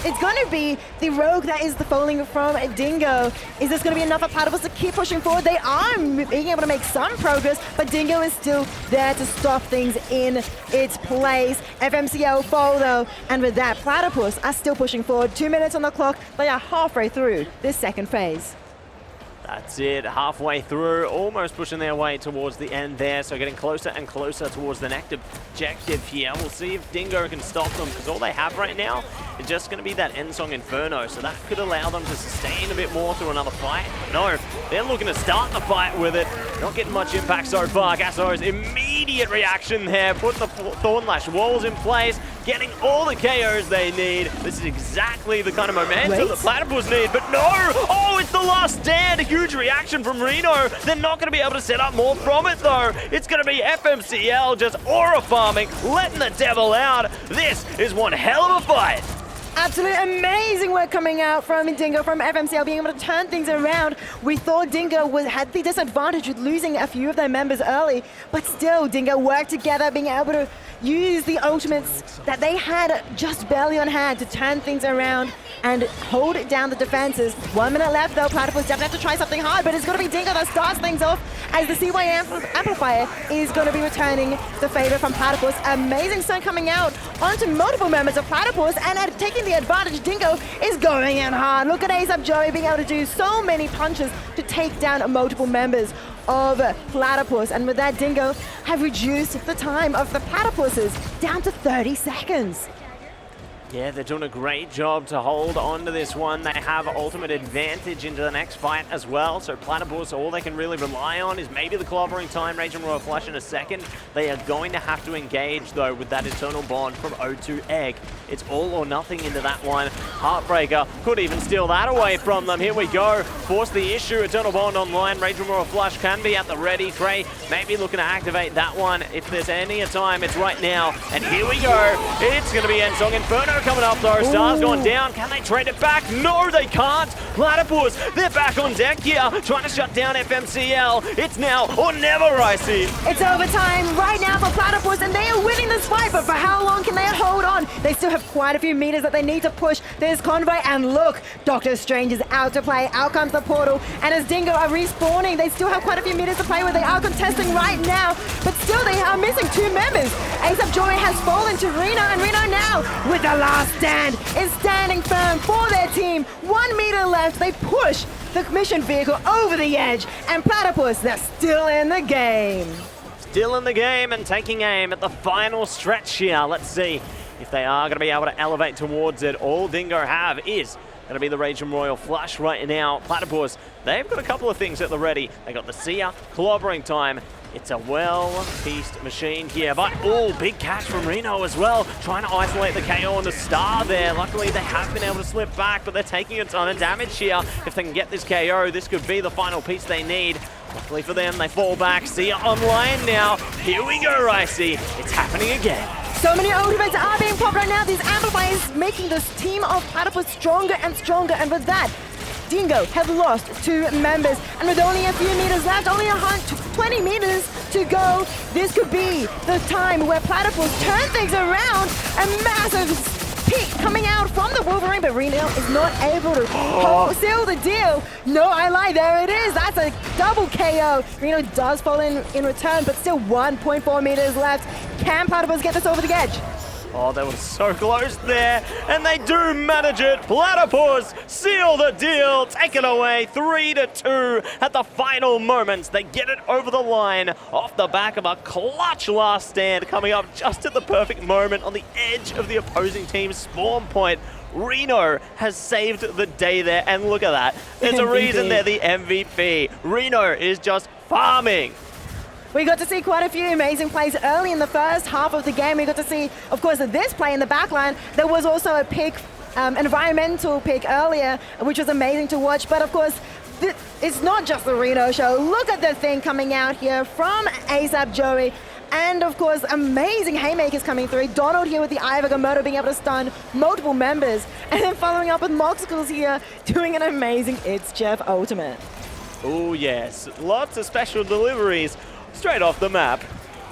It's going to be the rogue that is the falling from Dingo. Is this going to be enough for Platypus to keep pushing forward? They are being able to make some progress, but Dingo is still there to stop things in its place. FMCL fall though, and with that, Platypus are still pushing forward. 2 minutes on the clock. They are halfway through this second phase. That's it, halfway through, almost pushing their way towards the end there, so getting closer and closer towards the next objective here. We'll see if Dingo can stop them, because all they have right now is just going to be that Ensong Inferno, so that could allow them to sustain a bit more through another fight. No, they're looking to start the fight with it. Not getting much impact so far. Gasso's immediate reaction there, putting the Thornlash walls in place, getting all the KOs they need. This is exactly the kind of momentum that Platypus need, but no! Oh, it's the last stand! Huge reaction from Reno. They're not going to be able to set up more from it though. It's going to be FMCL just aura farming, letting the devil out. This is one hell of a fight. Absolutely amazing work coming out from Dingo, from FMCL, being able to turn things around. We thought Dingo had the disadvantage with losing a few of their members early, but still Dingo worked together, being able to use the ultimates that they had just barely on hand to turn things around and hold down the defenses. 1 minute left though. Platypus definitely have to try something hard, but it's going to be Dingo that starts things off as the CY amplifier is going to be returning the favor from Platypus. Amazing stun coming out onto multiple members of Platypus, and taking the advantage, Dingo is going in hard. Look at ASAP Joey being able to do so many punches to take down multiple members of Platypus, and with that, Dingo have reduced the time of the Platypuses down to 30 seconds. Yeah, they're doing a great job to hold on to this one. They have ultimate advantage into the next fight as well. So Platypus, all they can really rely on is maybe the clobbering time, Raging Royal Flush in a second. They are going to have to engage though with that Eternal Bond from O2 Egg. It's all or nothing into that one. Heartbreaker could even steal that away from them. Here we go. Force the issue. Eternal Bond online. Raging Royal Flush can be at the ready. Trey maybe looking to activate that one. If there's any time, it's right now. And here we go. It's going to be Ensong Inferno coming up though. Star's gone down. Can they trade it back? No, they can't. Platypus, they're back on deck here, trying to shut down FMCL. It's now or never, Icy. It's overtime right now for Platypus, and they are winning this fight, but for how long can they hold on? They still have quite a few meters that they need to push this convoy, and look, Doctor Strange is out to play. Out comes the portal, and as Dingo are respawning, they still have quite a few meters to play with. They are contesting right now, but still they are missing 2 members. ASAP Joy has fallen to Reno, and Reno now, with the last stand, is standing firm for their team. 1 meter left, they push the mission vehicle over the edge, and Platypus, they're still in the game. Still in the game and taking aim at the final stretch here. Let's see if they are going to be able to elevate towards it. All Dingo have is going to be the Raging Royal Flush right now. Platypus, they've got a couple of things at the ready. They got the Seer, clobbering time. It's a well-pieced machine here, but big catch from Reno as well, trying to isolate the KO on the Star there. Luckily, they have been able to slip back, but they're taking a ton of damage here. If they can get this KO, this could be the final piece they need. Luckily for them, they fall back. See ya online now. Here we go, Ricey. It's happening again. So many ultimates are being popped right now. These amplifiers making this team of Platypus stronger and stronger, and with that, Dingo have lost 2 members, and with only a few meters left, only 20 meters to go, this could be the time where Platypus turn things around. A massive peak coming out from the Wolverine, but Reno is not able to seal the deal. No, I lie, there it is. That's a double KO. Reno does fall in return, but still 1.4 meters left. Can Platypus get this over the edge? Oh, they were so close there, and they do manage it. Platypus seal the deal, take it away 3-2 at the final moments. They get it over the line off the back of a clutch last stand, coming up just at the perfect moment on the edge of the opposing team's spawn point. Reno has saved the day there, and look at that. There's a reason they're the MVP. Reno is just farming. We got to see quite a few amazing plays early in the first half of the game. We got to see, of course, this play in the backline. There was also a pick, an environmental pick earlier, which was amazing to watch. But of course, it's not just the Reno show. Look at the thing coming out here from ASAP Joey. And of course, amazing haymakers coming through. Donald here with the Eye of Agamotto being able to stun multiple members. And then following up with Moxicles here, doing an amazing It's Jeff ultimate. Oh yes, lots of special deliveries. Straight off the map.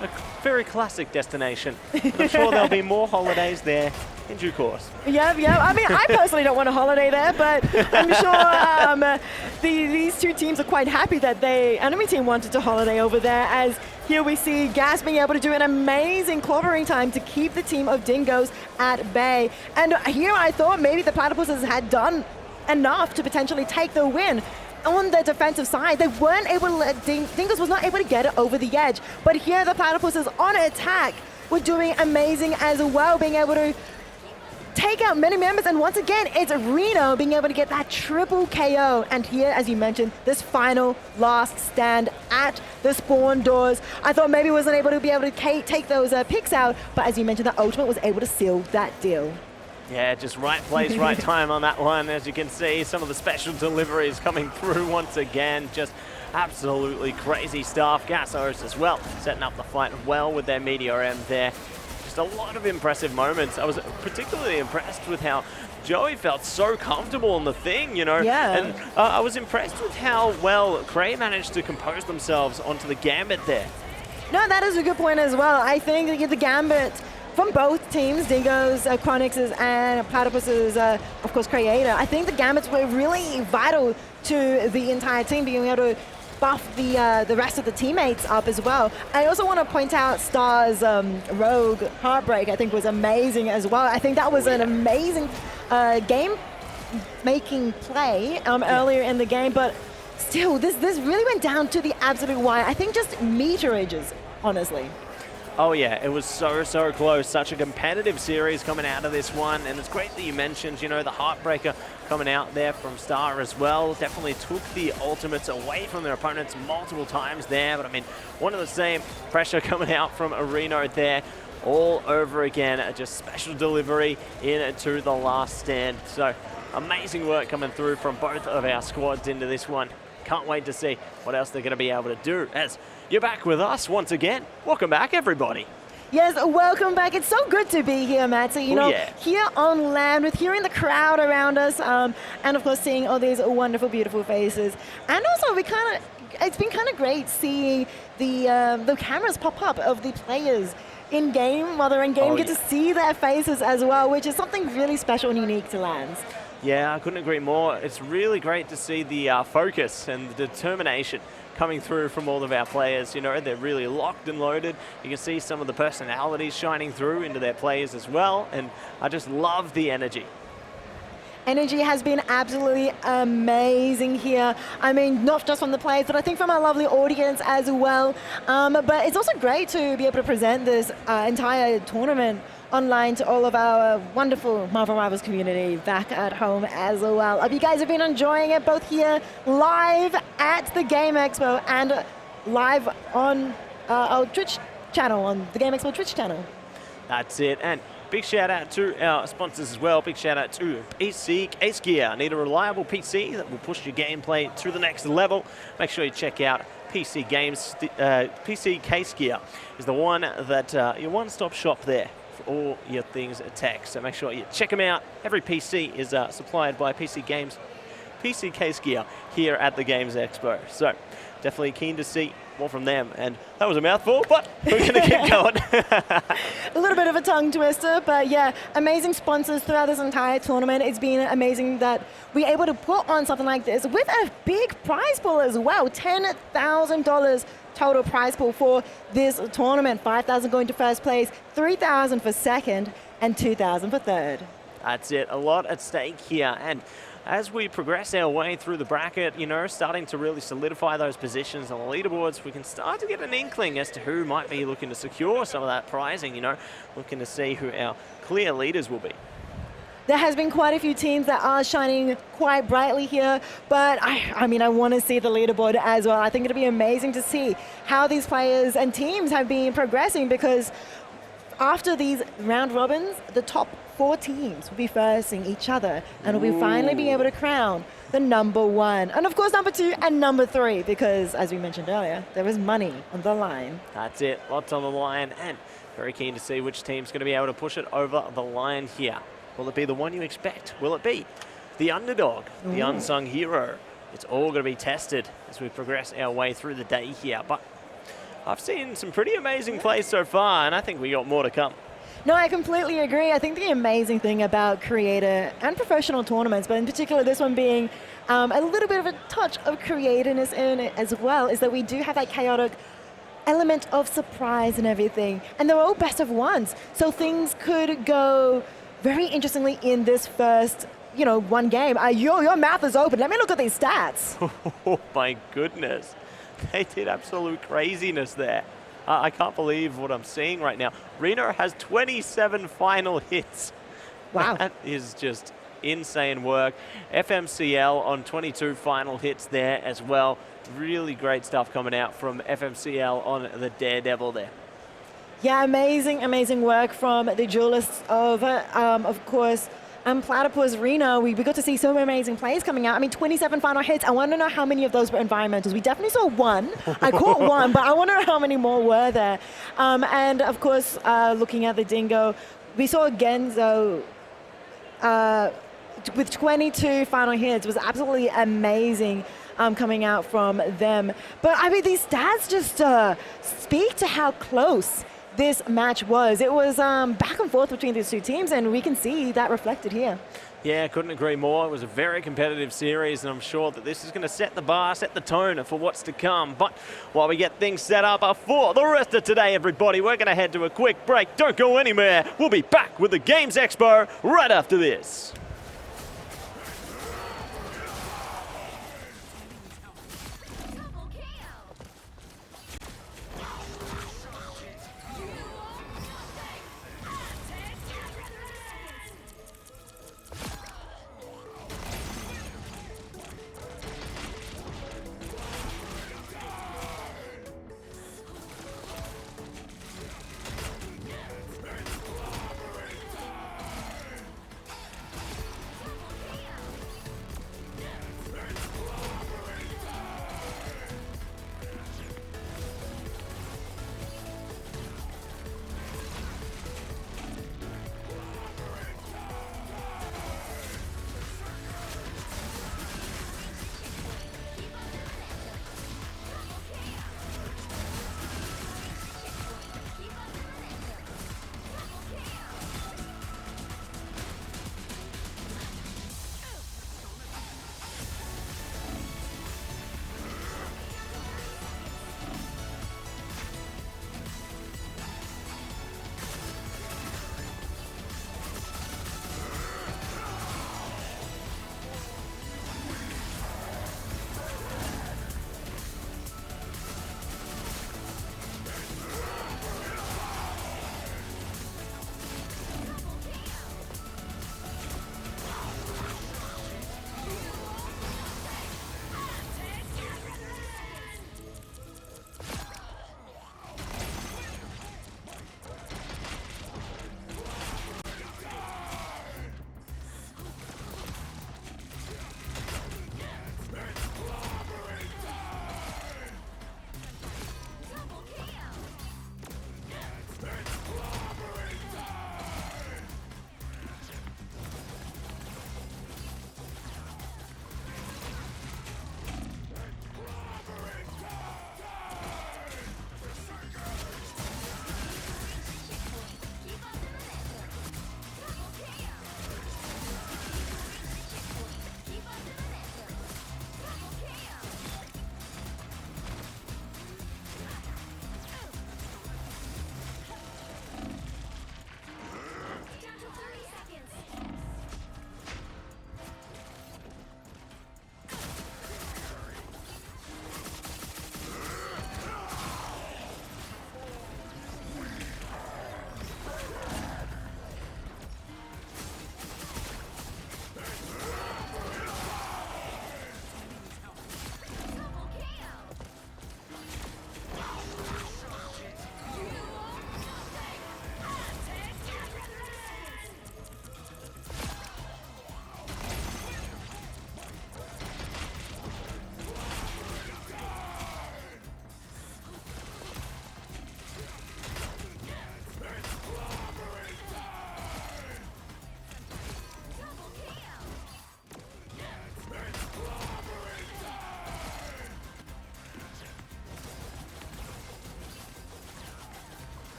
A very classic destination. I'm sure there'll be more holidays there in due course. Yeah. I mean, I personally don't want a holiday there, but I'm sure these 2 teams are quite happy that the enemy team wanted to holiday over there, as here we see Gas being able to do an amazing clobbering time to keep the team of Dingoes at bay. And here I thought maybe the Platypuses had done enough to potentially take the win. On the defensive side, they weren't able to let Dingoes was not able to get it over the edge. But here the Platypuses on attack were doing amazing as well, being able to take out many members. And once again, it's Reno being able to get that triple KO. And here, as you mentioned, this final last stand at the spawn doors. I thought maybe wasn't able to take those picks out, but as you mentioned, the ultimate was able to seal that deal. Yeah, just right place, right time on that one. As you can see, some of the special deliveries coming through once again. Just absolutely crazy stuff. Gassos as well, setting up the fight well with their Meteor M there. Just a lot of impressive moments. I was particularly impressed with how Joey felt so comfortable on the thing, you know. Yeah. And I was impressed with how well Cray managed to compose themselves onto the Gambit there. No, that is a good point as well. I think the Gambit from both teams, Dingoes, Chronix's, and Platypus's, of course, Creator, I think the Gambits were really vital to the entire team being able to buff the rest of the teammates up as well. I also want to point out Star's Rogue Heartbreak, I think was amazing as well. I think that was an amazing game-making play earlier in the game, but still, this really went down to the absolute wire. I think just meterages, honestly. Oh yeah, it was so close. Such a competitive series coming out of this one, and it's great that you mentioned, you know, the Heartbreaker coming out there from Star as well. Definitely took the ultimates away from their opponents multiple times there, but I mean, one of the same pressure coming out from Reno there all over again. Just special delivery into the last stand. So amazing work coming through from both of our squads into this one. Can't wait to see what else they're going to be able to do. As you're back with us once again. Welcome back, everybody. Yes, welcome back. It's so good to be here, Matty. You know, here on land with hearing the crowd around us, and of course seeing all these wonderful, beautiful faces. And also, it's been kind of great seeing the cameras pop up of the players in game while they're in game. Get to see their faces as well, which is something really special and unique to LANs. Yeah, I couldn't agree more. It's really great to see the focus and the determination coming through from all of our players. You know, they're really locked and loaded. You can see some of the personalities shining through into their players as well, and I just love the energy. Energy has been absolutely amazing here. I mean, not just from the players, but I think from our lovely audience as well. But it's also great to be able to present this entire tournament online to all of our wonderful Marvel Rivals community back at home as well. Hope you guys have been enjoying it both here live at the Game Expo and live on our Twitch channel, on the Game Expo Twitch channel. That's it. And big shout out to our sponsors as well. Big shout out to PC Case Gear. Need a reliable PC that will push your gameplay to the next level? Make sure you check out PC Games. PC Case Gear is the one that your one-stop shop there for all your things tech. So make sure you check them out. Every PC is supplied by PC Case Gear here at the Games Expo. So definitely keen to see more from them. And that was a mouthful, but we're going to keep going. A little bit of a tongue twister, but yeah, amazing sponsors throughout this entire tournament. It's been amazing that we're able to put on something like this with a big prize pool as well. $10,000 total prize pool for this tournament. $5,000 going to first place, $3,000 for second, and $2,000 for third. That's it. A lot at stake here. And as we progress our way through the bracket, you know, starting to really solidify those positions on the leaderboards, we can start to get an inkling as to who might be looking to secure some of that prizing, you know, looking to see who our clear leaders will be. There has been quite a few teams that are shining quite brightly here, but I mean, I want to see the leaderboard as well. I think it'll be amazing to see how these players and teams have been progressing, because after these round robins, the top 4 teams will be versing each other, and we'll finally be able to crown the number 1. And of course, number 2 and number 3, because as we mentioned earlier, there is money on the line. That's it, lots on the line, and very keen to see which team's going to be able to push it over the line here. Will it be the one you expect? Will it be the underdog, the unsung hero? It's all going to be tested as we progress our way through the day here. But I've seen some pretty amazing plays so far, and I think we got more to come. No, I completely agree. I think the amazing thing about creator and professional tournaments, but in particular this one being a little bit of a touch of creativeness in it as well, is that we do have that chaotic element of surprise and everything. And they're all best of ones. So things could go very interestingly in this first, you know, one game. Your mouth is open. Let me look at these stats. Oh my goodness. They did absolute craziness there. I can't believe what I'm seeing right now. Reno has 27 final hits. Wow. That is just insane work. FMCL on 22 final hits there as well. Really great stuff coming out from FMCL on the Daredevil there. Yeah, amazing, amazing work from the duelists of course, Platypus Reno. We got to see so many amazing plays coming out. I mean, 27 final hits. I want to know how many of those were environmentals. We definitely saw one. I caught one, but I want to know how many more were there. And of course, looking at the Dingo, we saw Genzo with 22 final hits. It was absolutely amazing coming out from them. But I mean, these stats just speak to how close this match was. It was back and forth between these two teams, and we can see that reflected here. Yeah, couldn't agree more. It was a very competitive series, and I'm sure that this is going to set the bar, set the tone for what's to come. But while we get things set up for the rest of today, everybody, we're going to head to a quick break. Don't go anywhere. We'll be back with the Games Expo right after this.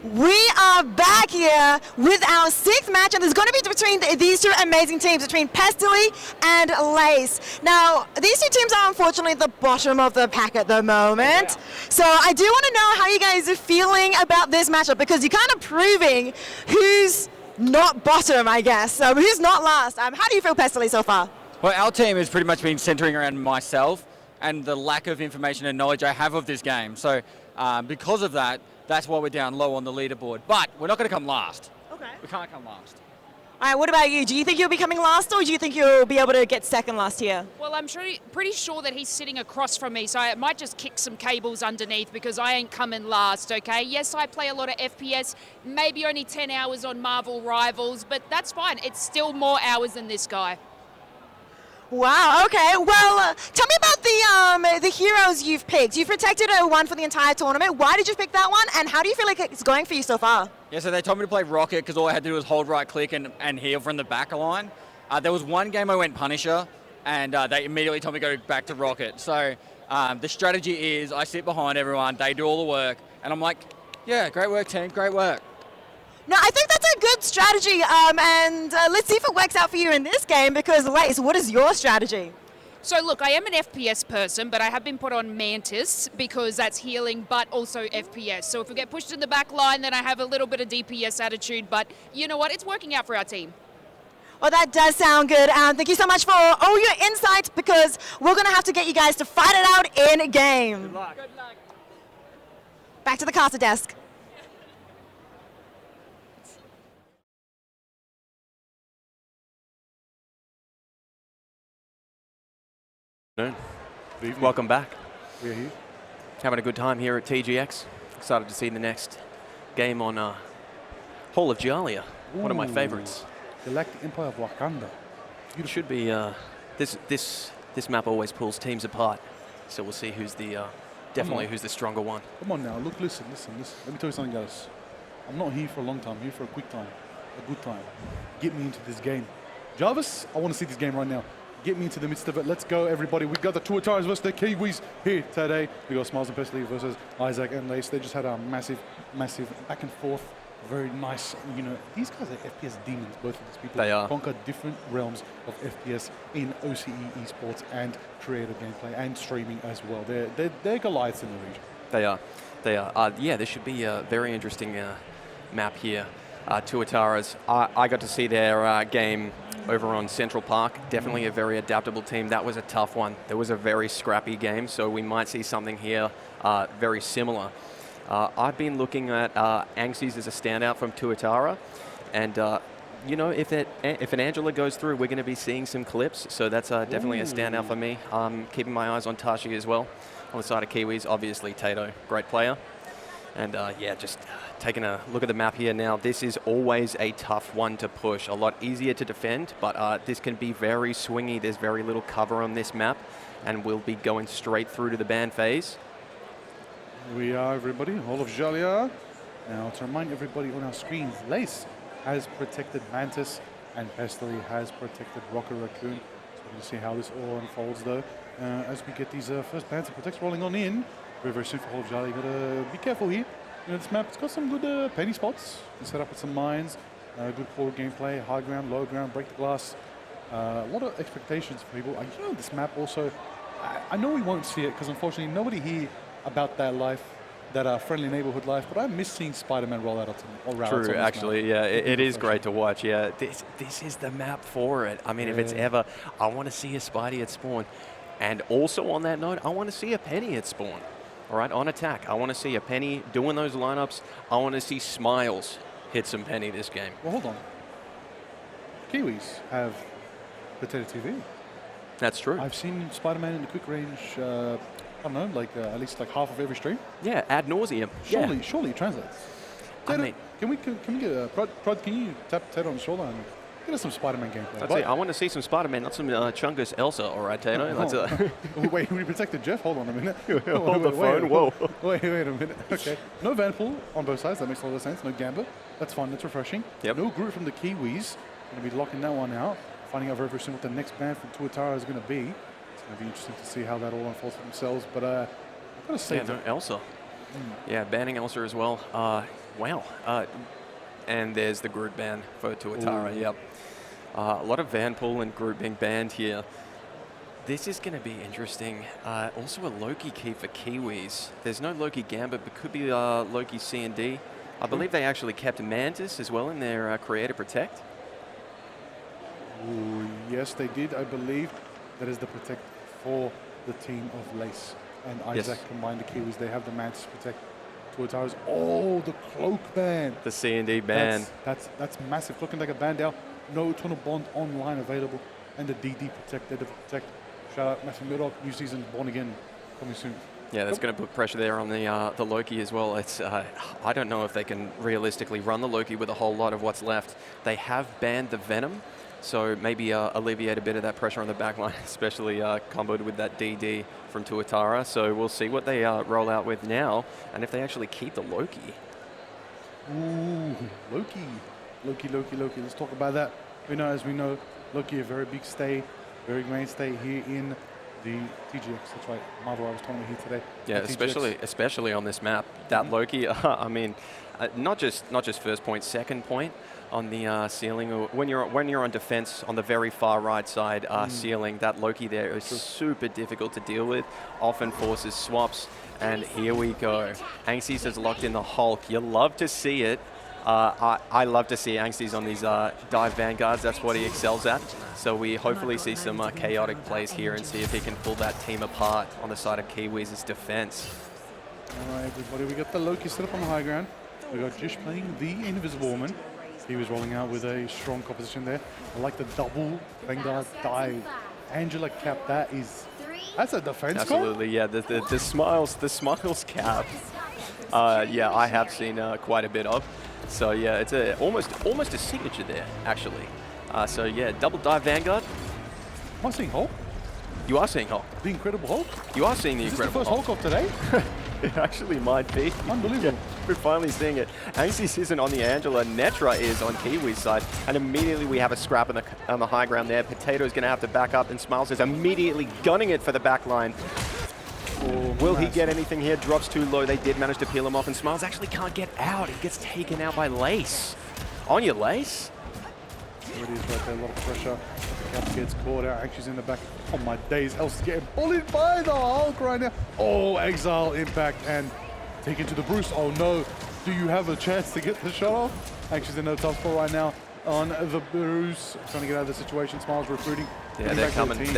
We are back here with our 6th match, and there's going to be between these two amazing teams, between Pestily and Lace. Now, these two teams are unfortunately at the bottom of the pack at the moment. So I do want to know how you guys are feeling about this matchup, because you're kind of proving who's not bottom, I guess. So who's not last? How do you feel, Pestily, so far? Well, our team has pretty much been centering around myself and the lack of information and knowledge I have of this game. So because of that, that's why we're down low on the leaderboard. But we're not going to come last. Okay. We can't come last. All right, what about you? Do you think you'll be coming last, or do you think you'll be able to get second last here? Well, I'm pretty sure that he's sitting across from me, so I might just kick some cables underneath because I ain't coming last, okay? Yes, I play a lot of FPS, maybe only 10 hours on Marvel Rivals, but that's fine. It's still more hours than this guy. Wow, okay. Well, tell me about the heroes you've picked. You've protected one for the entire tournament. Why did you pick that one, and how do you feel like it's going for you so far? Yeah, so they told me to play Rocket because all I had to do was hold right click and heal from the back line. There was one game I went Punisher, and they immediately told me to go back to Rocket. So the strategy is I sit behind everyone, they do all the work, and I'm like, yeah, great work, team, great work. No, I think that's a good strategy, and let's see if it works out for you in this game, because Lace, what is your strategy? So look, I am an FPS person, but I have been put on Mantis because that's healing, but also FPS. So if we get pushed in the back line, then I have a little bit of DPS attitude, but you know what? It's working out for our team. Well, that does sound good. Thank you so much for all your insights, because we're going to have to get you guys to fight it out in game. Good luck. Good luck. Back to the caster desk. Welcome back. We're here. Having a good time here at TGX. Excited to see the next game on Hall of Jalia. One of my favorites. Galactic Empire of Wakanda. It should be this map always pulls teams apart. So we'll see who's the definitely who's the stronger one. Come on now, look, listen. Let me tell you something else. I'm not here for a long time. I'm here for a quick time, a good time. Get me into this game. Jarvis, I want to see this game right now. Get me into the midst of it. Let's go, everybody. We've got the Tuataras versus the Kiwis here today. We got Smiles and Pestily versus Isaac and Lace. They just had a massive back and forth. Very nice. You know, these guys are FPS demons, both of these people. They are. Conquer different realms of FPS in OCE esports and creative gameplay and streaming as well. They're Goliaths in the region. They are. Yeah, this should be a very interesting map here. Tuataras. I got to see their game over on Central Park. Definitely a very adaptable team. That was a tough one. There was a very scrappy game, so we might see something here very similar. I've been looking at Angsies as a standout from Tuatara, and you know, if an Angela goes through, we're going to be seeing some clips, so that's definitely a standout for me. Keeping my eyes on Tashi as well. On the side of Kiwis, obviously Tato, great player. And yeah, just taking a look at the map here now, this is always a tough one to push. A lot easier to defend, but this can be very swingy. There's very little cover on this map, and we'll be going straight through to the ban phase. We are, everybody, Hall of Jalia. Now, to remind everybody on our screens, Lace has protected Mantis, and Pestily has protected Rocket Raccoon. So we're going to see how this all unfolds, though, as we get these first bans and protects rolling on in. Very soon for Hall of Jalia. You gotta be careful here. You know, this map, it's got some good penny spots. You can set up with some mines, good forward gameplay, high ground, low ground, break the glass. A lot of expectations for people. You know, this map also, I know we won't see it because unfortunately nobody here about that life, that friendly neighborhood life, but I miss seeing Spider-Man roll out on True, actually, yeah, it is great to watch. Yeah, this is the map for it. I mean, if it's ever, I want to see a Spidey at spawn, and also on that note, I want to see a Penny at spawn. All right, on attack, I want to see a Penny doing those lineups. I want to see Smiles hit some Penny this game. Well, hold on. Kiwis have potato TV. That's true. I've seen Spider-Man in the quick range. I don't know, like at least like half of every stream. Yeah, ad nauseum. Surely it translates. I mean, can we get Prod? Can you tap Tato on the shoulder and get us some Spider-Man gameplay? That's it. I want to see some Spider-Man, not some Chungus Elsa. All right, Tato. Wait, we protected Jeff. Hold on a minute. Hold the phone. Whoa. Wait a minute. Okay. No Vanpool on both sides. That makes a lot of sense. No Gamba. That's fun. That's refreshing. Yep. No Groot from the Kiwis. Going to be locking that one out. Finding out very soon what the next ban from Tuatara is going to be. It's going to be interesting to see how that all unfolds for themselves. But I've got to say, no Elsa. Yeah, banning Elsa as well. Wow. And there's the group ban for Tuatara, yep. A lot of Vanpool and group being banned here. This is going to be interesting. Also a Loki key for Kiwis. There's no Loki Gambit, but could be Loki C&D. I believe they actually kept Mantis as well in their Creator Protect. Ooh, yes, they did. I believe that is the Protect for the team of Lace and Isaac combined the Kiwis. They have the Mantis Protect. Tuatara's, oh, the Cloak ban. The C&D ban. That's massive. Cloak and Dagger ban down. No Eternal Bond online available. And the DD Protect, Dead Protect. Shout out Matthew Murdoch, new season, Born Again, coming soon. Yeah, that's going to put pressure there on the Loki as well. It's I don't know if they can realistically run the Loki with a whole lot of what's left. They have banned the Venom, so maybe alleviate a bit of that pressure on the backline, especially comboed with that DD from Tuatara. So we'll see what they roll out with now, and if they actually keep the Loki. Ooh, Loki. Let's talk about that. As we know, Loki a very big stay. Very mainstay here in the TGX. That's right, Marvel Rivals tournament here today. Yeah, especially on this map. That Loki, I mean, not just first point, second point on the ceiling. Or when you're on defense on the very far right side ceiling, that Loki there is super difficult to deal with. Often forces swaps, and here we go. Angsties has locked in the Hulk. You love to see it. I love to see Angsties on these dive vanguards. That's what he excels at. So we hopefully see some chaotic plays here and see if he can pull that team apart on the side of Kiwis' defense. All right, everybody, we got the Loki set up on the high ground. We got Jish playing the Invisible Woman. He was rolling out with a strong composition there. I like the double vanguard dive. Angela cap, that's a defense Absolutely, yeah. The smiles cap. Yeah, I have seen quite a bit of. So yeah, it's almost a signature there, actually. So yeah, double dive vanguard. Am I seeing Hulk? You are seeing Hulk. The Incredible Hulk? You are seeing the Incredible Hulk. Is this the first Hulk of today? It actually might be. Unbelievable. Yeah, we're finally seeing it. Angsties isn't on the Angela. Netra is on Kiwi's side. And immediately we have a scrap on the high ground there. Potato's going to have to back up, and Smiles is immediately gunning it for the back line. Will he get anything here? Drops too low. They did manage to peel him off, and Smiles actually can't get out. He gets taken out by Lace. On your Lace? There it is right there, a lot of pressure. Cap gets caught out. She's in the back. Oh my days, Elsa's getting bullied by the Hulk right now. Oh, Exile impact and taken to the Bruce. Oh no, do you have a chance to get the shot off? She's in a tough spot right now on the Bruce. Trying to get out of the situation. Smiles recruiting. Yeah, they're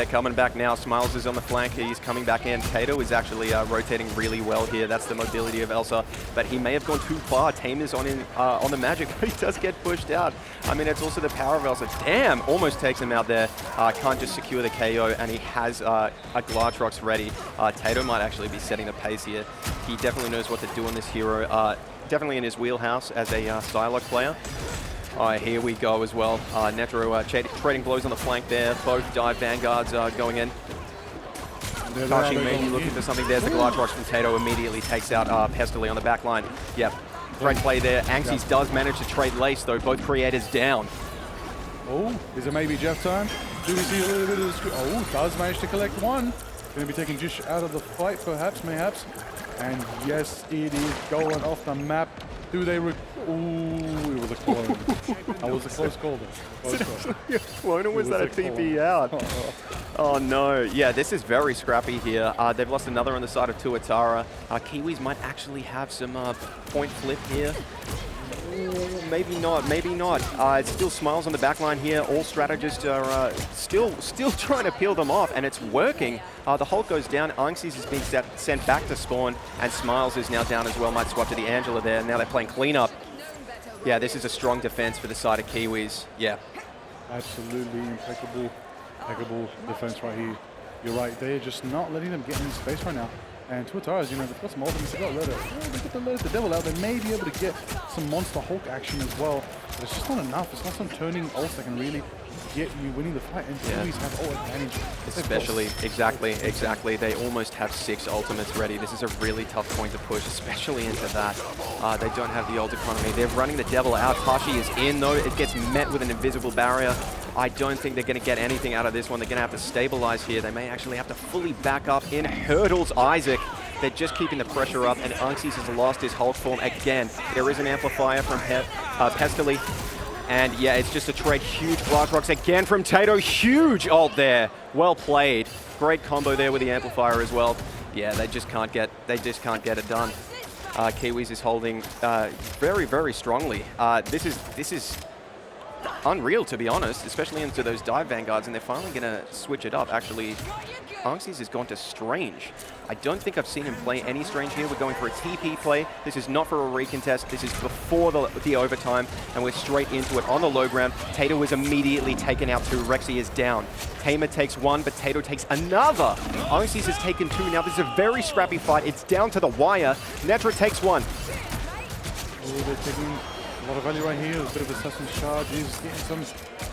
coming back now. Smiles is on the flank. He's coming back in. Kato is actually rotating really well here. That's the mobility of Elsa, but he may have gone too far. Tame is on the magic, but he does get pushed out. I mean, it's also the power of Elsa. Damn, almost takes him out there. Can't just secure the KO, and he has a Glartrox ready. Tato might actually be setting the pace here. He definitely knows what to do on this hero. Definitely in his wheelhouse as a Psylocke player. Here we go as well. Netro trading blows on the flank there. Both dive vanguards going in. Kashi may be looking for something. There's the Glartrox from Tato. Immediately takes out Pestily on the back line. Yep. Great play there. Angsties does manage to trade Lace, though. Both creators down. Oh, is it maybe Jeff time? Do we see a little bit of the screw? Oh, does manage to collect one. Going to be taking Jish out of the fight, perhaps, mayhaps. And yes, it is going off the map. Do they... Ooh, it was a clone. That was a close call, though. A clone, or was that a TP out? Oh, no. Yeah, this is very scrappy here. They've lost another on the side of Tuatara. Kiwis might actually have some point flip here. Ooh, maybe not, maybe not. It still Smiles on the back line here. All strategists are still trying to peel them off, and it's working. The Hulk goes down. Angsties is being sent back to spawn, and Smiles is now down as well. Might swap to the Angela there. Now they're playing cleanup. Yeah, this is a strong defense for the side of Kiwis. Yeah. Absolutely impeccable defense right here. You're right. They're just not letting them get in space right now. And Tuatara's, they've got some ultimates. They've got to let the devil out. They may be able to get some Monster Hulk action as well. But it's just not enough. It's not some turning ults that can really get you winning the fight. And Kiwis have all advantage. Especially, exactly. They almost have 6 ultimates ready. This is a really tough point to push, especially into that. They don't have the ult economy. They're running the devil out. Tashi is in, though. It gets met with an invisible barrier. I don't think they're going to get anything out of this one. They're going to have to stabilize here. They may actually have to fully back up in. Hurdles Isaac. They're just keeping the pressure up, and Unxies has lost his hold form again. There is an amplifier from Pestily. And yeah, it's just a trade. Huge Blast Rocks again from Tato. Huge ult there. Well played. Great combo there with the amplifier as well. Yeah, they just can't get it done. Kiwis is holding very, very strongly. This is unreal, to be honest, especially into those dive vanguards, and they're finally going to switch it up. Actually, Unxies has gone to Strange. I don't think I've seen him play any Strange here. We're going for a TP play. This is not for a recontest. This is before the overtime, and we're straight into it on the low ground. Tato is immediately taken out too. Rexy is down. Tamer takes one, but Tato takes another. Unxies has taken two. Now this is a very scrappy fight. It's down to the wire. Netra takes one. Oh, they're taking a lot of value right here. A bit of assassin's charge. He's getting some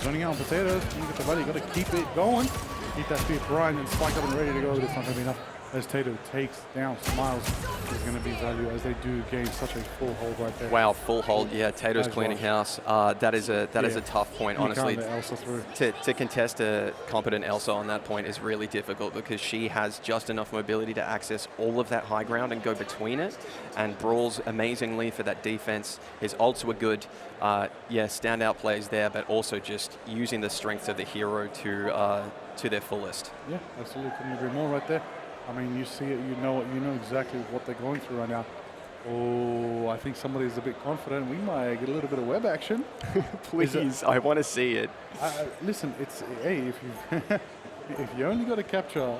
running out on potatoes. You get the value. You got to keep it going. Keep that speed grind and spike up and ready to go. It's not going to be enough. As Tato takes down Smiles, there's going to be value as they do gain such a full hold right there. Wow, full hold. Yeah, Tato's cleaning house. That is a tough point, honestly. Elsa through. To contest a competent Elsa on that point is really difficult because she has just enough mobility to access all of that high ground and go between it, and brawls amazingly for that defense. His ults were good. Yeah, standout plays there, but also just using the strength of the hero to their fullest. Yeah, absolutely. Couldn't agree more right there. I mean, you see it, you know exactly what they're going through right now. Oh, I think somebody's a bit confident. We might get a little bit of web action. Please, I want to see it. Listen, it's hey, if you only got to capture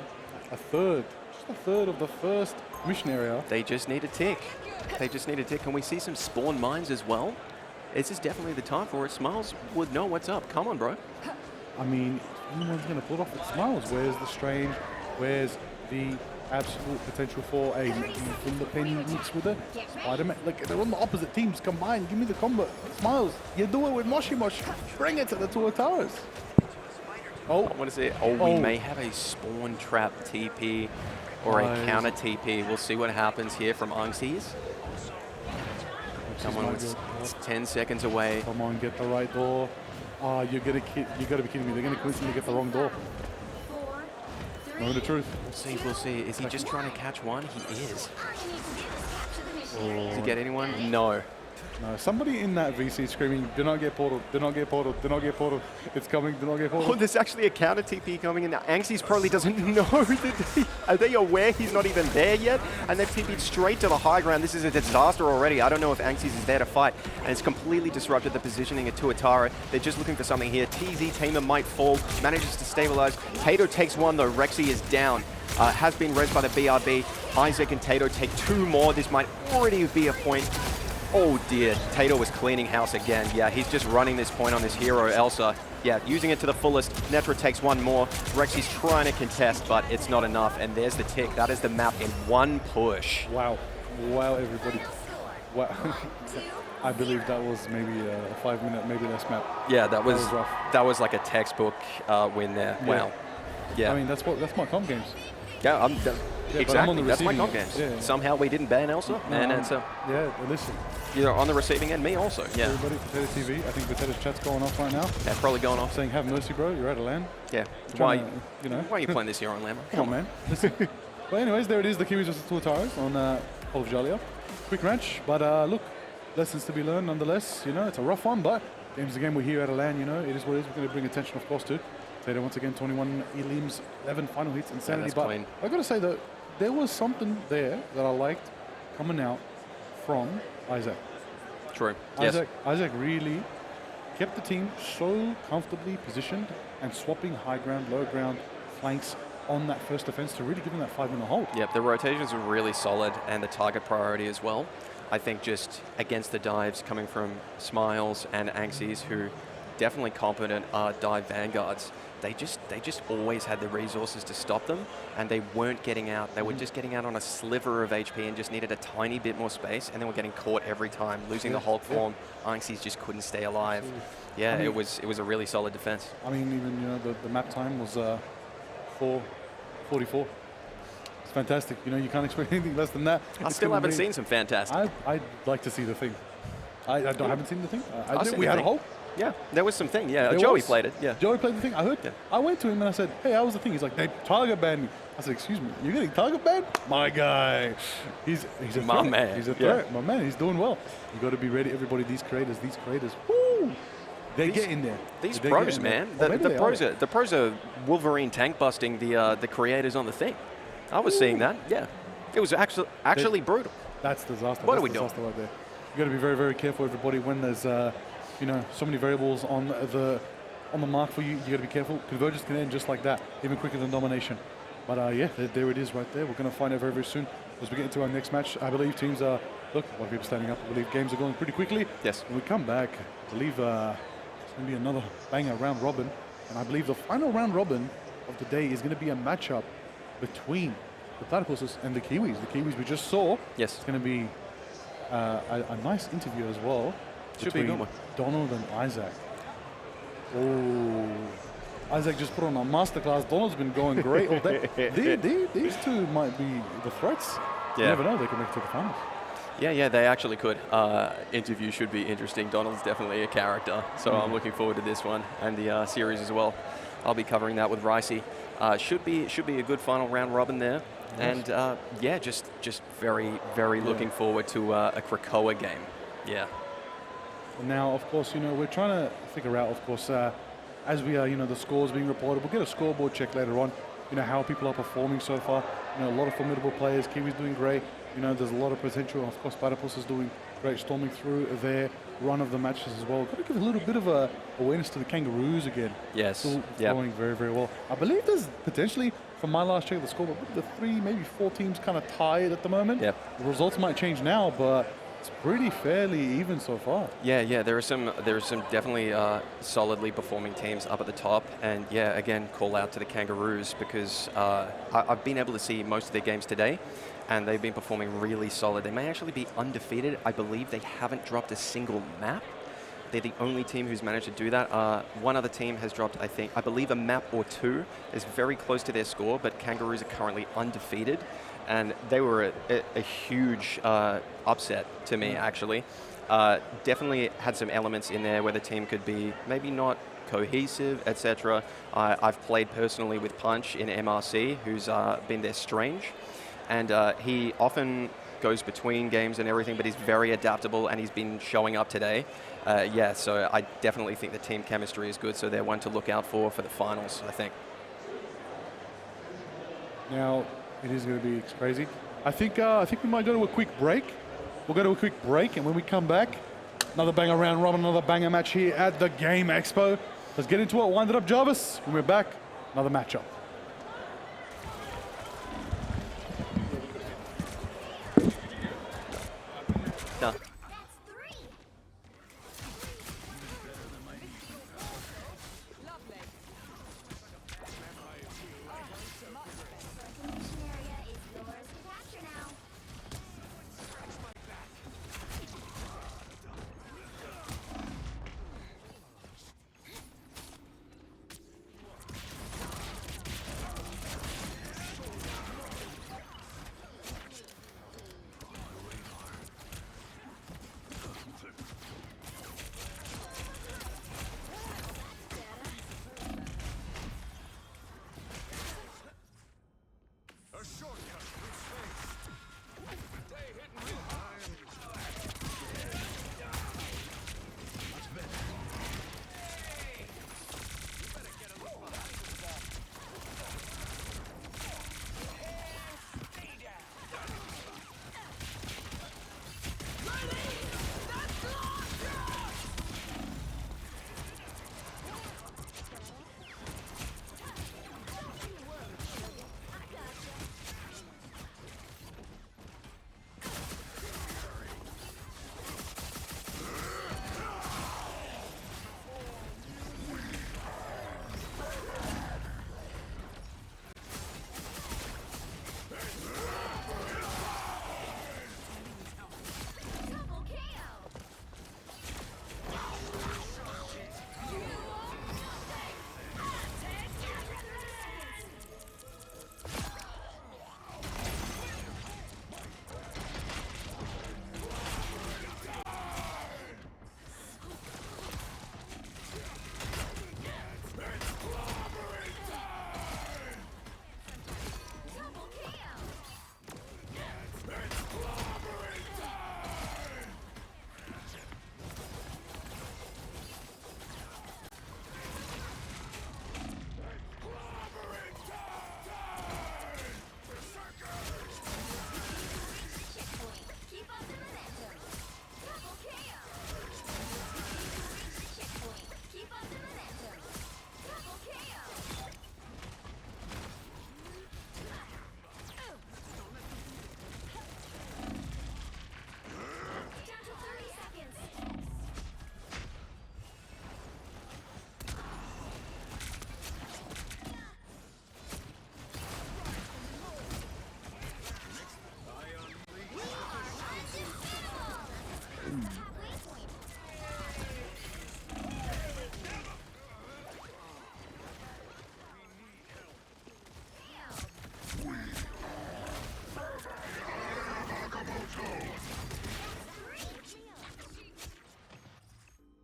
a third, just a third of the first mission area. They just need a tick. They just need a tick. Can we see some spawn mines as well? This is definitely the time for it. Smiles would know what's up. Come on, bro. I mean, anyone's going to pull off with Smiles. Where's the Strange? Where's the absolute potential for a Philippine mix with it? Spider-Man, like they're on the opposite teams combined. Give me the combo. Smiles, you do it with Moshi Mosh. Bring it to the two towers. Oh, I want to see it. Oh, we may have a spawn trap TP or a counter TP. We'll see what happens here from Unxies. Come on, it's 10 seconds away. Come on, get the right door. Oh, you gotta be kidding me. They're gonna coincidentally get the wrong door. Knowing the truth. We'll see. Is he just trying to catch one? He is. Does he get anyone? No. No, somebody in that VC screaming, do not get portal, do not get portal, do not get portal. It's coming, do not get portal. Oh, there's actually a counter TP coming in now. Anxies probably doesn't know. Are they aware he's not even there yet? And they've TP'd straight to the high ground. This is a disaster already. I don't know if Anxies is there to fight. And it's completely disrupted the positioning of Tuatara. They're just looking for something here. TZ Tamer might fall, manages to stabilize. Tato takes one though. Rexy is down. Has been rezzed by the BRB. Isaac and Tato take two more. This might already be a point. Oh dear, Tato was cleaning house again. Yeah, he's just running this point on this hero, Elsa. Yeah, using it to the fullest. Netra takes one more. Rexy's trying to contest, but it's not enough. And there's the tick. That is the map in one push. Wow. Wow, everybody. Wow. I believe that was maybe a 5-minute, maybe less map. Yeah, that was rough. That was like a textbook win there. Yeah. Wow. Yeah. I mean, that's my comp games. Yeah, exactly. I'm That's my comp end. games. Yeah. Somehow we didn't ban Elsa, and it's yeah. Listen, you're on the receiving end. Me also. Yeah. Everybody, Potato TV. I think Potato's chat's going off right now. Yeah, probably going off. Saying, "Have mercy, bro. You're out of land." Yeah. Why? Why are you playing this here on land? Come on, man. Listen. Well, anyways, there it is. The Kiwis versus Tuataras on Hall of Jalia. Quick match, but look, lessons to be learned nonetheless. It's a rough one, but game's the game. We're here at a land. It is what it is. We're going to bring attention, of course, to Tato once again. 21 elims, 11 final hits, insanity. Yeah, but clean. I got to say though, there was something there that I liked coming out from Isaac. True. Isaac really kept the team so comfortably positioned and swapping high ground, low ground, flanks on that first defense to really give them that 5-minute hold. Yep, the rotations were really solid and the target priority as well. I think just against the dives coming from Smiles and Anxies, who definitely competent dive vanguards, they just always had the resources to stop them, and they weren't getting out. They were just getting out on a sliver of HP and just needed a tiny bit more space, and then were getting caught every time, losing the hold form. Anxies just couldn't stay alive. Yeah, I mean, it was a really solid defense. I mean, even the map time was 4:44. It's fantastic. You can't expect anything less than that. I still haven't seen some fantastic. I'd like to see the thing. I haven't seen the thing. I I've think seen we the had a thing. whole. Yeah, there was some thing. Yeah, There Joey was. played it. Yeah. Joey played the thing. I heard. I went to him and I said, "Hey, how was the thing?" He's like, "They target banned me." I said, "Excuse me, you're getting target banned?" My guy, he's a My threat. man. He's a Yeah. threat. My man, he's doing well. You got to be ready, everybody. These creators, woo! They get in there. These They pros, get in there. man. Or maybe they The pros are Wolverine tank busting the creators on the thing. I was seeing that. Yeah, it was actually brutal. That's disaster. What That's are we doing? disaster right there. You got to be very, very careful, everybody. When there's so many variables on the mark for you, you got to be careful. Convergence can end just like that, even quicker than domination. But yeah, there it is right there. We're going to find out very, very soon as we get into our next match. I believe teams are, look, a lot of people standing up. I believe games are going pretty quickly. Yes. When we come back, I believe it's going to be another banger round robin. And I believe the final round robin of the day is going to be a matchup between the Platypuses and the Kiwis. The Kiwis we just saw. Yes. It's going to be a nice interview as well. Should be a good one. Donald and Isaac. Oh, Isaac just put on a masterclass. Donald's been going great all day. These two might be the threats. You Yeah. never know, they can make it to the finals. Yeah, they actually could. Interview should be interesting. Donald's definitely a character, so I'm looking forward to this one and the series as well. I'll be covering that with Ricey. Should be a good final round robin there. Yes. And yeah, just very, very looking forward to a Krakoa game. Yeah. And now, of course, we're trying to figure out, of course, as we are, the scores being reported. We'll get a scoreboard check later on, how people are performing so far. A lot of formidable players. Kiwi's doing great. There's a lot of potential. Of course, Platypus is doing great, storming through their run of the matches as well. Got to give a little bit of awareness to the Kangaroos again. Yes. Still Yep. going very, very well. I believe there's potentially, from my last check of the scoreboard, the 3, maybe 4 teams kind of tied at the moment. Yep. The results might change now, but it's pretty fairly even so far. Yeah, there are some definitely solidly performing teams up at the top, and yeah, again, call out to the Kangaroos because I've been able to see most of their games today, and they've been performing really solid. They may actually be undefeated. I believe they haven't dropped a single map. They're the only team who's managed to do that. One other team has dropped, I believe, a map or 2. Is very close to their score, but Kangaroos are currently undefeated. And they were a huge upset to me, actually. Definitely had some elements in there where the team could be maybe not cohesive, etc. I've played personally with Punch in MRC, who's been their Strange. And he often goes between games and everything, but he's very adaptable, and he's been showing up today. Yeah, so I definitely think the team chemistry is good, so they're one to look out for the finals, I think. Now, it is going to be crazy. I think we might go to a quick break. We'll go to a quick break, and when we come back, another banger round robin, another banger match here at the Game Expo. Let's get into it. Wind it up, Jarvis. When we're back, another matchup. Done.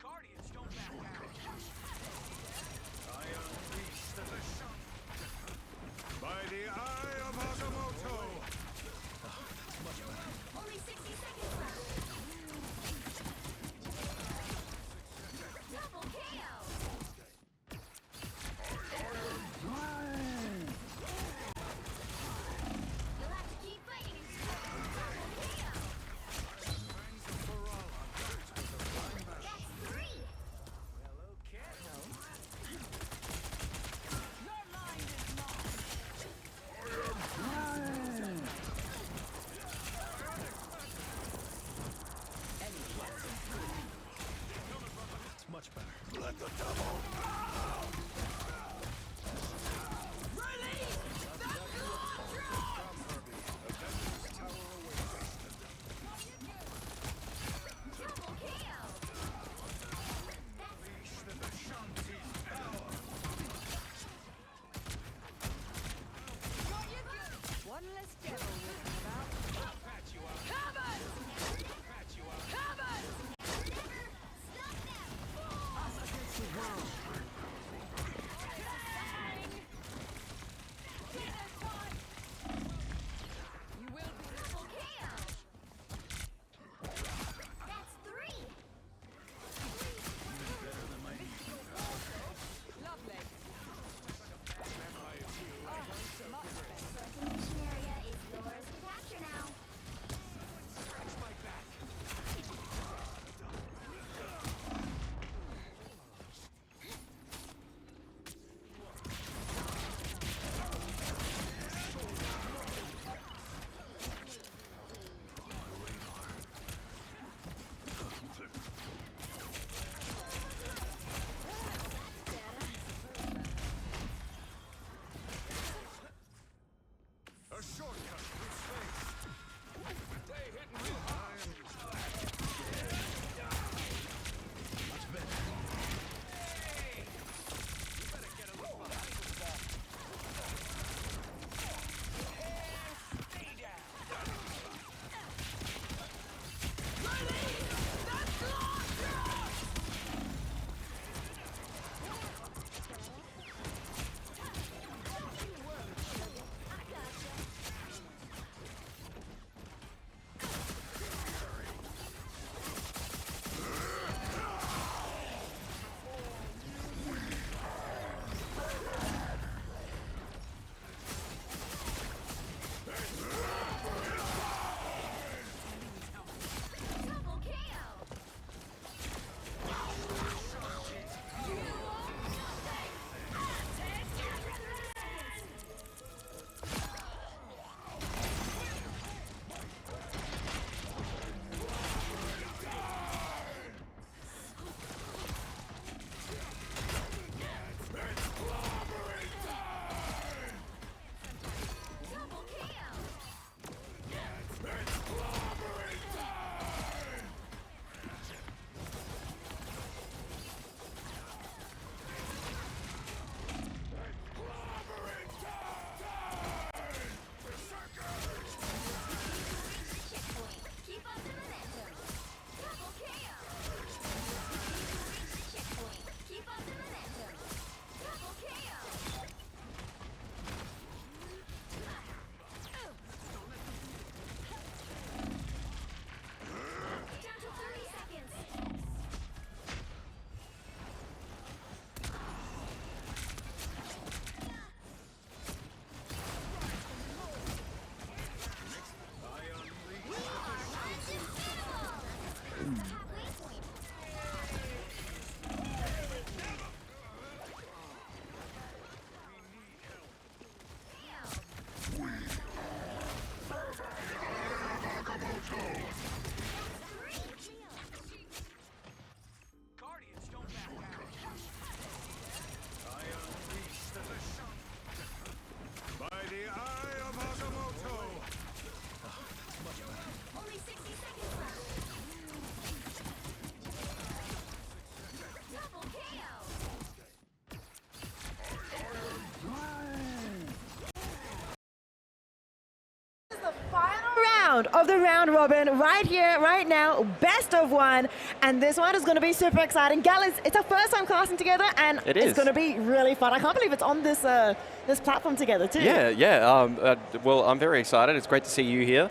Guardians don't back out. I unleash the shock. By the eye of Agamotto. Only 60 seconds left. Double KO. You'll have to keep fighting and double KO. That's 3. Well, okay. Your mind is lost. It's much better. Let the devil out! Release the blood double KO. Unleash the Vishanti's power. One less devil walking about. I'll patch you up. Covered! Patch you up. Covered! Stop them! Us against the world. You will be double KO. That's 3. Better than my Lovely. Much better. Circulation area is yours to capture now. Scratch my back. A shortcut through space. They hit me hard. Much better. Hey! You better get a look behind the ball. Hey, stay down. Release the slaughter! Don't you worry, sugar. I gotcha. Double KO! You are nothing! Double KO! Keep up the momentum. Double KO. Checkpoint. Keep up the momentum. Double KO. Down to 30 seconds. I unleash We are unbeatable. Halfway point. Guardians don't back out. I unleash the Vishanti. By the eye of Agamotto. Only 60 seconds left. round of the round robin right here, right now, best of one. And this one is going to be super exciting. Gal, it's our first time casting together, and it's going to be really fun. I can't believe it's on this this platform together too. Yeah. Well, I'm very excited. It's great to see you here.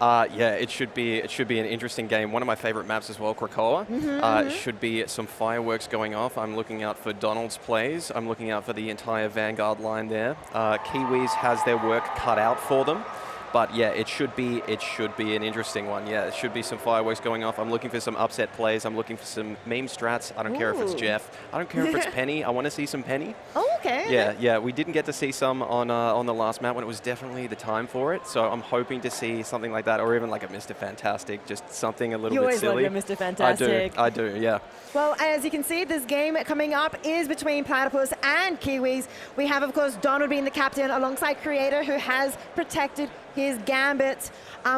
Yeah, it should be an interesting game. One of my favorite maps as well, Krakoa. Should be some fireworks going off. I'm looking out for Donald's plays. I'm looking out for the entire Vanguard line there. Kiwis has their work cut out for them. But yeah, it should be an interesting one. Yeah, it should be some fireworks going off. I'm looking for some upset plays. I'm looking for some meme strats. I don't care if it's Jeff. I don't care if it's Penny. I want to see some Penny. Oh, okay. Yeah. We didn't get to see some on the last map when it was definitely the time for it. So I'm hoping to see something like that, or even like a Mr. Fantastic, just something a little bit silly. You always love your Mr. Fantastic. I do. Yeah. Well, as you can see, this game coming up is between Platypus and Kiwis. We have, of course, Donald being the captain alongside Creator, who has protected his gambit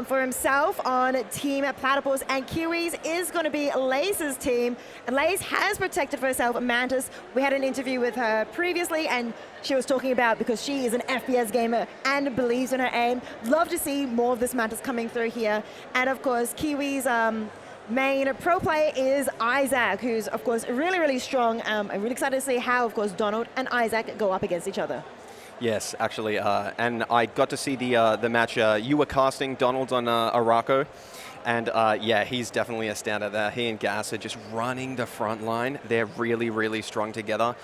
for himself on Team Platypus, and Kiwis is going to be Lace's team. And Lace has protected for herself Mantis. We had an interview with her previously, and she was talking about because she is an FPS gamer and believes in her aim. Love to see more of this Mantis coming through here. And of course, Kiwis' main pro player is Isaac, who's of course really, really strong. I'm really excited to see how, of course, Donald and Isaac go up against each other. Yes, actually, and I got to see the match. You were casting Donald on Araco, and yeah, he's definitely a standout there. He and Gas are just running the front line. They're really, really strong together.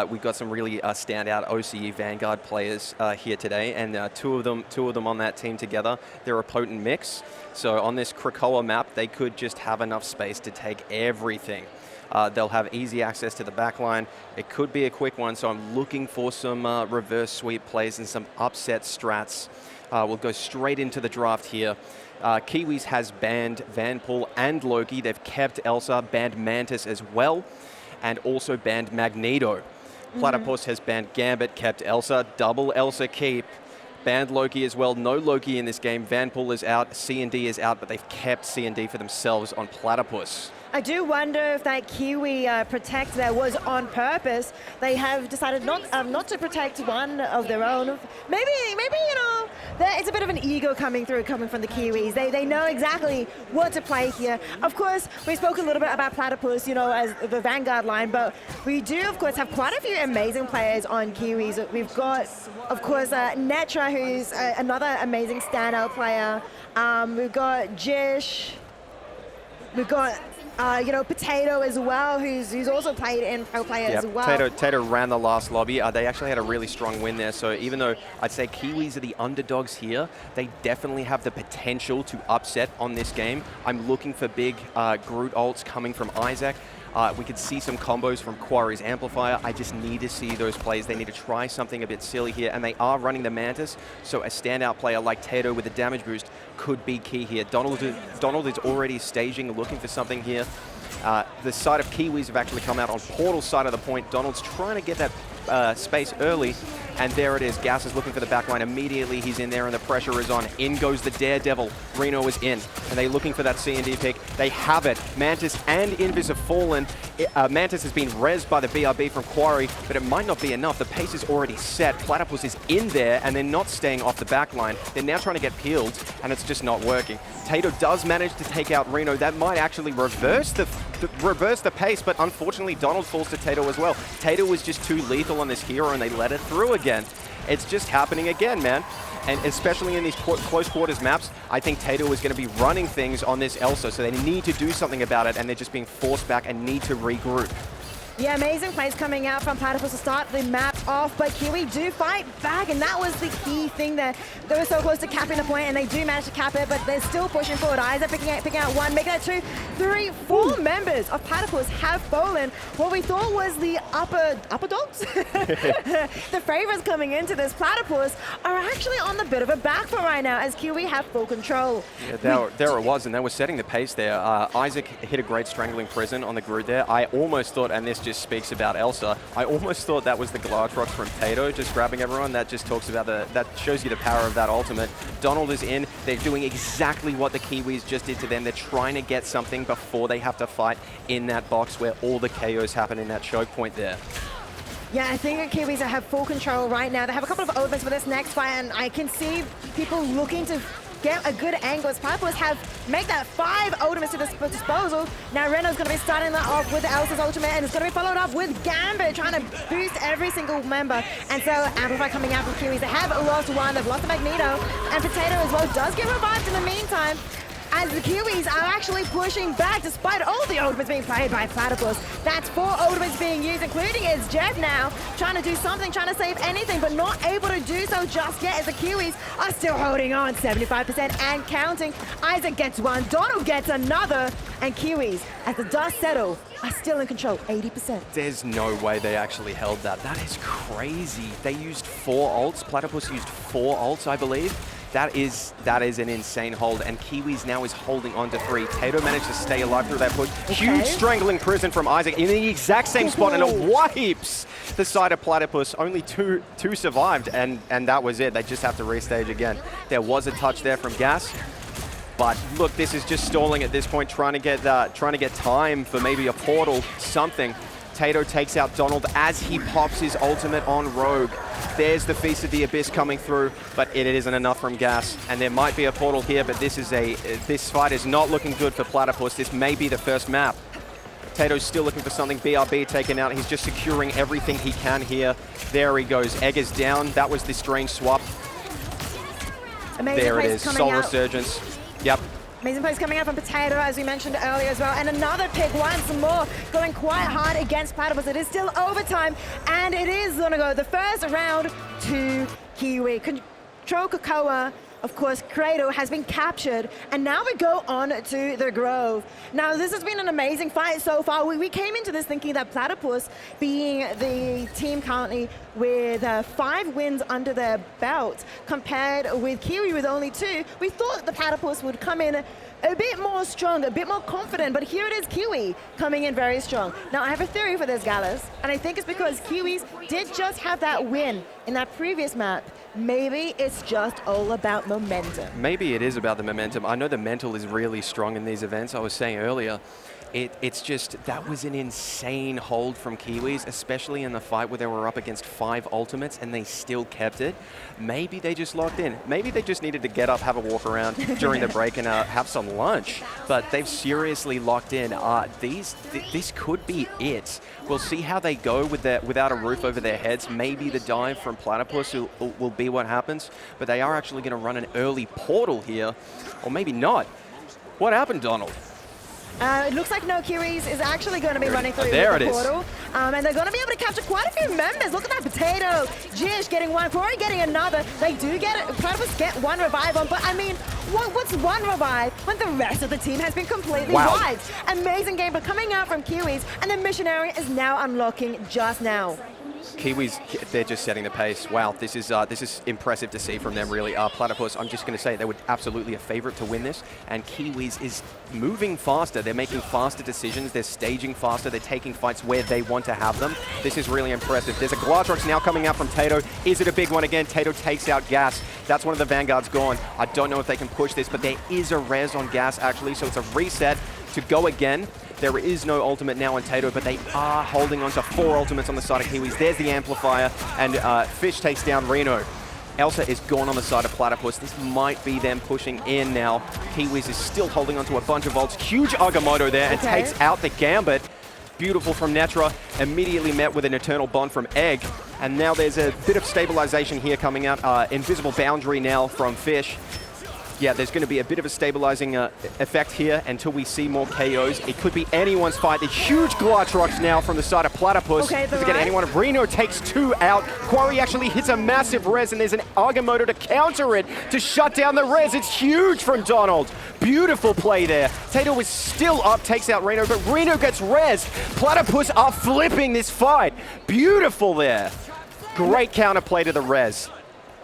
We've got some really standout OCE Vanguard players here today, and two of them on that team together. They're a potent mix. So on this Krakoa map, they could just have enough space to take everything. They'll have easy access to the back line. It could be a quick one, so I'm looking for some reverse sweep plays and some upset strats. We'll go straight into the draft here. Kiwis has banned Vanpool and Loki. They've kept Elsa, banned Mantis as well, and also banned Magneto. Platypus has banned Gambit, kept Elsa, double Elsa keep. Banned Loki as well. No Loki in this game. Vanpool is out, C&D is out, but they've kept C&D for themselves on Platypus. I do wonder if that Kiwi protect there was on purpose. They have decided not to protect one of their own. Maybe you know, it's a bit of an ego coming from the Kiwis. They know exactly what to play here. Of course, we spoke a little bit about Platypus, you know, as the Vanguard line, but we do, of course, have quite a few amazing players on Kiwis. We've got, of course, Netra, who's another amazing standout player. We've got Jish. We've got Potato as well, who's also played in pro player as well. Potato ran the last lobby. They actually had a really strong win there. So even though I'd say Kiwis are the underdogs here, they definitely have the potential to upset on this game. I'm looking for big Groot ults coming from Isaac. We could see some combos from Quarry's Amplifier. I just need to see those plays. They need to try something a bit silly here, and they are running the Mantis, so a standout player like Tato with a damage boost could be key here. Donald is already staging, looking for something here. The side of Kiwis have actually come out on Portal's side of the point. Donald's trying to get that space early, and there it is. Gas is looking for the backline. Immediately he's in there and the pressure is on. In goes the Daredevil. Reno is in, and they're looking for that C&D pick. They have it. Mantis and Invis have fallen. Mantis has been rezzed by the BRB from Quarry, but it might not be enough. The pace is already set. Platypus is in there, and they're not staying off the backline. They're now trying to get peeled, and it's just not working. Tato does manage to take out Reno. That might actually reverse the pace, but unfortunately Donald falls to Tato as well. Tato was just too lethal on this hero, and they let it through again. It's just happening again, man. And especially in these close quarters maps, I think Tato is going to be running things on this Elsa, so they need to do something about it, and they're just being forced back and need to regroup. Yeah, amazing plays coming out from Platypus to start the map off, but Kiwi do fight back, and that was the key thing there. They were so close to capping the point, and they do manage to cap it, but they're still pushing forward. Isaac picking out one, making it 2, 3, 4 members of Platypus have fallen. What we thought was the upper dogs, the favorites coming into this Platypus, are actually on the bit of a back foot right now, as Kiwi have full control. Yeah, there it was, and they were setting the pace there. Isaac hit a great strangling prison on the Groot there. I almost thought, and this just speaks about Elsa, I almost thought that was the Glartrox from Tato just grabbing everyone. That just talks about that shows you the power of that ultimate. Donald is in. They're doing exactly what the Kiwis just did to them. They're trying to get something before they have to fight in that box where all the KOs happen in that choke point there. Yeah, I think the Kiwis have full control right now. They have a couple of opens for this next fight, and I can see people looking to get a good angle as Platypus have make that 5 ultimates to the disposal. Now Reno's going to be starting that off with Elsa's ultimate, and it's going to be followed up with Gambit trying to boost every single member. And so Amplify coming out from Kiwis. They have lost one, they've lost the Magneto, and Potato as well does get revived in the meantime, as the Kiwis are actually pushing back despite all the ultimates being played by Platypus. That's 4 ultimates being used, including his Jeff now, trying to do something, trying to save anything, but not able to do so just yet as the Kiwis are still holding on 75% and counting. Isaac gets one, Donald gets another, and Kiwis, as the dust settle, are still in control, 80%. There's no way they actually held that. That is crazy. They used 4 ults. Platypus used 4 ults, I believe. That is an insane hold, and Kiwis now is holding on to 3. Tato managed to stay alive through that push. Huge strangling prison from Isaac in the exact same spot, and it wipes the side of Platypus. Only two survived, and that was it. They just have to restage again. There was a touch there from Gas, but look, this is just stalling at this point, trying to get time for maybe a portal, something. Tato takes out Donald as he pops his ultimate on Rogue. There's the Feast of the Abyss coming through, but it isn't enough from Gas. And there might be a portal here, but this fight is not looking good for Platypus. This may be the first map. Tato's still looking for something. BRB taken out. He's just securing everything he can here. There he goes. Egg is down. That was the strange swap. Amazing there it is. Soul Resurgence. Yep. Amazing plays coming out from Potato, as we mentioned earlier as well. And another pick once more, going quite hard against Platypus. It is still overtime, and it is going to go the first round to Kiwi. Control Cocoa, of course, Credo has been captured, and now we go on to the Grove. Now, this has been an amazing fight so far. We came into this thinking that Platypus, being the team currently with 5 wins under their belt, compared with Kiwi with only 2, we thought the Platypus would come in a bit more strong, a bit more confident, but here it is, Kiwi coming in very strong. Now, I have a theory for this, Gallus, and I think it's because Kiwis did just have that win in that previous map. Maybe it's just all about momentum. Maybe it is about the momentum. I know the mental is really strong in these events. I was saying earlier, it's just, that was an insane hold from Kiwis, especially in the fight where they were up against 5 ultimates and they still kept it. Maybe they just locked in. Maybe they just needed to get up, have a walk around during the break and have some lunch. But they've seriously locked in. This could be it. We'll see how they go without a roof over their heads. Maybe the dive from Platypus will be what happens. But they are actually going to run an early portal here. Or maybe not. What happened, Donald? It looks like No Kiwis is actually going to be running through the portal. And they're going to be able to capture quite a few members. Look at that Potato. Jish getting one, Corey getting another. They do get it. Platypus get 1 revive on, but I mean, what's 1 revive when the rest of the team has been completely wiped? Amazing game, but coming out from Kiwis, and the Missionary is now unlocking just now. Kiwis, they're just setting the pace. Wow, this is impressive to see from them, really. Platypus, I'm just going to say they were absolutely a favorite to win this, and Kiwis is moving faster. They're making faster decisions. They're staging faster. They're taking fights where they want to have them. This is really impressive. There's a Gladrox now coming out from Tato. Is it a big one again? Tato takes out Gas. That's one of the Vanguards gone. I don't know if they can push this, but there is a res on Gas, actually, so it's a reset to go again. There is no ultimate now on Tato, but they are holding on to 4 ultimates on the side of Kiwis. There's the Amplifier, and Fish takes down Reno. Elsa is gone on the side of Platypus. This might be them pushing in now. Kiwis is still holding on to a bunch of ults. Huge Agamotto there and takes out the Gambit. Beautiful from Netra, immediately met with an Eternal Bond from Egg. And now there's a bit of stabilization here coming out. Invisible Boundary now from Fish. Yeah, there's going to be a bit of a stabilizing effect here until we see more KOs. It could be anyone's fight. The huge Glutrox now from the side of Platypus. Does it get anyone? Reno takes 2 out. Quarry actually hits a massive res, and there's an Agamotto to counter it to shut down the res. It's huge from Donald. Beautiful play there. Tato is still up, takes out Reno, but Reno gets res. Platypus are flipping this fight. Beautiful there. Great counterplay to the res.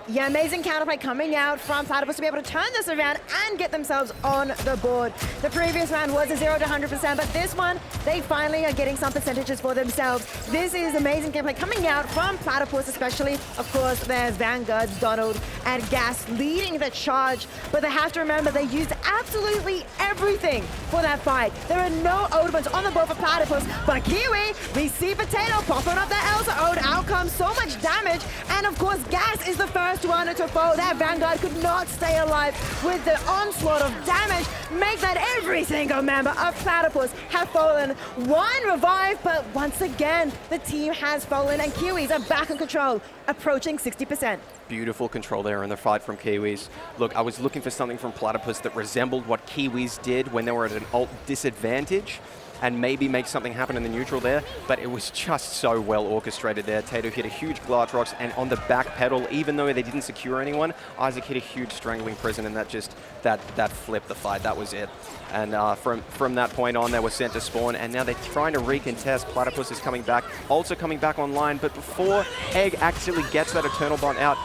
Yeah, amazing counterplay coming out from Platypus to be able to turn this around and get themselves on the board. The previous round was a 0 to 100%, but this one, they finally are getting some percentages for themselves. This is amazing gameplay coming out from Platypus, especially, of course, there's Vanguards, Donald, and Gas leading the charge. But they have to remember they used absolutely everything for that fight. There are no ultimates on the board for Platypus, but Kiwi, we see Potato popping up that Elsa ult, out comes so much damage, and of course, Gas is the first first one to fall. That Vanguard could not stay alive with the onslaught of damage. Make that every single member of Platypus have fallen. One revive, but once again, the team has fallen and Kiwis are back in control, approaching 60%. Beautiful control there in the fight from Kiwis. Look, I was looking for something from Platypus that resembled what Kiwis did when they were at an ult disadvantage, and maybe make something happen in the neutral there, but it was just so well orchestrated there. Tato hit a huge Glartrox, and on the back pedal, even though they didn't secure anyone, Isaac hit a huge Strangling Prison, and that flipped the fight. That was it. And from that point on, they were sent to spawn, and now they're trying to recontest. Platypus is coming back, also coming back online, but before Egg actually gets that Eternal Bond out,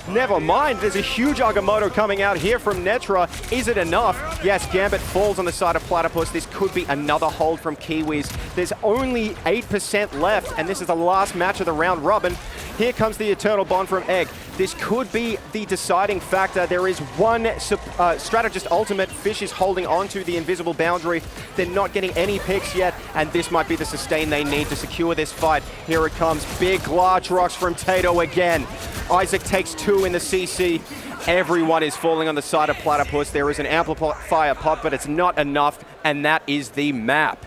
never mind, there's a huge Agamotto coming out here from Netra. Is it enough? Yes, Gambit falls on the side of Platypus. This could be another hold from Kiwis. There's only 8% left, and this is the last match of the round robin. Here comes the Eternal Bond from Egg. This could be the deciding factor. There is one strategist ultimate. Fish is holding onto the invisible boundary. They're not getting any picks yet, and this might be the sustain they need to secure this fight. Here it comes. Big Glartrox from Tato again. Isaac takes 2 in the CC. Everyone is falling on the side of Platypus. There is an amplifier pop, but it's not enough, and that is the map.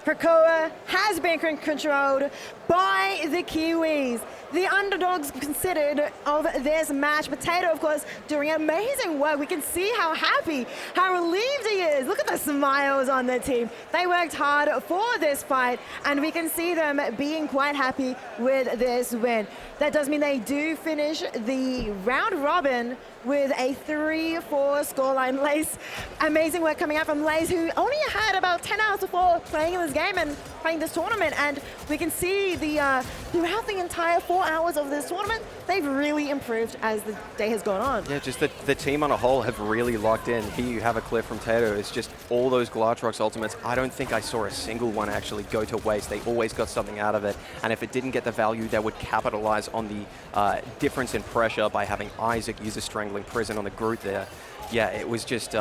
Krakoa has been controlled by the Kiwis. The underdogs considered of this match. Potato, of course, doing amazing work. We can see how happy, how relieved he is. Look at the smiles on the team. They worked hard for this fight, and we can see them being quite happy with this win. That does mean they do finish the round robin with a 3-4 scoreline. Lace, amazing work coming out from Lace, who only had about 10 hours before playing this game and playing this tournament, and we can see throughout the entire 4 hours of this tournament, they've really improved as the day has gone on. Yeah, just the team on a whole have really locked in. Here you have a clip from Tato. It's just all those Glartrox ultimates. I don't think I saw a single one actually go to waste. They always got something out of it, and if it didn't get the value, they would capitalize on the difference in pressure by having Isaac use a Strangling Prison on the Groot there. Yeah, it was just,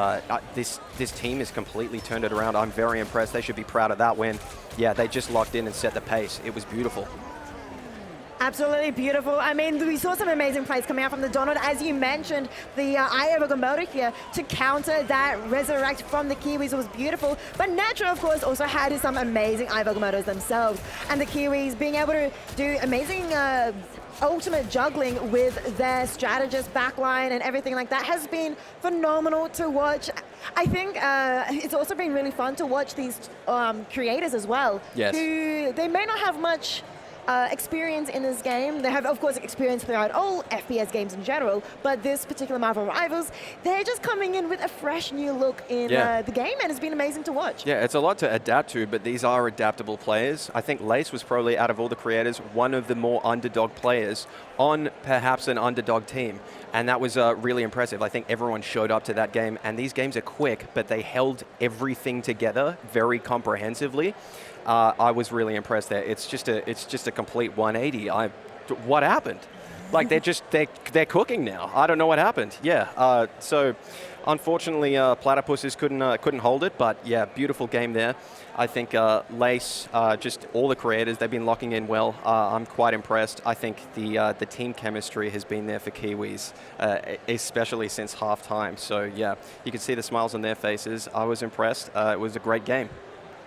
this team has completely turned it around. I'm very impressed. They should be proud of that win. Yeah, they just locked in and set the pace. It was beautiful. Absolutely beautiful. I mean, we saw some amazing plays coming out from the Donald. As you mentioned, the Eye of Agamotto here to counter that Resurrect from the Kiwis was beautiful. But Netra, of course, also had some amazing Eye of Agamottos themselves. And the Kiwis being able to do amazing ultimate juggling with their strategist backline and everything like that has been phenomenal to watch. I think it's also been really fun to watch these creators as well. Yes. Who they may not have much experience in this game. They have, of course, experience throughout all FPS games in general, but this particular Marvel Rivals, they're just coming in with a fresh new look in the game, and it's been amazing to watch. Yeah, it's a lot to adapt to, but these are adaptable players. I think Lace was probably, out of all the creators, one of the more underdog players on perhaps an underdog team, and that was really impressive. I think everyone showed up to that game, and these games are quick, but they held everything together very comprehensively. I was really impressed there. It's just a complete 180. What happened? Like they're cooking now. I don't know what happened. Yeah. So unfortunately, Platypuses couldn't hold it. But yeah, beautiful game there. I think Lace, just all the creators, they've been locking in well. I'm quite impressed. I think the team chemistry has been there for Kiwis, especially since halftime. So yeah, you can see the smiles on their faces. I was impressed. It was a great game.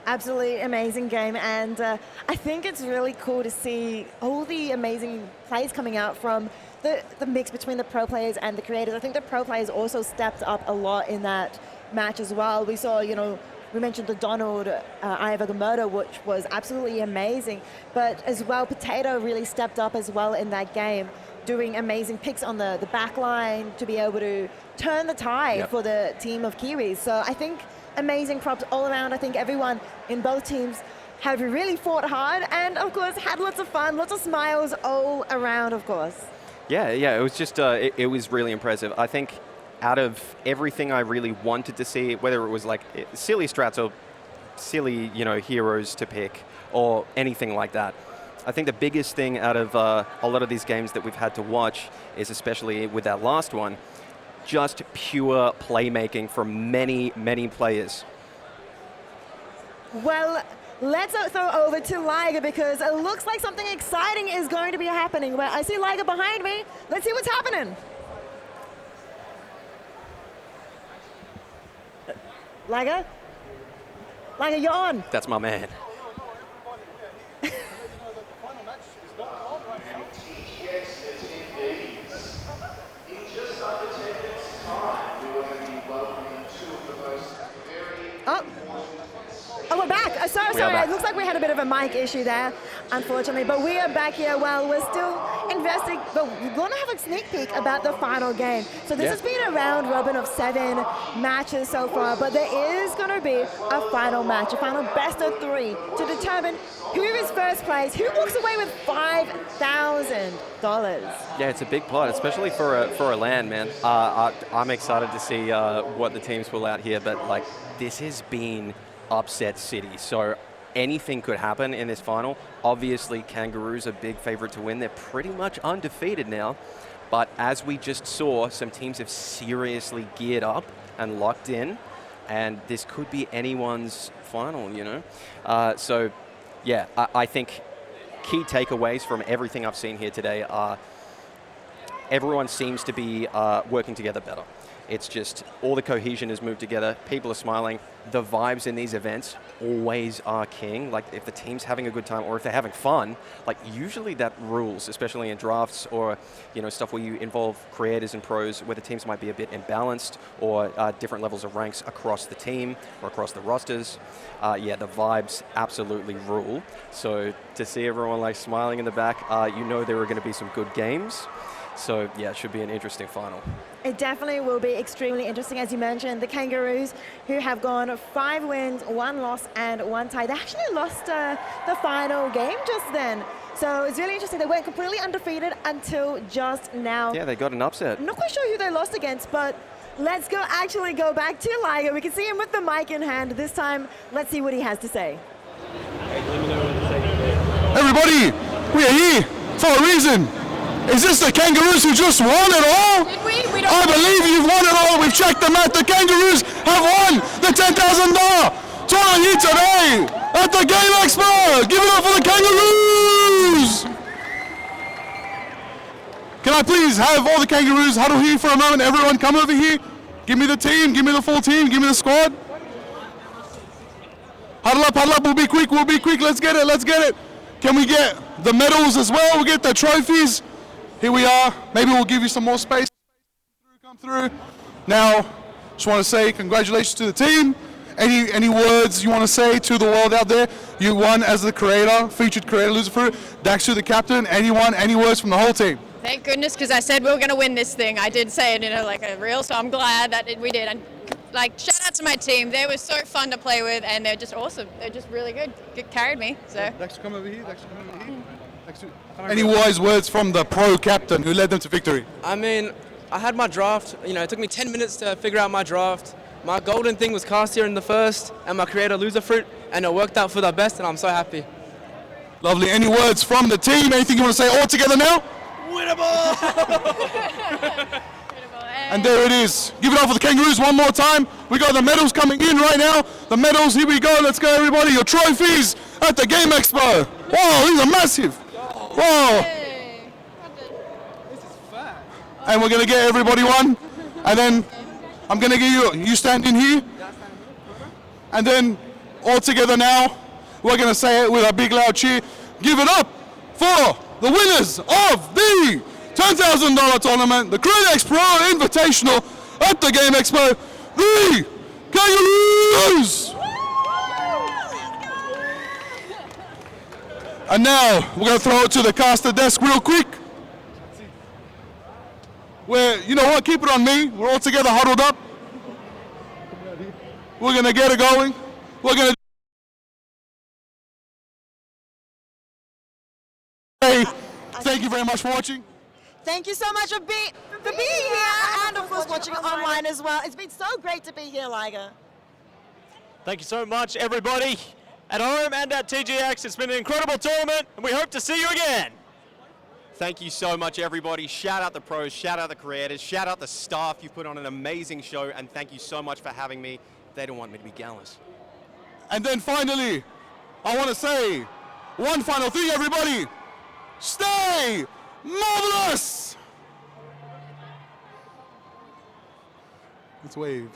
Absolutely amazing game, and I think it's really cool to see all the amazing plays coming out from the mix between the pro players and the creators. I think the pro players also stepped up a lot in that match as well. We saw, we mentioned the Donald Eye of Agamotto, which was absolutely amazing, but as well, Potato really stepped up as well in that game, doing amazing picks on the back line to be able to turn the tide for the team of Kiwis. So I think amazing props all around. I think everyone in both teams have really fought hard and, of course, had lots of fun, lots of smiles all around, of course. Yeah, it was just, it was really impressive. I think out of everything I really wanted to see, whether it was like silly strats or silly, heroes to pick or anything like that, I think the biggest thing out of a lot of these games that we've had to watch is, especially with that last one, just pure playmaking from many, many players. Well, let's throw over to Liger because it looks like something exciting is going to be happening. But I see Liger behind me. Let's see what's happening. Liger? Liger, you're on. That's my man. Oh, we're back. Sorry. back. It looks like we had a bit of a mic issue there, unfortunately. But we are back here. Well, we're still investing, but we're going to have a sneak peek about the final game. So this has been a round robin of 7 matches so far, but there is going to be a final match, a final best of 3 to determine who is first place, who walks away with $5,000. Yeah, it's a big pot, especially for a LAN, man. I'm excited to see what the teams pull out here, but like this has been upset city, so anything could happen in this final. Obviously, Kangaroos are big favorite to win. They're pretty much undefeated now, but as we just saw, some teams have seriously geared up and locked in, and this could be anyone's final, you know? So, yeah, I think key takeaways from everything I've seen here today are everyone seems to be working together better. It's just all the cohesion has moved together. People are smiling. The vibes in these events always are king. Like if the team's having a good time or if they're having fun, like usually that rules, especially in drafts or stuff where you involve creators and pros where the teams might be a bit imbalanced or different levels of ranks across the team or across the rosters. Yeah, the vibes absolutely rule. So to see everyone like smiling in the back, you know there are going to be some good games. So yeah, it should be an interesting final. It definitely will be extremely interesting. As you mentioned, the Kangaroos, who have gone 5 wins, 1 loss, and 1 tie. They actually lost the final game just then. So it's really interesting. They weren't completely undefeated until just now. Yeah, they got an upset. I'm not quite sure who they lost against, but let's actually go back to Liger. We can see him with the mic in hand. This time, let's see what he has to say. Everybody, we are here for a reason. Is this the Kangaroos who just won it all? Did we? We I believe you've won it all. We've checked them out. The Kangaroos have won the $10,000 tournament here today at the Game Expo. Give it up for the Kangaroos. Can I please have all the Kangaroos huddle here for a moment? Everyone come over here. Give me the team. Give me the full team. Give me the squad. Huddle up. We'll be quick. Let's get it. Can we get the medals as well? We'll get the trophies. Here we are. Maybe we'll give you some more space. Come through. Now, just want to say congratulations to the team. Any words you want to say to the world out there? You won as the creator, featured creator, loser fruit. Daxu, the captain. Anyone? Any words from the whole team? Thank goodness, because I said we were going to win this thing. I did say it in a reel, so I'm glad that we did. And shout out to my team. They were so fun to play with, and they're just awesome. They're just really good. It carried me. So. Daxu, come over here. Any wise words from the pro captain who led them to victory? I mean, I had my draft. It took me 10 minutes to figure out my draft. My golden thing was Cassia in the first, and my creator loser fruit, and it worked out for the best, and I'm so happy. Lovely. Any words from the team? Anything you want to say all together now? Winnable! And there it is. Give it up for the Kangaroos one more time. We got the medals coming in right now. The medals, here we go. Let's go, everybody. Your trophies at the Game Expo. Wow, these are massive. Wow. And we're going to get everybody one. And then I'm going to get you stand in here. And then all together now, we're going to say it with a big loud cheer. Give it up for the winners of the $10,000 tournament, the Create Pro Invitational at the Game Expo, the Kangaroos! And now, we're going to throw it to the caster desk real quick. You know what, keep it on me. We're all together huddled up. We're going to get it going. We're going to thank you very much for watching. Thank you so much for being here and of course watching online as well. It's been so great to be here, Liger. Thank you so much, everybody at home and at TGX. It's been an incredible tournament, and we hope to see you again. Thank you so much, everybody. Shout out the pros, shout out the creators, shout out the staff. You put on an amazing show, and thank you so much for having me. They don't want me to be gallus. And then finally, I want to say one final thing, everybody. Stay marvelous! Let's wave.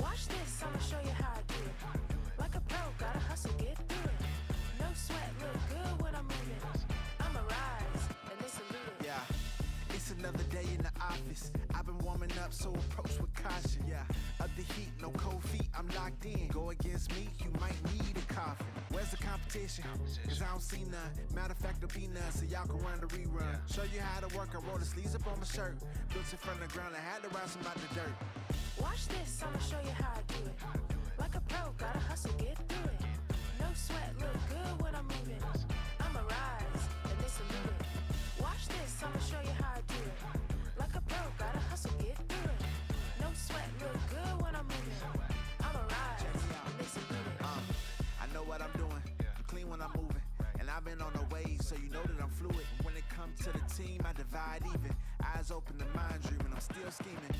Watch this, I'ma show you how I do it. Like a pro, gotta hustle, get through it. No sweat, look good when I'm moving. I'ma rise, and they salute it. Yeah, it's another day in the office. I've been warming up, so approach with caution. Yeah, of the heat, no cold feet, I'm locked in. Go against me, you might need a coffin. Where's the competition? Cause I don't see none. Matter of fact, there'll be none, so y'all can run the rerun. Show you how to work, I roll the sleeves up on my shirt. Built it from the ground, I had to rise from out the dirt. Watch this, I'ma show you how I do it. Like a pro, gotta hustle, get through it. No sweat, look good when I'm moving. I'ma rise, and they salute it. Watch this, I'ma show you how I do it. Like a pro, gotta hustle, get through it. No sweat, look good when I'm moving. I'ma rise, and they salute it. I know what I'm doing, I'm clean when I'm moving. And I've been on the wave, so you know that I'm fluid. When it comes to the team, I divide even. Eyes open to mind dreaming, I'm still scheming.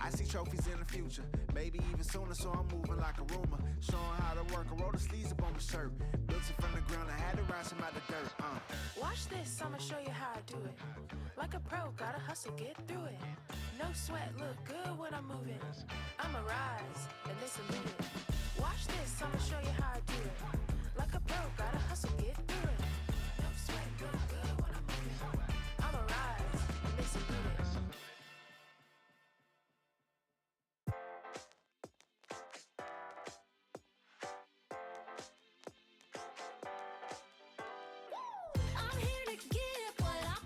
I see trophies in the future, maybe even sooner, so I'm moving like a rumor. Showing how to work, I roll the sleeves up on my shirt. Built it from the ground, I had to rise from out the dirt. Watch this, I'ma show you how I do it. Like a pro, gotta hustle, get through it. No sweat, look good when I'm moving. I'ma rise, and they salute it. Watch this, I'ma show you how I do it. Like a pro, gotta hustle, get through it. No sweat, look good when I'm moving. I'ma rise, and they salute it. I'm here to get what I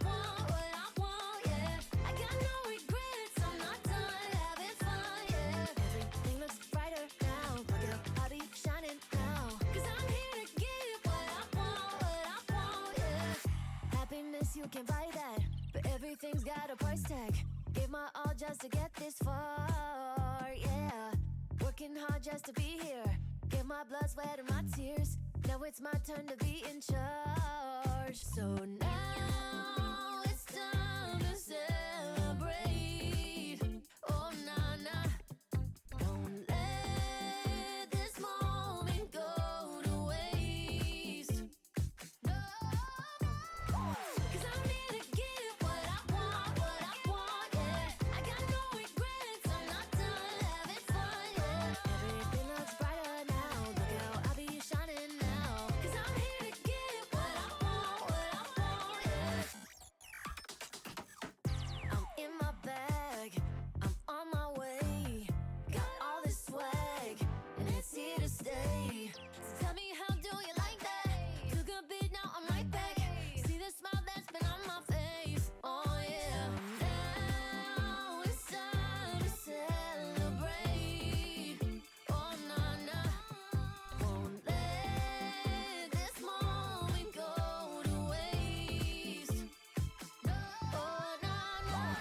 want, yeah. I got no regrets, I'm not done having fun, yeah. Everything looks brighter now, look at how I be shining now. Cause I'm here to get what I want, yeah. Happiness, you can buy that, but everything's got a price tag. Gave my all just to get this far, yeah. Working hard just to be here. Get my blood, sweat, and my tears. Now it's my turn to be in charge. So now it's time to celebrate. Oh, nah, nah. Don't let this moment go to waste. No. Cause I'm here to get what I want, yeah. I got no regrets, I'm not done having fun, yeah. Everything looks brighter now, look how I be shining now. Cause I'm here to get what I want, yeah. I'm in my bag, I'm on my way. Got all this swag, and it's here to stay. So tell me, how do you like that? Took a bit, now I'm right back. See the smile that's been on my face, oh yeah. Now it's time to celebrate. Oh, nah, nah. Won't let this moment go to waste. Oh, nah, nah.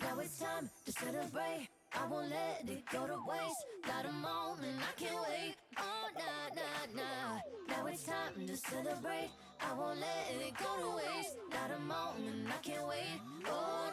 Now it's time to celebrate. I won't let it go to waste. Not a moment, I can't wait. Oh, nah, nah, nah. Now it's time to celebrate. I won't let it go to waste. Not a moment, I can't wait. Oh,